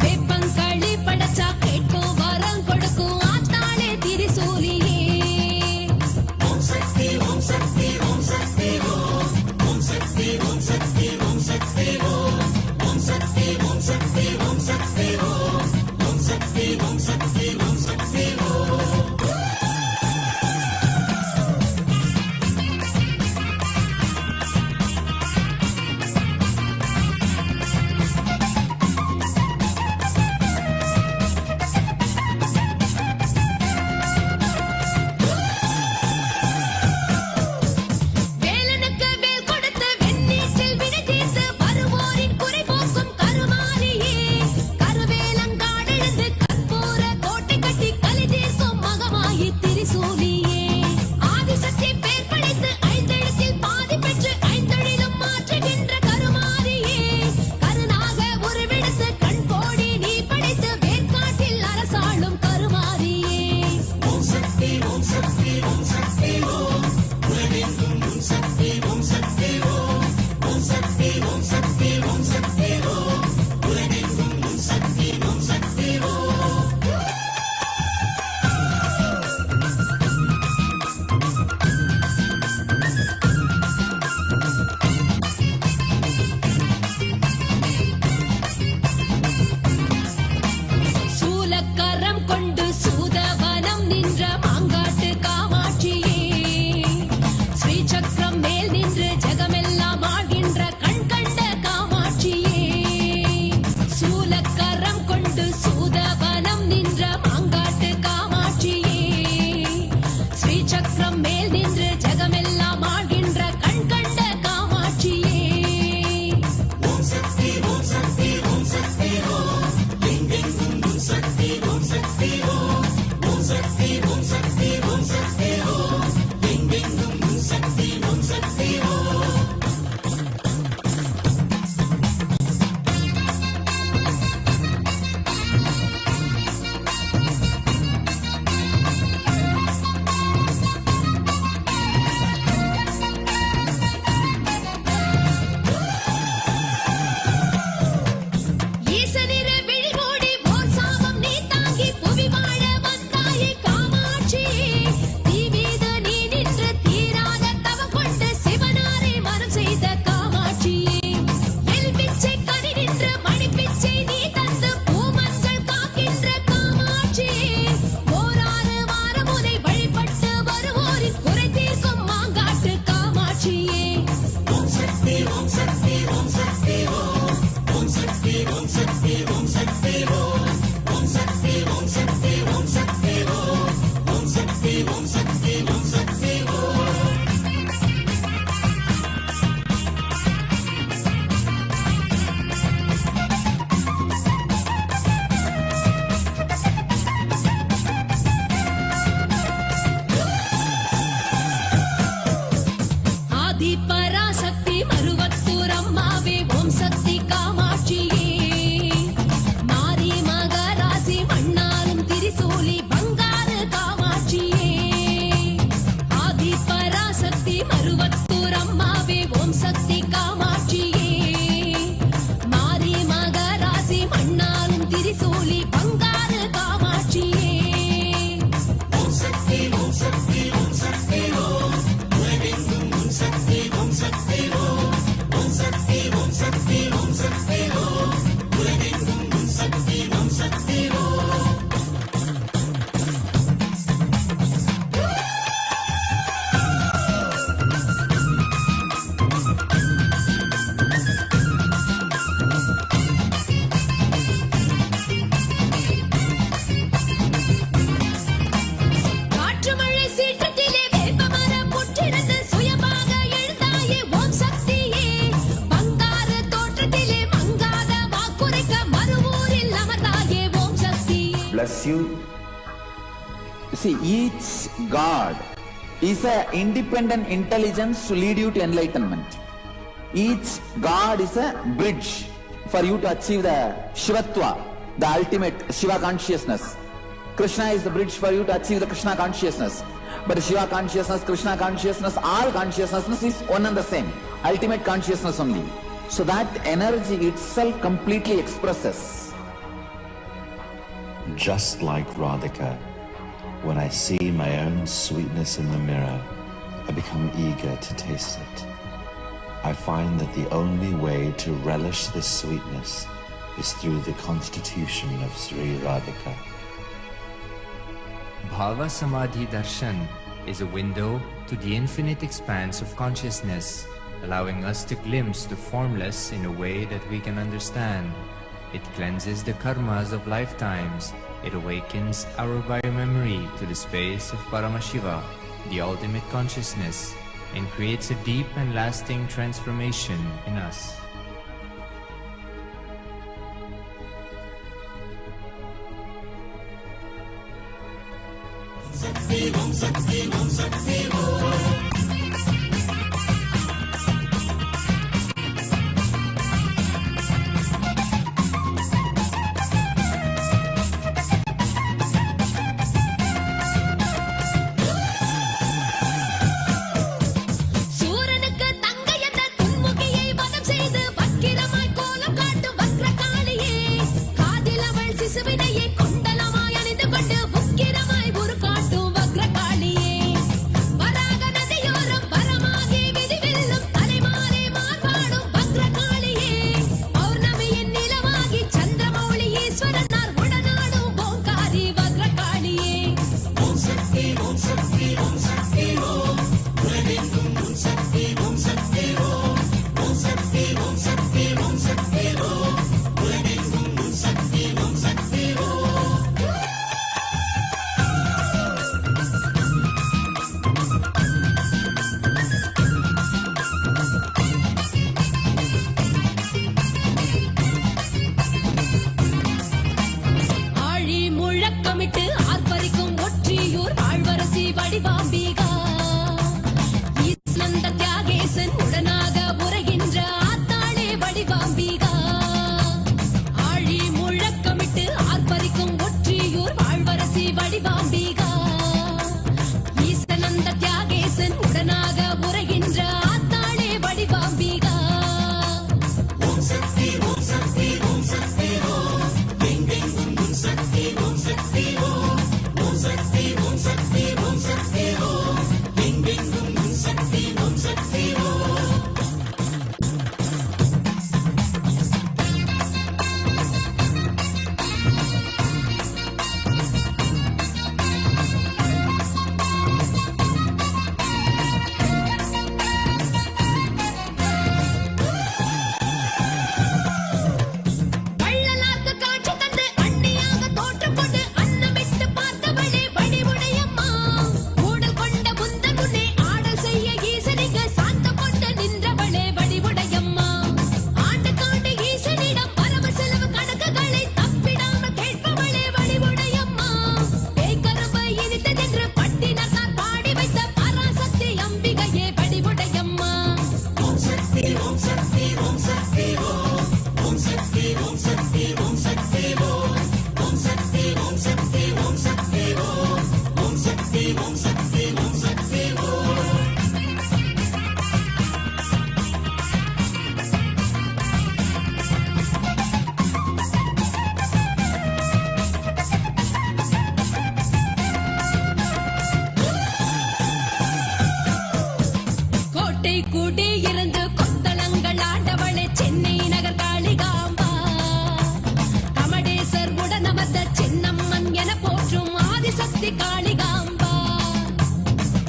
வேப்பங்களி படைச்சா கேட்கும் வரம் கொடுக்கும் ஆத்தாளே திரிசூலியே ஓம் சக்தி ஓம் சக்தி ஓம் சக்தி ஓம் ஓம் சக்தி ஓம் சக்தி ஓம் சக்தி ஓம் ஓம் சக்தி ஓம் சக்தி ஓம் சக்தி ஓம் ஓம் சக்தி ஓம் சக்தி ஓம் சக்தி ஓம் வேலனுக்கு வேல் கொடுத்து வெண்ணீற்றில் வினை தீர்த்து வருவோரின் குறை போக்கும் கருமாரியே கருவேலங்காடெழுந்து கற்பூர கோட்டை கட்டி கலி தீர்க்கும் மகமாயி திரிசூலியே ஆதிசக்தி பேர் படைத்து ஐந்தெழுத்தில் பாதி பெற்று ஐந்தொழிலும் மாற்றுகின்ற கருமாரியே கருணாக உருவெடுத்து கண் கோடி நீ படைத்து வேர்க்காட்டில் அரசாளும் கருமாரியே ஓம் சக்தி ஓம் சக்தி ஓம் சக்தி ஓம் உலகெங்கும் உன் சக்தி ஓம் சக்தி ஓம் ஓம் சக்தி ஓம் சக்தி ஓம் சக்தி ஓம் உலகெங்கும் உன் சக்தி ஓம் சக்தி ஓம் சூலக்கரம் கொண்டு சூதவனம் நின்ற மாங்காட்டு காமாட்சியே ஸ்ரீ சக்கரம் மேல் நின்று ஜெகமெல்லாம் ஆகின்ற கண் கண்ட காமாட்சியே சூலக்கரம் கொண்டு சூதவனம் நின்ற மாங்காட்டு காமாட்சியே ஸ்ரீ சக்கரம் மேல் நின்று ஜெகமெல்லாம் ஆகின்ற கண் கண்ட காமாட்சியே ஓம் சக்தி ஓம் சக்தி ஓம் சக்தி ஓம் எங்கெங்கும் உன் சக்தி ஓம் சக்தி ஓம் ஓம் சக்தி ஓம் சக்தி ஓம் சக்தி ஓம் எங்கெங்கும் உன் சக்தி ஓம் சக்தி ஓம் ஈசனிர விழி மூடி போர் சாபம் நீ தாங்கி புவி வாழ வந்தாயே காமாட்சியே தீ மீது நீ நின்று தீராத தவம் கொண்டு சிவனாரை மனம் செய்த காமாட்சியே எல் பிச்சை கனி நின்று மணி பிச்சை நீ தந்து பூமஞ்சள் காக்கின்ற காமாட்சியே ஓராறு வாரம் உனை வழிபட்டு வருவோரின் குறை தீர்க்கும் மாங்காட்டு காமாட்சியே ஓம் சக்தி ஓம் சக்தி ஓம் சக்தி ஓம் ஓம் சக்தி ஓம் சக்தி ஓம் சக்தி ஓம் ஓம் சக்தி ஓம் சக்தி ஓம் சக்தி ஓம் ஓம் சக்தி ஓம் சக்தி ஓம் சக்தி ஓம் ஆதி பராசக்தி மருவத்தூர் அம்மாவே ஓம் சக்தி காமாட்சியே மாரி மகராசி மண்ணாலும் திரிசூலி பங்காரு காமாட்சியே ஆதி பராசக்தி மருவத்தூர் அம்மாவே ஓம் சக்தி காமாட்சியே மாரி மகராசி மண்ணாலும் திரிசூலி பங்காரு காமாட்சியே ஓம் சக்தி ஓம் சக்தி ஓம் சக்தி ஓம் உலகெங்கும் உன் சக்தி ஓம் சக்தி ஓம் ஓம் சக்தி ஓம் சக்தி ஓம் சக்தி ஓம் உலகெங்கும் உன் சக்தி ஓம் சக்தி ஓம் காற்று மழை சீற்றத்திலே வேப்பமரம் புற்றிருந்து சுயமாக எழுந்தாயே ஓம் சக்தியே பங்காரு தோற்றத்திலே மங்காத வாக்குரைக்க மறுவூரில் அமர்ந்தாயே ஓம் சக்தியே Bless you. See, each God is an independent intelligence to lead you to enlightenment. Each God is a bridge for you to achieve the Shivatva, the ultimate Shiva consciousness. Krishna is the bridge for you to achieve the Krishna consciousness. But Shiva consciousness, Krishna consciousness, all consciousness is one and the same. Ultimate consciousness only. So that energy itself completely expresses. Just like Radhika, when I see my own sweetness in the mirror, I become eager to taste it. I find that the only way to relish this sweetness is through the constitution of Sri Radhika. Bhava Samadhi Darshan is a window to the infinite expanse of consciousness, allowing us to glimpse the formless in a way that we can understand. It cleanses the karmas of lifetimes. It awakens our biomemory to the space of Paramashiva, the ultimate consciousness, and creates a deep and lasting transformation in us. சூரனுக்கு தங்கை என்ற துன்முகியை வதம் செய்து வக்கிரமாய் கோலம் காட்டும் வக்ரகாளியே, காதில் அவள் சிசுவினையை கொண்டலமாய் அணிந்து கொண்டு உக்கிரமாய் உரு காட்டும் வக்ரகாளியே, வராக நதியோரம் வரமாகி விதிவெல்லும் தலைமாறே மார்பாடும் வக்ரகாளியே, பௌர்ணமியின் நிலவாகி சந்திரமௌழி ஈஸ்வரனார் உடனாடும் ஓங்காரி வக்ரகாளியே. ஓம் சக்தி ஓம் சக்தி ஓம் சக்தி ஓம் உலகெங்கும் ஓம் சக்தி ஓம் சக்தி ஓம் ஓம் சக்தி ஓம் சக்தி ஓம் சக்தி ஓம் உலகெங்கும் ஓம் சக்தி ஓம் சக்தி ஓம். ஆழி முழக்கமிட்டு ஆர்ப்பரிக்கும் ஒற்றியூர் ஆழ்வரசி வடிவாம்பிகா, ஈஸ்வந்த தியாகேசன் உடனாக உரைகின்ற ஆத்தாளே வடிவாம்பிகா. ஆழி முழக்கமிட்டு ஆர்ப்பரிக்கும் ஒற்றியூர் ஆழ்வரசி வடிவாம்பிகா, ஈஸ்வனந்த தியாகேசன் உடனாக உரைகின்ற ஆத்தாளே வடிவாம்பிகா. ஓம் சக்தி ஓம் சக்தி ஓம் சக்தி ஓம் எங்கெங்கும் ஓம் சக்தி ஓம் சக்தி ஓம் ஓம் சக்தி ஓம் சக்தி ஓம் சக்தி ஓம் எங்கெங்கும் ஓம் சக்தி ஓம் சக்தி ஓம். வள்ளலார்க்கு காட்சி தந்து அண்ணியாக தோற்றம் கொண்டு அன்னமிட்டு பார்த்தவளே வடிவுடையம்மா, ஊடல் கொண்ட முந்தன் முன்னே ஆடல் செய்ய ஈசனிங்க சாந்தம் கொண்டு நின்றவளே வடிவுடையம்மா. ஆண்டு காண்டு ஈசனிடம் வரவு செலவு கணக்குகளை தப்பிடாமல் கேட்பவளே வடிவுடையம்மா. பேய்கரும்பு இனித்ததென்று பட்டினத்தார் பாடி வைத்த பராசக்தி அம்பிகையே வடிவுடையம்மா. ஓம் சக்தி ஓம் சக்தி ஓம் சக்தி ஓம் ஓம் சக்தி ஓம் சக்தி ஓம் சக்தி ஓம் ஓம் சக்தி ஓம் சக்தி ஓம் சக்தி ஓம் ஓம் சக்தி ஓம் சக்தி ஓம் சக்தி ஓம். கோட்டை கூடி இருந்து கொத்தளங்கள் ஆண்டவளே சென்னை நகர் காளிகாம்பா, கமடேசர் உடனமர்ந்த சின்னம்மன் என போற்றும் ஆதிசக்தி காளிகாம்பா.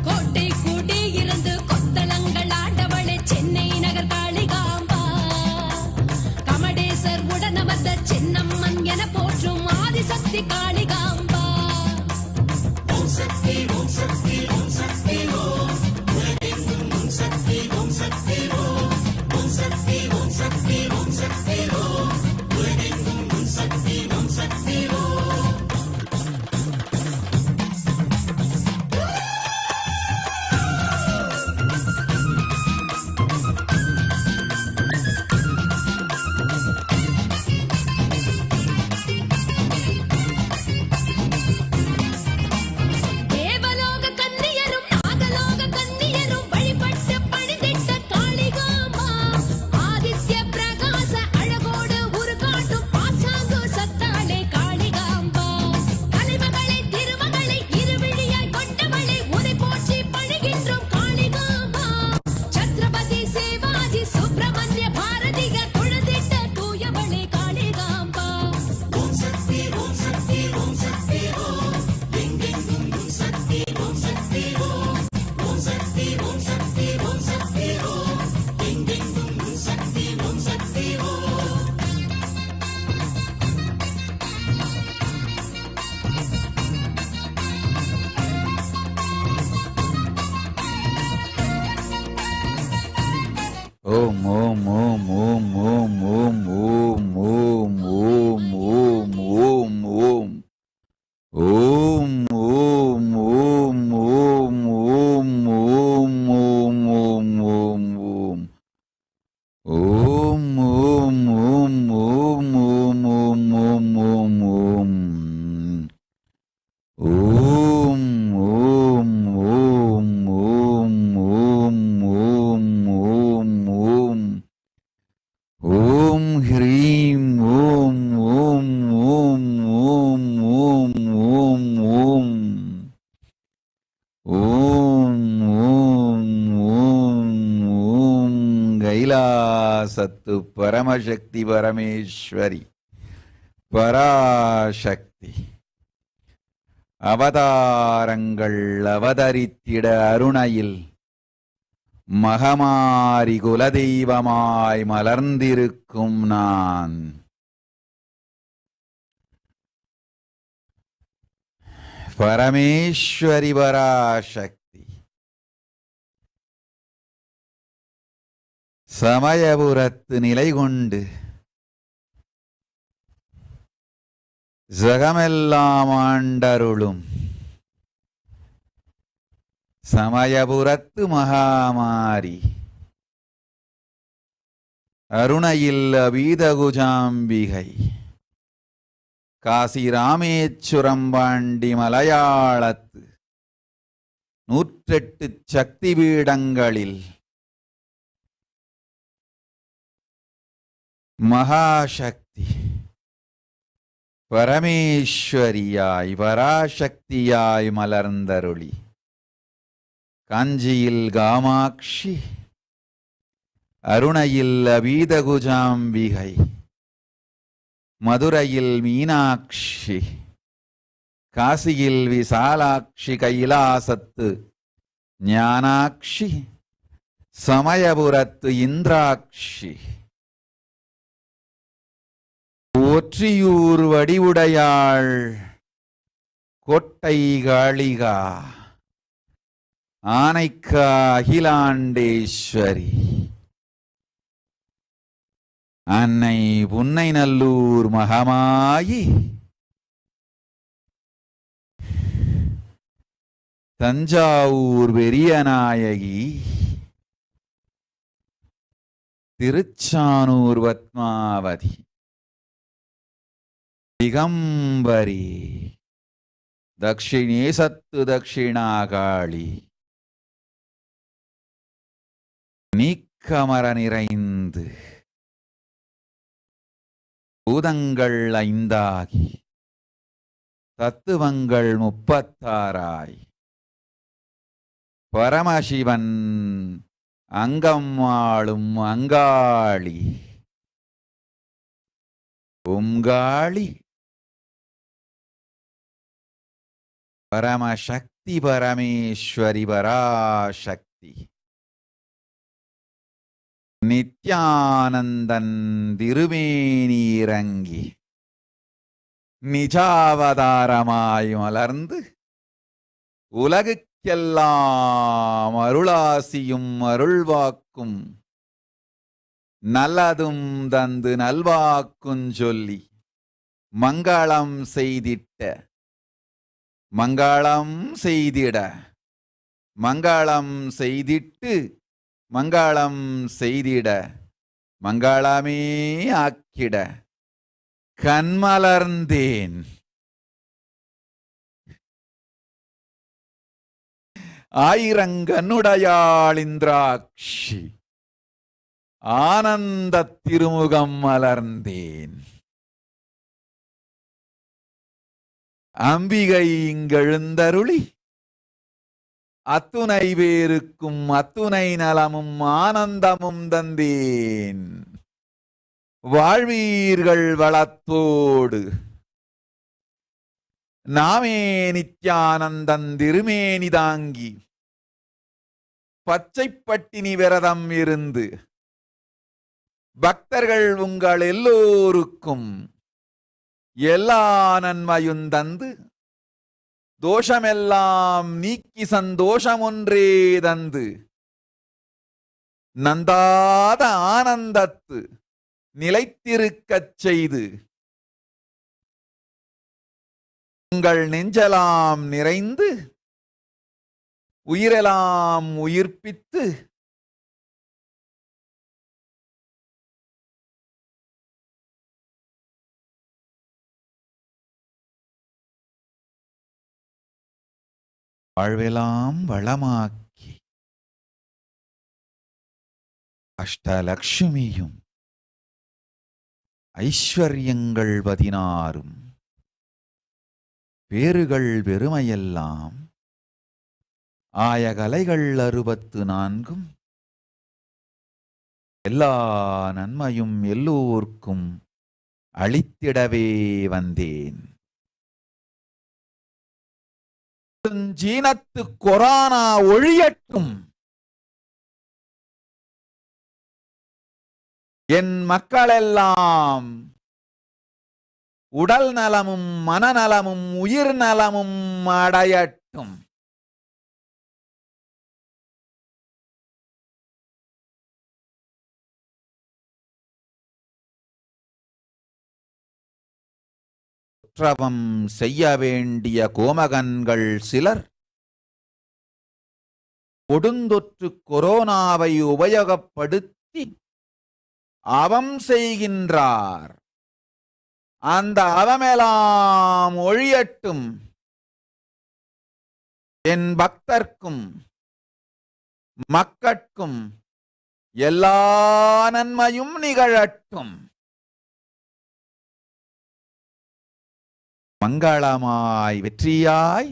கோட்டை கூடி இருந்து கொத்தளங்கள் ஆண்டவளே சென்னை நகர் காளிகாம்பா, கமடேசர் உடனமர்ந்த சின்னம்மன் என போற்றும் ஆதிசக்தி காளிகாம்பா. ஓம் சக்தி ஓம் சக்தி ஓம் சக்தி ஓம் உலகெங்கும் ஓம் சக்தி ஓம் சக்தி ஓம் ஓம் சக்தி ஓம் சக்தி ஓம் சக்தி ஓம் உலகெங்கும் ஓம் சக்தி ஓம் சக்தி ஓம். கைலாசத்து பரமசக்தி பரமேஸ்வரி பராசக்தி அவதாரங்கள் அவதரித்திட அருணையில் மகமாரி குலதெய்வமாய் மலர்ந்திருக்கும் நான் பரமேஸ்வரி பராசக்தி சமயபுரத்து நிலை கொண்டு ஜகமெல்லாம் ஆண்டருளும் சமயபுரத்து மகாமாரி அருணையில் அபீதகுஜாம்பிகை காசி ராமேச்சுரம் பாண்டி மலையாளத்து 108 சக்தி பீடங்களில் மகாசக்தி பரமேஸ்வரியாய் பராசக்தியாய் மலர்ந்தருளி காஞ்சியில் காமாட்சி அருணையில் அபீதகுஜாம்பிகை மதுரையில் மீனாட்சி காசியில் விசாலாட்சி கைலாசத்து ஞானாட்சி சமயபுரத்து இந்திராட்சி ஒற்றியூர் வடிவுடையாள் கோட்டை காளிகா ஆனைக்கா அகிலாண்டேஸ்வரி அன்னை புன்னை நல்லூர் மகமாயி தஞ்சாவூர் பெரியநாயகி திருச்சானூர் பத்மாவதி திகம்பரி தக்ஷிணேசத்து தக்ஷிணாகாளி நீக்கமர நிறைந்து பூதங்கள் 5ஆகி தத்துவங்கள் 36ஆய் பரமசிவன் அங்கம் ஆளும் அங்காளி ஓங்காளி பரமசக்தி பரமேஸ்வரி பராசக்தி நித்யானந்தன் திருமேனீரங்கி நிஜாவதாரமாய் மலர்ந்து உலகுக்கெல்லாம் அருளாசியும் அருள்வாக்கும் நல்லதும் தந்து நல்வாக்குஞ் சொல்லி மங்களம் செய்திட்ட மங்களம் செய்திட மங்களம் செய்திட்டு மங்களம் செய்திட மங்களமே ஆக்கிட கண்மலர்ந்தேன் ஆயிரங்கனுடையாள் இந்திராட்சி ஆனந்த திருமுகம் மலர்ந்தேன் அம்பிகை இங்கெழுந்தருளி அத்துணை பேருக்கும் அத்துணை நலமும் ஆனந்தமும் தந்தேன் வாழ்வீர்கள் வளத்தோடு நாமே நித்யானந்தன் திருமேனி தாங்கி பச்சை பட்டினி விரதம் இருந்து பக்தர்கள் உங்கள் எல்லோருக்கும் எல்லா நன்மையும் தந்து தோஷமெல்லாம் நீக்கி சந்தோஷம் ஒன்றே தந்து நந்தாத ஆனந்தத்து நிலைத்திருக்கச் செய்து உங்கள் நெஞ்செல்லாம் நிறைந்து உயிரெல்லாம் உயிர்ப்பித்து வாழ்வெல்லாம் வளமாக்கி அஷ்டலக்ஷ்மியும் ஐஸ்வர்யங்கள் 16 பேறுகள் பெருமையெல்லாம் ஆயகலைகள் 64 எல்லா நன்மையும் எல்லோருக்கும் அளித்திடவே வந்தேன். சீனத்து கொரோனா ஒழியட்டும். என் மக்களெல்லாம் உடல் நலமும் மனநலமும் உயிர் நலமும் அடையட்டும். குற்றவம் செய்ய வேண்டிய கோமகன்கள் சிலர் கொடுந்தொற்று கொரோனாவை உபயோகப்படுத்தி அவம் செய்கின்றார். அந்த அவமெல்லாம் ஒழியட்டும். என் பக்தர்க்கும் மக்கட்கும் எல்லா நன்மையும் நிகழட்டும். மங்களமாய் வெற்றியாய்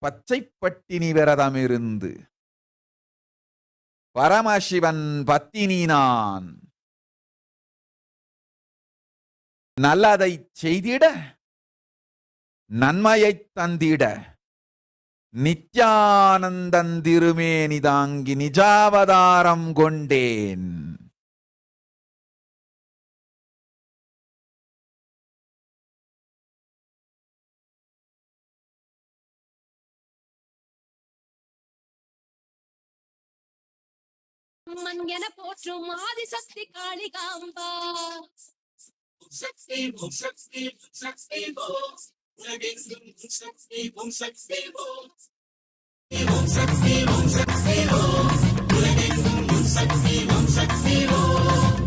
பச்சை பட்டினி விரதமிருந்து பரமசிவன் பத்தினி நான் நல்லதை செய்திட நன்மையைத் தந்திட நித்யானந்தன் திருமேனி தாங்கி நிஜாவதாரம் கொண்டேன். மஞ்சன போற்றும் ஆதிசக்தி காளிகாம்பா. சக்தி ஓம் சக்தி சக்தி ஓம் உலகெங்கும் சக்தி ஓம் சக்தி ஓம் ஓம் சக்தி ஓம் சக்தி ஓம் உலகெங்கும் சக்தி ஓம் சக்தி ஓம்.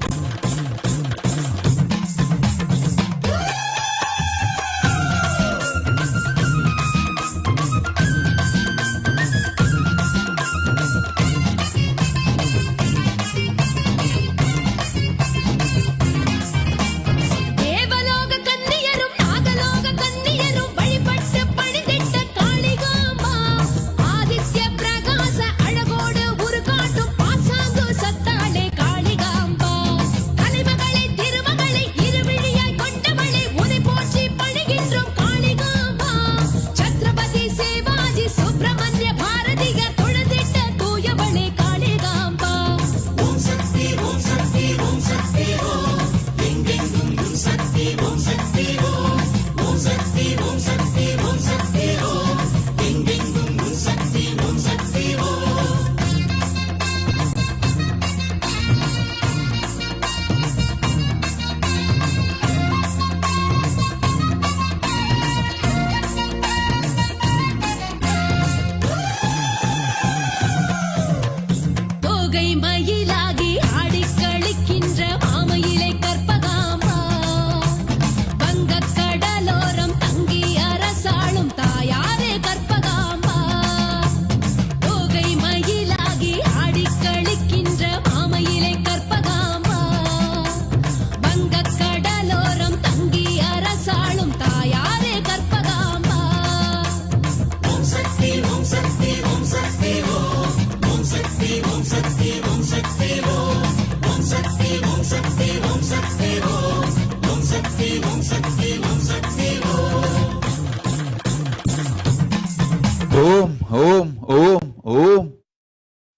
ஓம் ஓம் ஓம் ஓம்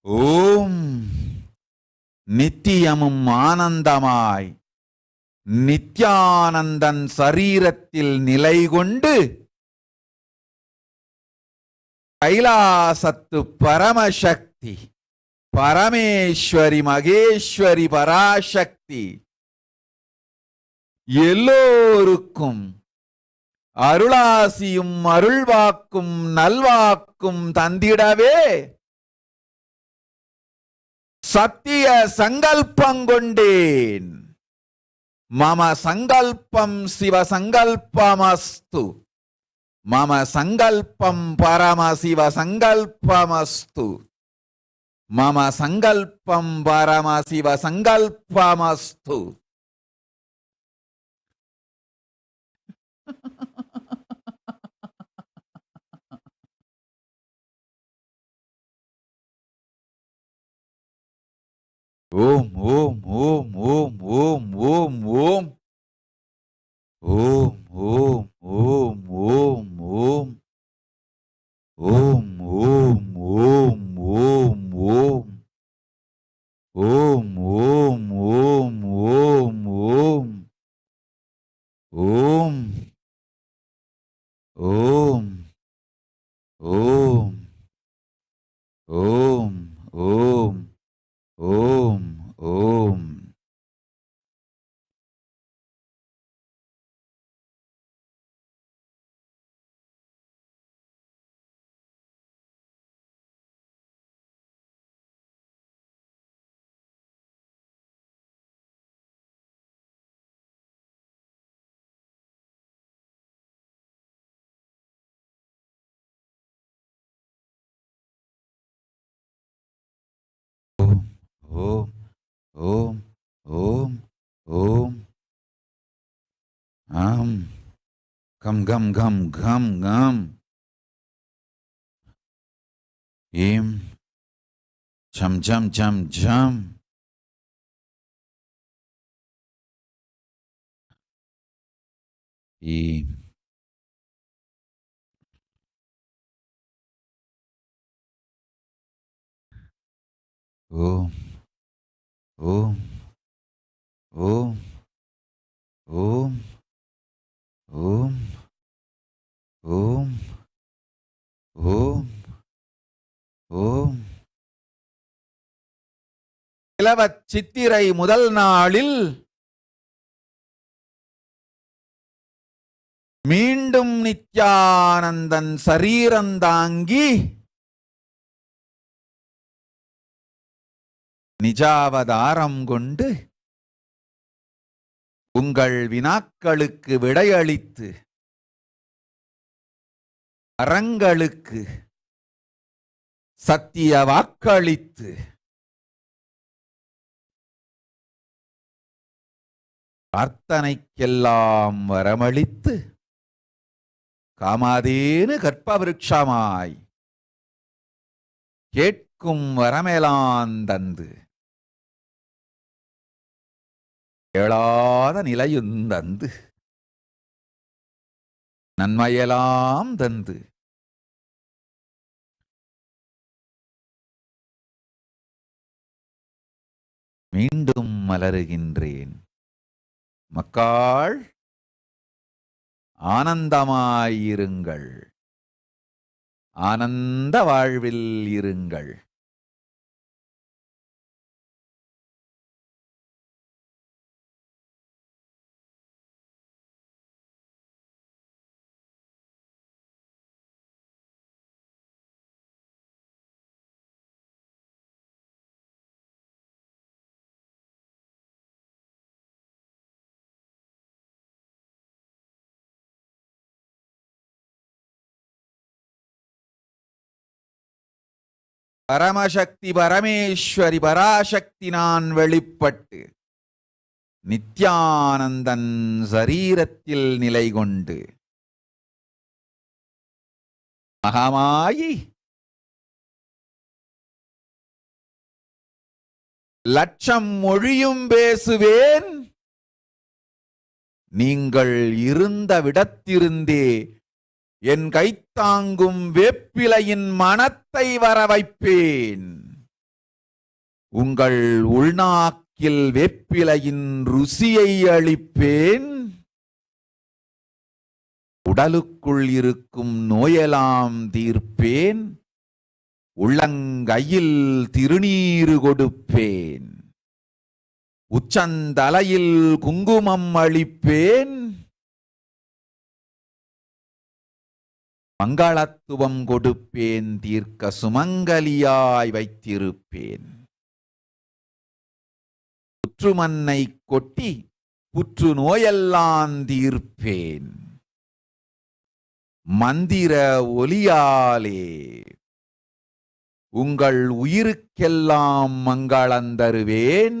ஓம். நித்தியமும் ஆனந்தமாய் நித்யானந்தன் சரீரத்தில் நிலை கொண்டு கைலாசத்து பரமசக்தி பரமேஸ்வரி மகேஸ்வரி பராசக்தி எல்லோருக்கும் அருளாசியும் அருள்வாக்கும் நல்வாக்கும் தந்திடவே சத்திய சங்கல்பங்கொண்டேன். மம சங்கல்பம் சிவ சங்கல்பமஸ்து. மம சங்கல்பம் பரமசிவ சங்கல்பமஸ்து. மம சங்கல்பம் Paramasiva சங்கல்பமஸ்து. Om, Om, Om, Om, Om, Om, Om. Om, Om, Om, Om, Om. Om, Om, Om, Om, Om. Om, Om, Om, Om, Om. Om, Om, Om, Om, Om, Om, Om. Om, Om, Om, Om. Gum, gum, gum, gum, gum. Im, chum, chum, chum, chum. Im. Om, Om, Om, Om, Om, Om, Om, Om. இலவச் சித்திரை முதல் நாளில் மீண்டும் நித்யானந்தன் சரீரந்தாங்கி நிஜாவதாரம் கொண்டு உங்கள் வினாக்களுக்கு விடையளித்து அறங்களுக்கு சத்திய வாக்களித்து பிரார்த்தனைக்கெல்லாம் வரமளித்து காமாதேனு கற்பவிருட்சமாய் கேட்கும் வரமெலாம் தந்து கேளாத நிலையுந்தந்து நன்மையெல்லாம் தந்து மீண்டும் மலருகின்றேன். மக்காள் ஆனந்தமாயிருங்கள், ஆனந்த வாழ்வில் இருங்கள். பரமசக்தி பரமேஸ்வரி பராசக்தி நான் வெளிப்பட்டு நித்யானந்தன் சரீரத்தில் நிலை கொண்டு மகாமாயி லட்சம் மொழியும் பேசுவேன், நீங்கள் இருந்த விடத்திருந்தே என் கைத்தாங்கும் வேப்பிலையின் மனத்தை வர வைப்பேன். உங்கள் உள்நாக்கில் வேப்பிலையின் ருசியை அளிப்பேன். உடலுக்குள் இருக்கும் நோயெல்லாம் தீர்ப்பேன். உள்ளங்கையில் திருநீறு கொடுப்பேன். உச்சந்தலையில் குங்குமம் அளிப்பேன். மங்களத்துவம் கொடுப்பேன். தீர்க்க சுமங்கலியாய் வைத்திருப்பேன். புற்றுமண்ணை கொட்டி புற்று நோயெல்லாம் தீர்ப்பேன். மந்திர ஒலியாலே உங்கள் உயிருக்கெல்லாம் மங்களந்தருவேன்.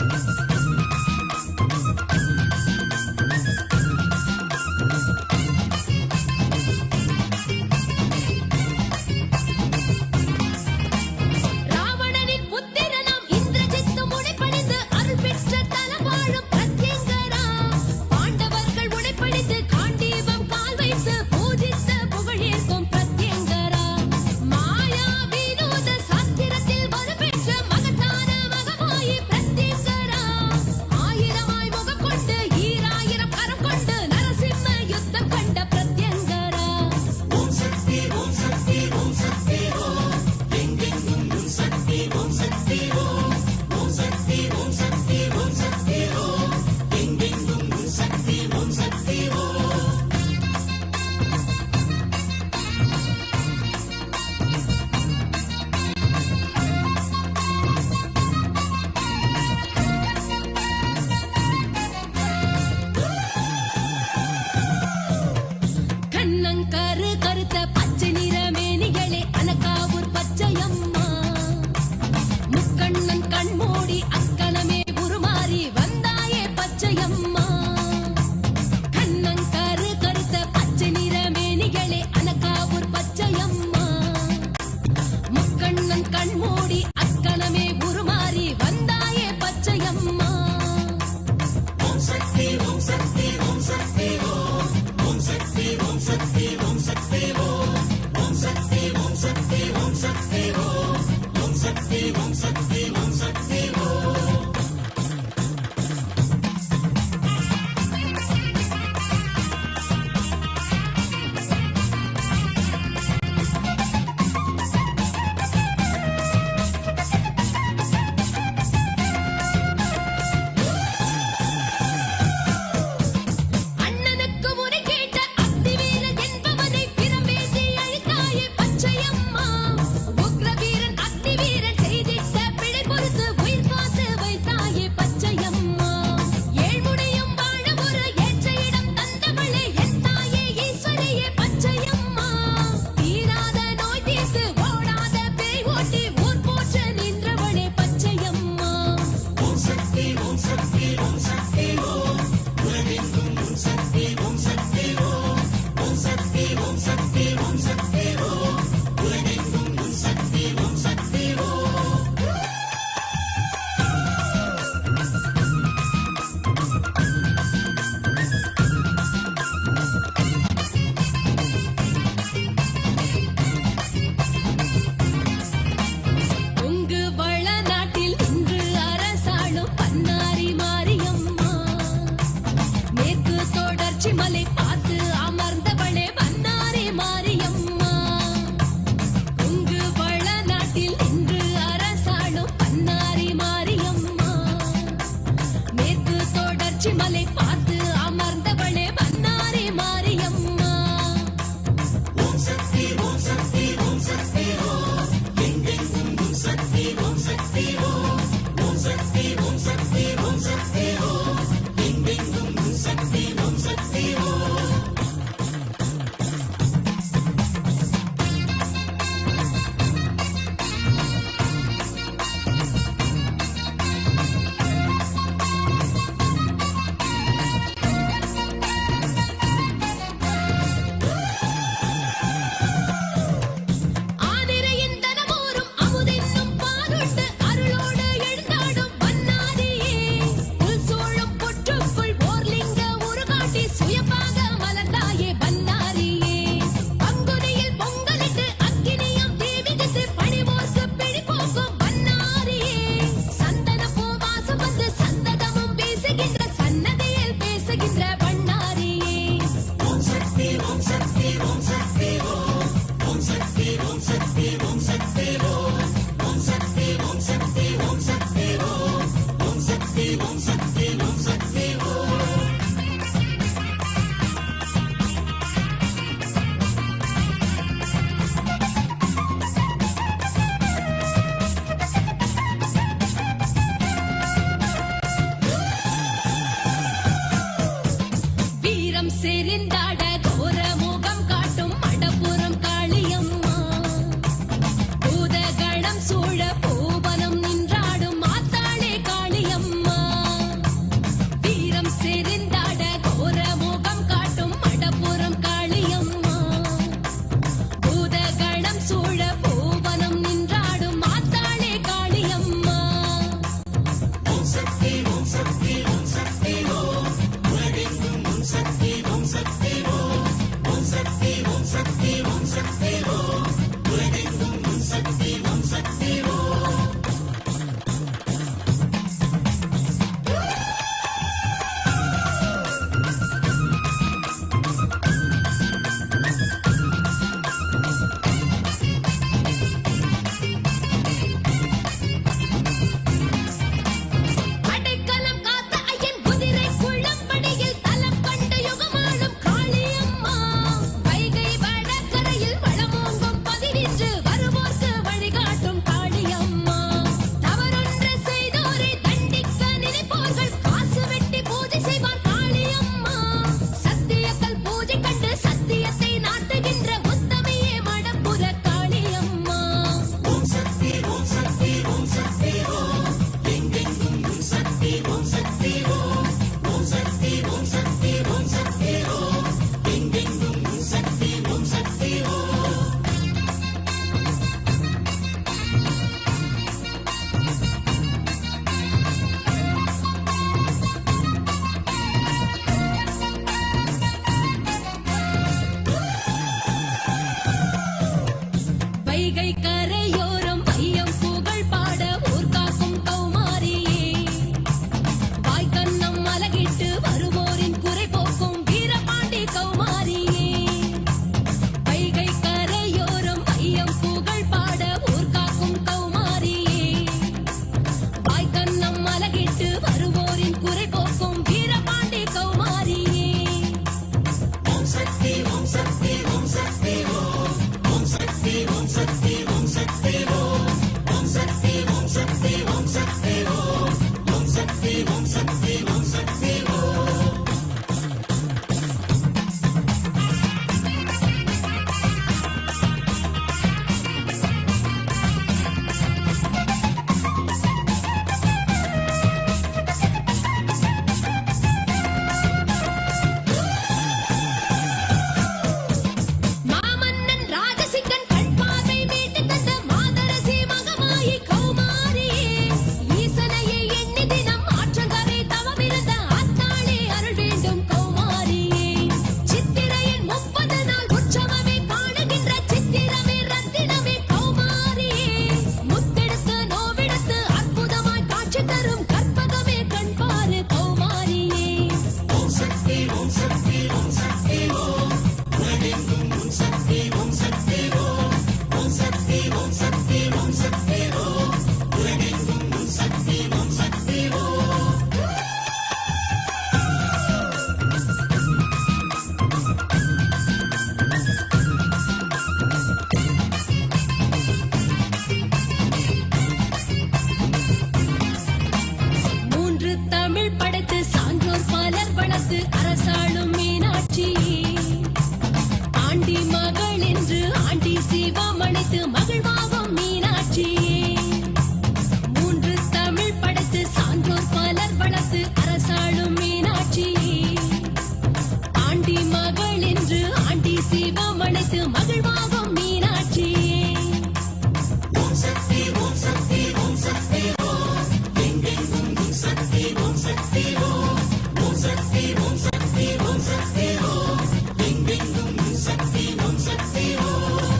உச்சிமலை பார்த்து அமர்ந்தவளே வண்ணாரி மாரியம்மா. ஓம் சக்தி ஓம் சக்தி ஓம் சக்தி ஓம் எங்கெங்கும் உன் சக்தி ஓம் சக்தி ஓம். ஓம் சக்தி ஓம் சக்தி ஓம் சக்தி ஓம் எங்கெங்கும் உன் சக்தி ஓம் சக்தி ஓம். ஆதிரையின் தனமோரும் அமுதென்னும் பாலுண்டு அருளோடு எழுந்தாடும் வண்ணாரியே. புல் சூழும் புற்றுக்குள் ஓர்லிங்க உருகாட்டி சுயமாக மலர்ந்தாயே வண்ணாரியே. பங்குனியில் பொங்கலிட்டு அக்கினியம் தீவிதித்து பணிவோர்க்கு பிழி போக்கும் வண்ணாரியே. சந்தன பூவாசம் வந்து சந்ததமும் வீசுகின்ற சன்னதியில் பேசுகின்ற வண்ணாரியே. ஓம் சக்தி ஓம் சக்தி ஓம் சக்தி ஓம். ஓம் சக்தி ஓம் சக்தி ஓம் சக்தி ஓம். ஓம் சக்தி ஓம் சக்தி ஓம் சக்தி ஓம். ஓம் சக்தி ஓம் சக்தி ஓம் சக்தி ஓம். வீரம் செறிந்தாட கோர முகம் காட்டும் மடப்புறம் காளியம்மா. பூதகணம் சூழ பூவனம் நின்றாடும் மாத்தாளே காளியம்மா. வீரம் செறிந்தாட கோர முகம் காட்டும் மடப்புறம் காளியம்மா. பூதகணம் சூழ பூவனம் நின்றாடும் மாத்தாளே காளியம்மா. ஓம் சக்தி ஓம் சக்தி ஓம் சக்தி ஓம் உலகெங்கும் உன் சக்தி ஓம் சக்தி ஓம். ஓம் சக்தி ஓம் சக்தி ஓம் சக்தி ஓம் உலகெங்கும் உன் சக்தி ஓம் சக்தி ஓம். அடைக்கலம் காத்த ஐயன் குதிரை குள்ளம்படியில் தலம் கண்டு யுகமாளும் காளியம்மா. வைகை வடகரையில் வளமோங்கும் பதினின்று வருவோர்க்கு வழிகாட்டும் காளியம்மா. தவறொன்று செய்தோரை தண்டிக்க நினைப்போர்கள் காசு வெட்டி பூஜை செய்வார் காளியம்மா. சத்தியக்கல் பூஜை கண்டு சத்தியத்தை நாட்டுகின்ற உத்தமையே மடப்புற காளியம்மா. ஓம் சக்தி ஓம் சக்தி ஓம் சக்தி ஓம் எங்கெங்கும் உன் சக்தி ஓம் சக்தி ஓம். ஓம் சக்தி ஓம் சக்தி ஓம் சக்தி ஓம் எங்கெங்கும் உன் சக்தி ஓம் சக்தி ஓம். வைகை கரையோரம் வையம் புகழ் பாட ஊர் காக்கும் கௌமாரியே. வாய்க்கண்ணம் மலகிட்டு வருவோரின் குறை போக்கும் வீரபாண்டி கௌமாரியே. வைகை கரையோரம் வையம் புகழ் பாட ஊர் காக்கும் கௌமாரியே. வாய்க்கண்ணம் மலகிட்டு வருவோரின் குறை போக்கும் வீரபாண்டி கௌமாரியே. ஓம் சக்தி ஓம் சக்தி ஓம் சக்தி ஓம். ஓம் சக்தி ஓம் சக்தி ஓம் சக்தி ஓம். ஓம் சக்தி ஓம் சக்தி ஓம் சக்தி ஓம். ஓம் சக்தி ஓம் சக்தி ஓம் சக்தி ஓம். மாமன்னன் ராஜசிங்கன் கண் பார்வை மீட்டு தந்த மாதரசி மகமாயி கௌமாரியே. ஈசனையே எண்ணி தினம் ஆற்றங்கரை தவமிருந்த தமிழ் படைத்து சான்றோர் பலர் வளர்த்து அரசாளும் மீனாட்சி ஆண்டி மகள் என்று ஆண்டி சிவம் அழைத்து மகிழ்வாகும் மீனாட்சி மூன்று தமிழ் படைத்து சான்றோர் பலர் வளர்த்து அரசாளும் மீனாட்சி ஆண்டி மகள் என்று ஆண்டி சிவம் அழைத்து மகிழ்வாகும் மீனாட்சி ஓம் சக்தி ஓம் சக்தி ஓம் சக்தி ஓம் எங்கெங்கும் உன் சக்தி ஓம் சக்தி ஓம் ஓம் சக்தி ஓம் சக்தி ஓம் சக்தி ஓம் எங்கெங்கும் உன் சக்தி ஓம் சக்தி ஓம்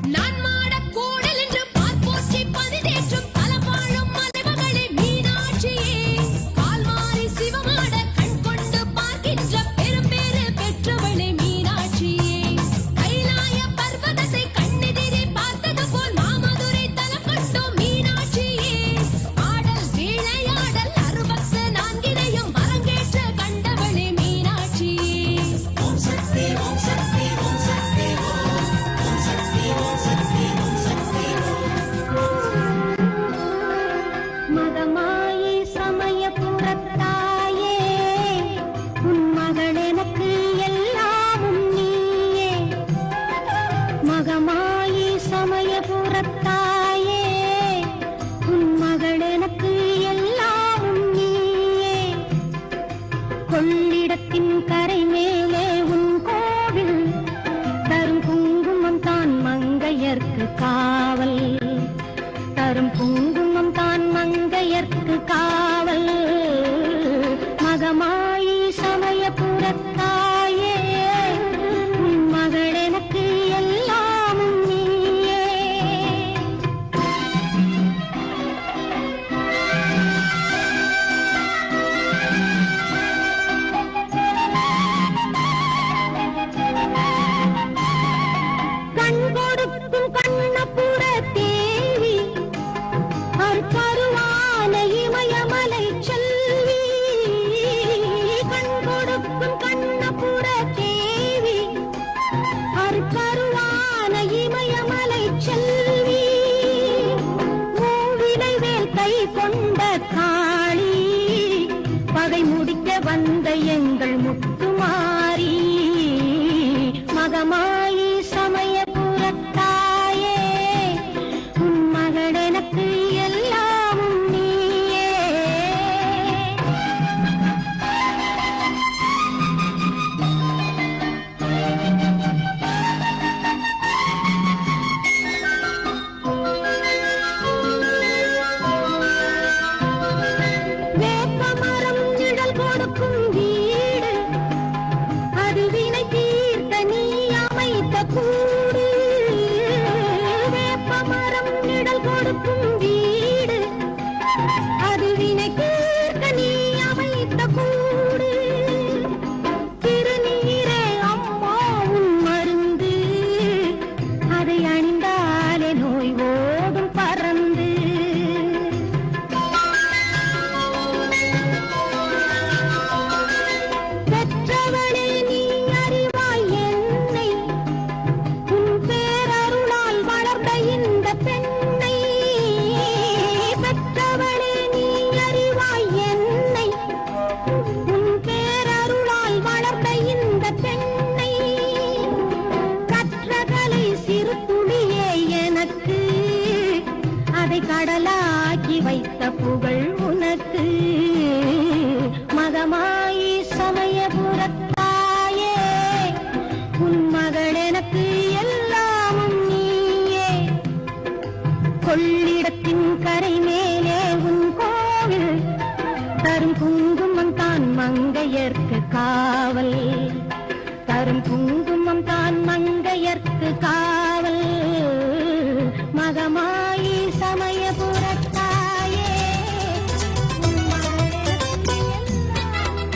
நான் மாடக் கூடல் என்று பார்ப்போற்றி பதிதேற்றும் தலவாழும் மலைமகளே மீனாட்சியே கால்மாறி சிவமாட கண் கொண்டு பார்க்கின்ற பெரும்பேறு பெற்றவளே மீனாட்சியே கைலாய பர்வதத்தை கண்ணெதிரே பார்த்தது போல் மாமதுரை தலம் கொண்டோம் மீனாட்சியே ஆடல் விளையாடல் அறுபக்ஷ நான்கினையும் அரங்கேற்ற கண்டவளே மீனாட்சியே ஓம் சக்தி ஓம் சக்தி ஓம் சக்தி ஓம் சக்தி ஓம் சக்தி ஓம் சக்தி மகமாயி சமயபுரத்தாயே உன் மகள் எனக்கு எல்லாமும் நீயே மகமாயி சமயபுரத்தாயே உன் மகள் எனக்கு எல்லாமும் நீயே கொள்ளிடத்தின் கரை மேலே உன் கோவில் தரும் குங்குமம் தான் மங்கையர்க்கு காவல் தரும் குங்குமம் தான் மங்கையர்க்கு காவல் மகமாயி சமயபுரத்தாயே உன் மகள் எனக்கு எல்லாமும் நீயே கண் கொடுக்கும் கண்ணபுர தேவி அருக்கருவான இமயமலை செல்வி கண் கொடுக்கும் கண்ணபுர தேவி அருக்கருவான இமயமலை செல்வி மூவிலை வேல் கை கொண்ட காளி பகை முடிக்க வந்த எங்கள் முத்துமாரி மகமாயி சமயபுரத்தாயே உன் மகள் எனக்கு எல்லாமும் நீயே வேப்பமரம் நிழல் கொடுக்கும் வீடு அது வினை தீர்த்த நீ அமைத்த கூடு வேப்பமரம் நிழல் கொடுக்கும் வீடு அது வினை தீர்த்த நீ அமைத்த கூடு திருநீரே அம்மா உன் மருந்து அதை அணிந்தாலே நோய் ஓடும் பறந்து பெற்றவளே நீ அறிவாய் என்னை உன் பேரருளால் வளர்ந்த இந்த பெண்ணை பெற்றவளே நீ அறிவாய் என்னை உன் பேரருளால் வளர்ந்த இந்த பெண்ணை கற்றகலை சிறு துளியே எனக்கு அதை கடலாக்கி வைத்த புகழ் உனக்கு மகமாயி சமயபுரத்தாயே உன் மகள் எனக்கு எல்லாமும் நீயே கொள்ளிடத்தின் கரை மேலே உன் கோவில் தரும் குங்குமம் தான் மங்கையர்க்கு காவல் தரும் குங்குமம் தான் மங்கையர்க்கு காவல் மகமாயி சமயபுரத்தாயே உன் மகள் எனக்கு எல்லாமும்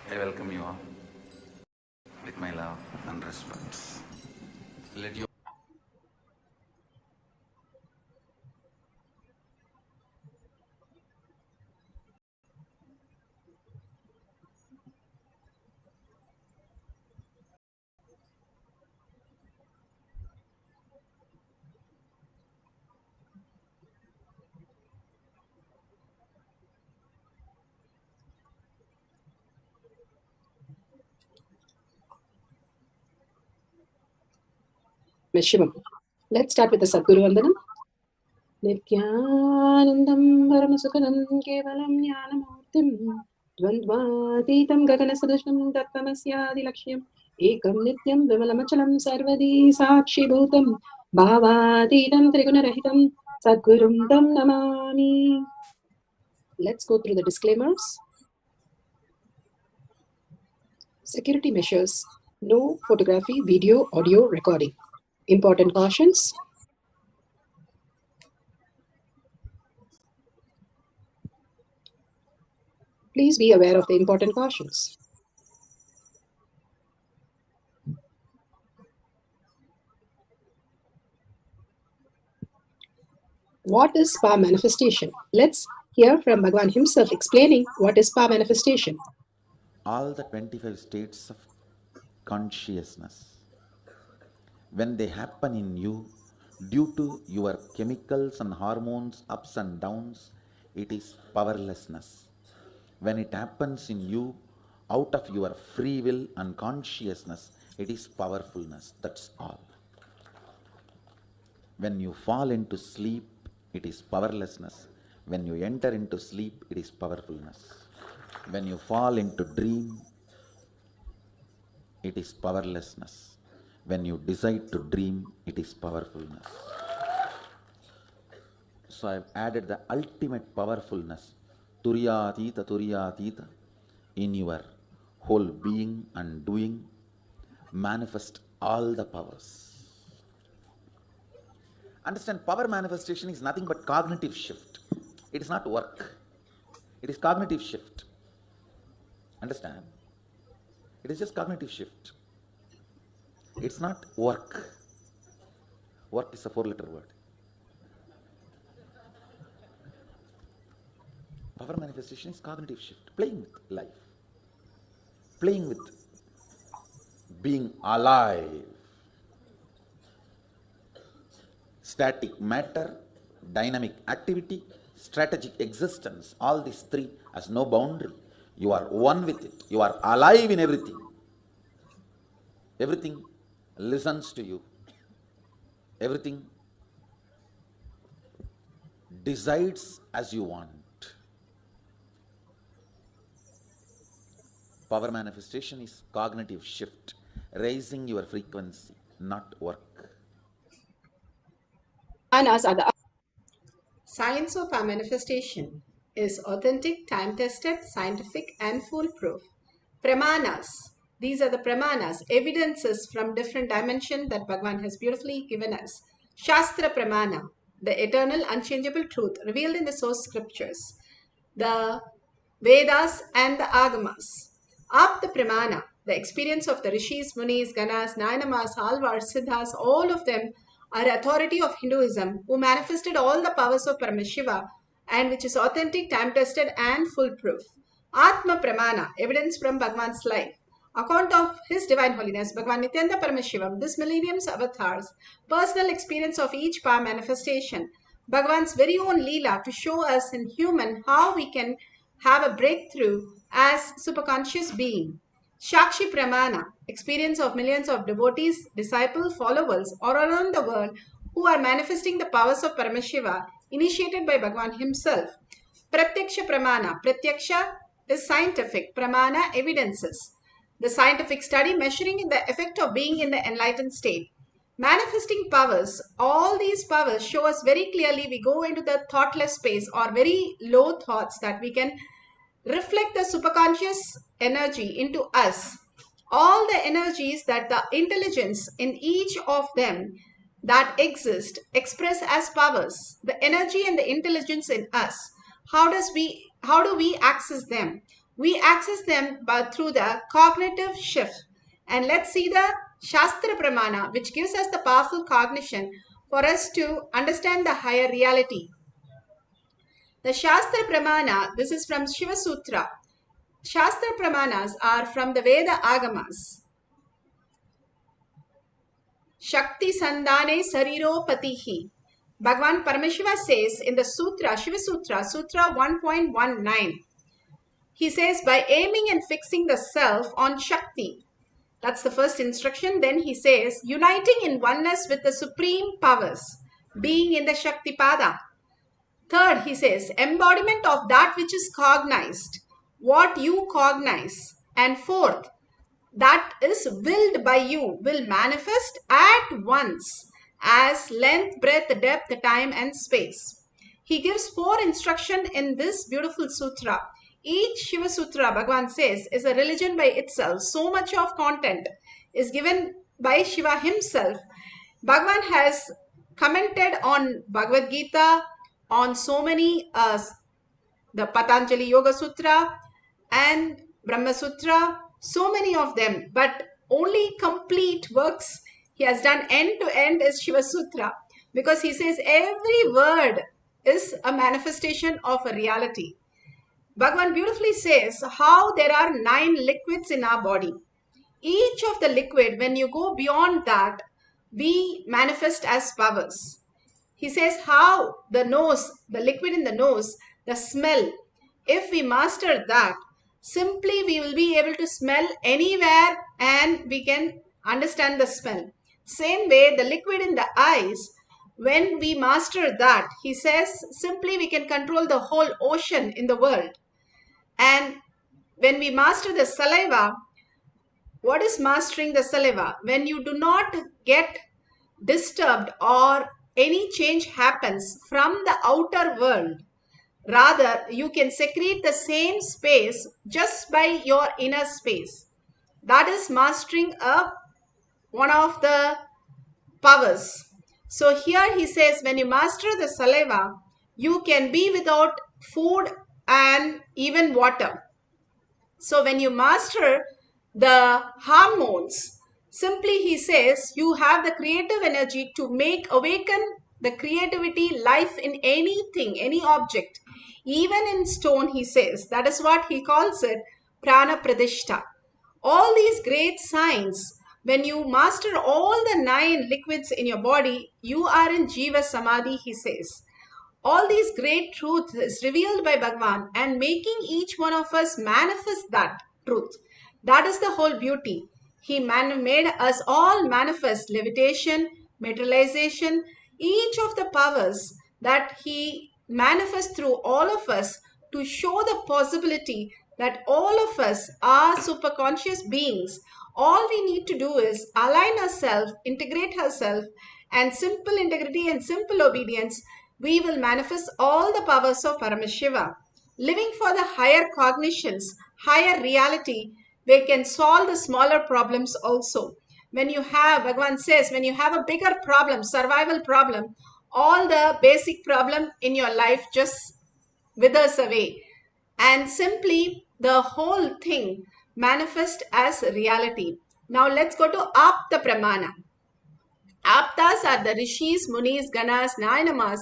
I welcome you all with my love and respect. Let you Shivam. Let's start with the Sadguru Vandanam. Nithyanandam Paramasukhanam Kevalam Jnanamurtim Dvandvatitam Gaganasadushnam Tattvamasya Laksham Ekam Nityam Vimalamachalam Sarvadi Sakshi Bhutam Bhavatitam Trigunarahitam Sadgurum Tam Namami. Let's go through the disclaimers. Security measures. No photography, video, audio recording. Important cautions. Please be aware of the important cautions. What is power manifestation? Let's hear from Bhagavan himself explaining what is power manifestation. all the 25 states of consciousness, when they happen in you, due to your chemicals and hormones, ups and downs, it is powerlessness. When it happens in you, out of your free will and consciousness, it is powerfulness. That's all. When you fall into sleep, it is powerlessness. When you enter into sleep, it is powerfulness. When you fall into dream, it is powerlessness. When you decide to dream, it is powerfulness. So I've added the ultimate powerfulness, Turyatita, in your whole being and doing. Manifest all the powers. Understand, power manifestation is nothing but cognitive shift. It is not work. It is cognitive shift. Understand? It is just cognitive shift. It's not work. Work is a 4-letter word. Power manifestation is cognitive shift. Playing with life. Playing with being alive. Static matter, dynamic activity, strategic existence. All these three has no boundary. You are one with it. You are alive in everything. Everything listens to you. Everything decides as you want. Power manifestation is cognitive shift, raising your frequency, not work. Science of our manifestation is authentic, time-tested, scientific, and foolproof. Pramanas. These are the pramanas, evidences from different dimensions that Bhagavan has beautifully given us. Shastra Pramana, the eternal, unchangeable truth revealed in the source scriptures. The Vedas and the Agamas. Apta Pramana, the experience of the Rishis, Munis, Ganas, Nayanamas, Alvars, Siddhas, all of them are authority of Hinduism who manifested all the powers of Paramashiva and which is authentic, time-tested and foolproof. Atma Pramana, evidence from Bhagavan's life. Account of His Divine Holiness, Bhagavan Nithyananda Paramashivam, this millennium's avatars, personal experience of each power manifestation, Bhagavan's very own Leela to show us in human how we can have a breakthrough as superconscious being. Shakshi Pramana, experience of millions of devotees, disciples, followers all around the world who are manifesting the powers of Paramashiva initiated by Bhagavan himself. Pratyaksha Pramana, Pratyaksha is scientific, Pramana evidences. The scientific study measuring in the effect of being in the enlightened state. Manifesting powers, all these powers show us very clearly we go into the thoughtless space or very low thoughts that we can reflect the superconscious energy into us. All the energies that the intelligence in each of them that exist express as powers. The energy and the intelligence in us. How do we access them? We access them but through the cognitive shift. And let's see the Shastra Pramana, which gives us the powerful cognition for us to understand the higher reality. The Shastra Pramana, this is from Shiva Sutra. Shastra Pramanas are from the Veda Agamas. Shakti Sandane Sariro Patihi. Bhagavan Paramashiva says in the Sutra, Shiva Sutra, Sutra 1.19, he says, by aiming and fixing the self on Shakti, that's the first instruction. Then he says, uniting in oneness with the supreme powers, being in the Shakti Pada. Third, he says, embodiment of that which is cognized, what you cognize. And fourth, that is willed by you will manifest at once as length, breadth, depth, time, and space. He gives 4 instructions in this beautiful sutra. Each Shiva Sutra, Bhagavan says, is a religion by itself. So much of content is given by Shiva himself. Bhagavan has commented on Bhagavad Gita, on so many, the Patanjali Yoga Sutra and Brahma Sutra, so many of them, but only complete works he has done end to end is Shiva Sutra, because he says every word is a manifestation of a reality. Bhagavan beautifully says how there are 9 liquids in our body. Each of the liquid, when you go beyond that, we manifest as powers. He says how the nose, the liquid in the nose, the smell, if we master that, simply we will be able to smell anywhere and we can understand the smell. Same way, the liquid in the eyes, when we master that, he says simply we can control the whole ocean in the world. And when we master the saliva, what is mastering the saliva? When you do not get disturbed or any change happens from the outer world, rather you can secrete the same space just by your inner space. That is mastering one of the powers. So here he says when you master the saliva, you can be without food and even water. So when you master the hormones, simply he says you have the creative energy to awaken the creativity, life in anything, any object. Even in stone, he says, that is what he calls it, prana pradishta. All these great signs, when you master all the 9 liquids in your body, you are in Jiva Samadhi, he says. All these great truths is revealed by Bhagavan and making each one of us manifest that truth. That is the whole beauty. He made us all manifest levitation, materialization, each of the powers that he manifests through all of us to show the possibility that all of us are superconscious beings. All we need to do is align ourselves, integrate ourselves, and simple integrity and simple obedience, we will manifest all the powers of Paramashiva. Living for the higher cognitions, higher reality, we can solve the smaller problems also. When you have, Bhagavan says, when you have a bigger problem, survival problem, all the basic problem in your life just withers away. And simply the whole thing manifests as reality. Now let's go to Apta Pramana. Aptas are the rishis, munis, ganas, nayanamas,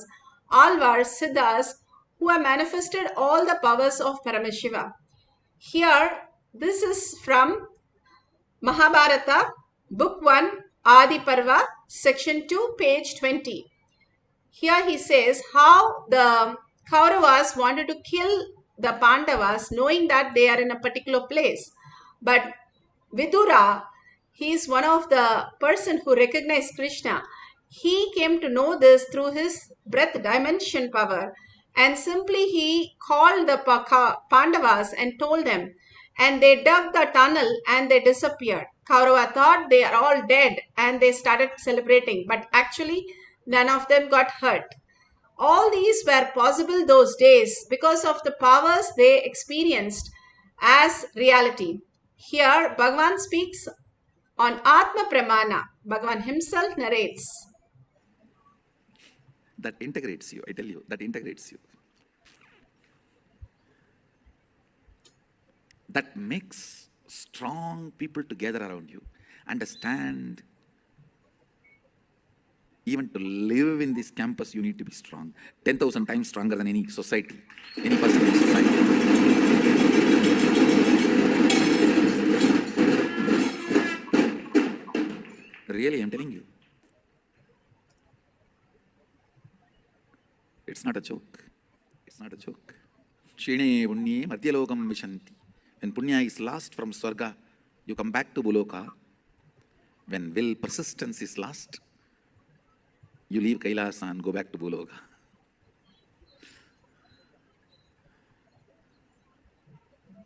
alvars, siddhas who have manifested all the powers of Paramashiva. Here, this is from Mahabharata, Book 1, Adi Parva, Section 2, page 20. Here he says how the Kauravas wanted to kill the Pandavas knowing that they are in a particular place. But Vidura, he is one of the person who recognized Krishna. He came to know this through his breath dimension power. And simply he called the Pandavas and told them. And they dug the tunnel and they disappeared. Kaurava thought they are all dead and they started celebrating. But actually, none of them got hurt. All these were possible those days because of the powers they experienced as reality. Here, Bhagavan speaks on Atma Pramana. Bhagavan himself narrates. That integrates you, I tell you, that integrates you. that makes strong people to gather around you. Understand, even to live in this campus, you need to be strong. 10,000 times stronger than any society, any person in society. Really, I'm telling you. It's not a joke. It's not a joke. Shine Punye Madhyalokam Vishanti. When Punya is lost from Swarga, you come back to Buloka. When will persistence is lost, you leave Kailasa and go back to Buloka.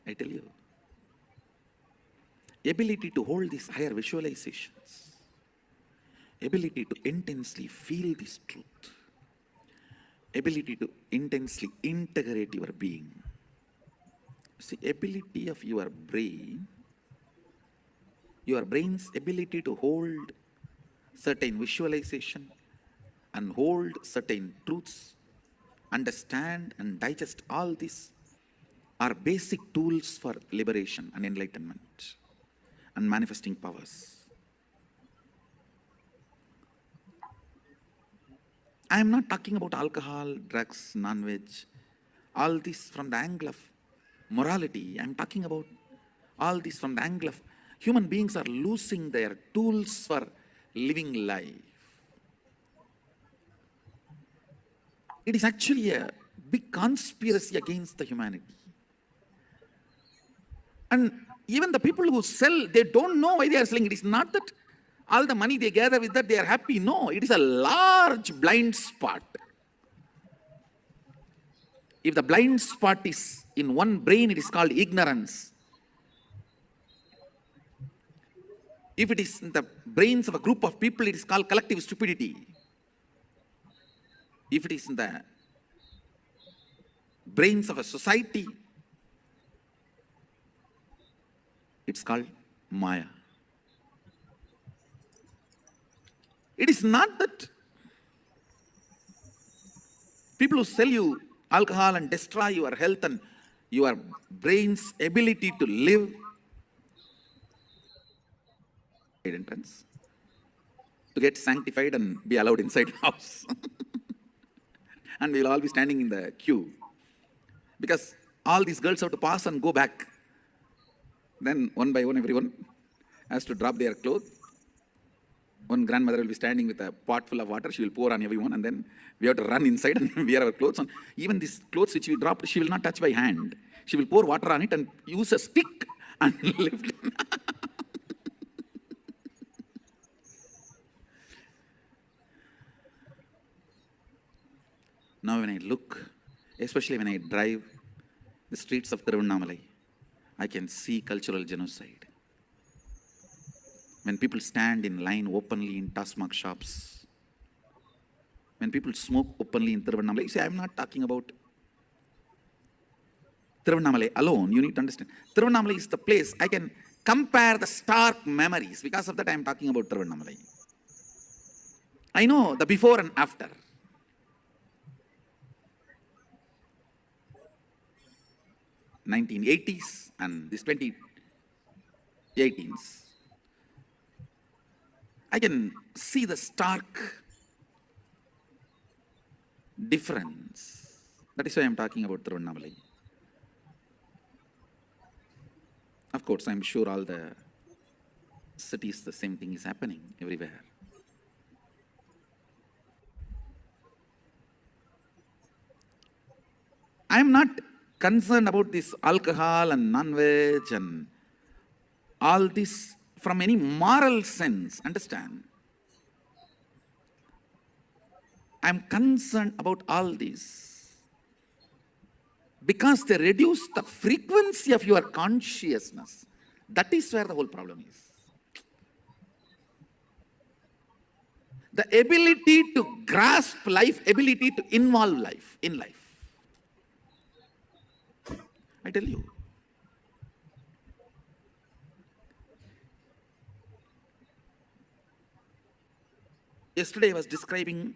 I tell you, ability to hold these higher visualizations, ability to intensely feel this truth, ability to intensely integrate your being. See, ability of your brain's ability to hold certain visualization and hold certain truths, understand and digest all this are basic tools for liberation and enlightenment and manifesting powers. I am not talking about alcohol, drugs, non-veg, all this from the angle of morality. I am talking about all this from the angle of human beings are losing their tools for living life. It is actually a big conspiracy against the humanity. And even the people who sell, they don't know why they are selling. It is not that all the money they gather with that they are happy. No, it is a large blind spot. If the blind spot is in one brain, it is called ignorance. If it is in the brains of a group of people, it is called collective stupidity. If it is in the brains of a society, it's called Maya. It is not that people who sell you alcohol and destroy your health and your brain's ability to live entrance to get sanctified and be allowed inside the house. And we'll all be standing in the queue because all these girls have to pass and go back. Then one by one, everyone has to drop their clothes. One grandmother will be standing with a pot full of water. She will pour on everyone, and then we have to run inside and wear our clothes on. Even these clothes which we dropped, she will not touch by hand. She will pour water on it and use a stick and lift. Now when I look, especially when I drive the streets of Tiruvannamalai, I can see cultural genocide. When people stand in line openly in Tasmak shops, when people smoke openly in Tiruvannamalai, you see, I'm not talking about Tiruvannamalai alone. You need to understand. Tiruvannamalai is the place I can compare the stark memories. Because of that, I'm talking about Tiruvannamalai. I know the before and after. '80s and this 2018s. I can see the stark difference. That is why I'm talking about Tiruvannamalai. Of course, I'm sure all the cities, the same thing is happening everywhere. I'm not concerned about this alcohol and non-veg and all this from any moral sense, understand? I'm concerned about all this because they reduce the frequency of your consciousness. That is where the whole problem is. The ability to grasp life, ability to involve life in life. I tell you. Yesterday I was describing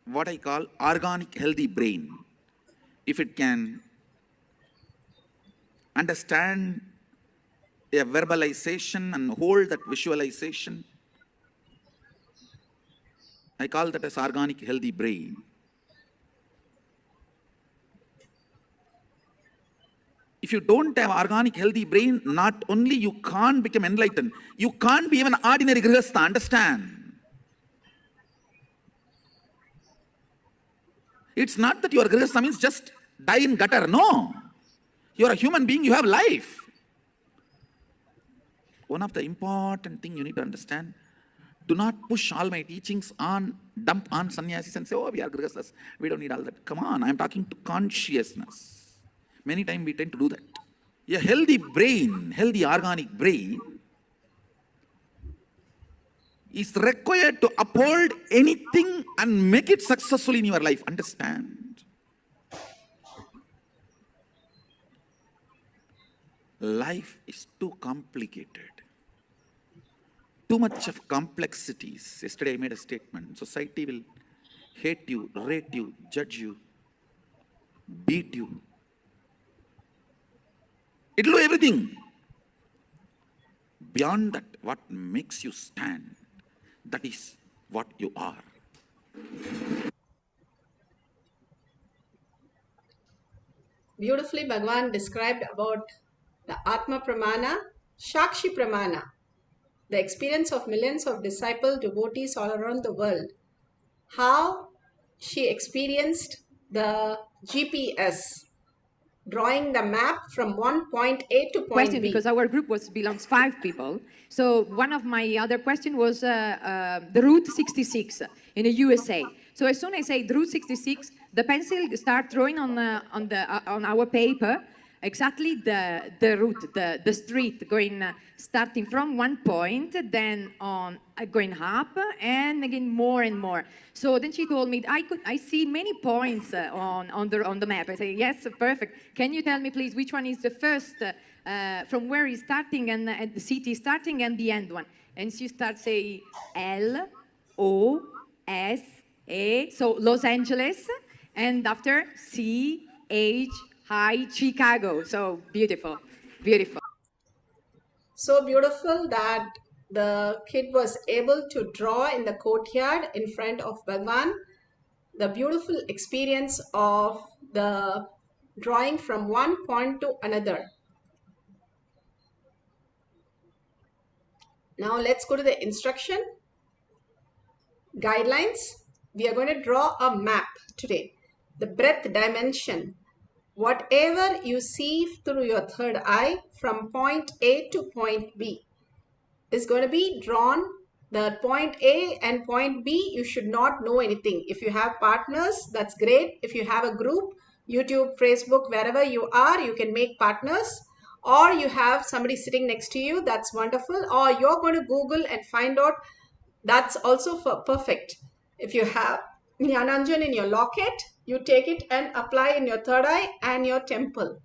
what I call organic healthy brain. If it can understand a verbalization and hold that visualization. I call that as organic healthy brain. If you don't have organic healthy brain, not only you can't become enlightened, you can't be even ordinary grihastha, understand? It's not that your grihastha means just die in gutter, no. You're a human being, you have life. One of the important things you need to understand, do not push all my teachings on, dump on sannyasis and say, oh, we are grihasthas, we don't need all that. Come on, I'm talking to consciousness. Many times we tend to do that. A healthy brain, healthy organic brain is required to uphold anything and make it successful in your life. Understand? Life is too complicated. Too much of complexities. Yesterday I made a statement. Society will hate you, rate you, judge you, beat you. It will do everything. Beyond that, what makes you stand, that is what you are. Beautifully, Bhagavan described about the Atma Pramana, Shakshi Pramana, the experience of millions of disciple devotees all around the world. How she experienced the GPS, drawing the map from one point A to point question B. Because our group belongs 5 people. So one of my other question was the Route 66 in the USA. So as soon as I say Route 66, the pencil start drawing on our paper exactly the route, the street going starting from one point, then on going up, and again more and more. So then she told me I see many points on the map. I say yes, perfect. Can you tell me please which one is the first from where is starting and the city starting and the end one? And she starts saying LOSA, so Los Angeles, and after CHI, Chicago. So beautiful, beautiful. So beautiful that the kid was able to draw in the courtyard in front of Bhagavan. The beautiful experience of the drawing from one point to another. Now let's go to the instruction guidelines. We are going to draw a map today. The breadth dimension. Whatever you see through your third eye from point A to point B is going to be drawn. The point A and point B, you should not know anything. If you have partners, that's great. If you have a group, YouTube, Facebook, wherever you are, you can make partners. Or you have somebody sitting next to you, that's wonderful. Or you're going to Google and find out, that's also perfect. If you have Jnananjan in your locket, you take it and apply in your third eye and your temple.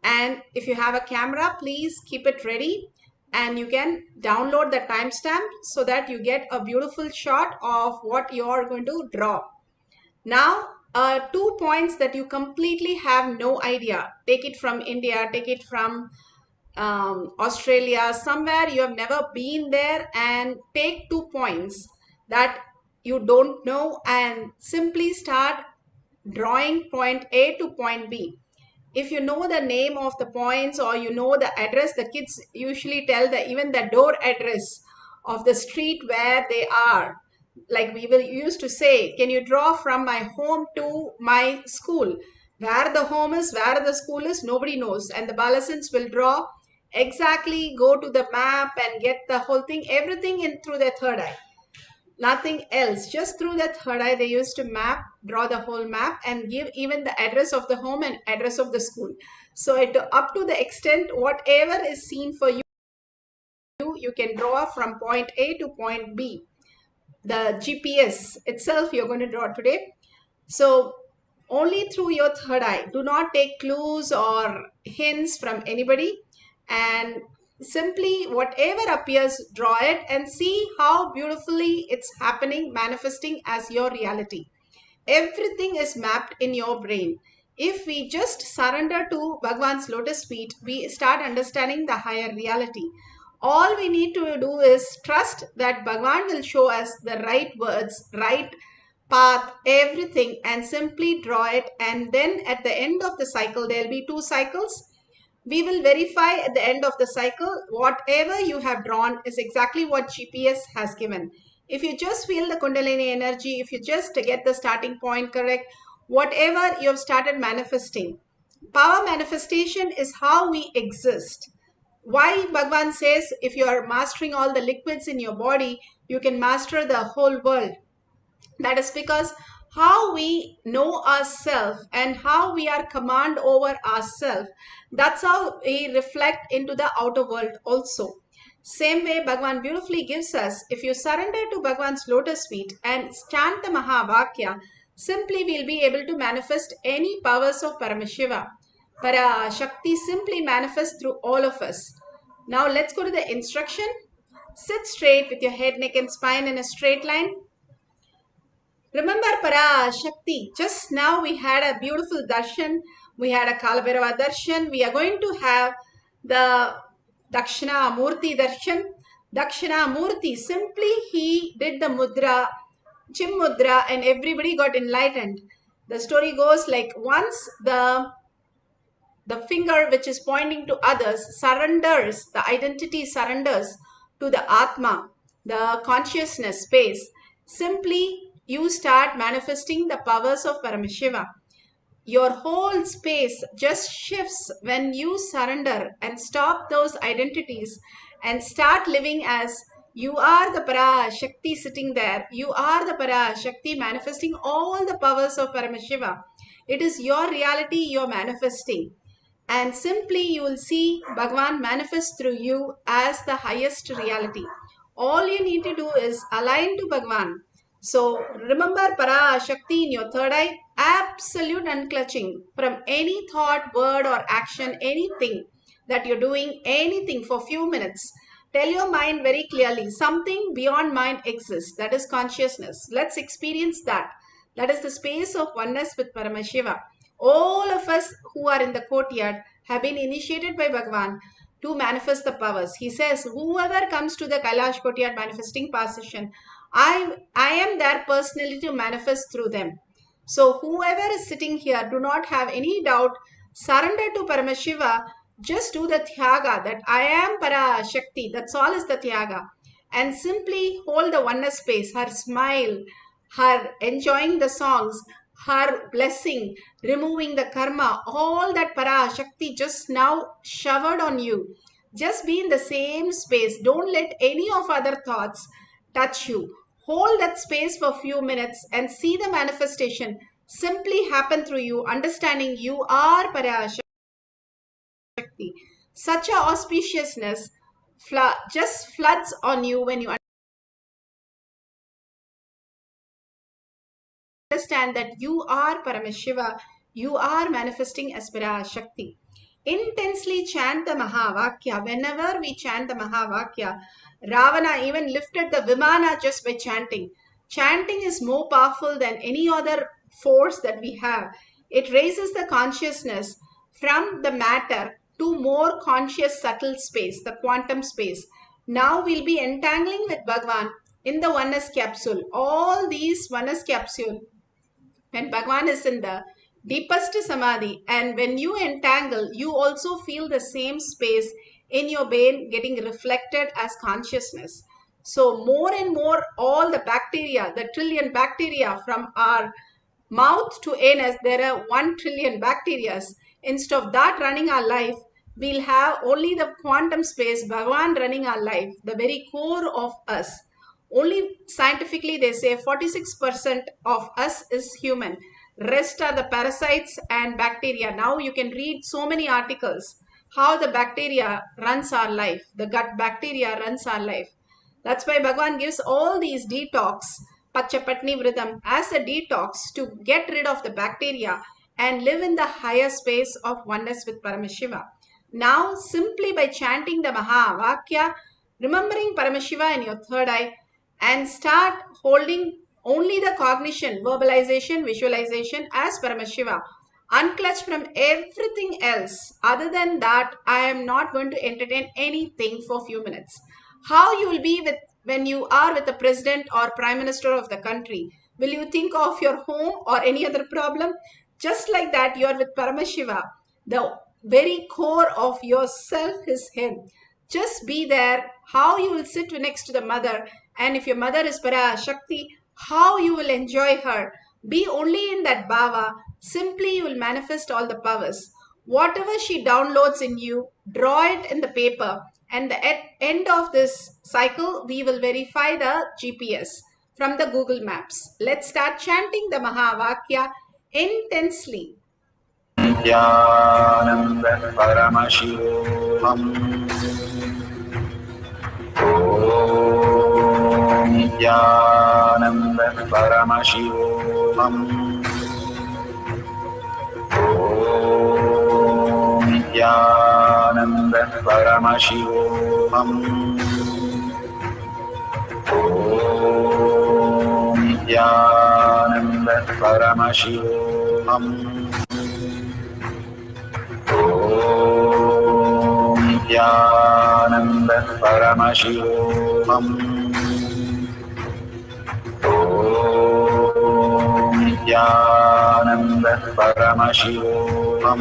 And if you have a camera, please keep it ready. And you can download the timestamp so that you get a beautiful shot of what you're going to draw. Now, 2 points that you completely have no idea. Take it from India, take it from Australia, somewhere you have never been there, and take 2 points that you don't know and simply start drawing point A to point B. If you know the name of the points or you know the address, the kids usually tell even the door address of the street where they are. Like we used to say, can you draw from my home to my school? Where the home is, where the school is, nobody knows. And the Balasins will draw exactly, go to the map and get the whole thing, everything in through their third eye. Nothing else, just through that third eye they used to draw the whole map and give even the address of the home and address of the school. So up to the extent whatever is seen for you, you can draw from point A to point B. The GPS itself you're going to draw today. So only through your third eye. Do not take clues or hints from anybody, and simply whatever appears, draw it and see how beautifully it's happening, manifesting as your reality. Everything is mapped in your brain. If we just surrender to Bhagwan's lotus feet, we start understanding the higher reality. All we need to do is trust that Bhagwan will show us the right words, right path, everything, and simply draw it. And then at the end of the cycle, there'll be 2 cycles. We will verify at the end of the cycle, whatever you have drawn is exactly what GPS has given. If you just feel the Kundalini energy, if you just get the starting point correct, whatever you have started manifesting. Power manifestation is how we exist. Why Bhagwan says if you are mastering all the liquids in your body, you can master the whole world. That is because how we know ourselves and how we are command over ourselves, that's how we reflect into the outer world also. Same way Bhagwan beautifully gives us, if you surrender to Bhagwan's lotus feet and chant the Mahavakya, simply we'll be able to manifest any powers of Paramashiva. Parashakti simply manifests through all of us. Now let's go to the instruction. Sit straight with your head, neck and spine in a straight line. Remember Parashakti, just now we had a beautiful darshan, we had a Kalabhairava darshan, we are going to have the Dakshina Murti darshan. Dakshina Murti, simply he did the mudra, Chim mudra, and everybody got enlightened. The story goes like once the finger which is pointing to others surrenders, the identity surrenders to the Atma, the consciousness space, simply you start manifesting the powers of Paramashiva. Your whole space just shifts when you surrender and stop those identities and start living as you are the Parashakti sitting there. You are the Parashakti manifesting all the powers of Paramashiva. It is your reality you're manifesting. And simply you will see Bhagwan manifest through you as the highest reality. All you need to do is align to Bhagwan. So remember Parashakti in your third eye, absolute unclutching from any thought, word or action, anything that you're doing, anything for few minutes. Tell your mind very clearly, something beyond mind exists, that is consciousness. Let's experience that. That is the space of oneness with Paramashiva. All of us who are in the courtyard have been initiated by Bhagwan to manifest the powers. He says, whoever comes to the Kailash courtyard manifesting power session, I am there personally to manifest through them. So whoever is sitting here, do not have any doubt, surrender to Paramashiva, just do the Tyaga, that I am Parashakti, that's all is the Tyaga. And simply hold the oneness space, her smile, her enjoying the songs, her blessing, removing the karma, all that Parashakti just now showered on you. Just be in the same space. Don't let any of other thoughts touch you. Hold that space for a few minutes and see the manifestation simply happen through you, understanding you are Parashakti. Such a auspiciousness just floods on you when you understand that you are Paramashiva, you are manifesting as Parashakti. Intensely chant the Mahavakya. Whenever we chant the Mahavakya, Ravana even lifted the Vimana just by chanting. Chanting is more powerful than any other force that we have. It raises the consciousness from the matter to more conscious subtle space, the quantum space. Now we'll be entangling with Bhagwan in the oneness capsule. All these oneness capsule, when Bhagwan is in the deepest samadhi, and when you entangle, you also feel the same space in your brain getting reflected as consciousness. So more and more, all the bacteria, the trillion bacteria from our mouth to anus, there are 1 trillion bacteria. Instead of that running our life, we'll have only the quantum space, Bhagwan running our life, the very core of us. Only scientifically they say 46% of us is human. Rest are the parasites and bacteria. Now you can read so many articles how the bacteria runs our life. The gut bacteria runs our life. That's why Bhagwan gives all these detox, Pachapatni Vridam, as a detox to get rid of the bacteria and live in the higher space of oneness with Paramashiva. Now, simply by chanting the Mahavakya, remembering Paramashiva in your third eye, and start holding only the cognition, verbalization, visualization as Paramashiva. unclutch from everything else. Other than that, I am not going to entertain anything for a few minutes. How you will be with when you are with the president or prime minister of the country? Will you think of your home or any other problem? Just like that, you are with Paramashiva. The very core of yourself is him. Just be there. How you will sit next to the mother, and if your mother is Parashakti, how you will enjoy her. Be only in that bhava. Simply you will manifest all the powers. Whatever she downloads in you, draw it in the paper, and at end of this cycle, we will verify the GPS from the Google Maps. Let's start chanting the Mahavakya intensely. Nithyananda Paramashivoham. Om Nithyananda Paramashivoham. Om Nithyananda Paramashivoham. Om Nithyananda Paramashivoham. Om Nithyananda Paramashivoham. Om Nithyananda Paramashivoham.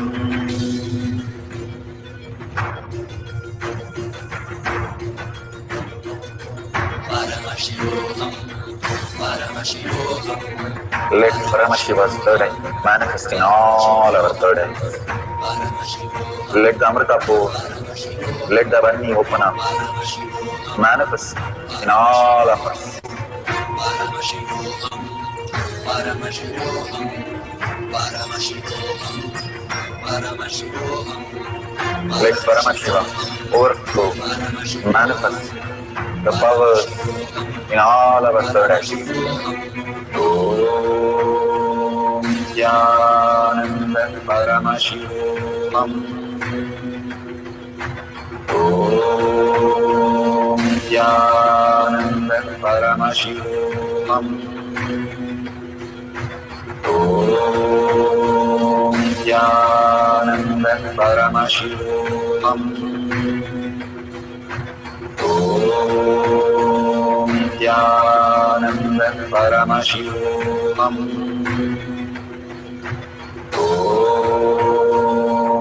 Let Paramashiva's third eye manifest in all our third eyes. Let the Amrita pour, let the Vani open up, manifest in all of us. Let Paramashiva overflow, manifest the powers in all our third eyes. Om Nithyananda Paramashivoham. Om Nithyananda Paramashivoham. Om Nithyananda Paramashivoham. Om Nithyananda Paramashivoham. Om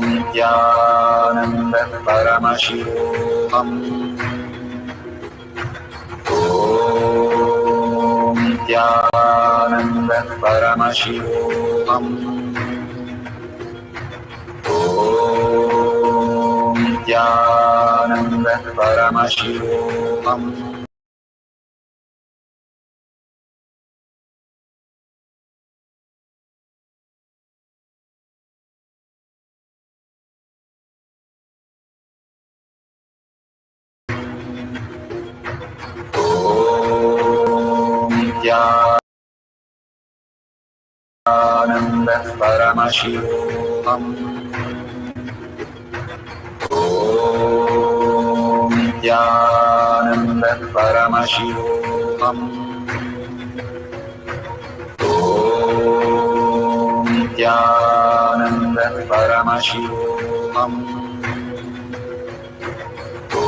Nithyananda Paramashivoham. Om Nithyananda Paramashivoham. Om Nithyananda Paramashivoham. Nithyananda Paramashivoham. Om Nithyananda Paramashivoham. Om Nithyananda Paramashivoham. Om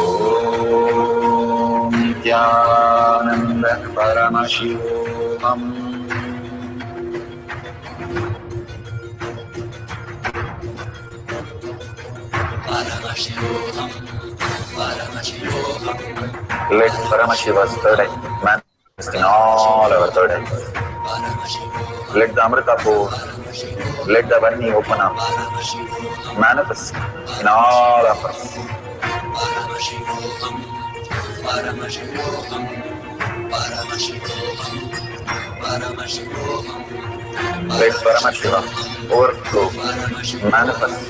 Nithyananda Paramashivoham. Let Paramashiva's third eye manifest in all our third eyes. Let the Amrita pour, let the Vani open up, manifest in all of us. Let Paramashiva overflow, manifest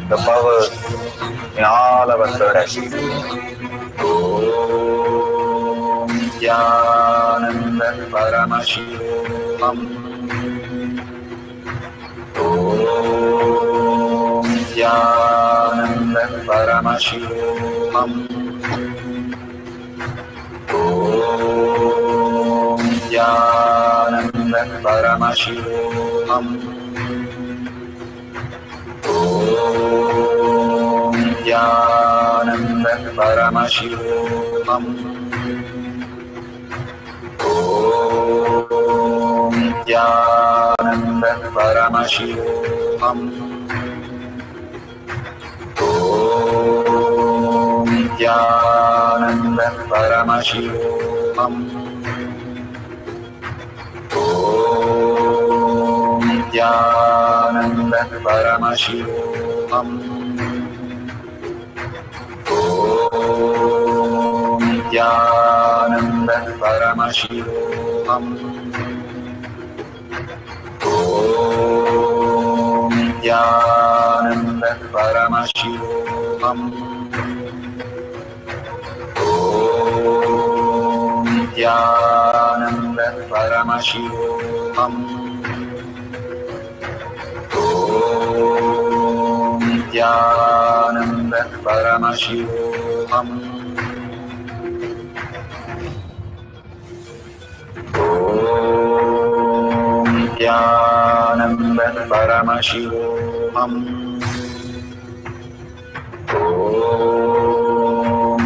the powers in all our third eyes. Om Nithyananda Paramashivoham. Om Nithyananda Paramashivoham. Om Nithyananda Paramashivoham. Paramashivoham. Om Nithyananda Paramashivoham. Om Nithyananda Paramashivoham. Om Nithyananda Paramashivoham. Om Nithyananda Paramashivoham. Om Nithyananda Paramashivoham. Om Nithyananda Paramashivoham. Om Nithyananda Paramashivoham. Om Nithyananda Paramashivoham. Om Nithyananda Paramashivoham. Om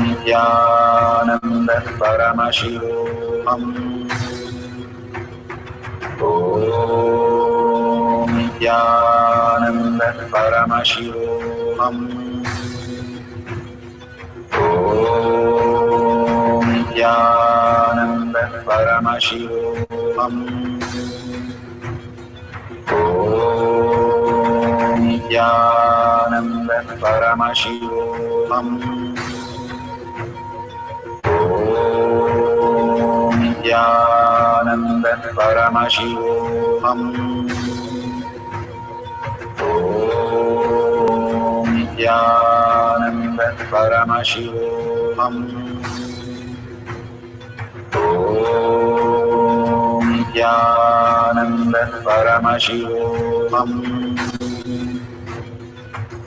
Nithyananda Paramashivoham. Om Nithyananda Paramashivoham. Om Nithyananda Paramashivoham. Om Nithyananda Paramashivoham. Om Nithyananda Paramashivoham. Om Nithyananda Paramashivoham.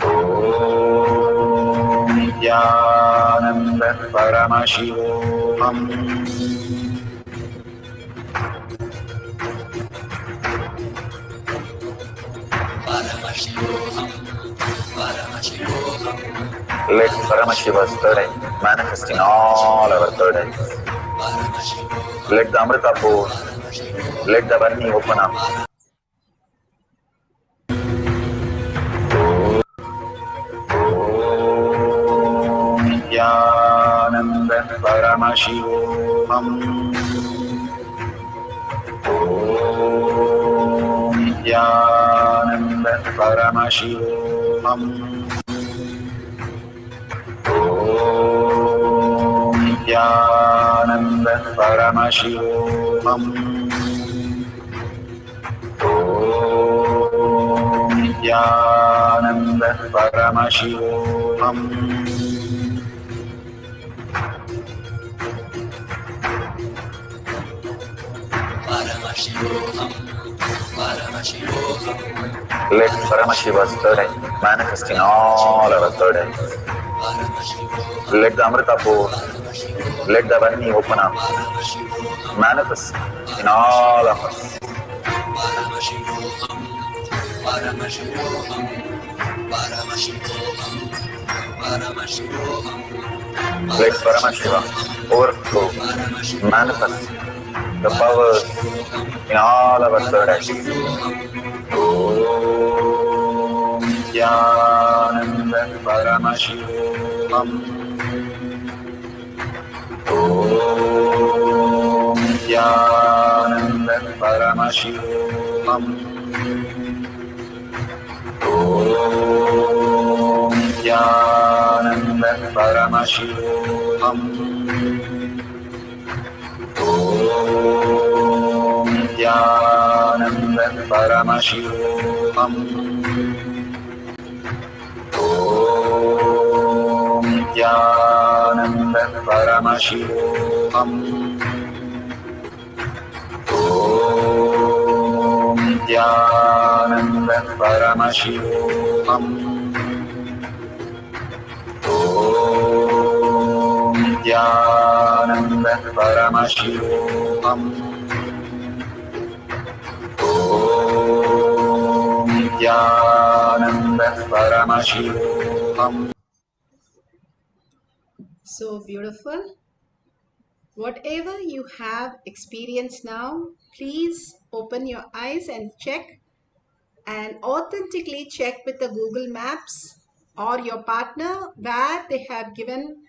Om Nithyananda Paramashivoham. Let Paramashiva's third eye manifest in all our third eyes. Let the Amrita pour, let the Varni open up. Om Nithyananda Paramashivoham. Om Nithyananda Paramashivoham. Om Nithyananda Paramashivoham. Om Nithyananda Paramashivoham. Let Paramashiva's third eye manifest in all our third eyes. Let the Amrita pour, let the Varni open up, manifest in all of us. Let Paramashiva overflow, manifest the powers in all our third eyes. Om Nithyananda Paramashivoham. Om Nithyananda Paramashivoham. Om Nithyananda Paramashivoham. Om Nithyananda Paramashivoham. Om Nithyananda Paramashivoham. Om Nithyananda Paramashivoham. Om Nithyananda Paramashivoham. Om Nithyananda Paramashivoham. So beautiful. Whatever you have experienced now, please open your eyes and check, and authentically check with the Google Maps or your partner where they have given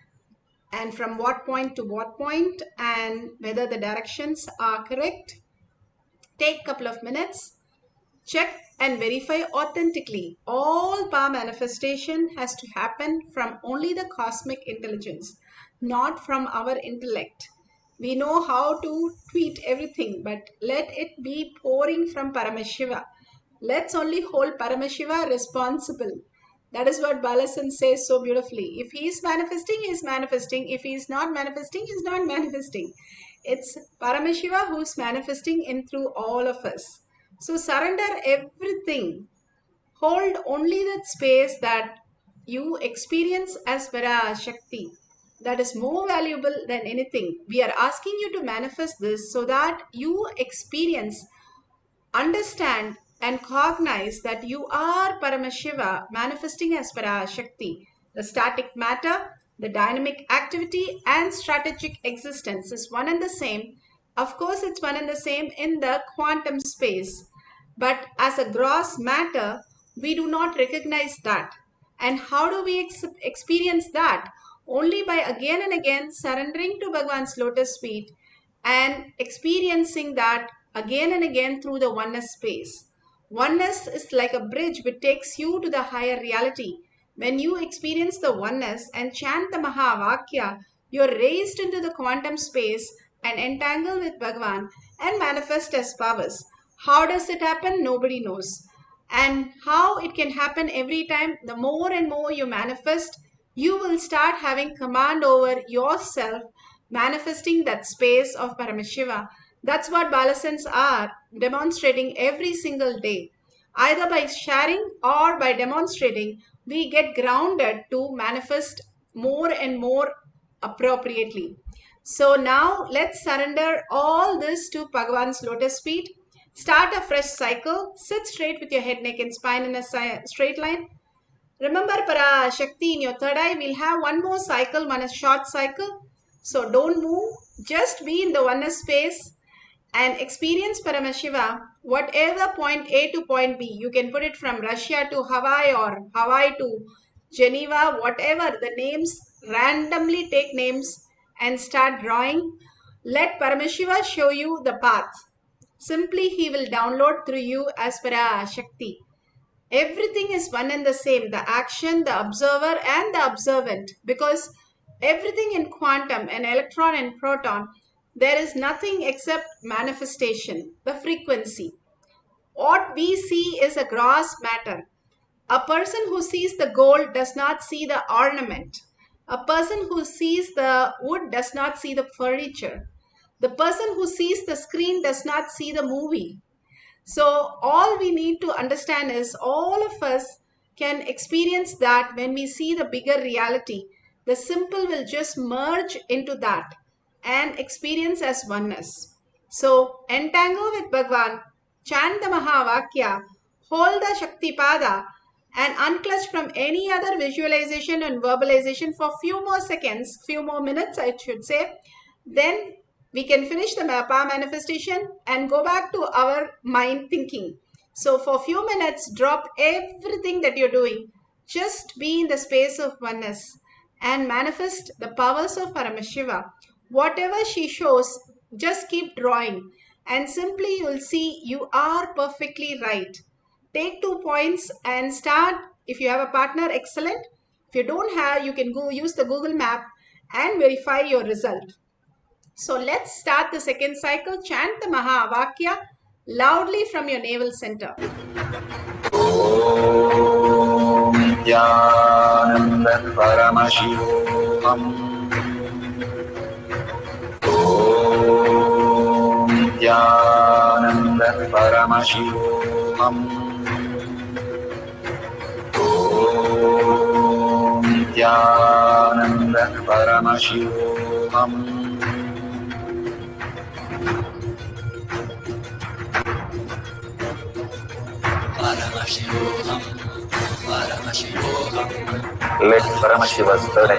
and from what point to what point and whether the directions are correct. Take a couple of minutes, check and verify authentically. All power manifestation has to happen from only the cosmic intelligence, not from our intellect. We know how to tweet everything, but let it be pouring from Paramashiva. Let's only hold Paramashiva responsible. That is what Balasan says so beautifully. If he is manifesting, he is manifesting. If he is not manifesting, he is not manifesting. It's Paramashiva who is manifesting in through all of us. So surrender everything. Hold only that space that you experience as Parashakti. That is more valuable than anything. We are asking you to manifest this so that you experience, understand and cognize that you are Paramashiva manifesting as Parashakti. The static matter, the dynamic activity and strategic existence is one and the same. Of course, it's one and the same in the quantum space. But as a gross matter, we do not recognize that. And how do we experience that? Only by again and again surrendering to Bhagwan's lotus feet and experiencing that again and again through the oneness space. Oneness is like a bridge which takes you to the higher reality. When you experience the oneness and chant the Mahavakya, you're raised into the quantum space and entangle with Bhagwan and manifest as powers. How does it happen? Nobody knows. And how it can happen every time, the more and more you manifest, you will start having command over yourself, manifesting that space of Paramashiva. That's what Balasans are demonstrating every single day. Either by sharing or by demonstrating, we get grounded to manifest more and more appropriately. So now let's surrender all this to Bhagwan's lotus feet. Start a fresh cycle. Sit straight with your head, neck and spine in a straight line. Remember Parashakti in your third eye. We'll have one more cycle, one is short cycle. So don't move. Just be in the oneness space and experience Paramashiva. Whatever point A to point B. You can put it from Russia to Hawaii or Hawaii to Geneva. Whatever the names. Randomly take names and start drawing. Let Paramashiva show you the path. Simply he will download through you as Parashakti. Everything is one and the same, the action, the observer and the observant, because everything in quantum, an electron and proton, there is nothing except manifestation, the frequency. What we see is a gross matter. A person who sees the gold does not see the ornament. A person who sees the wood does not see the furniture. The person who sees the screen does not see the movie. So all we need to understand is all of us can experience that when we see the bigger reality. The simple will just merge into that and experience as oneness. So entangle with Bhagwan, chant the Mahavakya, hold the Shakti Pada and unclutch from any other visualization and verbalization for few more seconds, few more minutes I should say. Then we can finish the power manifestation and go back to our mind thinking. So for a few minutes, drop everything that you're doing. Just be in the space of oneness and manifest the powers of Paramashiva. Whatever she shows, just keep drawing and simply you'll see you are perfectly right. Take 2 points and start. If you have a partner, excellent. If you don't have, you can go use the Google map and verify your result. So let's start the second cycle. Chant the Mahavakya loudly from your navel center. Om Nithyananda Paramashivoham. Om Nithyananda Paramashivoham. Om Nithyananda Paramashivoham. Let Paramashiva's third eye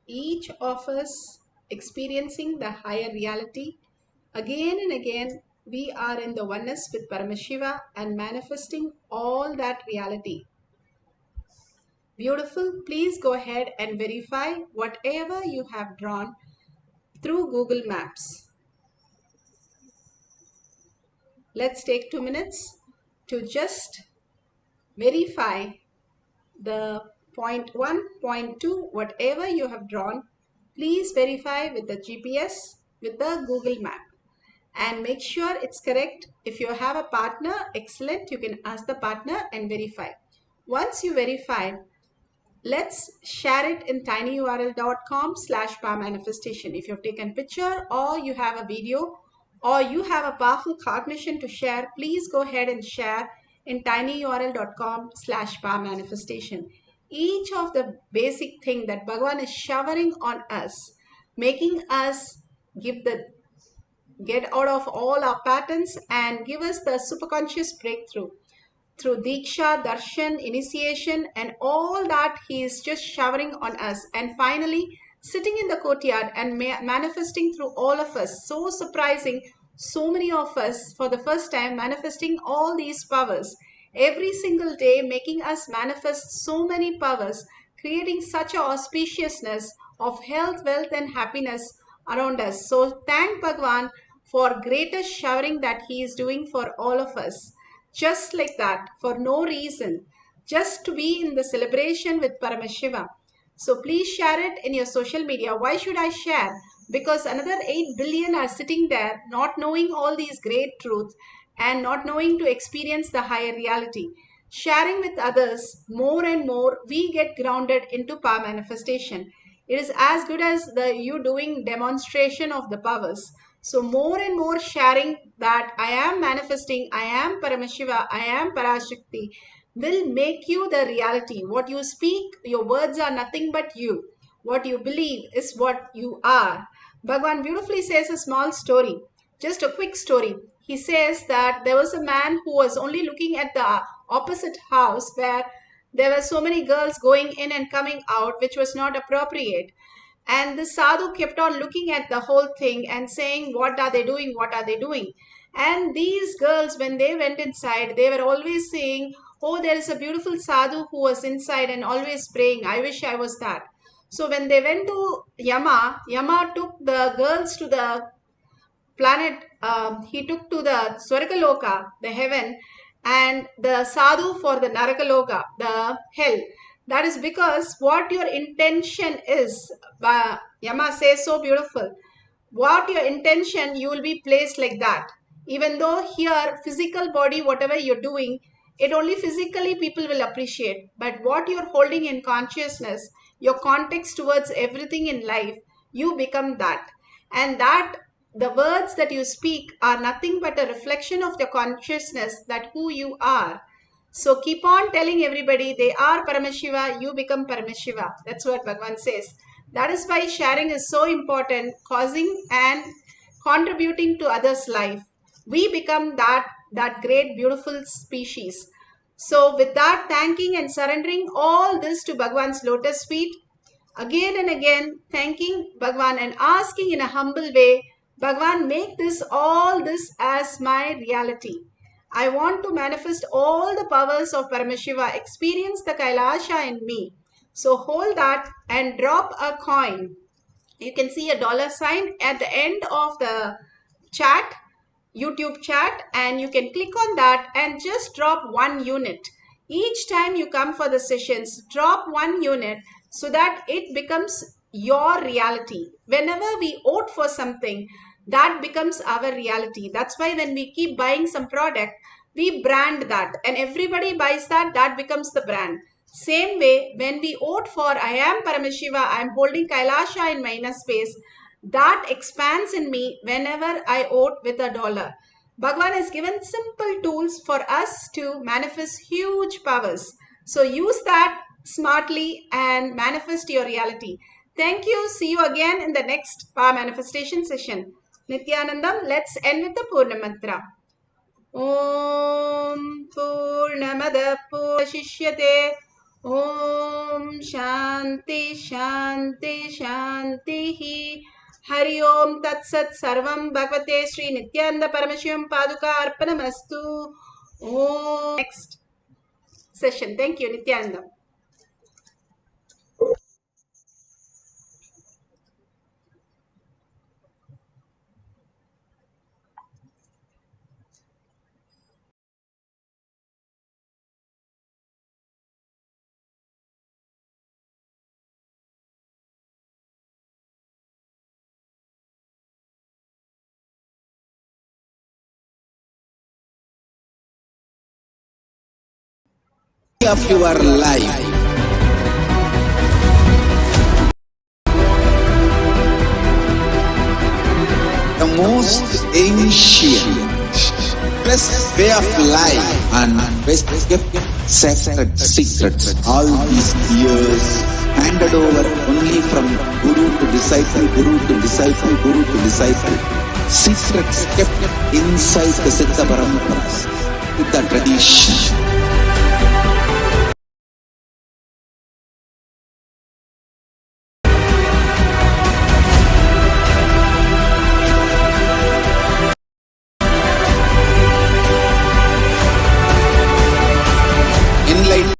each of us experiencing the higher reality. Again and again, we are in the oneness with Paramashiva and manifesting all that reality. Beautiful. Please go ahead and verify whatever you have drawn through Google Maps. Let's take 2 minutes to just verify the point 1, point 2, whatever you have drawn. Please verify with the GPS, with the Google Map, and make sure it's correct. If you have a partner, excellent, you can ask the partner and verify. Once you verify, let's share it in tinyurl.com/powermanifestation. If you've taken picture or you have a video or you have a powerful cognition to share, please go ahead and share in tinyurl.com/powermanifestation. Each of the basic thing that Bhagavan is showering on us, making us get out of all our patterns and give us the superconscious breakthrough through Diksha, Darshan, initiation, and all that he is just showering on us. And finally, sitting in the courtyard and manifesting through all of us. So surprising, so many of us for the first time manifesting all these powers. Every single day making us manifest so many powers, creating such a auspiciousness of health, wealth, and happiness around us. So thank Bhagwan for greatest showering that he is doing for all of us. Just like that, for no reason, just to be in the celebration with Paramashiva. So please share it in your social media. Why should I share? Because another 8 billion are sitting there not knowing all these great truths and not knowing to experience the higher reality. Sharing with others more and more, we get grounded into power manifestation. It is as good as you doing demonstration of the powers. So more and more sharing that I am manifesting, I am Paramashiva, I am Parashakti will make you the reality. What you speak, your words are nothing but you. What you believe is what you are. Bhagwan beautifully says a small story, just a quick story. He says that there was a man who was only looking at the opposite house where there were so many girls going in and coming out, which was not appropriate. And the sadhu kept on looking at the whole thing and saying, what are they doing? What are they doing? And these girls, when they went inside, they were always saying, oh, there is a beautiful sadhu who was inside and always praying. I wish I was that. So when they went to Yama, Yama took the girls to the planet, he took to the Swargaloka, the heaven, and the sadhu for the Narakaloka, the hell. That is because what your intention is, Yama says so beautiful, what your intention, you will be placed like that. Even though here, physical body, whatever you're doing, it only physically people will appreciate. But what you're holding in consciousness, your context towards everything in life, you become that. And that the words that you speak are nothing but a reflection of your consciousness, that who you are. So keep on telling everybody they are Paramashiva, you become Paramashiva. That's what Bhagavan says. That is why sharing is so important, causing and contributing to others' life. We become that great, beautiful species. So with that, thanking and surrendering all this to Bhagavan's lotus feet, again and again, thanking Bhagavan and asking in a humble way, Bhagavan, make all this as my reality. I want to manifest all the powers of Paramashiva, experience the Kailasa in me. So hold that and drop a coin. You can see a $sign at the end of the chat, YouTube chat, and you can click on that and just drop 1 unit. Each time you come for the sessions, drop 1 unit so that it becomes your reality. Whenever we vote for something, that becomes our reality. That's why when we keep buying some product, we brand that and everybody buys that, that becomes the brand. Same way, when we vote for I am Paramashiva, I am holding Kailasa in my inner space, that expands in me whenever I vote with $1. Bhagavan has given simple tools for us to manifest huge powers. So use that smartly and manifest your reality. Thank you. See you again in the next power manifestation session. Nithyanandam, let's end with the Purna Mantra. Om Purnamada Purnashishyate Om Shanti Shanti Shanti. Hari Om Tat Sat Sarvam Bhagavate Sri Nithyananda Paramashivam Paduka Arpanamastu. Om. Next session. Thank you, Nithyananda. Of your life. The most ancient, best way of life and best kept sacred secrets all these years handed over only from guru to disciple, guru to disciple, guru to disciple. Secrets kept inside the Siddha Paramparas with the tradition. Enlightenment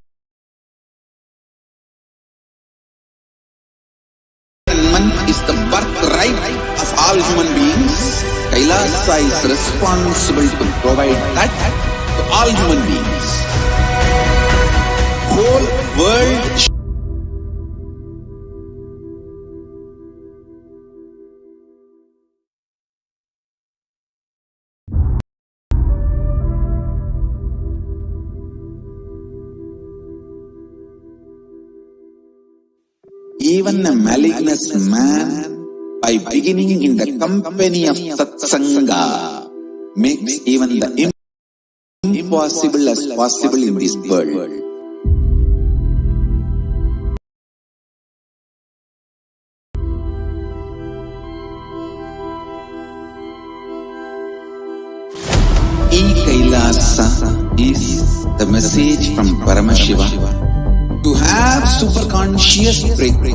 is the birthright of all human beings. Kailasa is responsible to provide that to all human beings. Whole world even a malignant man, by beginning in the company of Satsanga, makes even the impossible as possible in this world. Kailasa is the message from Paramashiva to have superconscious breakthrough.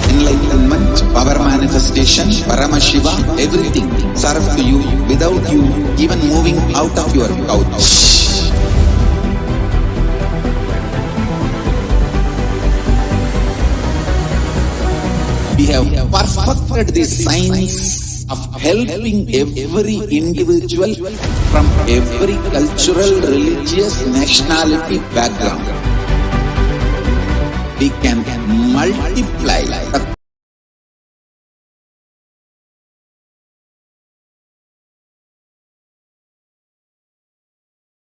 Enlightenment, power manifestation, Paramashiva, everything serve to you without you even moving out of your couch. We have perfected the science of helping every individual from every cultural, religious, nationality background. We can multiply the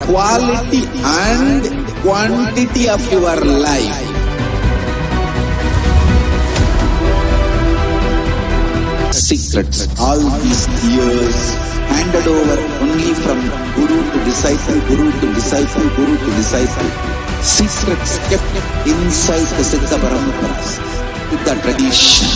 quality and quantity of your life. Secrets all these years handed over only from guru to disciple, guru to disciple, guru to disciple. Secrets kept inside the Siddha Paramparas with the tradition.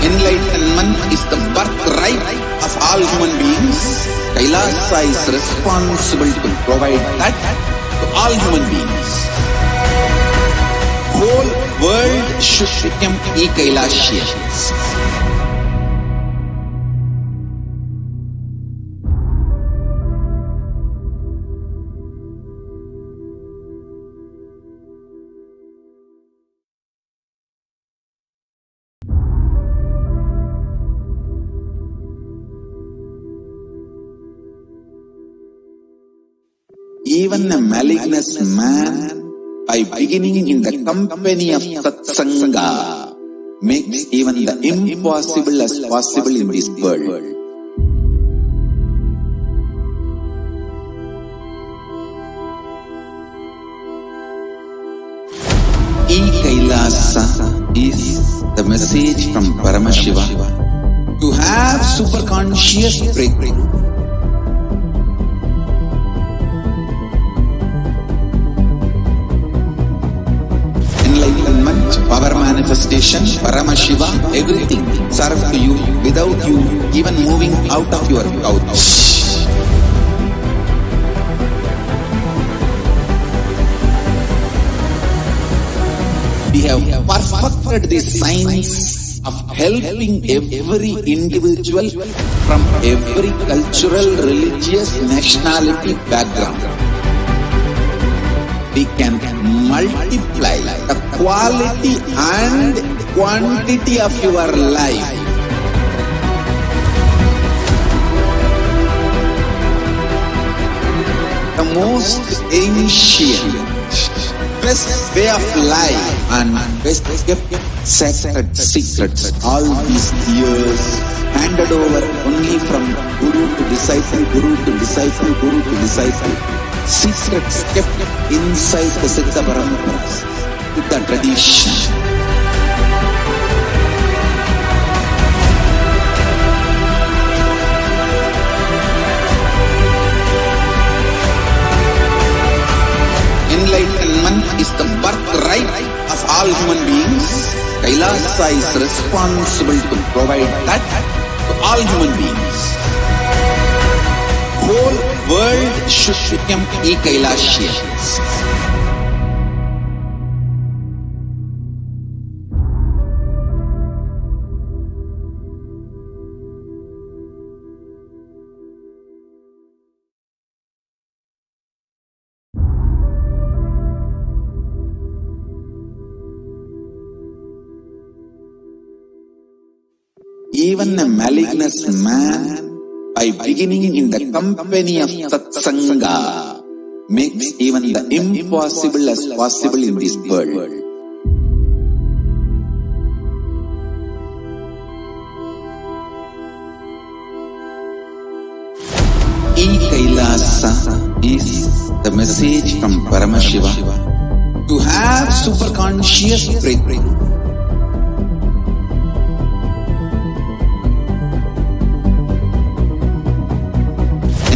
Enlightenment is the birthright of all human beings. Kailasa is responsible to provide that to all human beings. Whole world should become e-Kailasians. Even a malignant man, by beginning in the company of Satsanga, makes even the impossible as possible in this world. Kailasa is the message from Paramashiva to have superconscious breakthrough. manifestation, Paramashiva, everything serve to you without you even moving out of your couch. We have perfected the science of helping every individual from every cultural, religious, nationality background. We can multiply the quality and quantity of your life. The most ancient, best way of life and best kept sacred secrets all these years handed over only from guru to disciple, guru to disciple, guru to disciple. Secrets kept inside the Siddha Paramparas, with the tradition. Enlightenment is the birthright of all human beings. Kailasa is responsible to provide that to all human beings. Whole world should become e-Kailasians. Even a malignant man, by beginning in the company of Satsanga, makes even the impossible as possible in this world. E-Kailasa is the message from Paramashiva to have superconscious breakthrough.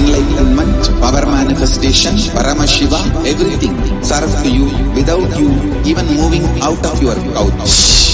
Enlightenment, power manifestation, Paramashiva, everything serve to you without you even moving out of your couch.